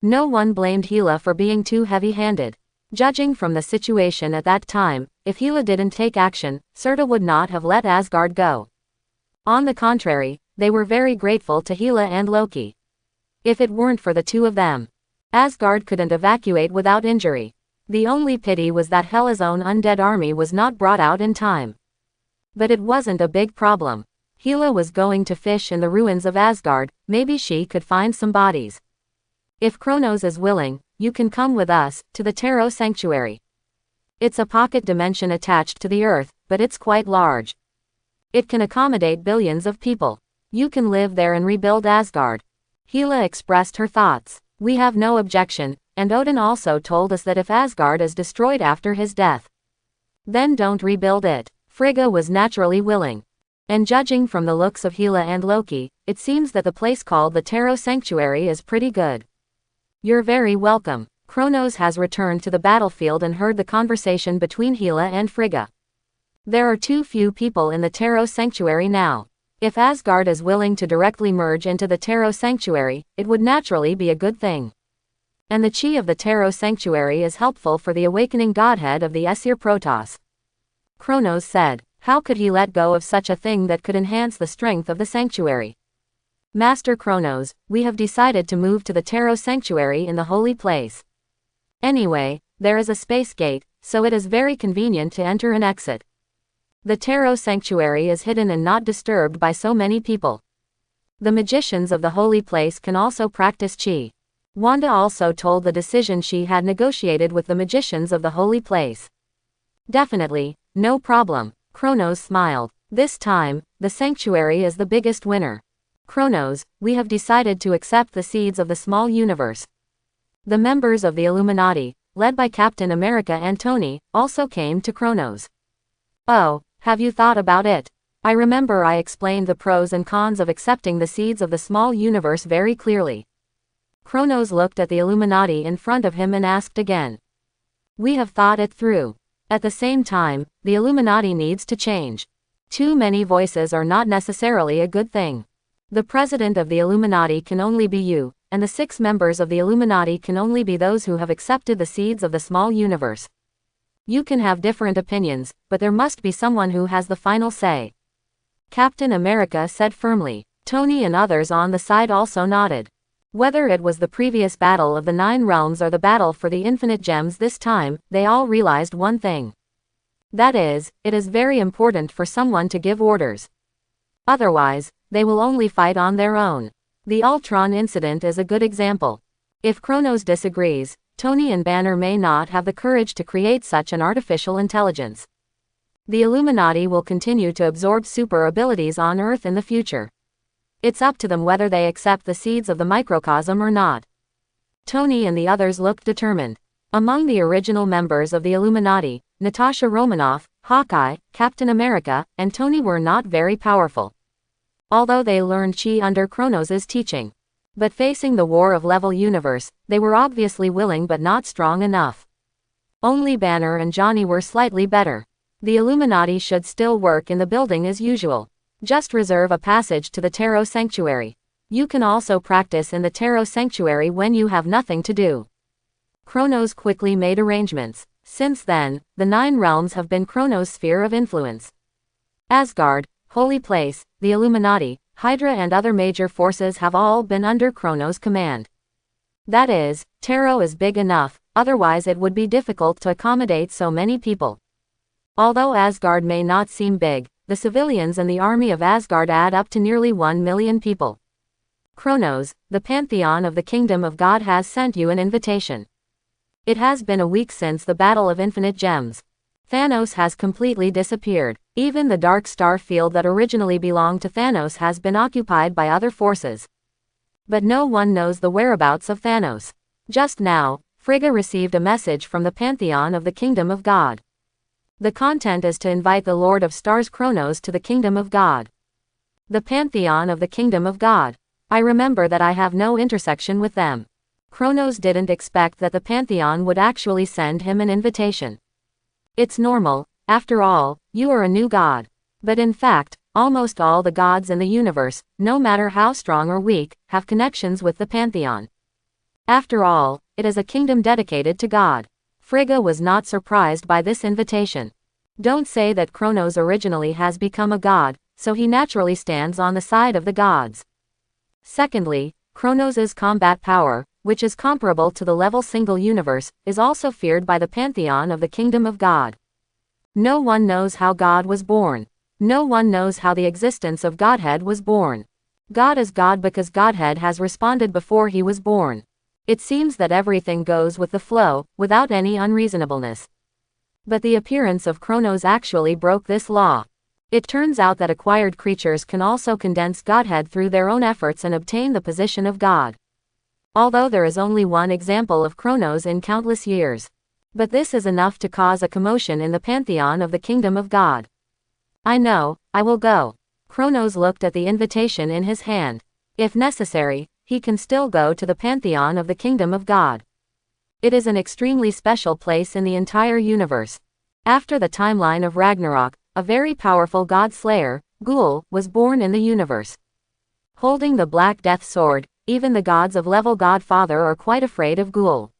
No one blamed Hela for being too heavy-handed. Judging from the situation at that time, if Hela didn't take action, Surtur would not have let Asgard go. On the contrary, they were very grateful to Hela and Loki. If it weren't for the two of them, Asgard couldn't evacuate without injury. The only pity was that Hela's own undead army was not brought out in time. But it wasn't a big problem. Hela was going to fish in the ruins of Asgard, maybe she could find some bodies. If Kronos is willing, you can come with us, to the Terror Sanctuary. It's a pocket dimension attached to the Earth, but it's quite large. It can accommodate billions of people. You can live there and rebuild Asgard. Hela expressed her thoughts. We have no objection, and Odin also told us that if Asgard is destroyed after his death, then don't rebuild it. Frigga was naturally willing. And judging from the looks of Hela and Loki, it seems that the place called the Terror Sanctuary is pretty good. You're very welcome. Kronos has returned to the battlefield and heard the conversation between Hela and Frigga. There are too few people in the Terror Sanctuary now. If Asgard is willing to directly merge into the Terror Sanctuary, it would naturally be a good thing. And the chi of the Terror Sanctuary is helpful for the awakening godhead of the Aesir Protoss. Kronos said, how could he let go of such a thing that could enhance the strength of the sanctuary? Master Kronos, we have decided to move to the Terror Sanctuary in the holy place. Anyway, there is a space gate, so it is very convenient to enter and exit. The Taro Sanctuary is hidden and not disturbed by so many people. The magicians of the holy place can also practice qi. Wanda also told the decision she had negotiated with the magicians of the holy place. Definitely, no problem. Kronos smiled. This time, the sanctuary is the biggest winner. Kronos, we have decided to accept the seeds of the small universe. The members of the Illuminati, led by Captain America and Tony, also came to Kronos. Oh, have you thought about it? I remember I explained the pros and cons of accepting the seeds of the small universe very clearly. Kronos looked at the Illuminati in front of him and asked again. We have thought it through. At the same time, the Illuminati needs to change. Too many voices are not necessarily a good thing. The president of the Illuminati can only be you, and the 6 members of the Illuminati can only be those who have accepted the seeds of the small universe. You can have different opinions, but there must be someone who has the final say. Captain America said firmly. Tony and others on the side also nodded. Whether it was the previous battle of the 9 realms or the battle for the infinite gems this time, they all realized one thing. That is, it is very important for someone to give orders. Otherwise, they will only fight on their own. The Ultron incident is a good example. If Kronos disagrees, Tony and Banner may not have the courage to create such an artificial intelligence. The Illuminati will continue to absorb super abilities on Earth in the future. It's up to them whether they accept the seeds of the microcosm or not. Tony and the others looked determined. Among the original members of the Illuminati, Natasha Romanoff, Hawkeye, Captain America, and Tony were not very powerful. Although they learned qi under Kronos' teaching. But facing the war of level universe, they were obviously willing but not strong enough. Only Banner and Johnny were slightly better. The Illuminati should still work in the building as usual. Just reserve a passage to the Taro Sanctuary. You can also practice in the Taro Sanctuary when you have nothing to do. Kronos quickly made arrangements. Since then, the 9 realms have been Kronos' sphere of influence. Asgard, Holy Place, the Illuminati, Hydra and other major forces have all been under Kronos' command. That is, Taro is big enough, otherwise it would be difficult to accommodate so many people. Although Asgard may not seem big, the civilians and the army of Asgard add up to nearly 1 million people. Kronos, the pantheon of the kingdom of God has sent you an invitation. It has been a week since the Battle of Infinite Gems. Thanos has completely disappeared. Even the dark star field that originally belonged to Thanos has been occupied by other forces. But no one knows the whereabouts of Thanos. Just now, Frigga received a message from the Pantheon of the Kingdom of God. The content is to invite the Lord of Stars Kronos to the Kingdom of God. The Pantheon of the Kingdom of God. I remember that I have no intersection with them. Kronos didn't expect that the Pantheon would actually send him an invitation. It's normal, after all, you are a new god. But in fact, almost all the gods in the universe, no matter how strong or weak, have connections with the Pantheon. After all, it is a kingdom dedicated to God. Frigga was not surprised by this invitation. Don't say that Kronos originally has become a god, so he naturally stands on the side of the gods. Secondly, Kronos' combat power, which is comparable to the level single universe, is also feared by the Pantheon of the Kingdom of God. No one knows how God was born. No one knows how the existence of Godhead was born. God is God because Godhead has responded before he was born. It seems that everything goes with the flow, without any unreasonableness. But the appearance of Kronos actually broke this law. It turns out that acquired creatures can also condense Godhead through their own efforts and obtain the position of God. Although there is only one example of Kronos in countless years. But this is enough to cause a commotion in the Pantheon of the Kingdom of God. I know, I will go. Kronos looked at the invitation in his hand. If necessary, he can still go to the Pantheon of the Kingdom of God. It is an extremely special place in the entire universe. After the timeline of Ragnarok, a very powerful god slayer, Ghoul, was born in the universe. Holding the Black Death Sword, even the gods of level Godfather are quite afraid of Ghoul.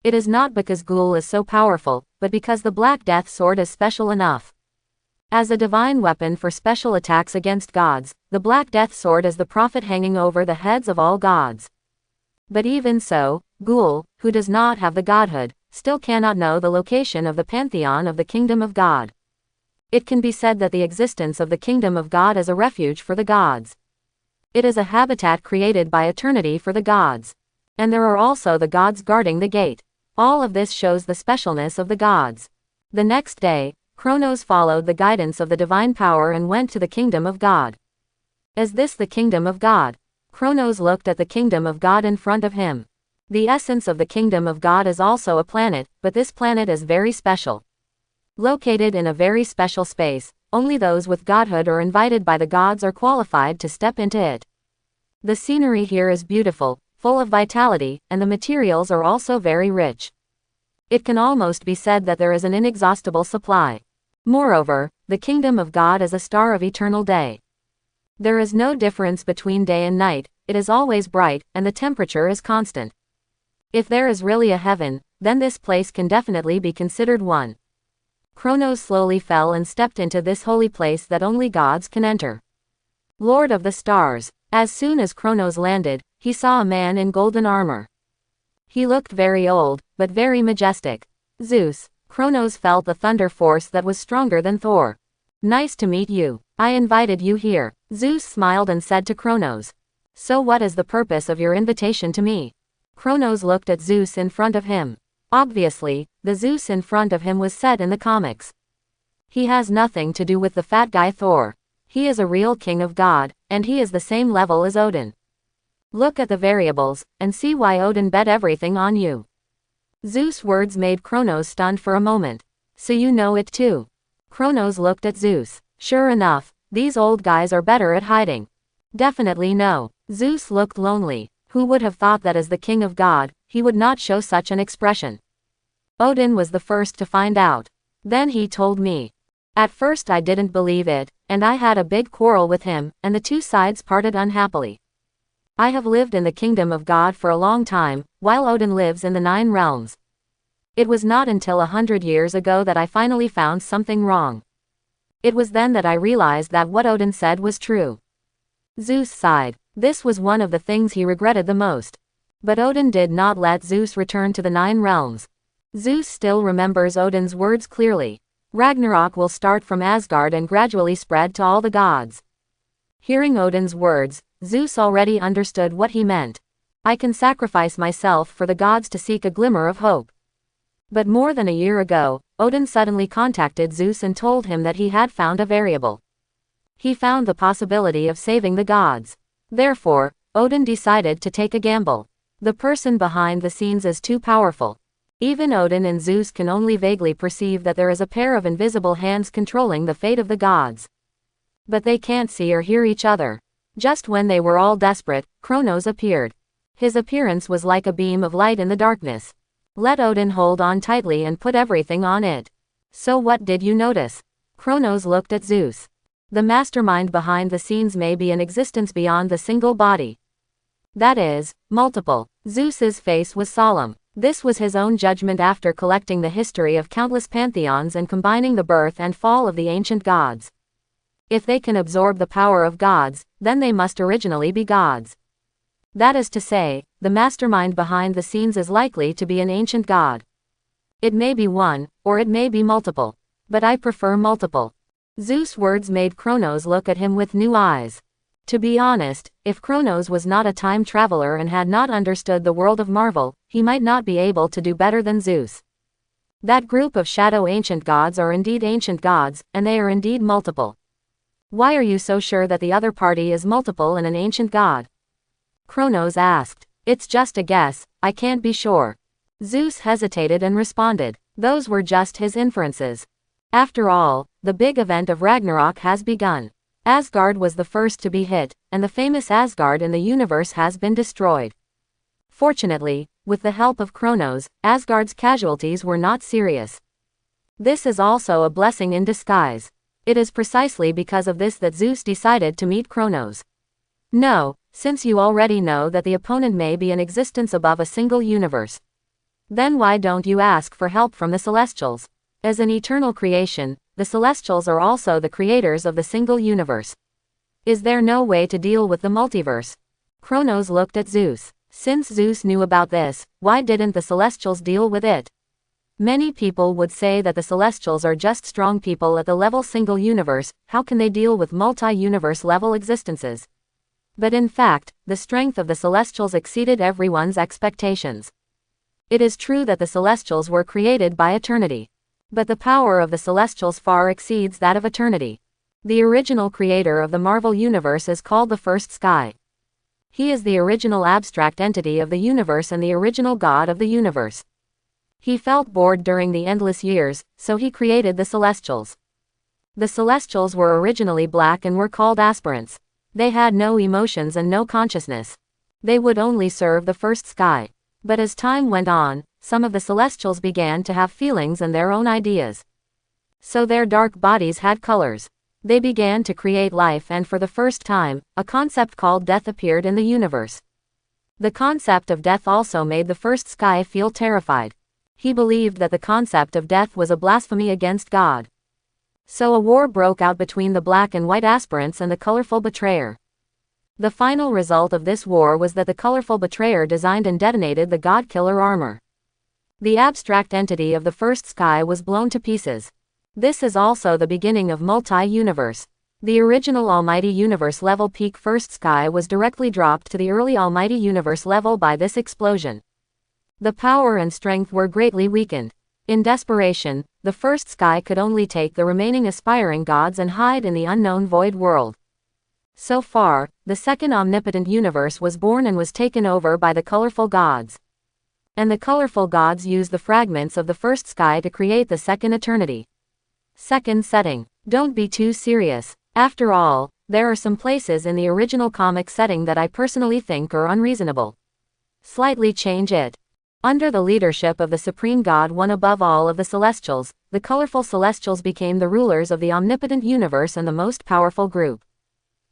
It is not because Ghoul is so powerful, but because the Black Death Sword is special enough. As a divine weapon for special attacks against gods, the Black Death Sword is the prophet hanging over the heads of all gods. But even so, Ghoul, who does not have the godhood, still cannot know the location of the pantheon of the kingdom of God. It can be said that the existence of the kingdom of God is a refuge for the gods. It is a habitat created by eternity for the gods. And there are also the gods guarding the gate. All of this shows the specialness of the gods. The next day, Kronos followed the guidance of the divine power and went to the kingdom of God. Is this the kingdom of God? Kronos looked at the kingdom of God in front of him. The essence of the kingdom of God is also a planet, but this planet is very special. Located in a very special space, only those with godhood or invited by the gods are qualified to step into it. The scenery here is beautiful, full of vitality, and the materials are also very rich. It can almost be said that there is an inexhaustible supply. Moreover, the kingdom of God is a star of eternal day. There is no difference between day and night, it is always bright, and the temperature is constant. If there is really a heaven, then this place can definitely be considered one. Kronos slowly fell and stepped into this holy place that only gods can enter. Lord of the stars. As soon as Kronos landed, he saw a man in golden armor. He looked very old, but very majestic. Zeus. Kronos felt the thunder force that was stronger than Thor. Nice to meet you. I invited you here. Zeus smiled and said to Kronos. So what is the purpose of your invitation to me? Kronos looked at Zeus in front of him. Obviously, the Zeus in front of him was set in the comics. He has nothing to do with the fat guy Thor. He is a real king of God, and he is the same level as Odin. Look at the variables, and see why Odin bet everything on you. Zeus' words made Kronos stunned for a moment. So you know it too. Kronos looked at Zeus. Sure enough, these old guys are better at hiding. Definitely no. Zeus looked lonely. Who would have thought that as the king of God, he would not show such an expression? Odin was the first to find out. Then he told me. At first I didn't believe it, and I had a big quarrel with him, and the two sides parted unhappily. I have lived in the kingdom of God for a long time, while Odin lives in the 9 realms. It was not until 100 years ago that I finally found something wrong. It was then that I realized that what Odin said was true. Zeus sighed. This was one of the things he regretted the most. But Odin did not let Zeus return to the 9 realms. Zeus still remembers Odin's words clearly. Ragnarok will start from Asgard and gradually spread to all the gods. Hearing Odin's words, Zeus already understood what he meant. I can sacrifice myself for the gods to seek a glimmer of hope. But more than a year ago, Odin suddenly contacted Zeus and told him that he had found a variable. He found the possibility of saving the gods. Therefore, Odin decided to take a gamble. The person behind the scenes is too powerful. Even Odin and Zeus can only vaguely perceive that there is a pair of invisible hands controlling the fate of the gods. But they can't see or hear each other. Just when they were all desperate, Kronos appeared. His appearance was like a beam of light in the darkness. Let Odin hold on tightly and put everything on it. So what did you notice? Kronos looked at Zeus. The mastermind behind the scenes may be an existence beyond the single body. That is, multiple. Zeus's face was solemn. This was his own judgment after collecting the history of countless pantheons and combining the birth and fall of the ancient gods. If they can absorb the power of gods, then they must originally be gods. That is to say, the mastermind behind the scenes is likely to be an ancient god. It may be one, or it may be multiple. But I prefer multiple. Zeus' words made Kronos look at him with new eyes. To be honest, if Kronos was not a time traveler and had not understood the world of Marvel, he might not be able to do better than Zeus. That group of shadow ancient gods are indeed ancient gods, and they are indeed multiple. Why are you so sure that the other party is multiple and an ancient god? Kronos asked. It's just a guess, I can't be sure. Zeus hesitated and responded. Those were just his inferences. After all, the big event of Ragnarok has begun. Asgard was the first to be hit, and the famous Asgard in the universe has been destroyed. Fortunately, with the help of Kronos, Asgard's casualties were not serious. This is also a blessing in disguise. It is precisely because of this that Zeus decided to meet Kronos. No, since you already know that the opponent may be an existence above a single universe. Then why don't you ask for help from the Celestials? As an eternal creation, the Celestials are also the creators of the single universe. Is there no way to deal with the multiverse? Kronos looked at Zeus. Since Zeus knew about this, why didn't the Celestials deal with it? Many people would say that the Celestials are just strong people at the level single universe. How can they deal with multi-universe level existences? But in fact, the strength of the Celestials exceeded everyone's expectations. It is true that the Celestials were created by eternity. But the power of the Celestials far exceeds that of eternity. The original creator of the Marvel Universe is called the First Sky. He is the original abstract entity of the universe and the original god of the universe. He felt bored during the endless years, so he created the Celestials. The Celestials were originally black and were called aspirants. They had no emotions and no consciousness. They would only serve the First Sky. But as time went on, some of the Celestials began to have feelings and their own ideas. So their dark bodies had colors. They began to create life, and for the first time, a concept called death appeared in the universe. The concept of death also made the First Sky feel terrified. He believed that the concept of death was a blasphemy against God. So a war broke out between the black and white aspirants and the colorful betrayer. The final result of this war was that the colorful betrayer designed and detonated the God Killer armor. The abstract entity of the First Sky was blown to pieces. This is also the beginning of multi-universe. The original Almighty Universe level peak First Sky was directly dropped to the early Almighty Universe level by this explosion. The power and strength were greatly weakened. In desperation, the First Sky could only take the remaining aspiring gods and hide in the unknown void world. So far, the second omnipotent universe was born and was taken over by the colorful gods. And the colorful gods used the fragments of the First Sky to create the second eternity. Second setting. Don't be too serious. After all, there are some places in the original comic setting that I personally think are unreasonable. Slightly change it. Under the leadership of the Supreme God, one above all of the Celestials, the colorful Celestials became the rulers of the omnipotent universe and the most powerful group.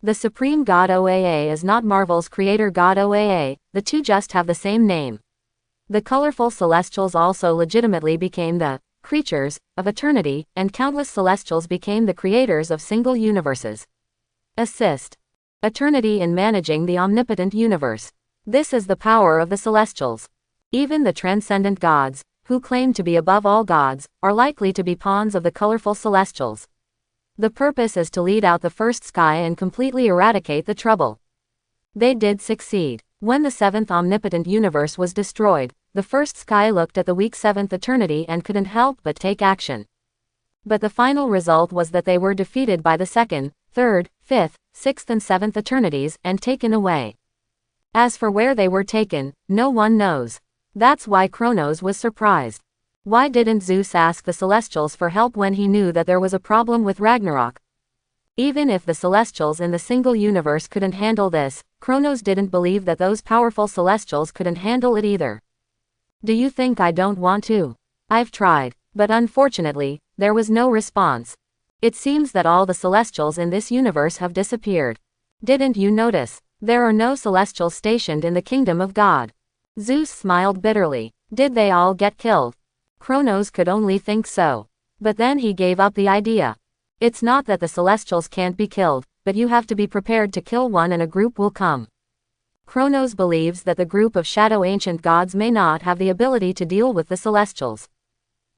The Supreme God OAA is not Marvel's creator god OAA, the two just have the same name. The colorful Celestials also legitimately became the creatures of eternity, and countless Celestials became the creators of single universes. Assist eternity in managing the omnipotent universe. This is the power of the Celestials. Even the transcendent gods, who claim to be above all gods, are likely to be pawns of the colorful Celestials. The purpose is to lead out the First Sky and completely eradicate the trouble. They did succeed. When the seventh omnipotent universe was destroyed, the First Sky looked at the weak seventh eternity and couldn't help but take action. But the final result was that they were defeated by the second, third, fifth, sixth and seventh eternities and taken away. As for where they were taken, no one knows. That's why Kronos was surprised. Why didn't Zeus ask the Celestials for help when he knew that there was a problem with Ragnarok? Even if the Celestials in the single universe couldn't handle this, Kronos didn't believe that those powerful Celestials couldn't handle it either. Do you think I don't want to? I've tried, but unfortunately, there was no response. It seems that all the Celestials in this universe have disappeared. Didn't you notice? There are no Celestials stationed in the kingdom of God. Zeus smiled bitterly. Did they all get killed? Kronos could only think so. But then he gave up the idea. It's not that the Celestials can't be killed, but you have to be prepared to kill one and a group will come. Kronos believes that the group of shadow ancient gods may not have the ability to deal with the Celestials.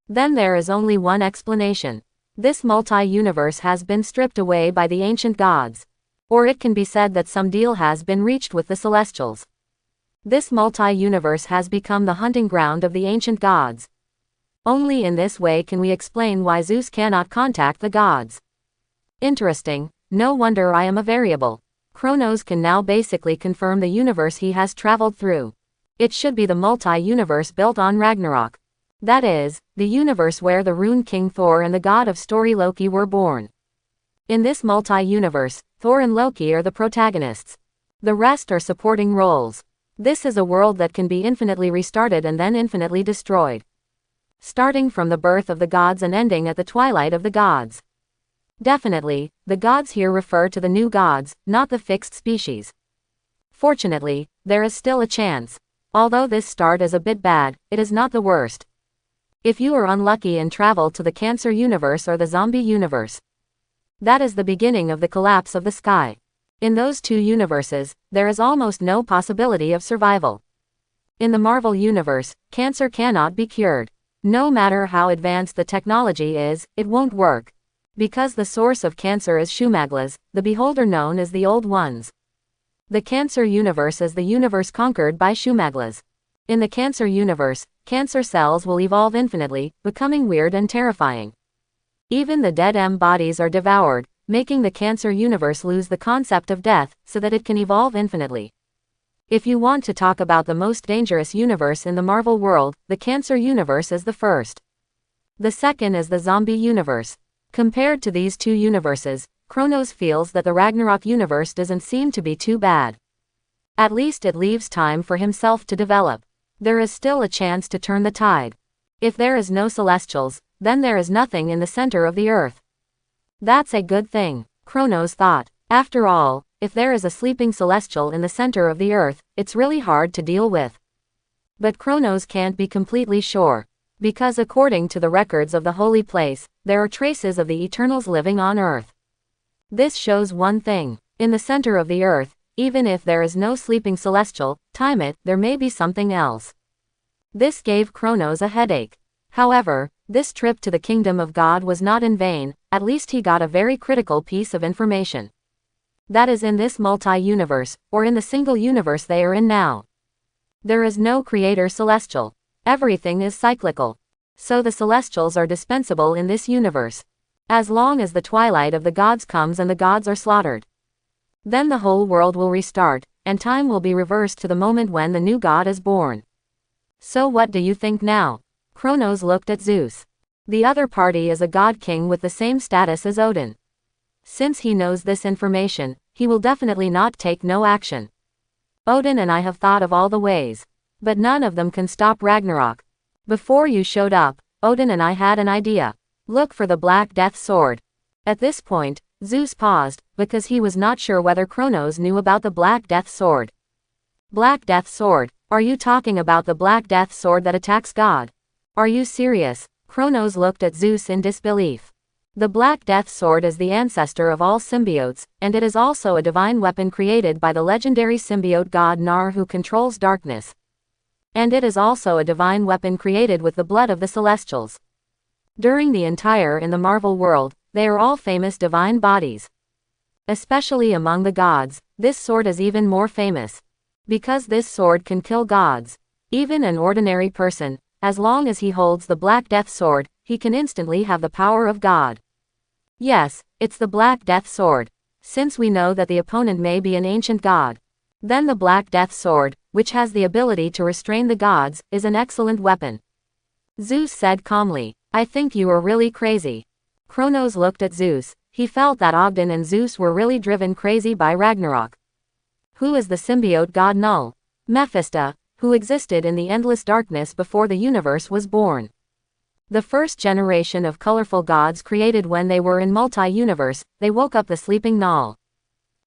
Then there is only one explanation. This multi-universe has been stripped away by the ancient gods. Or it can be said that some deal has been reached with the Celestials. This multi-universe has become the hunting ground of the ancient gods. Only in this way can we explain why Zeus cannot contact the gods. Interesting, no wonder I am a variable. Kronos can now basically confirm the universe he has traveled through. It should be the multi-universe built on Ragnarok. That is, the universe where the Rune King Thor and the god of story Loki were born. In this multi-universe, Thor and Loki are the protagonists. The rest are supporting roles. This is a world that can be infinitely restarted and then infinitely destroyed. Starting from the birth of the gods and ending at the twilight of the gods. Definitely, the gods here refer to the new gods, not the fixed species. Fortunately, there is still a chance. Although this start is a bit bad, it is not the worst. If you are unlucky and travel to the Cancer universe or the zombie universe, that is the beginning of the collapse of the sky. In those two universes, there is almost no possibility of survival. In the Marvel universe, cancer cannot be cured. No matter how advanced the technology is, it won't work. Because the source of cancer is Shumaglas, the beholder known as the Old Ones. The Cancer universe is the universe conquered by Shumaglas. In the Cancer universe, cancer cells will evolve infinitely, becoming weird and terrifying. Even the dead bodies are devoured, making the Cancer universe lose the concept of death, so that it can evolve infinitely. If you want to talk about the most dangerous universe in the Marvel world, the Cancer universe is the first. The second is the Zombie universe. Compared to these two universes, Kronos feels that the Ragnarok universe doesn't seem to be too bad. At least it leaves time for himself to develop. There is still a chance to turn the tide. If there is no Celestials, then there is nothing in the center of the earth. That's a good thing, Kronos thought. After all, if there is a sleeping Celestial in the center of the earth, it's really hard to deal with. But Kronos can't be completely sure. Because according to the records of the holy place, there are traces of the Eternals living on Earth. This shows one thing. In the center of the Earth, even if there is no sleeping Celestial, there may be something else. This gave Kronos a headache. However, this trip to the Kingdom of God was not in vain, at least he got a very critical piece of information. That is in this multi-universe, or in the single universe they are in now. There is no creator Celestial. Everything is cyclical. So the Celestials are dispensable in this universe. As long as the twilight of the gods comes and the gods are slaughtered. Then the whole world will restart, and time will be reversed to the moment when the new god is born. So what do you think now? Kronos looked at Zeus. The other party is a god king with the same status as Odin. Since he knows this information, he will definitely not take no action. Odin and I have thought of all the ways. But none of them can stop Ragnarok. Before you showed up, Odin and I had an idea. Look for the Black Death Sword. At this point, Zeus paused, because he was not sure whether Kronos knew about the Black Death Sword. Black Death Sword? Are you talking about the Black Death Sword that attacks God? Are you serious? Kronos looked at Zeus in disbelief. The Black Death Sword is the ancestor of all symbiotes, and it is also a divine weapon created by the legendary symbiote god Nar who controls darkness. And it is also a divine weapon created with the blood of the Celestials. During the entire in the Marvel world, they are all famous divine bodies. Especially among the gods, this sword is even more famous. Because this sword can kill gods. Even an ordinary person, as long as he holds the Black Death Sword, he can instantly have the power of God. Yes, it's the Black Death Sword. Since we know that the opponent may be an ancient god, then the Black Death Sword, which has the ability to restrain the gods, is an excellent weapon. Zeus said calmly, I think you are really crazy. Kronos looked at Zeus. He felt that Ogden and Zeus were really driven crazy by Ragnarok. Who is the symbiote god Null? Mephisto, who existed in the endless darkness before the universe was born. The first generation of colorful gods created when they were in multi-universe, they woke up the sleeping Null.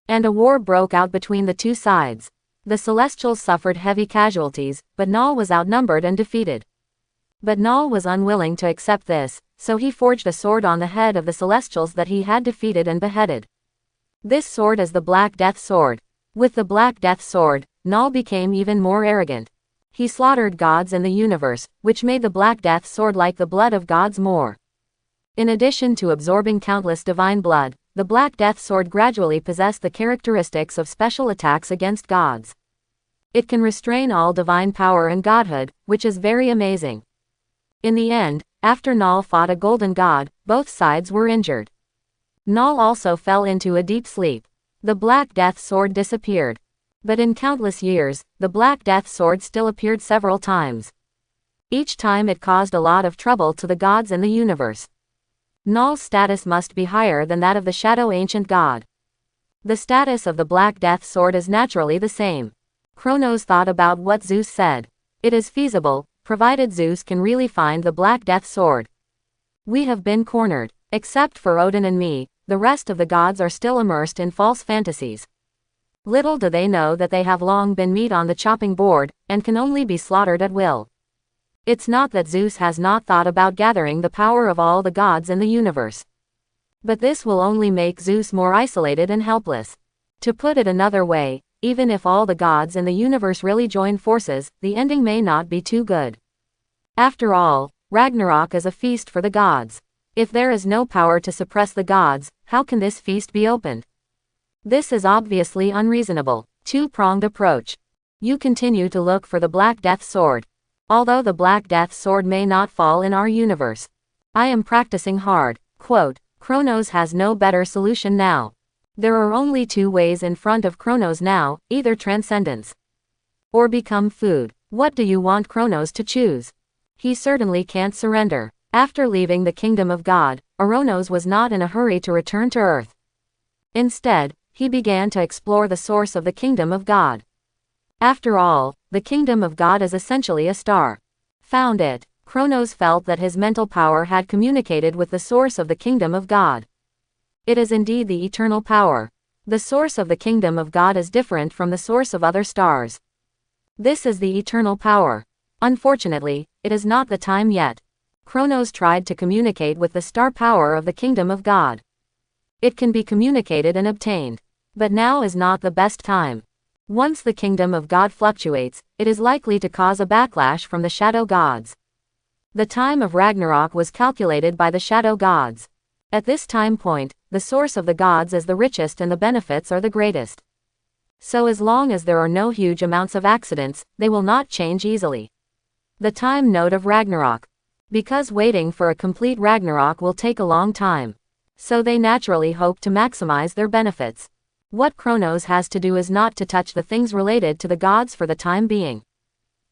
And a war broke out between the two sides. The Celestials suffered heavy casualties, but Null was outnumbered and defeated. But Null was unwilling to accept this, so he forged a sword on the head of the Celestials that he had defeated and beheaded. This sword is the Black Death Sword. With the Black Death Sword, Null became even more arrogant. He slaughtered gods in the universe, which made the Black Death Sword like the blood of gods more. In addition to absorbing countless divine blood, the Black Death Sword gradually possessed the characteristics of special attacks against gods. It can restrain all divine power and godhood, which is very amazing. In the end, after Null fought a golden god, both sides were injured. Null also fell into a deep sleep. The Black Death Sword disappeared. But in countless years, the Black Death Sword still appeared several times. Each time it caused a lot of trouble to the gods in the universe. Null's status must be higher than that of the Shadow Ancient God. The status of the Black Death Sword is naturally the same. Kronos thought about what Zeus said. It is feasible, provided Zeus can really find the Black Death Sword. We have been cornered. Except for Odin and me, the rest of the gods are still immersed in false fantasies. Little do they know that they have long been meat on the chopping board, and can only be slaughtered at will. It's not that Zeus has not thought about gathering the power of all the gods in the universe. But this will only make Zeus more isolated and helpless. To put it another way, even if all the gods in the universe really join forces, the ending may not be too good. After all, Ragnarok is a feast for the gods. If there is no power to suppress the gods, how can this feast be opened? This is obviously unreasonable. Two-pronged approach. You continue to look for the Black Death Sword. Although the Black Death Sword may not fall in our universe, I am practicing hard. Quote, Kronos has no better solution now. There are only two ways in front of Kronos now, either transcendence or become food. What do you want Kronos to choose? He certainly can't surrender. After leaving the kingdom of God, Oronos was not in a hurry to return to Earth. Instead, he began to explore the source of the kingdom of God. After all, the kingdom of God is essentially a star. Found it, Kronos felt that his mental power had communicated with the source of the kingdom of God. It is indeed the eternal power. The source of the kingdom of God is different from the source of other stars. This is the eternal power. Unfortunately, it is not the time yet. Kronos tried to communicate with the star power of the kingdom of God. It can be communicated and obtained. But now is not the best time. Once the kingdom of God fluctuates, it is likely to cause a backlash from the shadow gods. The time of Ragnarok was calculated by the shadow gods. At this time point, the source of the gods is the richest and the benefits are the greatest. So as long as there are no huge amounts of accidents, they will not change easily. The time node of Ragnarok. Because waiting for a complete Ragnarok will take a long time. So they naturally hope to maximize their benefits. What Kronos has to do is not to touch the things related to the gods for the time being.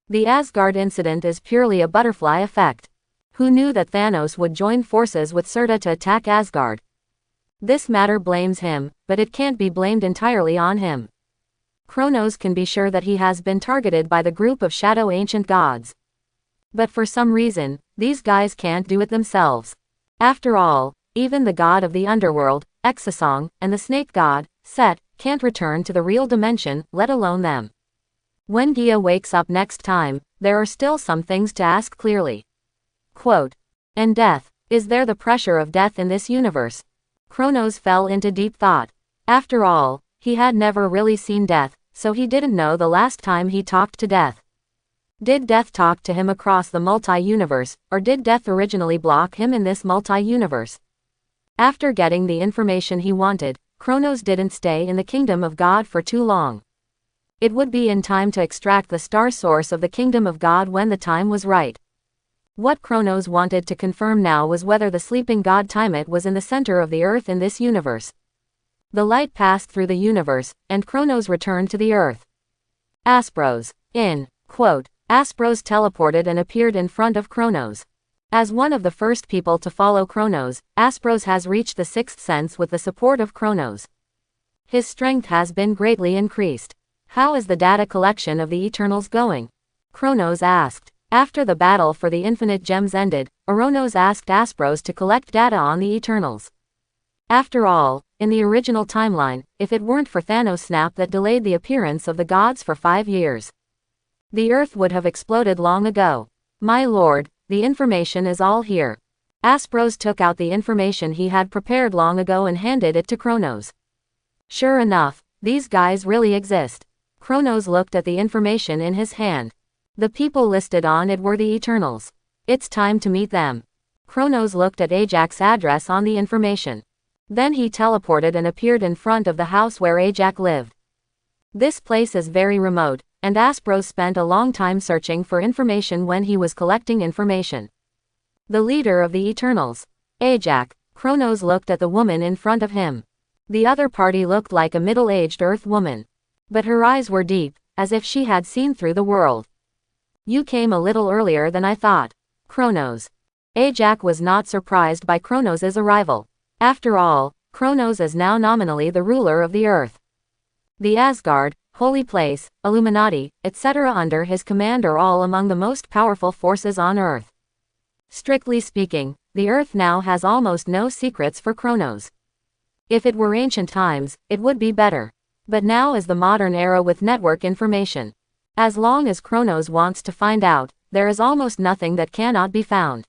The Asgard incident is purely a butterfly effect. Who knew that Thanos would join forces with Surtur to attack Asgard? This matter blames him, but it can't be blamed entirely on him. Kronos can be sure that he has been targeted by the group of shadow ancient gods. But for some reason, these guys can't do it themselves. After all, even the god of the underworld, Exasong, and the snake god, Set, can't return to the real dimension, let alone them. When Gia wakes up next time, there are still some things to ask clearly. Quote, and death, is there the pressure of death in this universe? Kronos fell into deep thought. After all, he had never really seen death, so he didn't know the last time he talked to death. Did death talk to him across the multi-universe, or did death originally block him in this multi-universe? After getting the information he wanted, Kronos didn't stay in the kingdom of God for too long. It would be in time to extract the star source of the kingdom of God when the time was right. What Kronos wanted to confirm now was whether the sleeping god Tiamat was in the center of the earth in this universe. The light passed through the universe, and Kronos returned to the earth. Aspros. In. Quote, Aspros teleported and appeared in front of Kronos. As one of the first people to follow Kronos, Aspros has reached the sixth sense with the support of Kronos. His strength has been greatly increased. How is the data collection of the Eternals going? Kronos asked. After the battle for the infinite gems ended, Oronos asked Aspros to collect data on the Eternals. After all, in the original timeline, if it weren't for Thanos' snap that delayed the appearance of the gods for 5 years, the Earth would have exploded long ago. My lord, the information is all here. Aspros took out the information he had prepared long ago and handed it to Kronos. Sure enough, these guys really exist. Kronos looked at the information in his hand. The people listed on it were the Eternals. It's time to meet them. Kronos looked at Ajax's address on the information. Then he teleported and appeared in front of the house where Ajax lived. This place is very remote, and Aspros spent a long time searching for information when he was collecting information. The leader of the Eternals. Ajax. Kronos looked at the woman in front of him. The other party looked like a middle-aged Earth woman. But her eyes were deep, as if she had seen through the world. You came a little earlier than I thought. Kronos. Ajax was not surprised by Kronos' arrival. After all, Kronos is now nominally the ruler of the Earth. The Asgard, Holy Place, Illuminati, etc. under his command are all among the most powerful forces on Earth. Strictly speaking, the Earth now has almost no secrets for Kronos. If it were ancient times, it would be better. But now is the modern era with network information. As long as Kronos wants to find out, there is almost nothing that cannot be found.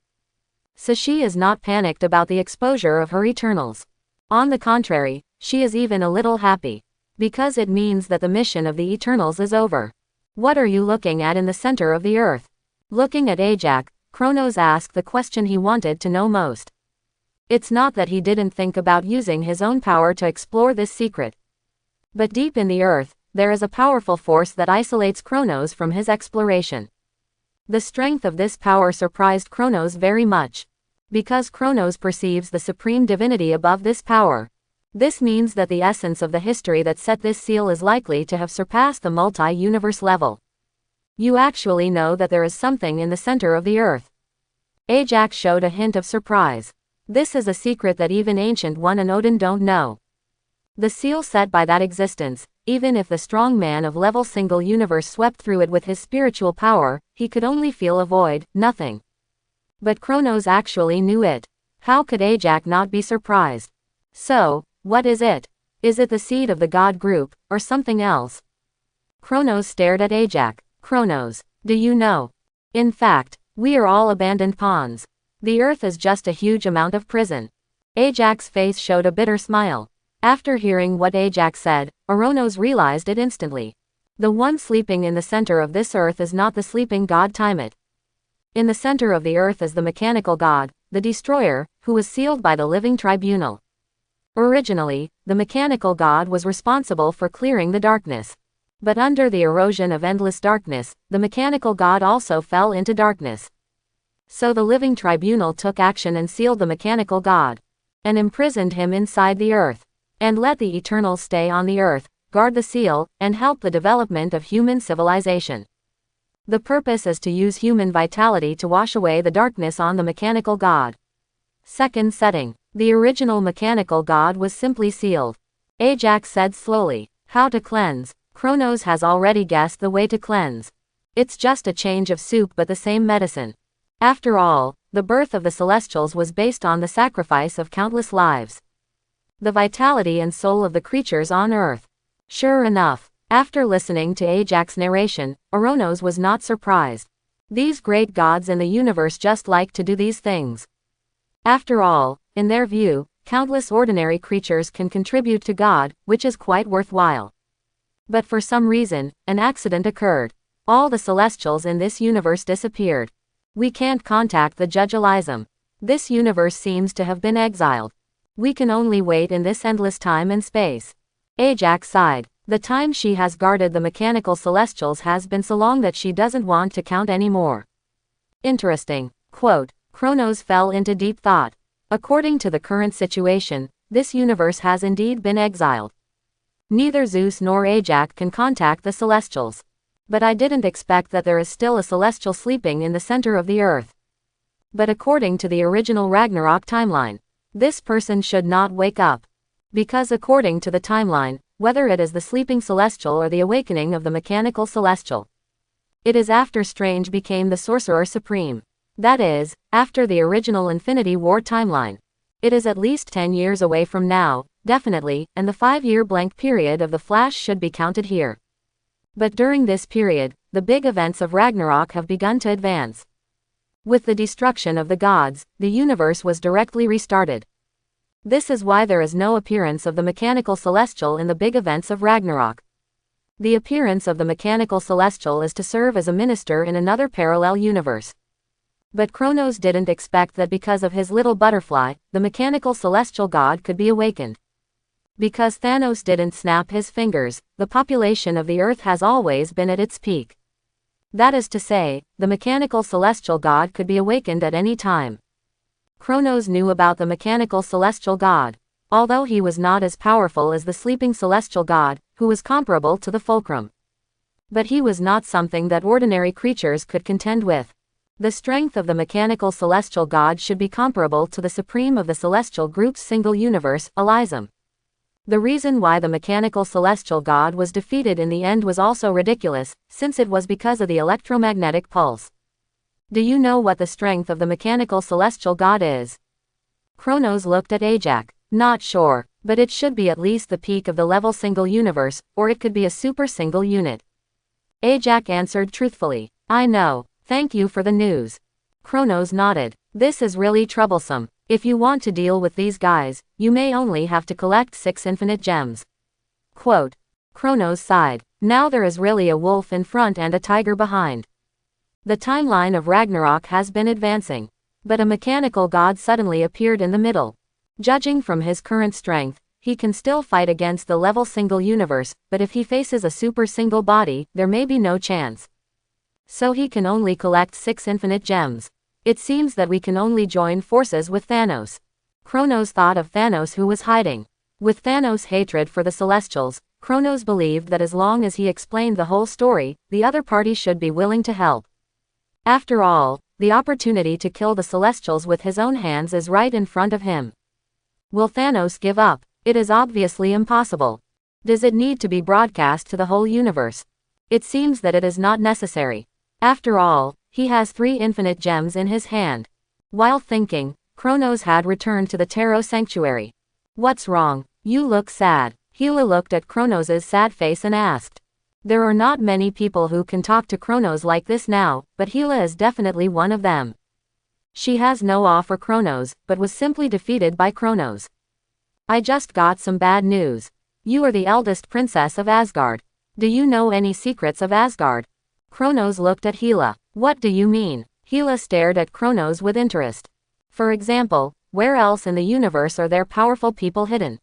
So she is not panicked about the exposure of her Eternals. On the contrary, she is even a little happy. Because it means that the mission of the Eternals is over. What are you looking at in the center of the Earth? Looking at Ajax, Kronos asked the question he wanted to know most. It's not that he didn't think about using his own power to explore this secret. But deep in the earth, there is a powerful force that isolates Kronos from his exploration. The strength of this power surprised Kronos very much. Because Kronos perceives the supreme divinity above this power. This means that the essence of the history that set this seal is likely to have surpassed the multi-universe level. You actually know that there is something in the center of the earth. Ajax showed a hint of surprise. This is a secret that even Ancient One and Odin don't know. The seal set by that existence, even if the strong man of level single universe swept through it with his spiritual power, he could only feel a void, nothing. But Kronos actually knew it. How could Ajax not be surprised? So, what is it? Is it the seed of the god group, or something else? Kronos stared at Ajax. Kronos, do you know? In fact, we are all abandoned pawns. The earth is just a huge amount of prison. Ajax's face showed a bitter smile. After hearing what Ajax said, Kronos realized it instantly. The one sleeping in the center of this earth is not the sleeping god Tiamat. In the center of the earth is the mechanical god, the destroyer, who was sealed by the living tribunal. Originally, the mechanical god was responsible for clearing the darkness. But under the erosion of endless darkness, the mechanical god also fell into darkness. So the living tribunal took action and sealed the mechanical god. And imprisoned him inside the earth. And let the Eternals stay on the earth, guard the seal, and help the development of human civilization. The purpose is to use human vitality to wash away the darkness on the mechanical god. Second setting. The original mechanical god was simply sealed. Ajax said slowly. How to cleanse? Kronos has already guessed the way to cleanse. It's just a change of soup but the same medicine. After all, the birth of the Celestials was based on the sacrifice of countless lives. The vitality and soul of the creatures on Earth. Sure enough, after listening to Ajax's narration, Kronos was not surprised. These great gods in the universe just like to do these things. After all, in their view, countless ordinary creatures can contribute to God, which is quite worthwhile. But for some reason, an accident occurred. All the Celestials in this universe disappeared. We can't contact the Judge Elysium. This universe seems to have been exiled. We can only wait in this endless time and space. Ajax sighed. The time she has guarded the mechanical Celestials has been so long that she doesn't want to count anymore. Interesting. Quote, Kronos fell into deep thought. According to the current situation, this universe has indeed been exiled. Neither Zeus nor Ajax can contact the Celestials. But I didn't expect that there is still a Celestial sleeping in the center of the earth. But according to the original Ragnarok timeline, this person should not wake up. Because according to the timeline, whether it is the sleeping Celestial or the awakening of the mechanical Celestial, it is after Strange became the Sorcerer Supreme. That is, after the original Infinity War timeline. It is at least 10 years away from now, definitely, and the 5-year blank period of the Flash should be counted here. But during this period, the big events of Ragnarok have begun to advance. With the destruction of the gods, the universe was directly restarted. This is why there is no appearance of the mechanical Celestial in the big events of Ragnarok. The appearance of the mechanical Celestial is to serve as a minister in another parallel universe. But Kronos didn't expect that because of his little butterfly, the mechanical Celestial god could be awakened. Because Thanos didn't snap his fingers, the population of the Earth has always been at its peak. That is to say, the mechanical Celestial god could be awakened at any time. Kronos knew about the mechanical Celestial god, although he was not as powerful as the sleeping Celestial god, who was comparable to the Fulcrum. But he was not something that ordinary creatures could contend with. The strength of the mechanical Celestial god should be comparable to the supreme of the Celestial group's single universe, Elysium. The reason why the mechanical Celestial god was defeated in the end was also ridiculous, since it was because of the electromagnetic pulse. Do you know what the strength of the mechanical Celestial god is? Kronos looked at Ajax. Not sure, but it should be at least the peak of the level single universe, or it could be a super single unit. Ajax answered truthfully. I know. Thank you for the news. Kronos nodded. This is really troublesome. If you want to deal with these guys, you may only have to collect 6 infinite gems. Quote. Kronos sighed. Now there is really a wolf in front and a tiger behind. The timeline of Ragnarok has been advancing. But a mechanical god suddenly appeared in the middle. Judging from his current strength, he can still fight against the level single universe, but if he faces a super single body, there may be no chance. So he can only collect 6 infinite gems. It seems that we can only join forces with Thanos. Kronos thought of Thanos, who was hiding. With Thanos' hatred for the Celestials, Kronos believed that as long as he explained the whole story, the other party should be willing to help. After all, the opportunity to kill the Celestials with his own hands is right in front of him. Will Thanos give up? It is obviously impossible. Does it need to be broadcast to the whole universe? It seems that it is not necessary. After all, he has 3 infinite gems in his hand. While thinking, Kronos had returned to the Tarot Sanctuary. What's wrong? You look sad. Hela looked at Kronos' sad face and asked. There are not many people who can talk to Kronos like this now, but Hela is definitely one of them. She has no awe for Kronos, but was simply defeated by Kronos. I just got some bad news. You are the eldest princess of Asgard. Do you know any secrets of Asgard? Kronos looked at Hela. What do you mean? Hela stared at Kronos with interest. For example, where else in the universe are there powerful people hidden?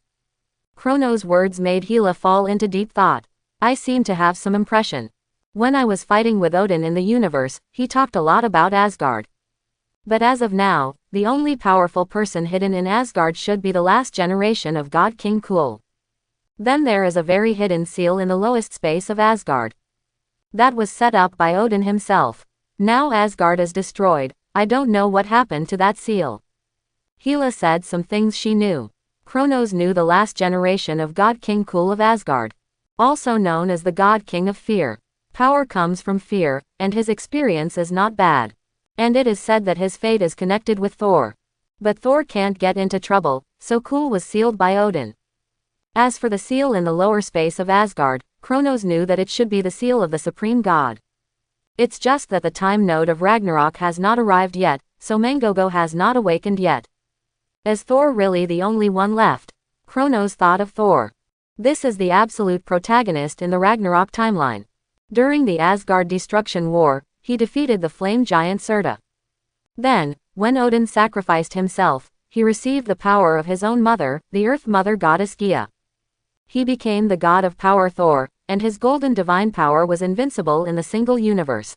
Kronos' words made Hela fall into deep thought. I seem to have some impression. When I was fighting with Odin in the universe, he talked a lot about Asgard. But as of now, the only powerful person hidden in Asgard should be the last generation of God King Kull. Then there is a very hidden seal in the lowest space of Asgard. That was set up by Odin himself. Now Asgard is destroyed, I don't know what happened to that seal. Hela said some things she knew. Kronos knew the last generation of God King Kull of Asgard. Also known as the God King of Fear. Power comes from fear, and his experience is not bad. And it is said that his fate is connected with Thor. But Thor can't get into trouble, so Kull was sealed by Odin. As for the seal in the lower space of Asgard, Kronos knew that it should be the seal of the Supreme God. It's just that the time node of Ragnarok has not arrived yet, so Mangogo has not awakened yet. Is Thor really the only one left? Kronos thought of Thor. This is the absolute protagonist in the Ragnarok timeline. During the Asgard Destruction War, he defeated the flame giant Surta. Then, when Odin sacrificed himself, he received the power of his own mother, the Earth Mother goddess Gaia. He became the god of power Thor, and his golden divine power was invincible in the single universe.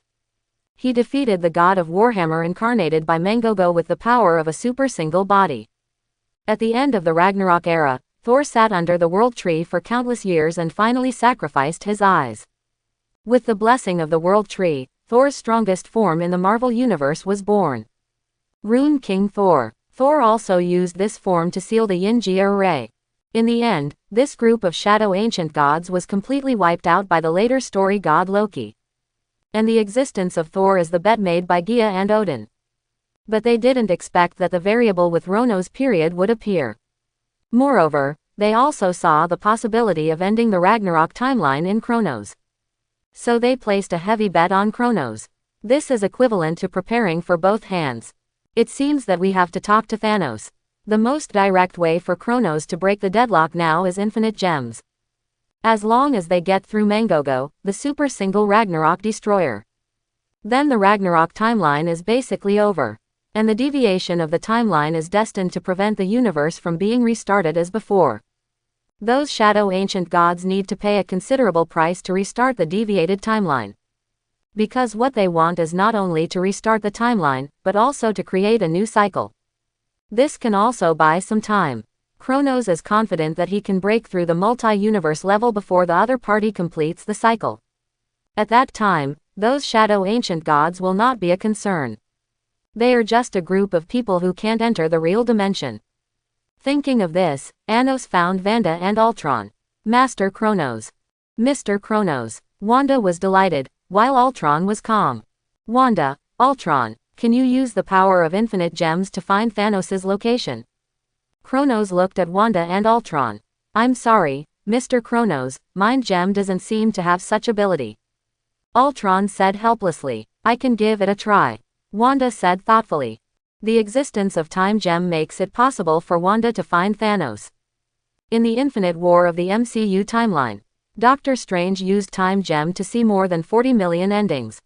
He defeated the god of Warhammer incarnated by Mangogo with the power of a super single body. At the end of the Ragnarok era, Thor sat under the World Tree for countless years and finally sacrificed his eyes. With the blessing of the World Tree, Thor's strongest form in the Marvel Universe was born. Rune King Thor. Thor also used this form to seal the Yin-Jia array. In the end, this group of shadow ancient gods was completely wiped out by the later story god Loki. And the existence of Thor is the bet made by Gaia and Odin. But they didn't expect that the variable with Kronos period would appear. Moreover, they also saw the possibility of ending the Ragnarok timeline in Kronos. So they placed a heavy bet on Kronos. This is equivalent to preparing for both hands. It seems that we have to talk to Thanos. The most direct way for Kronos to break the deadlock now is infinite gems. As long as they get through Mangogo, the super single Ragnarok destroyer. Then the Ragnarok timeline is basically over. And the deviation of the timeline is destined to prevent the universe from being restarted as before. Those shadow ancient gods need to pay a considerable price to restart the deviated timeline. Because what they want is not only to restart the timeline, but also to create a new cycle. This can also buy some time. Kronos is confident that he can break through the multi-universe level before the other party completes the cycle. At that time, those shadow ancient gods will not be a concern. They are just a group of people who can't enter the real dimension. Thinking of this, Anos found Vanda and Ultron. Master Kronos. Mr. Kronos. Wanda was delighted, while Ultron was calm. Wanda, Ultron, can you use the power of infinite gems to find Thanos' location? Kronos looked at Wanda and Ultron. I'm sorry, Mr. Kronos, Mind Gem doesn't seem to have such ability. Ultron said helplessly. I can give it a try. Wanda said thoughtfully. The existence of Time Gem makes it possible for Wanda to find Thanos. In the Infinite War of the MCU timeline, Doctor Strange used Time Gem to see more than 40 million endings.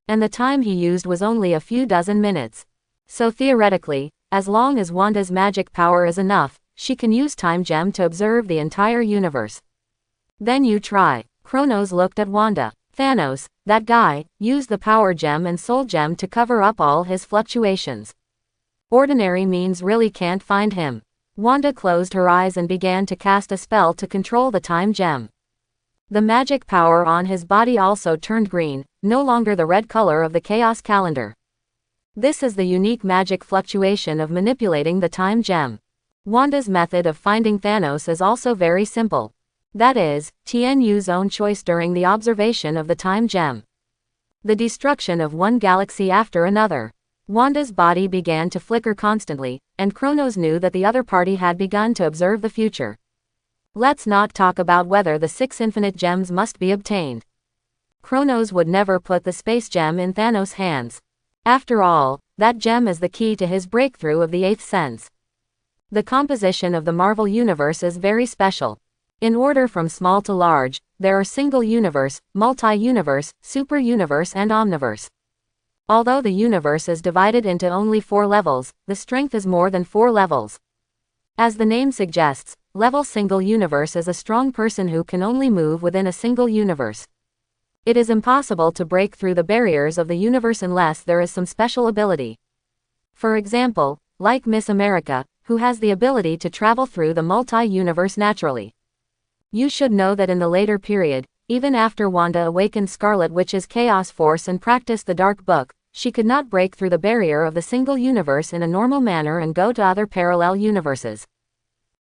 And the time he used was only a few dozen minutes. So theoretically, as long as Wanda's magic power is enough, she can use Time Gem to observe the entire universe. Then you try. Kronos looked at Wanda. Thanos, that guy, used the Power Gem and Soul Gem to cover up all his fluctuations. Ordinary means really can't find him. Wanda closed her eyes and began to cast a spell to control the Time Gem. The magic power on his body also turned green, no longer the red color of the Chaos Calendar. This is the unique magic fluctuation of manipulating the Time Gem. Wanda's method of finding Thanos is also very simple. That is, Tianyu's own choice during the observation of the Time Gem. The destruction of one galaxy after another. Wanda's body began to flicker constantly, and Kronos knew that the other party had begun to observe the future. Let's not talk about whether the 6 infinite gems must be obtained. Kronos would never put the space gem in Thanos' hands. After all, that gem is the key to his breakthrough of the 8th sense. The composition of the Marvel Universe is very special. In order from small to large, there are single universe, multi-universe, super-universe and omniverse. Although the universe is divided into only 4 levels, the strength is more than 4 levels. As the name suggests, level single universe is a strong person who can only move within a single universe. It is impossible to break through the barriers of the universe unless there is some special ability. For example, like Miss America, who has the ability to travel through the multi-universe naturally. You should know that in the later period, even after Wanda awakened Scarlet Witch's Chaos Force and practiced the Dark Book, she could not break through the barrier of the single universe in a normal manner and go to other parallel universes.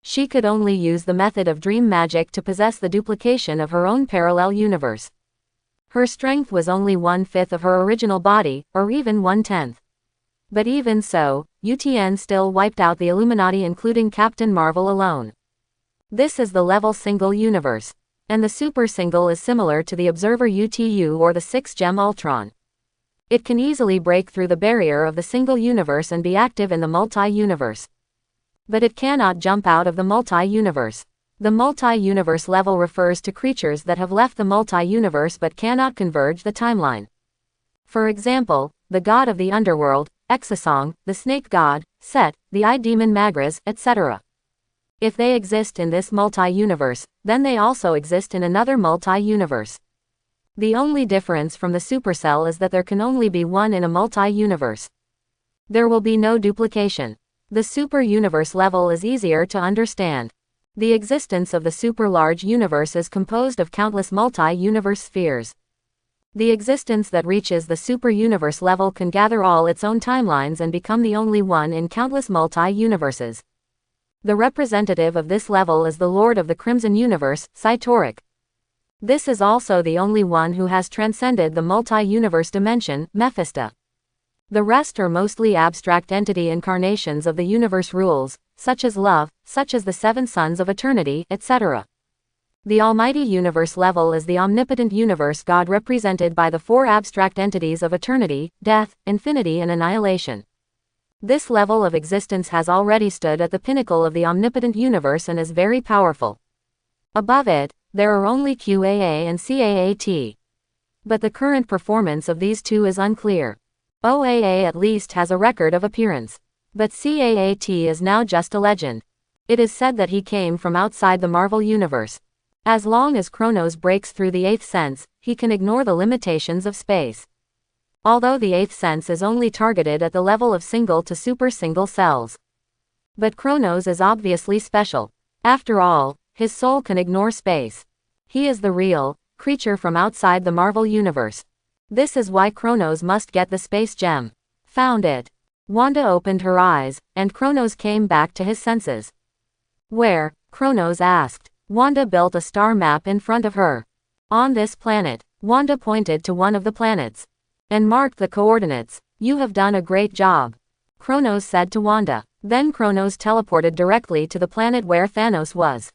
She could only use the method of dream magic to possess the duplication of her own parallel universe. Her strength was only 1/5 of her original body, or even 1/10. But even so, UTN still wiped out the Illuminati including Captain Marvel alone. This is the level single universe. And the super single is similar to the Observer UTU or the 6-gem Ultron. It can easily break through the barrier of the single universe and be active in the multi-universe. But it cannot jump out of the multi-universe. The multi-universe level refers to creatures that have left the multi-universe but cannot converge the timeline. For example, the god of the underworld, Exasong, the snake god, Set, the eye demon Magras, etc. If they exist in this multi-universe, then they also exist in another multi-universe. The only difference from the supercell is that there can only be one in a multi-universe. There will be no duplication. The super-universe level is easier to understand. The existence of the super-large universe is composed of countless multi-universe spheres. The existence that reaches the super-universe level can gather all its own timelines and become the only one in countless multi-universes. The representative of this level is the Lord of the Crimson Universe, Cytoric. This is also the only one who has transcended the multi-universe dimension, Mephisto. The rest are mostly abstract entity incarnations of the universe rules, such as love, such as the 7 sons of eternity, etc. The Almighty Universe level is the omnipotent universe God represented by the 4 abstract entities of eternity, death, infinity and annihilation. This level of existence has already stood at the pinnacle of the omnipotent universe and is very powerful. Above it, there are only QAA and CAAT. But the current performance of these 2 is unclear. OAA at least has a record of appearance. But CAAT is now just a legend. It is said that he came from outside the Marvel Universe. As long as Kronos breaks through the 8th sense, he can ignore the limitations of space. Although the 8th sense is only targeted at the level of single to super single cells. But Kronos is obviously special. After all, his soul can ignore space. He is the real creature from outside the Marvel Universe. This is why Kronos must get the space gem. Found it. Wanda opened her eyes, and Kronos came back to his senses. Where? Kronos asked. Wanda built a star map in front of her. On this planet. Wanda pointed to one of the planets. And marked the coordinates. You have done a great job. Kronos said to Wanda. Then Kronos teleported directly to the planet where Thanos was.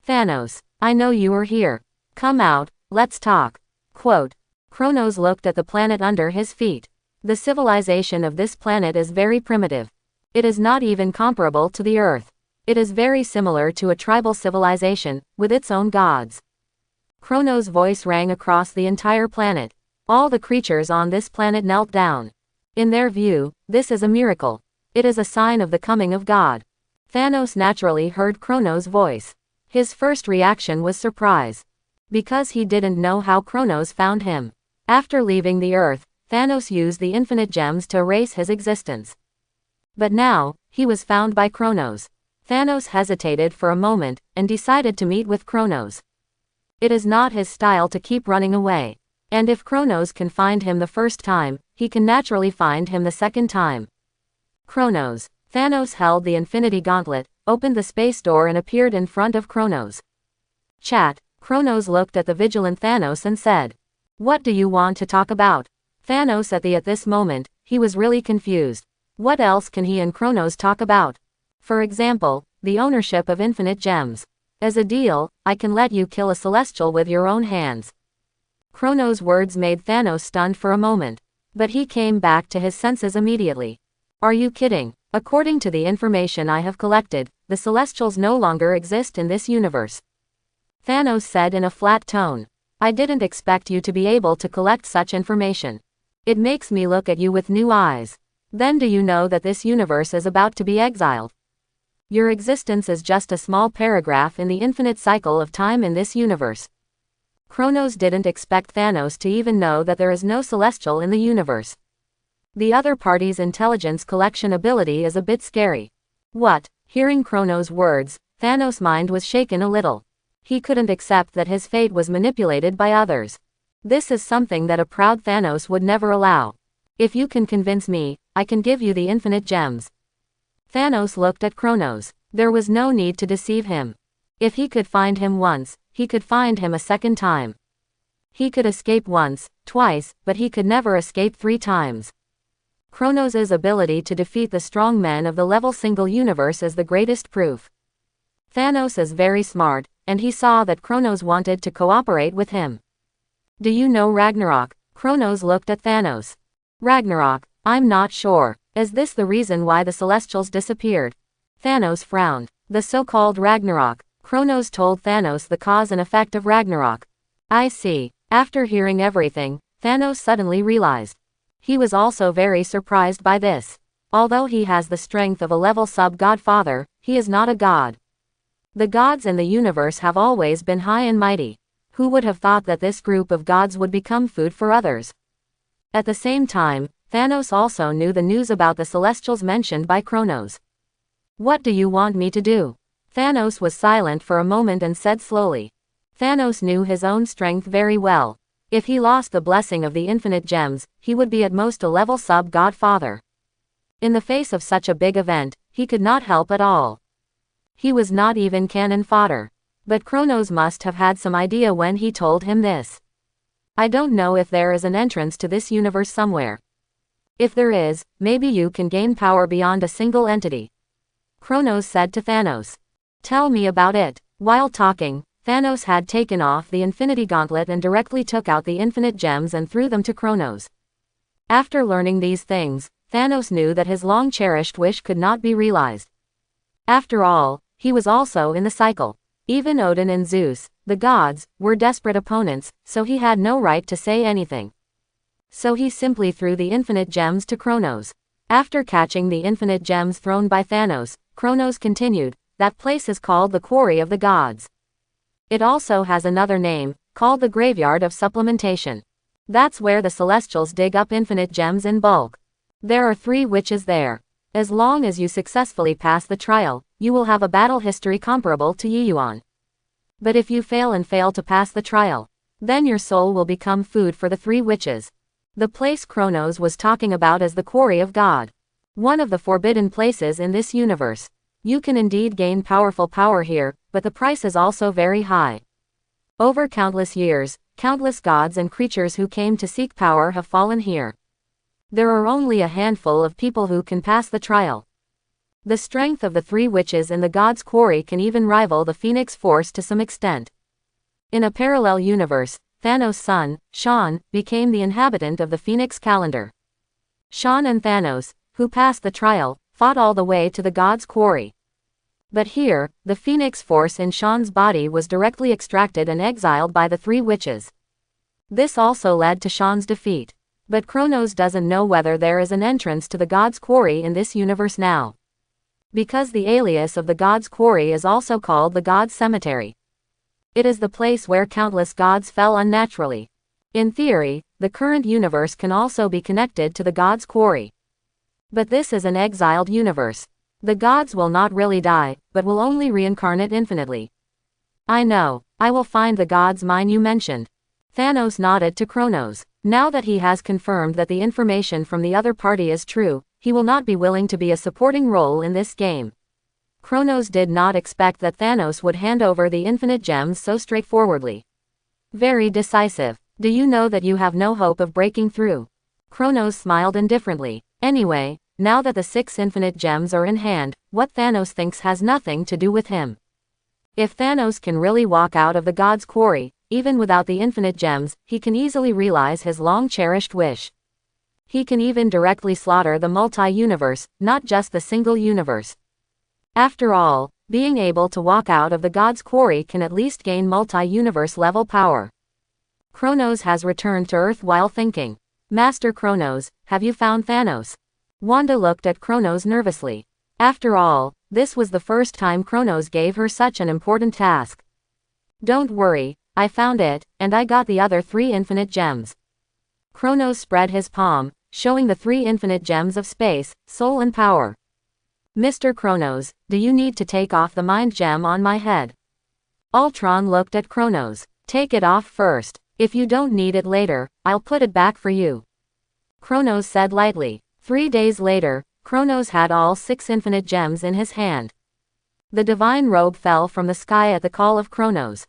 Thanos, I know you are here. Come out, let's talk. Quote. Kronos looked at the planet under his feet. The civilization of this planet is very primitive. It is not even comparable to the Earth. It is very similar to a tribal civilization, with its own gods. Kronos' voice rang across the entire planet. All the creatures on this planet knelt down. In their view, this is a miracle. It is a sign of the coming of God. Thanos naturally heard Kronos' voice. His first reaction was surprise. Because he didn't know how Kronos found him. After leaving the Earth, Thanos used the infinite gems to erase his existence. But now, he was found by Kronos. Thanos hesitated for a moment, and decided to meet with Kronos. It is not his style to keep running away. And if Kronos can find him the first time, he can naturally find him the second time. Kronos. Thanos held the Infinity Gauntlet, opened the space door and appeared in front of Kronos. Chat. Kronos looked at the vigilant Thanos and said, "What do you want to talk about?" Thanos at this moment, he was really confused. What else can he and Kronos talk about? For example, the ownership of infinite gems. As a deal, I can let you kill a celestial with your own hands. Kronos' words made Thanos stunned for a moment. But he came back to his senses immediately. Are you kidding? According to the information I have collected, the Celestials no longer exist in this universe. Thanos said in a flat tone. I didn't expect you to be able to collect such information. It makes me look at you with new eyes. Then do you know that this universe is about to be exiled? Your existence is just a small paragraph in the infinite cycle of time in this universe. Kronos didn't expect Thanos to even know that there is no Celestial in the universe. The other party's intelligence collection ability is a bit scary. What? Hearing Kronos' words, Thanos' mind was shaken a little. He couldn't accept that his fate was manipulated by others. This is something that a proud Thanos would never allow. If you can convince me, I can give you the infinite gems. Thanos looked at Kronos. There was no need to deceive him. If he could find him once, he could find him a second time. He could escape once, twice, but he could never escape 3 times. Kronos' ability to defeat the strong men of the level single universe is the greatest proof. Thanos is very smart, and he saw that Kronos wanted to cooperate with him. Do you know Ragnarok? Kronos looked at Thanos. Ragnarok? I'm not sure. Is this the reason why the Celestials disappeared? Thanos frowned. The so-called Ragnarok. Kronos told Thanos the cause and effect of Ragnarok. I see. After hearing everything, Thanos suddenly realized. He was also very surprised by this. Although he has the strength of a level sub-godfather, he is not a god. The gods in the universe have always been high and mighty. Who would have thought that this group of gods would become food for others? At the same time, Thanos also knew the news about the Celestials mentioned by Kronos. What do you want me to do? Thanos was silent for a moment and said slowly. Thanos knew his own strength very well. If he lost the blessing of the infinite gems, he would be at most a level sub-godfather. In the face of such a big event, he could not help at all. He was not even cannon fodder. But Kronos must have had some idea when he told him this. I don't know if there is an entrance to this universe somewhere. If there is, maybe you can gain power beyond a single entity. Kronos said to Thanos. Tell me about it. While talking, Thanos had taken off the Infinity Gauntlet and directly took out the infinite gems and threw them to Kronos. After learning these things, Thanos knew that his long-cherished wish could not be realized. After all, he was also in the cycle. Even Odin and Zeus, the gods, were desperate opponents, so he had no right to say anything. So he simply threw the infinite gems to Kronos. After catching the infinite gems thrown by Thanos, Kronos continued, that place is called the Quarry of the Gods. It also has another name, called the Graveyard of Supplementation. That's where the Celestials dig up infinite gems in bulk. There are 3 witches there. As long as you successfully pass the trial, you will have a battle history comparable to Yuan. But if you fail to pass the trial, then your soul will become food for the 3 witches. The place Kronos was talking about is the Quarry of God. One of the forbidden places in this universe. You can indeed gain powerful power here, but the price is also very high. Over countless years, countless gods and creatures who came to seek power have fallen here. There are only a handful of people who can pass the trial. The strength of the 3 witches in the God's Quarry can even rival the Phoenix Force to some extent. In a parallel universe, Thanos' son, Sean, became the inhabitant of the Phoenix Calendar. Sean and Thanos, who passed the trial, fought all the way to the God's Quarry. But here, the Phoenix Force in Sean's body was directly extracted and exiled by the 3 witches. This also led to Sean's defeat. But Kronos doesn't know whether there is an entrance to the God's Quarry in this universe now. Because the alias of the God's Quarry is also called the God's Cemetery. It is the place where countless gods fell unnaturally. In theory, the current universe can also be connected to the God's Quarry. But this is an exiled universe. The gods will not really die, but will only reincarnate infinitely. I know, I will find the God's mine you mentioned. Thanos nodded to Kronos. Now that he has confirmed that the information from the other party is true, he will not be willing to be a supporting role in this game. Kronos did not expect that Thanos would hand over the infinite gems so straightforwardly. Very decisive. Do you know that you have no hope of breaking through? Kronos smiled indifferently. Anyway, now that the 6 infinite gems are in hand, what Thanos thinks has nothing to do with him. If Thanos can really walk out of the God's Quarry, even without the infinite gems, he can easily realize his long-cherished wish. He can even directly slaughter the multi-universe, not just the single universe. After all, being able to walk out of the God's Quarry can at least gain multi-universe level power. Kronos has returned to Earth while thinking. Master Kronos, have you found Thanos? Wanda looked at Kronos nervously. After all, this was the first time Kronos gave her such an important task. Don't worry, I found it, and I got the other 3 infinite gems. Kronos spread his palm, showing the 3 infinite gems of space, soul and power. Mr. Kronos, do you need to take off the mind gem on my head? Ultron looked at Kronos. Take it off first. If you don't need it later, I'll put it back for you. Kronos said lightly. 3 days later, Kronos had all 6 infinite gems in his hand. The divine robe fell from the sky at the call of Kronos.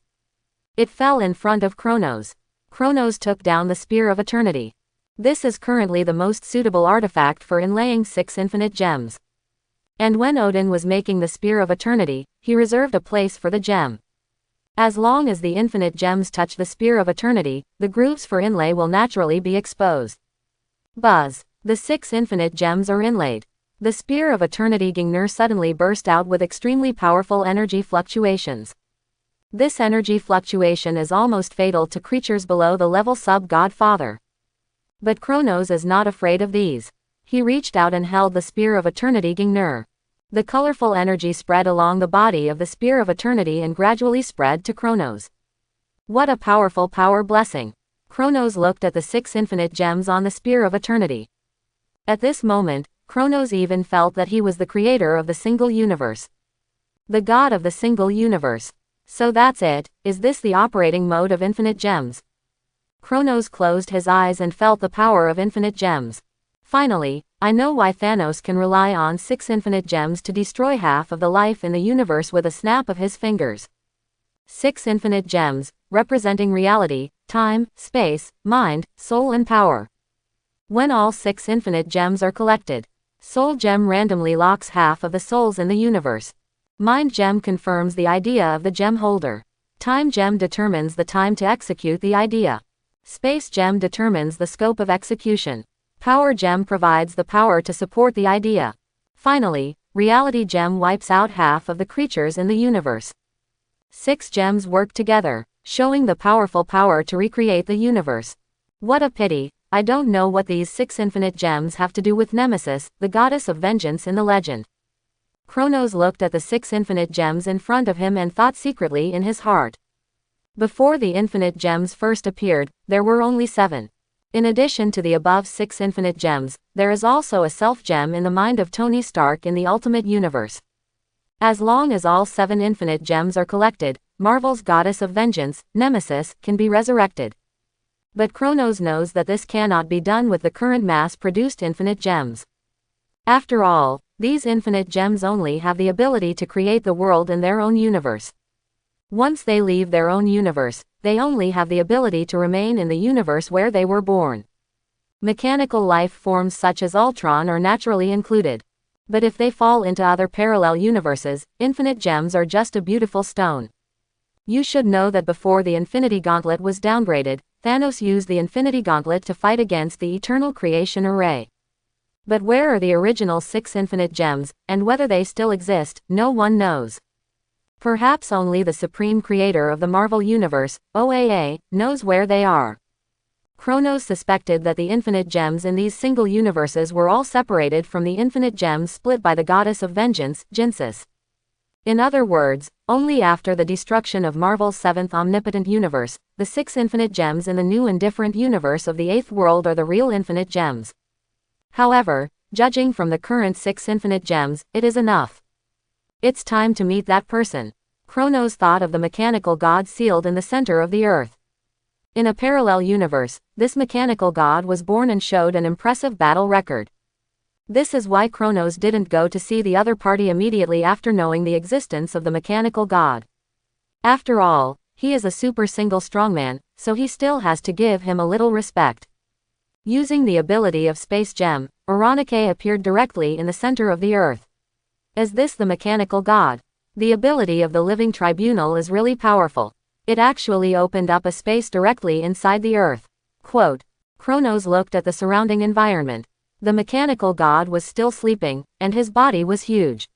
It fell in front of Kronos. Kronos took down the Spear of Eternity. This is currently the most suitable artifact for inlaying 6 infinite gems. And when Odin was making the Spear of Eternity, he reserved a place for the gem. As long as the infinite gems touch the Spear of Eternity, the grooves for inlay will naturally be exposed. Buzz. The 6 infinite gems are inlaid. The Spear of Eternity Gingnir suddenly burst out with extremely powerful energy fluctuations. This energy fluctuation is almost fatal to creatures below the level sub-Godfather. But Kronos is not afraid of these. He reached out and held the Spear of Eternity Gingnir. The colorful energy spread along the body of the Spear of Eternity and gradually spread to Kronos. What a powerful power blessing! Kronos looked at the 6 infinite gems on the Spear of Eternity. At this moment, Kronos even felt that he was the creator of the single universe. The god of the single universe. So that's it, is this the operating mode of infinite gems? Kronos closed his eyes and felt the power of infinite gems. Finally, I know why Thanos can rely on 6 infinite gems to destroy half of the life in the universe with a snap of his fingers. 6 infinite gems, representing reality, time, space, mind, soul and power. When all 6 infinite gems are collected, Soul Gem randomly locks half of the souls in the universe. Mind Gem confirms the idea of the gem holder. Time Gem determines the time to execute the idea. Space Gem determines the scope of execution. Power Gem provides the power to support the idea. Finally, Reality Gem wipes out half of the creatures in the universe. 6 gems work together, showing the powerful power to recreate the universe. What a pity, I don't know what these 6 infinite gems have to do with Nemesis, the goddess of vengeance in the legend. Kronos looked at the 6 infinite gems in front of him and thought secretly in his heart. Before the infinite gems first appeared, there were only 7. In addition to the above 6 infinite gems, there is also a self-gem in the mind of Tony Stark in the Ultimate Universe. As long as all 7 infinite gems are collected, Marvel's goddess of vengeance, Nemesis, can be resurrected. But Kronos knows that this cannot be done with the current mass-produced infinite gems. After all, these infinite gems only have the ability to create the world in their own universe. Once they leave their own universe, they only have the ability to remain in the universe where they were born. Mechanical life forms such as Ultron are naturally included. But if they fall into other parallel universes, infinite gems are just a beautiful stone. You should know that before the Infinity Gauntlet was downgraded, Thanos used the Infinity Gauntlet to fight against the Eternal Creation Array. But where are the original 6 infinite gems, and whether they still exist, no one knows. Perhaps only the Supreme Creator of the Marvel Universe, OAA, knows where they are. Kronos suspected that the infinite gems in these single universes were all separated from the infinite gems split by the goddess of vengeance, Jinsis. In other words, only after the destruction of Marvel's seventh omnipotent universe, the 6 infinite gems in the new and different universe of the 8th world are the real infinite gems. However, judging from the current 6 infinite gems, it is enough. It's time to meet that person. Kronos thought of the mechanical god sealed in the center of the earth. In a parallel universe, this mechanical god was born and showed an impressive battle record. This is why Kronos didn't go to see the other party immediately after knowing the existence of the mechanical god. After all, he is a super single strongman, so he still has to give him a little respect. Using the ability of Space Gem, Oronike appeared directly in the center of the earth. Is this the mechanical god? The ability of the Living Tribunal is really powerful. It actually opened up a space directly inside the earth. Quote, Kronos looked at the surrounding environment. The mechanical god was still sleeping, and his body was huge.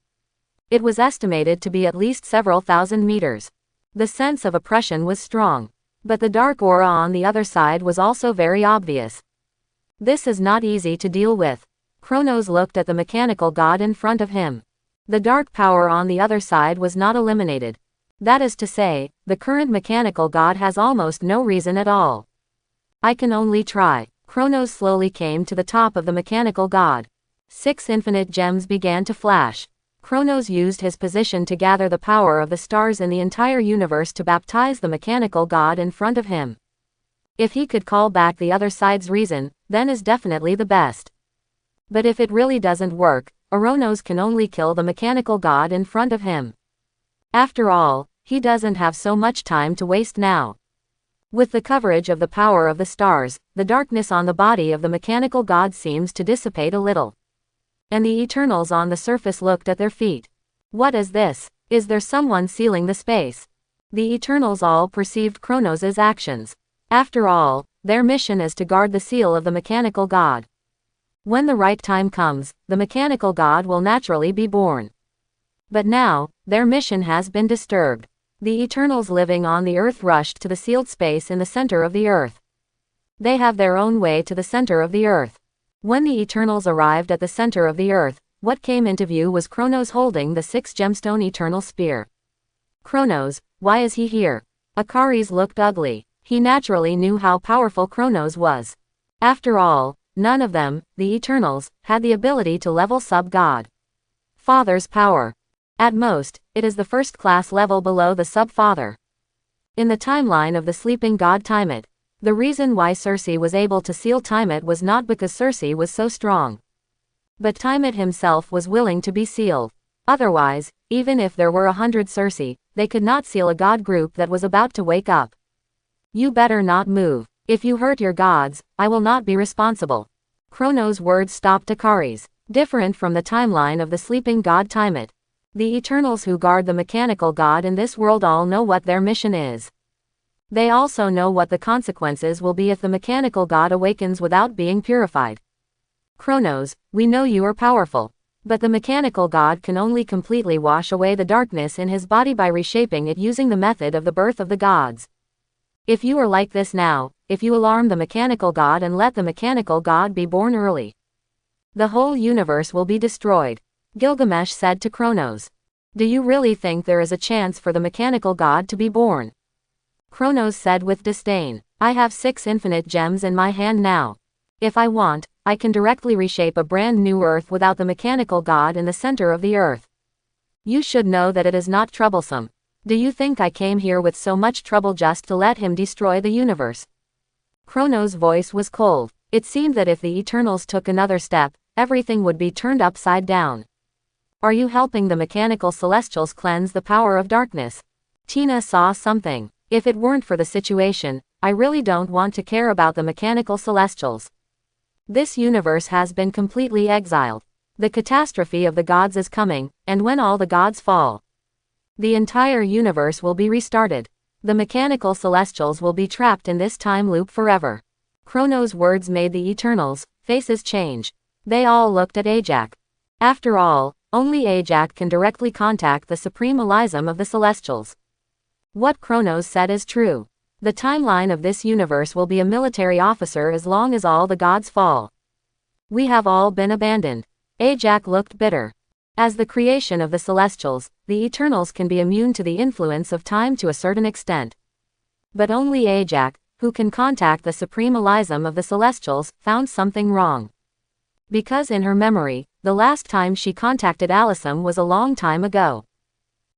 It was estimated to be at least several thousand meters. The sense of oppression was strong. But the dark aura on the other side was also very obvious. This is not easy to deal with. Kronos looked at the mechanical god in front of him. The dark power on the other side was not eliminated. That is to say, the current mechanical god has almost no reason at all. I can only try. Kronos slowly came to the top of the mechanical god. 6 infinite gems began to flash. Kronos used his position to gather the power of the stars in the entire universe to baptize the mechanical god in front of him. If he could call back the other side's reason, then is definitely the best. But if it really doesn't work, Kronos can only kill the mechanical god in front of him. After all, he doesn't have so much time to waste now. With the coverage of the power of the stars, the darkness on the body of the mechanical god seems to dissipate a little. And the Eternals on the surface looked at their feet. What is this? Is there someone sealing the space? The Eternals all perceived Kronos' actions. After all, their mission is to guard the seal of the mechanical god. When the right time comes, the mechanical god will naturally be born. But now, their mission has been disturbed. The Eternals living on the earth rushed to the sealed space in the center of the earth. They have their own way to the center of the earth. When the Eternals arrived at the center of the earth, what came into view was Kronos holding the 6-gemstone Eternal Spear. Kronos, why is he here? Akaris looked ugly. He naturally knew how powerful Kronos was. After all, none of them, the Eternals, had the ability to level sub-god. Father's power. At most, it is the first-class level below the sub-father. In the timeline of the sleeping god Tiamat, the reason why Circe was able to seal Tiamat was not because Circe was so strong. But Tiamat himself was willing to be sealed. Otherwise, even if there were 100 Circe, they could not seal a god group that was about to wake up. You better not move. If you hurt your gods, I will not be responsible. Kronos' words stopped Akaris. Different from the timeline of the sleeping god Tiamat. The Eternals who guard the mechanical god in this world all know what their mission is. They also know what the consequences will be if the mechanical god awakens without being purified. Kronos, we know you are powerful. But the mechanical god can only completely wash away the darkness in his body by reshaping it using the method of the birth of the gods. If you are like this now, if you alarm the mechanical god and let the mechanical god be born early, the whole universe will be destroyed. Gilgamesh said to Kronos. Do you really think there is a chance for the mechanical god to be born? Kronos said with disdain. I have 6 infinite gems in my hand now. If I want, I can directly reshape a brand new earth without the mechanical god in the center of the earth. You should know that it is not troublesome. Do you think I came here with so much trouble just to let him destroy the universe? Kronos' voice was cold. It seemed that if the Eternals took another step, everything would be turned upside down. Are you helping the mechanical celestials cleanse the power of darkness? Tina saw something. If it weren't for the situation, I really don't want to care about the mechanical celestials. This universe has been completely exiled. The catastrophe of the gods is coming, and when all the gods fall, the entire universe will be restarted. The mechanical celestials will be trapped in this time loop forever. Kronos' words made the Eternals' faces change. They all looked at Ajak. After all, only Ajak can directly contact the supreme Elysium of the Celestials. What Kronos said is true. The timeline of this universe will be a military officer as long as all the gods fall. We have all been abandoned. Ajak looked bitter. As the creation of the Celestials, the Eternals can be immune to the influence of time to a certain extent. But only Ajak, who can contact the Supreme Elysium of the Celestials, found something wrong. Because in her memory, the last time she contacted Elysium was a long time ago.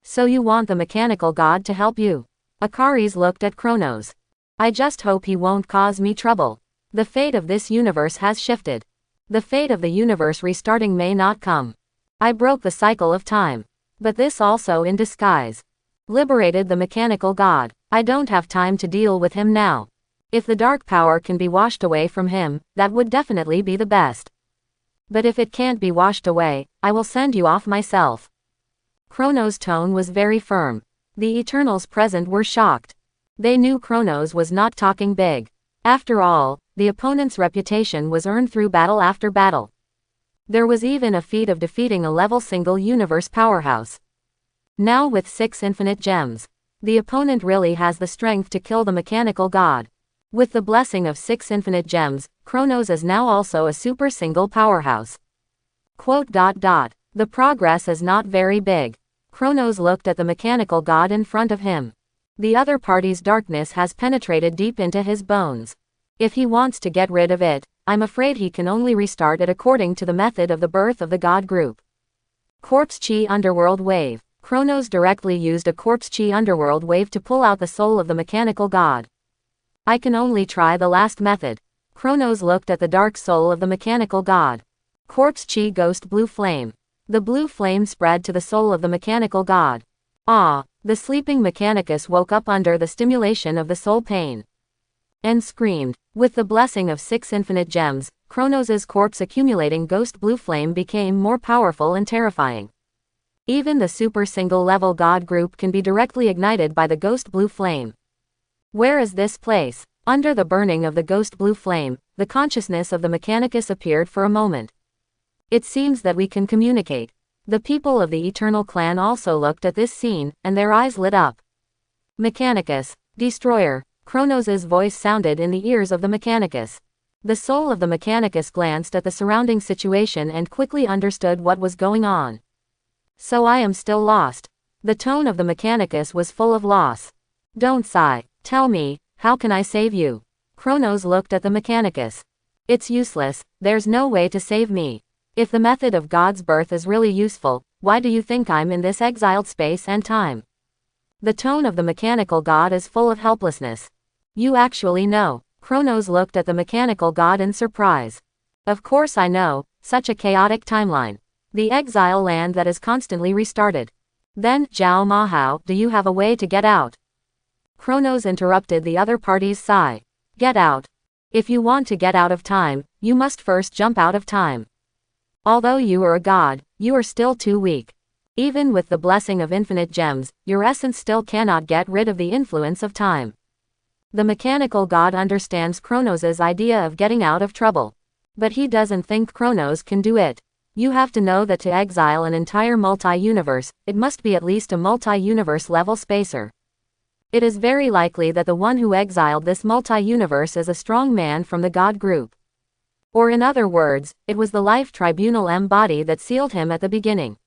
So you want the mechanical god to help you? Akaris looked at Kronos. I just hope he won't cause me trouble. The fate of this universe has shifted. The fate of the universe restarting may not come. I broke the cycle of time. But this also in disguise. Liberated the mechanical god. I don't have time to deal with him now. If the dark power can be washed away from him, that would definitely be the best. But if it can't be washed away, I will send you off myself. Kronos' tone was very firm. The Eternals present were shocked. They knew Kronos was not talking big. After all, the opponent's reputation was earned through battle after battle. There was even a feat of defeating a level single universe powerhouse. Now with 6 infinite gems, the opponent really has the strength to kill the mechanical god. With the blessing of 6 infinite gems, Kronos is now also a super single powerhouse. ... The progress is not very big. Kronos looked at the mechanical god in front of him. The other party's darkness has penetrated deep into his bones. If he wants to get rid of it, I'm afraid he can only restart it according to the method of the birth of the god group. Corpse Chi Underworld Wave. Kronos directly used a Corpse Chi Underworld Wave to pull out the soul of the mechanical god. I can only try the last method. Kronos looked at the dark soul of the mechanical god. Corpse Chi Ghost Blue Flame. The blue flame spread to the soul of the mechanical god. Ah! The sleeping Mechanicus woke up under the stimulation of the soul pain. And screamed. With the blessing of 6 infinite gems, Kronos' corpse accumulating ghost blue flame became more powerful and terrifying. Even the super single level god group can be directly ignited by the ghost blue flame. Where is this place? Under the burning of the ghost blue flame, the consciousness of the Mechanicus appeared for a moment. It seems that we can communicate. The people of the Eternal Clan also looked at this scene, and their eyes lit up. Mechanicus, Destroyer. Kronos' voice sounded in the ears of the Mechanicus. The soul of the Mechanicus glanced at the surrounding situation and quickly understood what was going on. So I am still lost. The tone of the Mechanicus was full of loss. Don't sigh. Tell me, how can I save you? Kronos looked at the Mechanicus. It's useless, there's no way to save me. If the method of God's birth is really useful, why do you think I'm in this exiled space and time? The tone of the mechanical god is full of helplessness. You actually know. Kronos looked at the mechanical god in surprise. Of course I know, such a chaotic timeline. The exile land that is constantly restarted. Then, Zhao Mahao, do you have a way to get out? Kronos interrupted the other party's sigh. Get out. If you want to get out of time, you must first jump out of time. Although you are a god, you are still too weak. Even with the blessing of infinite gems, your essence still cannot get rid of the influence of time. The mechanical god understands Kronos' idea of getting out of trouble. But he doesn't think Kronos can do it. You have to know that to exile an entire multi-universe, it must be at least a multi-universe level spacer. It is very likely that the one who exiled this multi-universe is a strong man from the god group. Or in other words, it was the Life Tribunal M body that sealed him at the beginning.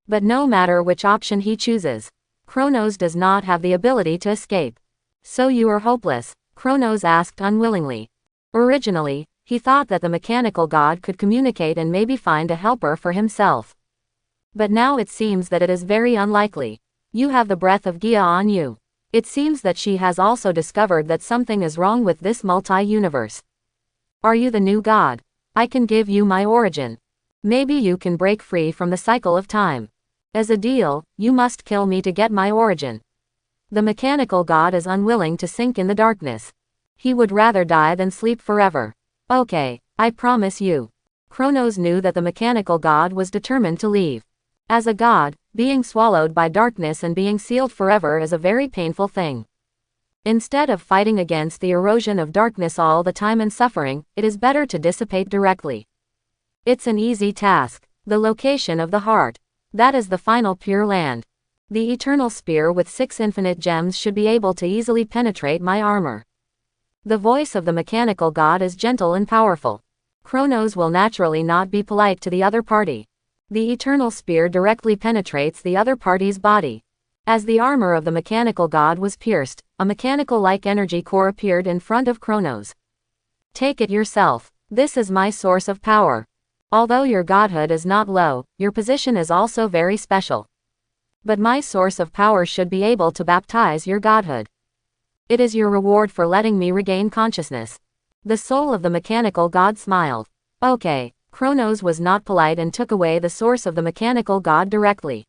But no matter which option he chooses, Kronos does not have the ability to escape. So you are hopeless? Kronos asked unwillingly. Originally, he thought that the mechanical god could communicate and maybe find a helper for himself. But now it seems that it is very unlikely. You have the breath of Gaia on you. It seems that she has also discovered that something is wrong with this multi-universe. Are you the new god? I can give you my origin. Maybe you can break free from the cycle of time. As a deal, you must kill me to get my origin. The mechanical god is unwilling to sink in the darkness. He would rather die than sleep forever. Okay, I promise you. Kronos knew that the mechanical god was determined to leave. As a god, being swallowed by darkness and being sealed forever is a very painful thing. Instead of fighting against the erosion of darkness all the time and suffering, it is better to dissipate directly. It's an easy task. The location of the heart. That is the final Pure Land. The eternal spear with 6 infinite gems should be able to easily penetrate my armor. The voice of the mechanical god is gentle and powerful. Kronos will naturally not be polite to the other party. The eternal spear directly penetrates the other party's body. As the armor of the mechanical god was pierced, a mechanical-like energy core appeared in front of Kronos. Take it yourself. This is my source of power. Although your godhood is not low, your position is also very special. But my source of power should be able to baptize your godhood. It is your reward for letting me regain consciousness. The soul of the mechanical god smiled. Okay, Kronos was not polite and took away the source of the mechanical god directly.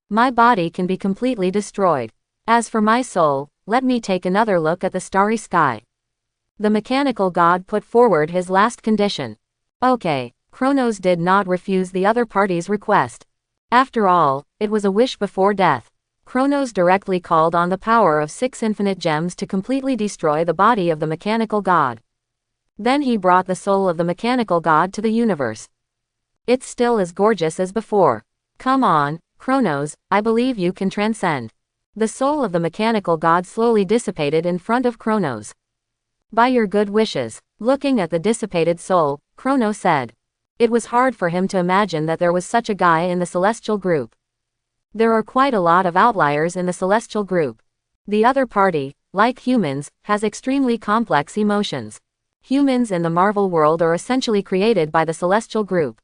My body can be completely destroyed. As for my soul, let me take another look at the starry sky. The mechanical god put forward his last condition. Okay, Kronos did not refuse the other party's request. After all, it was a wish before death. Kronos directly called on the power of 6 infinite gems to completely destroy the body of the mechanical god. Then he brought the soul of the mechanical god to the universe. It's still as gorgeous as before. Come on, Kronos, I believe you can transcend. The soul of the mechanical god slowly dissipated in front of Kronos. By your good wishes. Looking at the dissipated soul, Kronos said. It was hard for him to imagine that there was such a guy in the celestial group. There are quite a lot of outliers in the celestial group. The other party, like humans, has extremely complex emotions. Humans in the Marvel world are essentially created by the celestial group.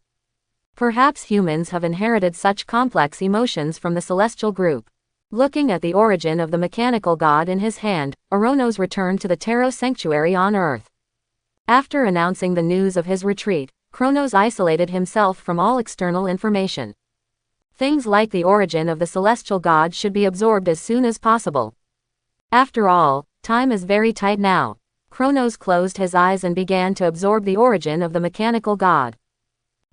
Perhaps humans have inherited such complex emotions from the celestial group. Looking at the origin of the mechanical god in his hand, Oronos returned to the Taro Sanctuary on Earth. After announcing the news of his retreat, Kronos isolated himself from all external information. Things like the origin of the celestial god should be absorbed as soon as possible. After all, time is very tight now. Kronos closed his eyes and began to absorb the origin of the mechanical god.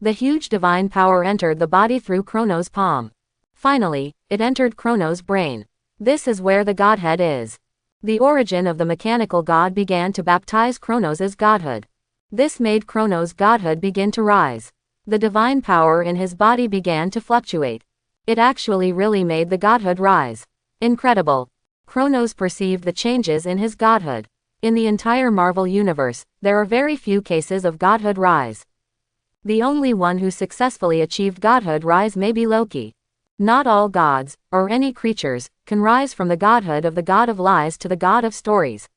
The huge divine power entered the body through Kronos' palm. Finally, it entered Kronos' brain. This is where the godhead is. The origin of the mechanical god began to baptize Kronos' godhood. This made Kronos' godhood begin to rise. The divine power in his body began to fluctuate. It actually really made the godhood rise. Incredible. Kronos perceived the changes in his godhood. In the entire Marvel universe, there are very few cases of godhood rise. The only one who successfully achieved godhood rise may be Loki. Not all gods, or any creatures, can rise from the godhood of the god of lies to the god of stories.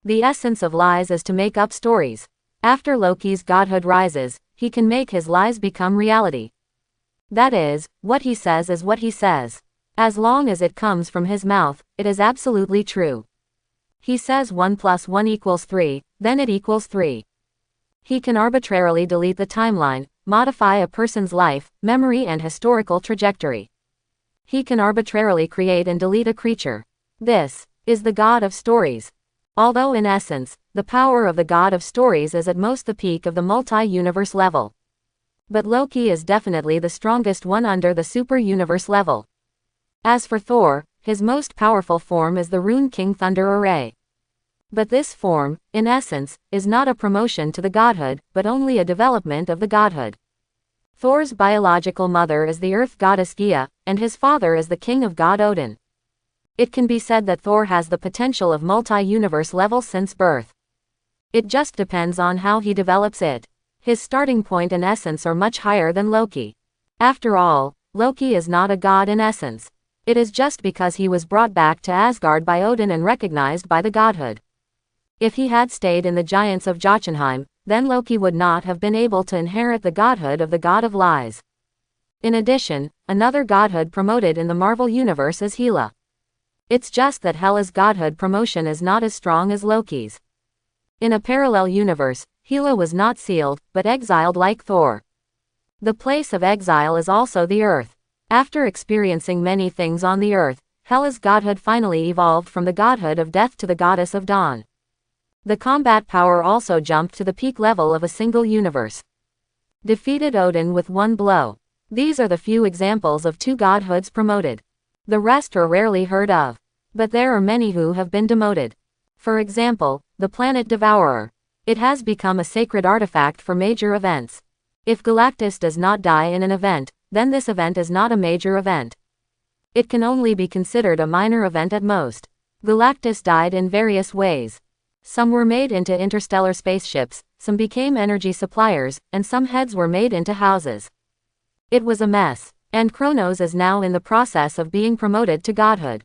The essence of lies is to make up stories. After Loki's godhood rises, he can make his lies become reality. That is, what he says is what he says. As long as it comes from his mouth, it is absolutely true. He says 1 + 1 = 3, then it equals 3. He can arbitrarily delete the timeline, modify a person's life, memory and historical trajectory. He can arbitrarily create and delete a creature. This is the god of stories. Although in essence, the power of the god of stories is at most the peak of the multi-universe level. But Loki is definitely the strongest one under the super-universe level. As for Thor, his most powerful form is the Rune King Thunder Array. But this form, in essence, is not a promotion to the godhood, but only a development of the godhood. Thor's biological mother is the earth goddess Gaia, and his father is the king of god Odin. It can be said that Thor has the potential of multi-universe level since birth. It just depends on how he develops it. His starting point and essence are much higher than Loki. After all, Loki is not a god in essence. It is just because he was brought back to Asgard by Odin and recognized by the godhood. If he had stayed in the giants of Jotunheim, then Loki would not have been able to inherit the godhood of the god of lies. In addition, another godhood promoted in the Marvel universe is Hela. It's just that Hela's godhood promotion is not as strong as Loki's. In a parallel universe, Hela was not sealed, but exiled like Thor. The place of exile is also the earth. After experiencing many things on the earth, Hela's godhood finally evolved from the godhood of death to the goddess of dawn. The combat power also jumped to the peak level of a single universe. Defeated Odin with one blow. These are the few examples of 2 godhoods promoted. The rest are rarely heard of. But there are many who have been demoted. For example, the planet Devourer. It has become a sacred artifact for major events. If Galactus does not die in an event, then this event is not a major event. It can only be considered a minor event at most. Galactus died in various ways. Some were made into interstellar spaceships, some became energy suppliers, and some heads were made into houses. It was a mess, and Kronos is now in the process of being promoted to godhood.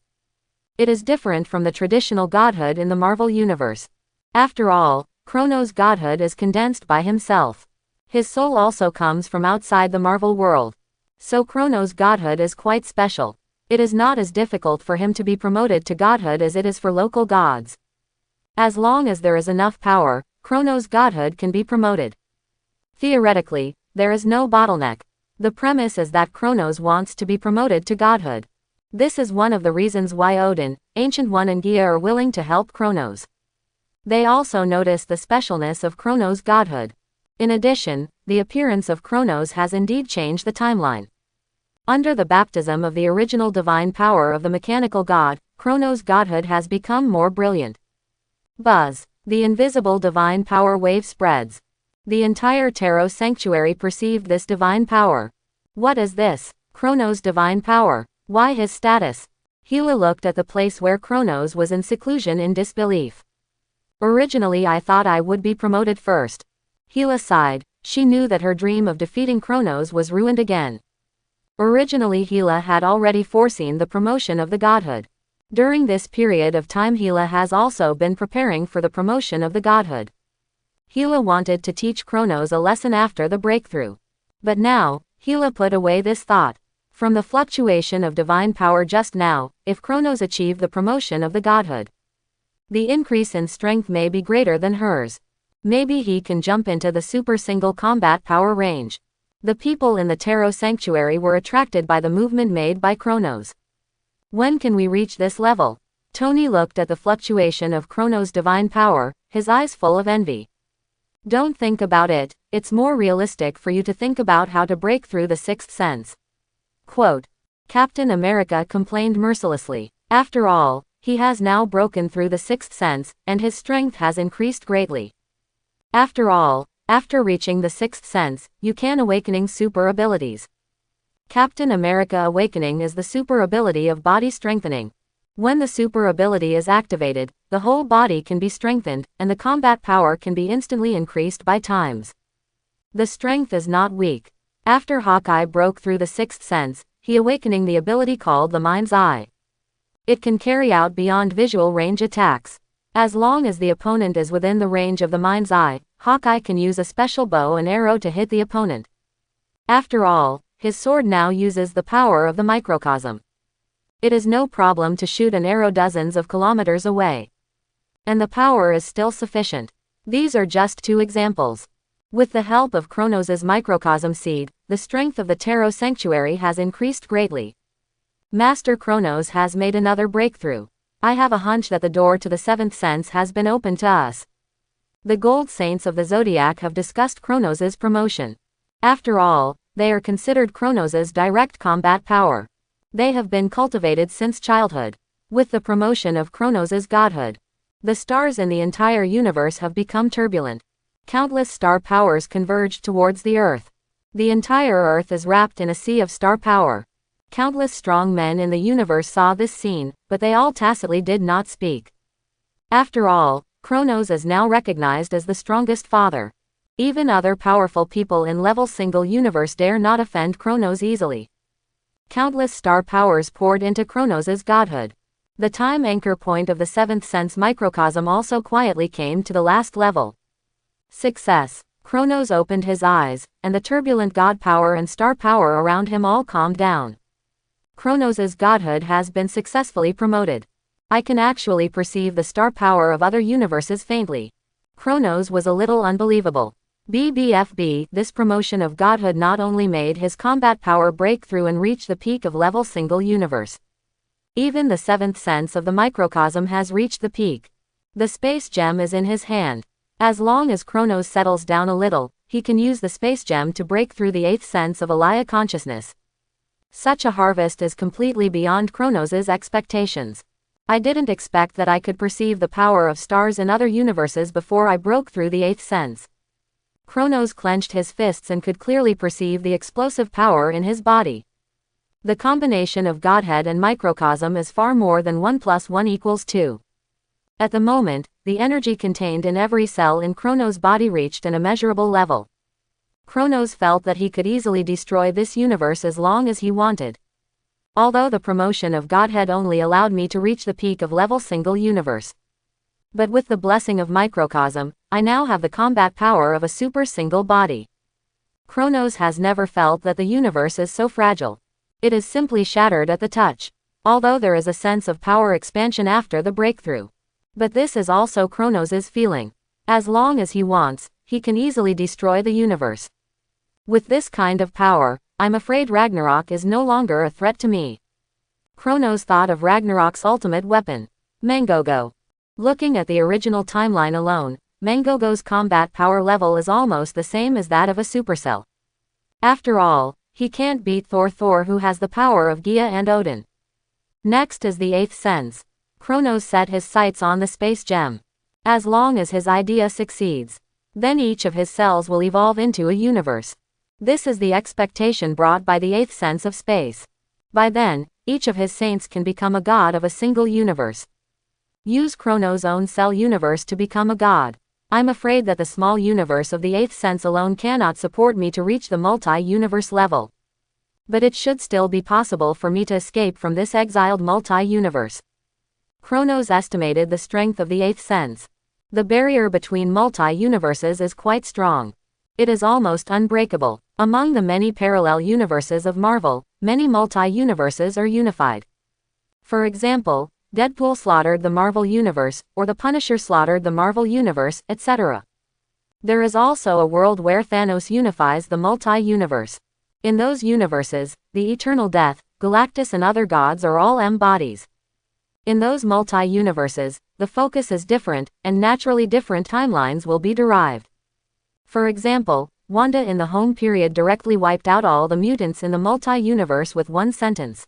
It is different from the traditional godhood in the Marvel Universe. After all, Kronos' godhood is condensed by himself. His soul also comes from outside the Marvel world. So Kronos' godhood is quite special. It is not as difficult for him to be promoted to godhood as it is for local gods. As long as there is enough power, Kronos' godhood can be promoted. Theoretically, there is no bottleneck. The premise is that Kronos wants to be promoted to godhood. This is one of the reasons why Odin, Ancient One and Gaia are willing to help Kronos. They also notice the specialness of Kronos' godhood. In addition, the appearance of Kronos has indeed changed the timeline. Under the baptism of the original divine power of the mechanical god, Kronos' godhood has become more brilliant. Buzz. The invisible divine power wave spreads. The entire Tarot sanctuary perceived this divine power. What is this? Kronos' divine power. Why his status? Hela looked at the place where Kronos was in seclusion in disbelief. Originally I thought I would be promoted first. Hela sighed. She knew that her dream of defeating Kronos was ruined again. Originally Hela had already foreseen the promotion of the godhood. During this period of time Hela has also been preparing for the promotion of the godhood. Hela wanted to teach Kronos a lesson after the breakthrough. But now, Hela put away this thought. From the fluctuation of divine power just now, if Kronos achieved the promotion of the godhood, the increase in strength may be greater than hers. Maybe he can jump into the super single combat power range. The people in the Tarot sanctuary were attracted by the movement made by Kronos. When can we reach this level? Tony looked at the fluctuation of Kronos' divine power, his eyes full of envy. Don't think about it, it's more realistic for you to think about how to break through the sixth sense. Quote. Captain America complained mercilessly. After all, he has now broken through the sixth sense, and his strength has increased greatly. After all, after reaching the sixth sense, you can awakening super abilities. Captain America Awakening is the super ability of body strengthening. When the super ability is activated, the whole body can be strengthened, and the combat power can be instantly increased by times. The strength is not weak. After Hawkeye broke through the sixth sense, he awakening the ability called the Mind's Eye. It can carry out beyond visual range attacks. As long as the opponent is within the range of the Mind's Eye, Hawkeye can use a special bow and arrow to hit the opponent. After all, his sword now uses the power of the microcosm. It is no problem to shoot an arrow dozens of kilometers away. And the power is still sufficient. These are just two examples. With the help of Kronos' microcosm seed, the strength of the Tarot sanctuary has increased greatly. Master Kronos has made another breakthrough. I have a hunch that the door to the seventh sense has been opened to us. The Gold Saints of the Zodiac have discussed Kronos' promotion. After all, they are considered Kronos' direct combat power. They have been cultivated since childhood. With the promotion of Kronos' godhood, the stars in the entire universe have become turbulent. Countless star powers converged towards the Earth. The entire Earth is wrapped in a sea of star power. Countless strong men in the universe saw this scene, but they all tacitly did not speak. After all, Kronos is now recognized as the strongest father. Even other powerful people in level single universe dare not offend Kronos easily. Countless star powers poured into Kronos' godhood. The time anchor point of the seventh sense microcosm also quietly came to the last level. Success. Kronos opened his eyes, and the turbulent god power and star power around him all calmed down. Kronos' godhood has been successfully promoted. I can actually perceive the star power of other universes faintly. Kronos was a little unbelievable. BBFB, this promotion of godhood not only made his combat power break through and reach the peak of level single universe. Even the seventh sense of the microcosm has reached the peak. The space gem is in his hand. As long as Kronos settles down a little, he can use the space gem to break through the eighth sense of Alaya consciousness. Such a harvest is completely beyond Kronos' expectations. I didn't expect that I could perceive the power of stars in other universes before I broke through the eighth sense. Kronos clenched his fists and could clearly perceive the explosive power in his body. The combination of Godhead and microcosm is far more than 1 + 1 = 2. At the moment, the energy contained in every cell in Kronos' body reached an immeasurable level. Kronos felt that he could easily destroy this universe as long as he wanted. Although the promotion of Godhead only allowed me to reach the peak of level single universe. But with the blessing of microcosm, I now have the combat power of a super single body. Kronos has never felt that the universe is so fragile. It is simply shattered at the touch. Although there is a sense of power expansion after the breakthrough. But this is also Kronos' feeling. As long as he wants, he can easily destroy the universe. With this kind of power, I'm afraid Ragnarok is no longer a threat to me. Kronos thought of Ragnarok's ultimate weapon, Mangogo. Looking at the original timeline alone, Mangogo's combat power level is almost the same as that of a supercell. After all, he can't beat Thor who has the power of Gaia and Odin. Next is the eighth sense. Kronos set his sights on the space gem. As long as his idea succeeds, then each of his cells will evolve into a universe. This is the expectation brought by the eighth sense of space. By then, each of his saints can become a god of a single universe. Use Kronos' own cell universe to become a god. I'm afraid that the small universe of the eighth sense alone cannot support me to reach the multi-universe level. But it should still be possible for me to escape from this exiled multi-universe. Kronos estimated the strength of the eighth sense. The barrier between multi-universes is quite strong. It is almost unbreakable. Among the many parallel universes of Marvel, many multi-universes are unified. For example, Deadpool slaughtered the Marvel Universe, or the Punisher slaughtered the Marvel Universe, etc. There is also a world where Thanos unifies the multi-universe. In those universes, the Eternal Death, Galactus and other gods are all M-bodies. In those multi-universes, the focus is different, and naturally different timelines will be derived. For example, Wanda in the home period directly wiped out all the mutants in the multi-universe with one sentence.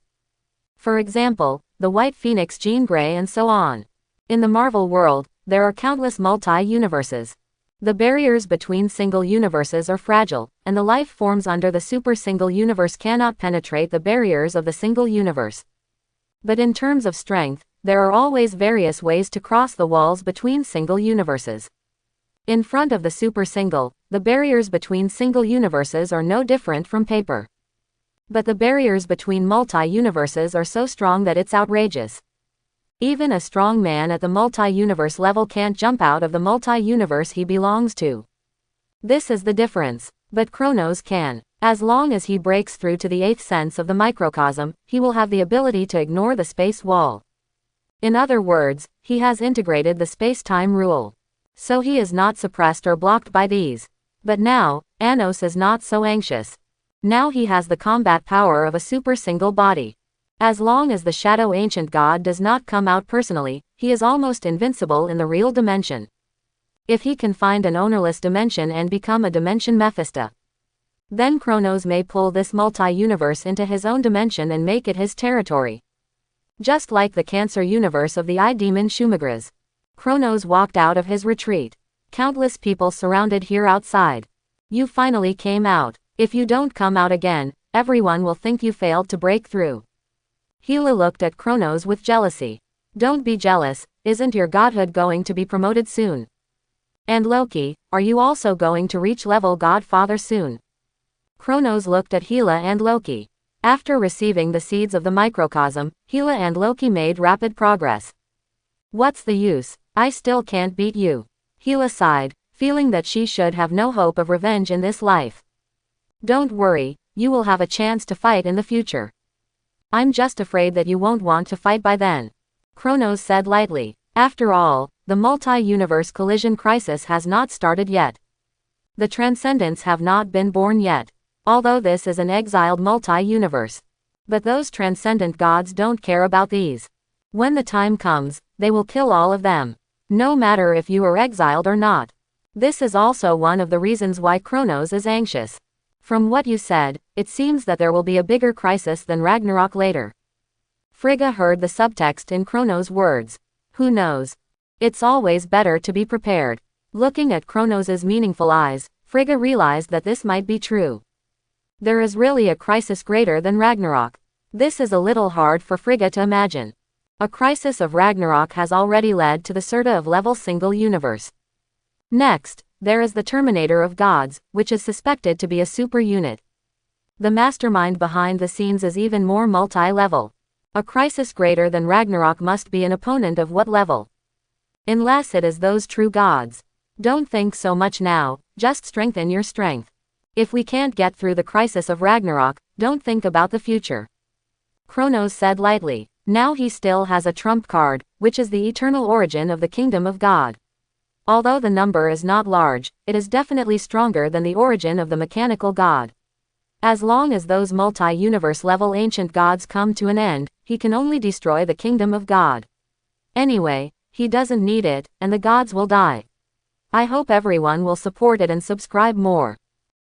For example, the White Phoenix Jean Grey and so on. In the Marvel world, there are countless multi-universes. The barriers between single universes are fragile, and the life forms under the super single universe cannot penetrate the barriers of the single universe. But in terms of strength, there are always various ways to cross the walls between single universes. In front of the super single, the barriers between single universes are no different from paper. But the barriers between multi-universes are so strong that it's outrageous. Even a strong man at the multi-universe level can't jump out of the multi-universe he belongs to. This is the difference. But Kronos can. As long as he breaks through to the eighth sense of the microcosm, he will have the ability to ignore the space wall. In other words, he has integrated the space-time rule. So he is not suppressed or blocked by these. But now, Anos is not so anxious. Now he has the combat power of a super single body. As long as the Shadow Ancient God does not come out personally, he is almost invincible in the real dimension. If he can find an ownerless dimension and become a dimension Mephisto, then Kronos may pull this multi-universe into his own dimension and make it his territory. Just like the Cancer universe of the Eye-Demon Shumagras. Kronos walked out of his retreat. Countless people surrounded here outside. You finally came out. If you don't come out again, everyone will think you failed to break through. Hela looked at Kronos with jealousy. Don't be jealous, isn't your godhood going to be promoted soon? And Loki, are you also going to reach level Godfather soon? Kronos looked at Hela and Loki. After receiving the seeds of the microcosm, Hela and Loki made rapid progress. What's the use? I still can't beat you. Hela sighed, feeling that she should have no hope of revenge in this life. Don't worry, you will have a chance to fight in the future. I'm just afraid that you won't want to fight by then. Kronos said lightly. After all, the multi-universe collision crisis has not started yet. The Transcendents have not been born yet. Although this is an exiled multi-universe. But those transcendent gods don't care about these. When the time comes, they will kill all of them. No matter if you are exiled or not. This is also one of the reasons why Kronos is anxious. From what you said, it seems that there will be a bigger crisis than Ragnarok later. Frigga heard the subtext in Kronos' words. Who knows? It's always better to be prepared. Looking at Kronos' meaningful eyes, Frigga realized that this might be true. There is really a crisis greater than Ragnarok. This is a little hard for Frigga to imagine. A crisis of Ragnarok has already led to the Surta of level single universe. Next, there is the Terminator of Gods, which is suspected to be a super unit. The mastermind behind the scenes is even more multi-level. A crisis greater than Ragnarok must be an opponent of what level? Unless it is those true gods. Don't think so much now, just strengthen your strength. If we can't get through the crisis of Ragnarok, don't think about the future. Kronos said lightly. Now he still has a trump card, which is the eternal origin of the kingdom of God. Although the number is not large, it is definitely stronger than the origin of the mechanical god. As long as those multi-universe level ancient gods come to an end, he can only destroy the kingdom of God. Anyway, he doesn't need it, and the gods will die. I hope everyone will support it and subscribe more.